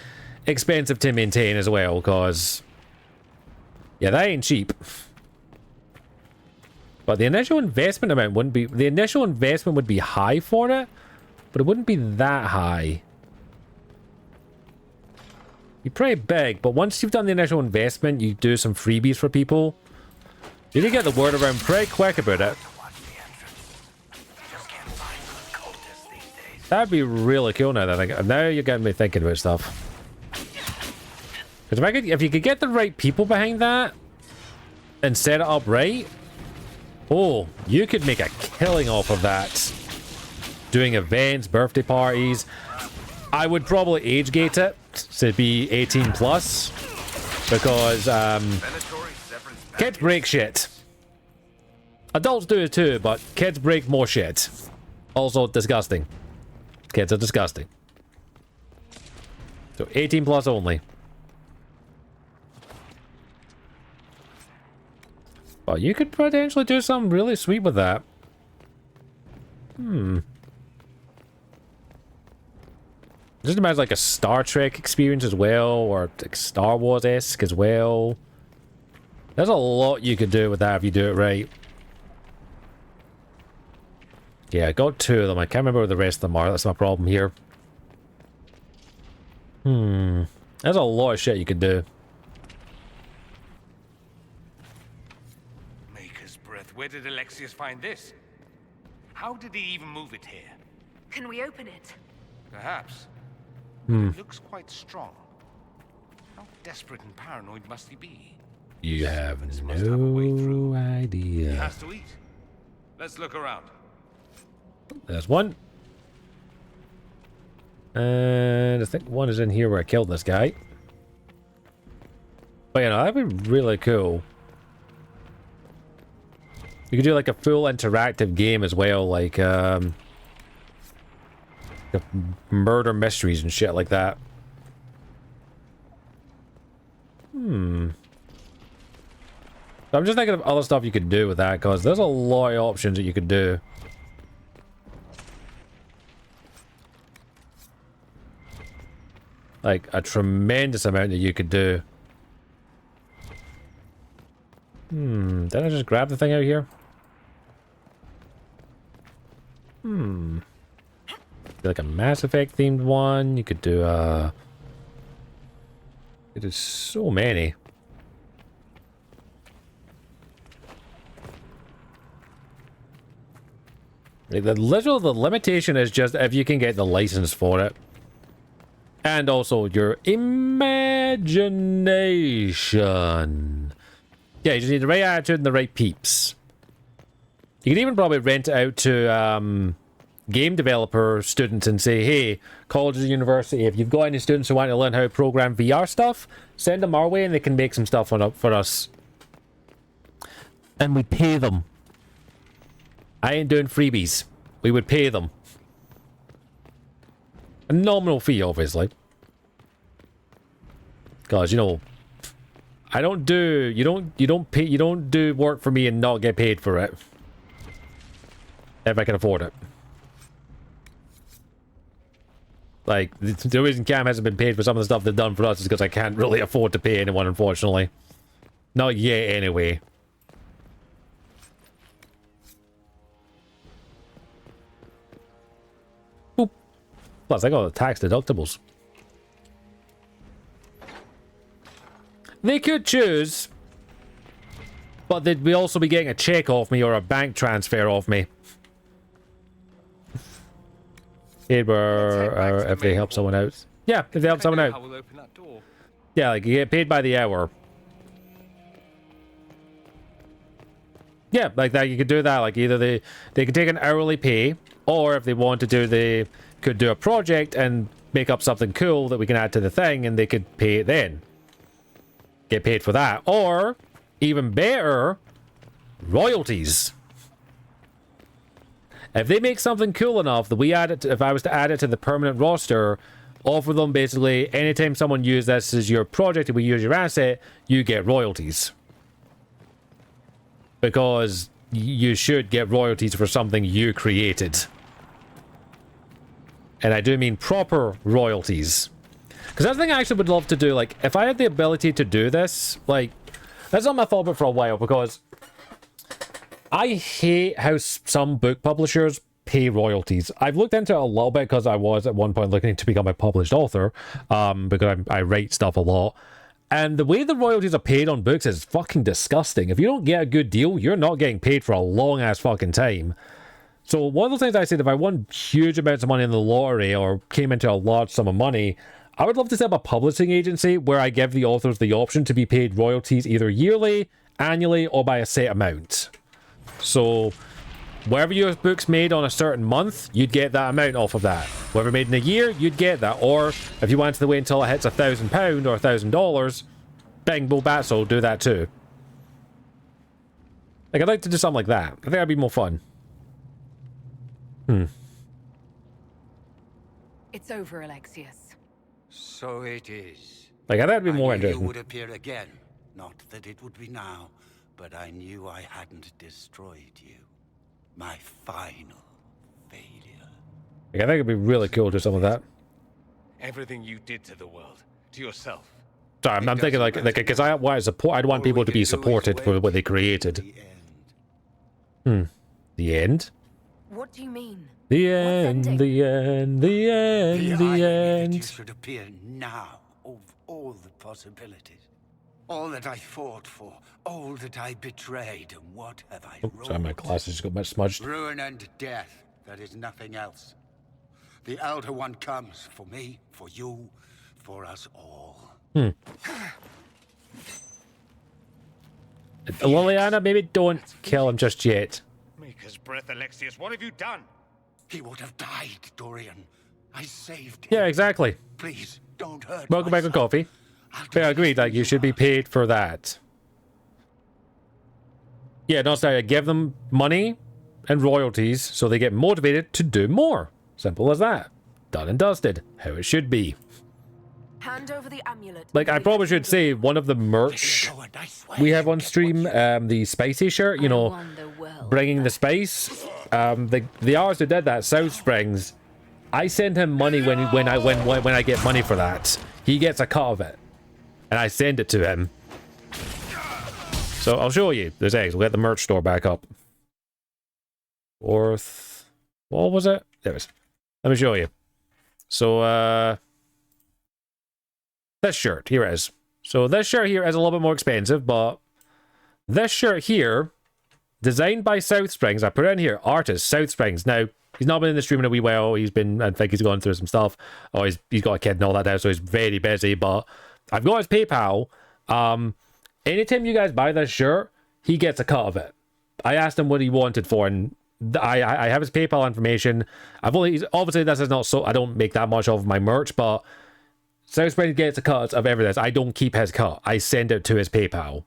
expensive to maintain as well, because yeah, that ain't cheap. But the initial investment amount wouldn't be... The initial investment would be high for it, but it wouldn't be that high. You're pretty big, but once you've done the initial investment, you do some freebies for people. You can get the word around pretty quick about it. That'd be really cool now that now you're getting me thinking about stuff. Because if you could get the right people behind that and set it up right, oh, you could make a killing off of that. Doing events, birthday parties. I would probably age gate it to be 18 plus because kids break shit. Adults do it too, but kids break more shit. Also disgusting. Kids are disgusting. So 18 plus only. But you could potentially do something really sweet with that. Just imagine like a Star Trek experience as well, or like Star Wars-esque as well. There's a lot you could do with that if you do it right. Yeah, I got 2 of them. I can't remember where the rest of them are. That's my problem here. There's a lot of shit you could do. Maker's breath. Where did Alexius find this? How did he even move it here? Can we open it? Perhaps. It looks quite strong. How desperate and paranoid must he be? You have no He idea. has to eat. Let's look around. There's one. And I think one is in here where I killed this guy. But you know, that'd be really cool. You could do like a full interactive game as well, like murder mysteries and shit like that. So I'm just thinking of other stuff you could do with that, because there's a lot of options that you could do. Like, a tremendous amount that you could do. Did I just grab the thing out here? Like a Mass Effect themed one. You could do it is so many. Like the limitation is just if you can get the license for it. And also your imagination. Yeah, you just need the right attitude and the right peeps. You can even probably rent it out to game developer students and say, hey, colleges and university, if you've got any students who want to learn how to program VR stuff, send them our way and they can make some stuff for us. And we pay them. I ain't doing freebies. We would pay them. A nominal fee, obviously. Because, you know, I don't do, you don't do work for me and not get paid for it. If I can afford it. Like, the reason Cam hasn't been paid for some of the stuff they've done for us is because I can't really afford to pay anyone, unfortunately. Not yet, anyway. Boop. Plus, I got the tax deductibles. They could choose, but they'd also be getting a check off me or a bank transfer off me. If they help someone out. Yeah, if they help someone out. Yeah, like you get paid by the hour. Yeah, like that. You could do that. Like either they could take an hourly pay, or if they want to do, they could do a project and make up something cool that we can add to the thing, and they could pay it then. Get paid for that, or even better, royalties. If they make something cool enough that we add it, if I was to add it to the permanent roster, offer them basically anytime someone uses this as your project and we use your asset, you get royalties. Because you should get royalties for something you created. And I do mean proper royalties. Because that's the thing I actually would love to do. Like, if I had the ability to do this, like, that's not my thought about for a while, because I hate how some book publishers pay royalties. I've looked into it a little bit because I was at one point looking to become a published author, because I write stuff a lot. And the way the royalties are paid on books is fucking disgusting. If you don't get a good deal, you're not getting paid for a long ass fucking time. So one of those things I said, if I won huge amounts of money in the lottery or came into a large sum of money, I would love to set up a publishing agency where I give the authors the option to be paid royalties either yearly, annually, or by a set amount. So wherever your book's made on a certain month, you'd get that amount off of that. Whatever made in a year, you'd get that. Or if you wanted to wait until it hits £1,000 or $1,000, bang, bo batso, do that too. Like, I'd like to do something like that. I think that'd be more fun. It's over, Alexius. So it is. Like, that'd be more I knew interesting. you would appear again. Not that it would be now, but I knew I hadn't destroyed you. My final failure. Like, I think it'd be really cool to do some of that. Everything you did to the world, to yourself. Sorry, I'm thinking like because I'd want people to be supported for what they created. The end? What do you mean? The end, the end, the end, the end. You should appear now of all the possibilities. All that I fought for, all that I betrayed, and what have I ruined? Sorry, my glasses just got much smudged. Ruin and death, that is nothing else. The Elder One comes for me, for you, for us all. Liliana, maybe don't kill him just yet. Maker's breath, Alexius, what have you done? He would have died, Dorian. I saved him. Yeah, exactly. Please, don't hurt Welcome back on coffee. Yeah, I agreed, like, you should be paid for that. Yeah, no, sorry, give them money and royalties so they get motivated to do more. Simple as that. Done and dusted. How it should be. Hand over the amulet. Like, I probably should say, one of the merch we have on stream, the spicy shirt, you know, bringing the spice. The artist who did that, South Springs, I send him money when I get money for that. He gets a cut of it, and I send it to him. So I'll show you. There's eggs. We'll get the merch store back up. What was it? There it is. Let me show you. So, this shirt, here it is. So this shirt here is a little bit more expensive, but this shirt here, designed by South Springs, I put it in here, artist, South Springs. Now, he's not been in the stream in a wee while, I think he's gone through some stuff, or he's got a kid and all that now, so he's very busy, but I've got his PayPal. Anytime you guys buy this shirt, he gets a cut of it. I asked him what he wanted for, and I have his PayPal information. Obviously this is not so, I don't make that much of my merch, but South Springs gets a cut of everything. I don't keep his cut. I send it to his PayPal.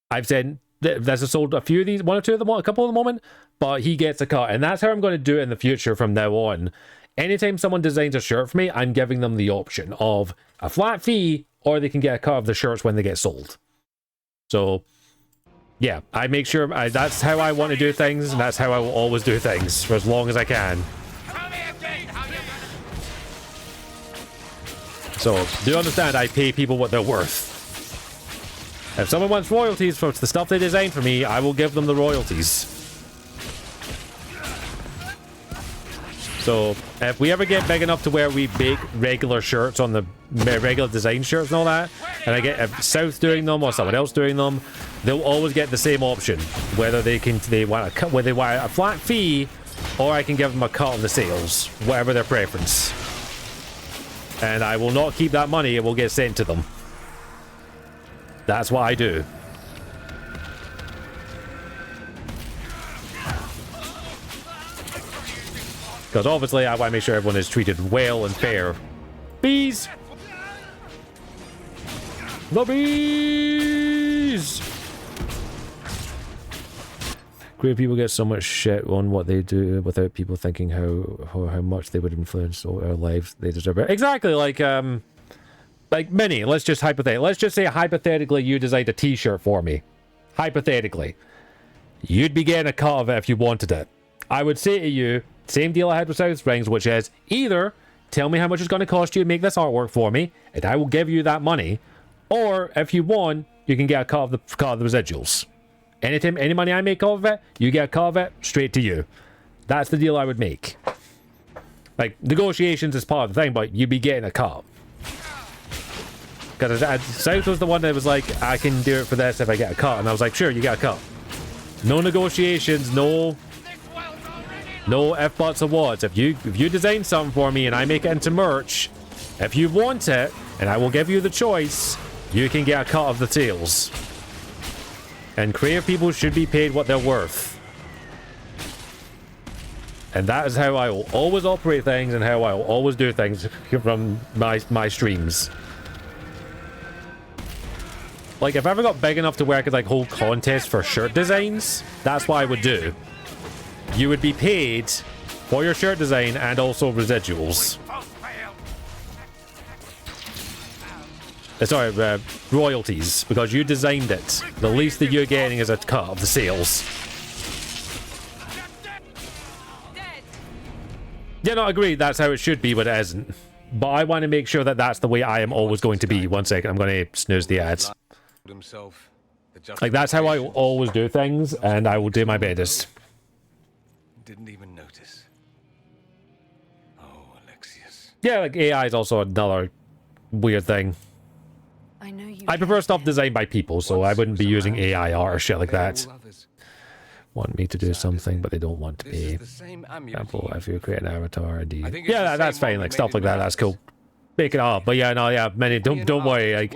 I've said there's sold a few of these, one or two of them, a couple at the moment, but he gets a cut, and that's how I'm going to do it in the future from now on. Anytime someone designs a shirt for me, I'm giving them the option of a flat fee, or they can get a cut of the shirts when they get sold. So, yeah, I make sure that's how I want to do things, and that's how I will always do things for as long as I can. So, do understand I pay people what they're worth. If someone wants royalties for the stuff they design for me, I will give them the royalties. So, if we ever get big enough to where we make regular shirts on the regular design shirts and all that, and I get if South doing them or someone else doing them, they'll always get the same option. Whether they want a cut, whether they want a flat fee, or I can give them a cut of the sales, whatever their preference. And I will not keep that money, it will get sent to them. That's what I do. Because obviously I want to make sure everyone is treated well and fair. Bees! The bees! Great people get so much shit on what they do without people thinking how much they would influence our lives. They deserve it. Exactly, like Minnie, let's just say hypothetically you designed a t-shirt for me. Hypothetically. You'd be getting a cut of it if you wanted it. I would say to you, same deal I had with South Springs, which is either tell me how much it's going to cost you to make this artwork for me, and I will give you that money, or if you want, you can get a cut of the residuals. Anytime, any money I make off of it, you get a cut of it, straight to you. That's the deal I would make. Like, negotiations is part of the thing, but you'd be getting a cut. Because South was the one that was like, I can do it for this if I get a cut. And I was like, sure, you get a cut. No negotiations, no if, buts, or whats. If you design something for me and I make it into merch, if you want it, and I will give you the choice, you can get a cut of the sales. And creative people should be paid what they're worth. And that is how I will always operate things and how I will always do things from my streams. Like, if I ever got big enough to where I could, like, hold contests for shirt designs, that's what I would do. You would be paid for your shirt design and also residuals. Sorry, royalties, because you designed it. The least that you're getting is a cut of the sales. Yeah, no, agreed, that's how it should be, but it isn't. But I want to make sure that that's the way I am always going to be. 1 second, I'm going to snooze the ads. Like, that's how I will always do things, and I will do my best. Didn't even notice. Oh, Alexius. Yeah, like, AI is also another weird thing. I prefer stuff designed by people, so I wouldn't be using AI art or shit like that. Want me to do something, but they don't want to be. Example, if you create an avatar, yeah, that's fine. Like, stuff like that, that's cool. Make it up, but yeah, no, yeah, many. Don't worry. Like,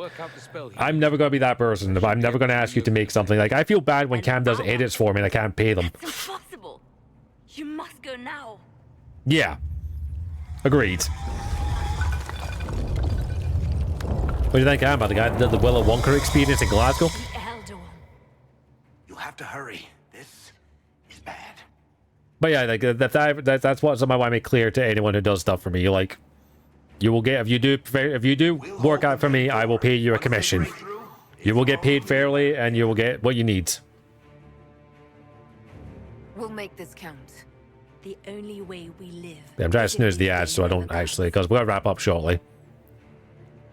I'm never gonna be that person. If I'm never gonna ask you to make something. Like, I feel bad when Cam does edits for me and I can't pay them. That's impossible. You must go now. Yeah, agreed. What do you think, Cam, about the guy that did the Willow Wonka experience in Glasgow? You'll have to hurry. This is bad. But yeah, like that's what something I want to make clear to anyone who does stuff for me. Like, you will get, if you do work out for me, I will pay you a commission. You will get paid fairly, and you will get what you need. We'll make this count. The only way we live. Yeah, I'm trying to snooze the ads so I don't actually, because we're gonna wrap up shortly.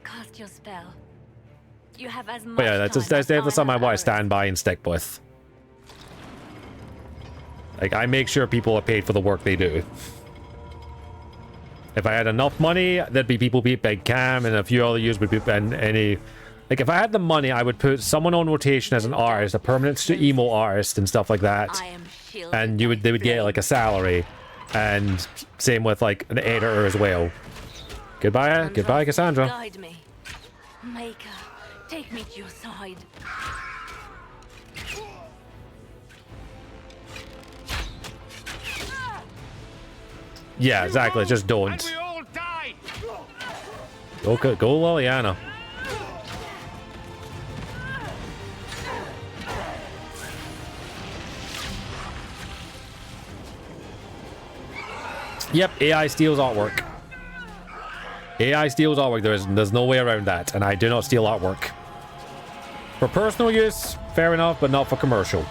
Cast your spell. You have as much. But yeah, that's something I want to stand by and stick with. Like, I make sure people are paid for the work they do. If I had enough money, there'd be people like Cam and a few other users would be, and any. Like, if I had the money, I would put someone on rotation as an artist, a permanent emo artist and stuff like that. And they would get like a salary, and same with like an editor as well. Goodbye, Cassandra. Guide me. Maker, take me to your side. Yeah, exactly. Just don't. Go, Liliana. Yep, AI steals artwork. AI steals artwork. There's no way around that, and I do not steal artwork. For personal use, fair enough, but not for commercial.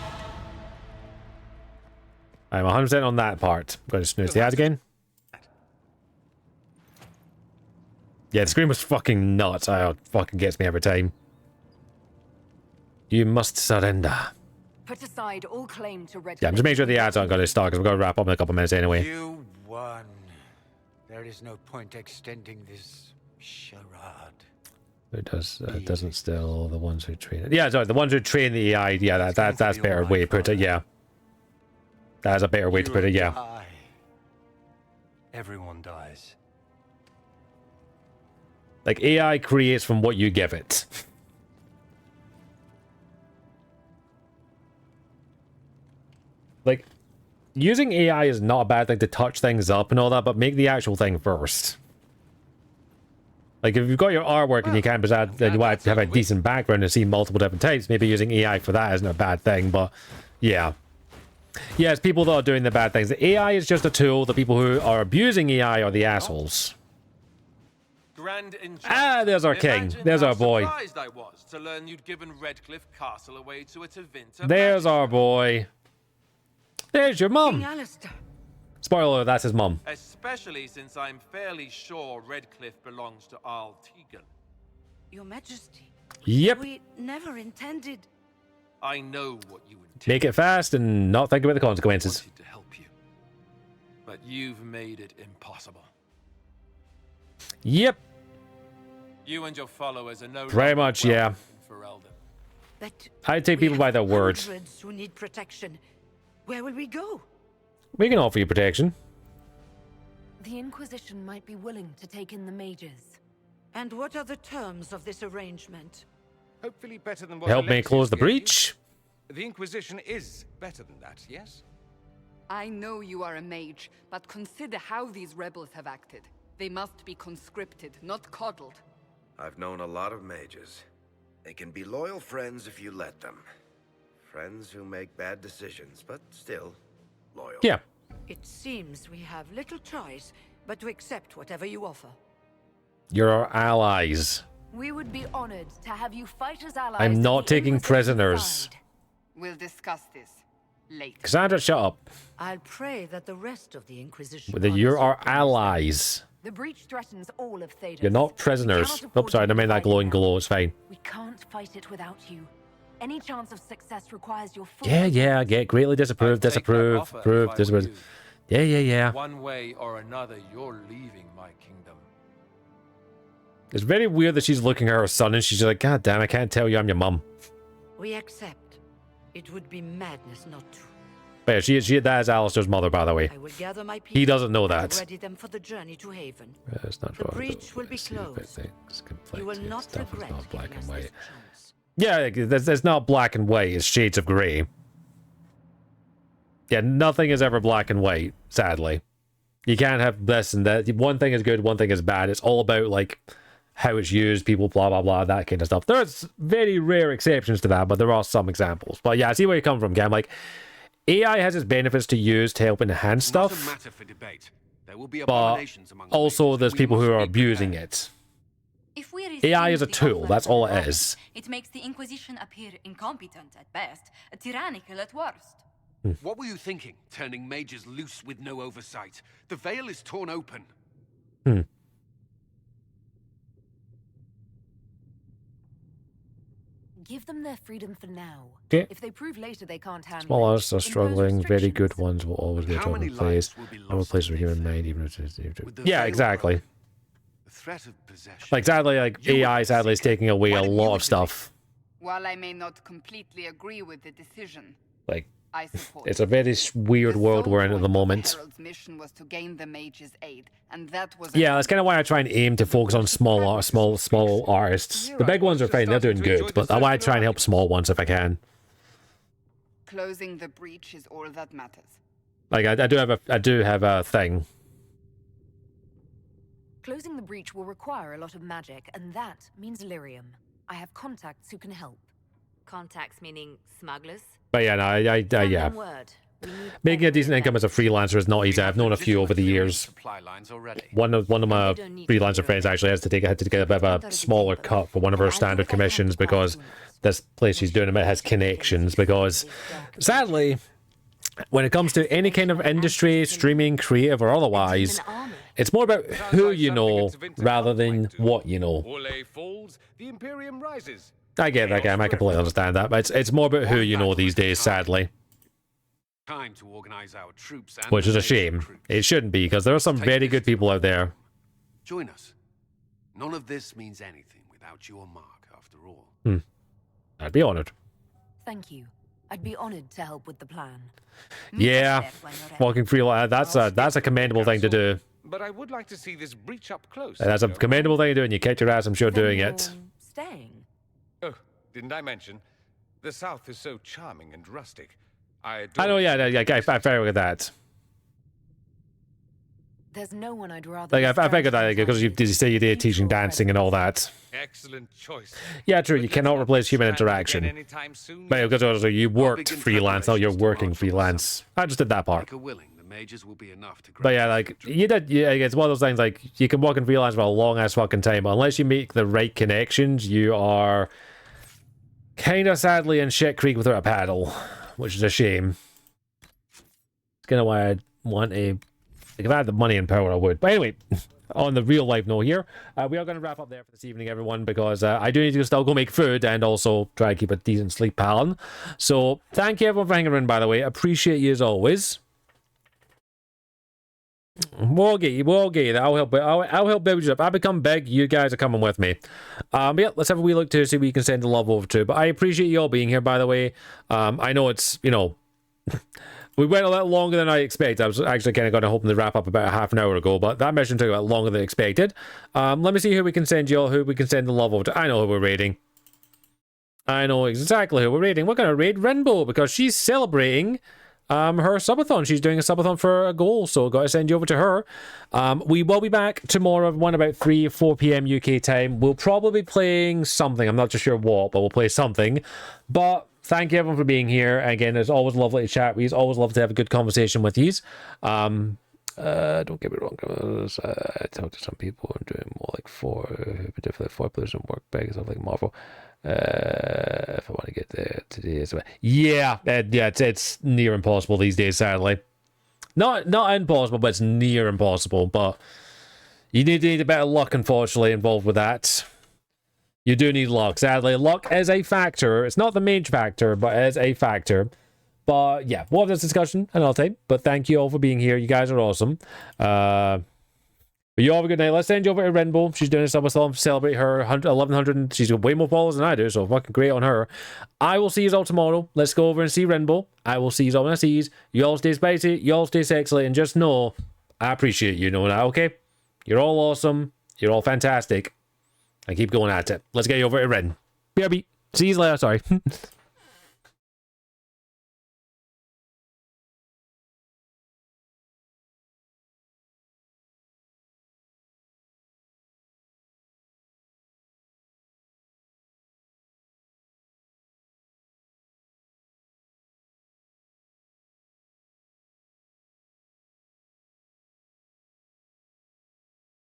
I'm 100% on that part. I'm going to snooze the ad again. Yeah, the screen was fucking nuts. It fucking gets me every time. You must surrender. Put aside all claim to Red. Yeah, I'm just making sure the ads aren't going to start because we're going to wrap up in a couple minutes anyway. You won. There is no point extending this charade. It doesn't still the ones who train it. Yeah, sorry, the ones who train the AI. Yeah, that's a better way to put it. Yeah, that's a better way to put it. Yeah. Everyone dies. Like, AI creates from what you give it. Like, using AI is not a bad thing to touch things up and all that, but make the actual thing first. Like, if you've got your artwork and you can't add, then you want to have a decent background and see multiple different types, maybe using AI for that isn't a bad thing, but yeah. Yeah, it's people that are doing the bad things. The AI is just a tool. The people who are abusing AI are the assholes. There's our king. There's our boy. Surprised I was to learn you'd given Redcliffe Castle away to a Tevinter. There's our boy. There's your mum. King Alistair. Spoiler, that's his mum. Especially since I'm fairly sure Redcliffe belongs to Arl Tegan. Your Majesty. Yep. We never intended. I know what you intended. Make it fast and not think about the consequences. I wanted to help you, but you've made it impossible. Yep. You and your followers are no Pretty much, yeah. But I take people by their word. hundreds who need protection. Where will we go? We can offer you protection. The Inquisition might be willing to take in the mages. And what are the terms of this arrangement? Hopefully better than what Help me Alexius close the gave you. breach. The Inquisition is better than that, yes? I know you are a mage, but consider how these rebels have acted. They must be conscripted, not coddled. I've known a lot of mages. They can be loyal friends if you let them. Friends who make bad decisions, but still loyal. Yeah. It seems we have little choice but to accept whatever you offer. You're our allies. We would be honored to have you fight as allies. I'm to not the taking Inquisition's prisoners. side. We'll discuss this later. Cassandra, shut up. I'll pray that the rest of the Inquisition... Whether you're our allies. The breach threatens all of Thedas. You're not prisoners. Oh, sorry, I mean that glowing glow. It's fine. We can't fight it without you. Any chance of success requires your full... Yeah, I get greatly disapprove, disapprove, approve, disapprove. Yeah. One way or another, you're leaving my kingdom. It's very weird that she's looking at her son and she's like, God damn, I can't tell you I'm your mum. We accept. It would be madness not to. But yeah, that is Alistair's mother, by the way. I will gather my people. He doesn't know and that. ready them for the journey to Haven. It's not The breach will be closed. You will not regret not black giving and us white. this chance. Yeah, it's not black and white. It's shades of grey. Yeah, nothing is ever black and white, sadly. You can't have this and that. One thing is good, one thing is bad. It's all about, like, how it's used, people, blah, blah, blah, that kind of stuff. There's very rare exceptions to that, but there are some examples. But yeah, I see where you come from, Cam. Like, AI has its benefits to use to help enhance Not a stuff, matter for debate. There will be but abominations among the also mages. there's We people who must are be abusing prepared. it. If we AI is a receive the tool, offer that's of all the it Roman, is. It makes the Inquisition appear incompetent at best, tyrannical at worst. What were you thinking, turning mages loose with no oversight? The veil is torn open. Give them their freedom for now. Okay. If they prove later they can't handle Small it, artists are impose struggling. Very restrictions. good ones will always get How top many in place. lives will be No lost place for in human Mayfair? mind, even if With the yeah, veil exactly. broken, the threat of possession. Like sadly, like AI sadly is taking away a lot of stuff. While I may not completely agree with the decision, Like, I support it's a very weird world we're in at the moment. Herald's mission was to gain the mage's aid, and that was Yeah, that's kind of why I try and aim to focus on small artists. The big ones are fine; they're doing good, but I want to try and help small ones if I can. closing the breach is all that matters. Like I do have a thing. Closing the breach will require a lot of magic, and that means lyrium. I have contacts who can help. Contacts meaning smugglers? But yeah, no, yeah. One word. We need Making a decent income as a freelancer is not easy. I've known a few over the years. Supply lines already. One of my freelancer friends actually had to get a bit of a smaller cut for one of her standard commissions because this place she's doing it has connections. Because sadly, when it comes to any kind of industry, streaming, creative or otherwise, it's more about who you know rather than what you know. Orlais falls, the Imperium rises. I get that, Cam. I completely understand that, but it's more about who you know these days, sadly. Time to organize our troops and Which is the a major shame. recruits. It shouldn't be, because there are some very good people out there. Join us. None of this means anything without your mark, after all. I'd be honored. Thank you. I'd be honored to help with the plan. Yeah, walking free. That's a commendable thing to do. But I would like to see this breach up close. That's a commendable thing to do, and you kicked your ass, I'm sure, doing it. Staying. Oh, didn't I mention? The South is so charming and rustic. I know, yeah, I fair with that. There's no one I'd rather. Like, I figured that because you say you did teaching dancing and all that. Excellent choice. Yeah, true. You cannot replace human interaction. Anytime soon. But because also you worked freelance, now you're working freelance. I just did that part. Make a willing, the mages will be enough to But yeah, like you did. Yeah, it's one of those things. Like you can work in freelance for a long ass fucking time, but unless you make the right connections, you are kind of sadly in shit creek without a paddle, which is a shame. It's kind of why I want a. Like if I had the money and power, I would. But anyway, on the real life note here, we are going to wrap up there for this evening, everyone, because I do need to still go make food and also try to keep a decent sleep pattern. So thank you everyone for hanging around, by the way. Appreciate you as always. We'll get that. I'll help build you up. I become big, you guys are coming with me. But yeah, let's have a wee look to see what we can send the love over to. But I appreciate you all being here, by the way. I know it's, you know, we went a little longer than I expected. I was actually kind of going to hoping to wrap up about a half an hour ago, but that mission took a lot longer than expected. Let me see who we can send y'all, who we can send the love over to. I know who we're raiding. I know exactly who we're raiding. We're going to raid Rainbow because she's celebrating her subathon. She's doing a subathon for a goal, so got to send you over to her. We will be back tomorrow around about 3 or 4 p.m. UK time. We'll probably be playing something. I'm not too sure what, but we'll play something. But thank you everyone for being here. Again, it's always lovely to chat with you. It's always love to have a good conversation with you. Don't get me wrong. I talk to some people who are doing more like 4 players and work big stuff like Marvel. If I want to get there today, yeah, it's near impossible these days, sadly. Not impossible, but it's near impossible. But you need a bit of luck, unfortunately, involved with that. You do need luck. Sadly, luck is a factor. It's not the main factor, but it is a factor. But yeah, we'll have this discussion another time. But thank you all for being here. You guys are awesome. But you all have a good night. Let's send you over to Rainbow. She's doing a subathon to celebrate her 1100. She's got way more followers than I do, so fucking great on her. I will see you all tomorrow. Let's go over and see Rainbow. I will see you all when I see you. You all stay spicy. You all stay sexy. And just know, I appreciate you knowing that, okay? You're all awesome. You're all fantastic. I keep going at it. Let's get you over to Ren. BRB. See you later. Sorry.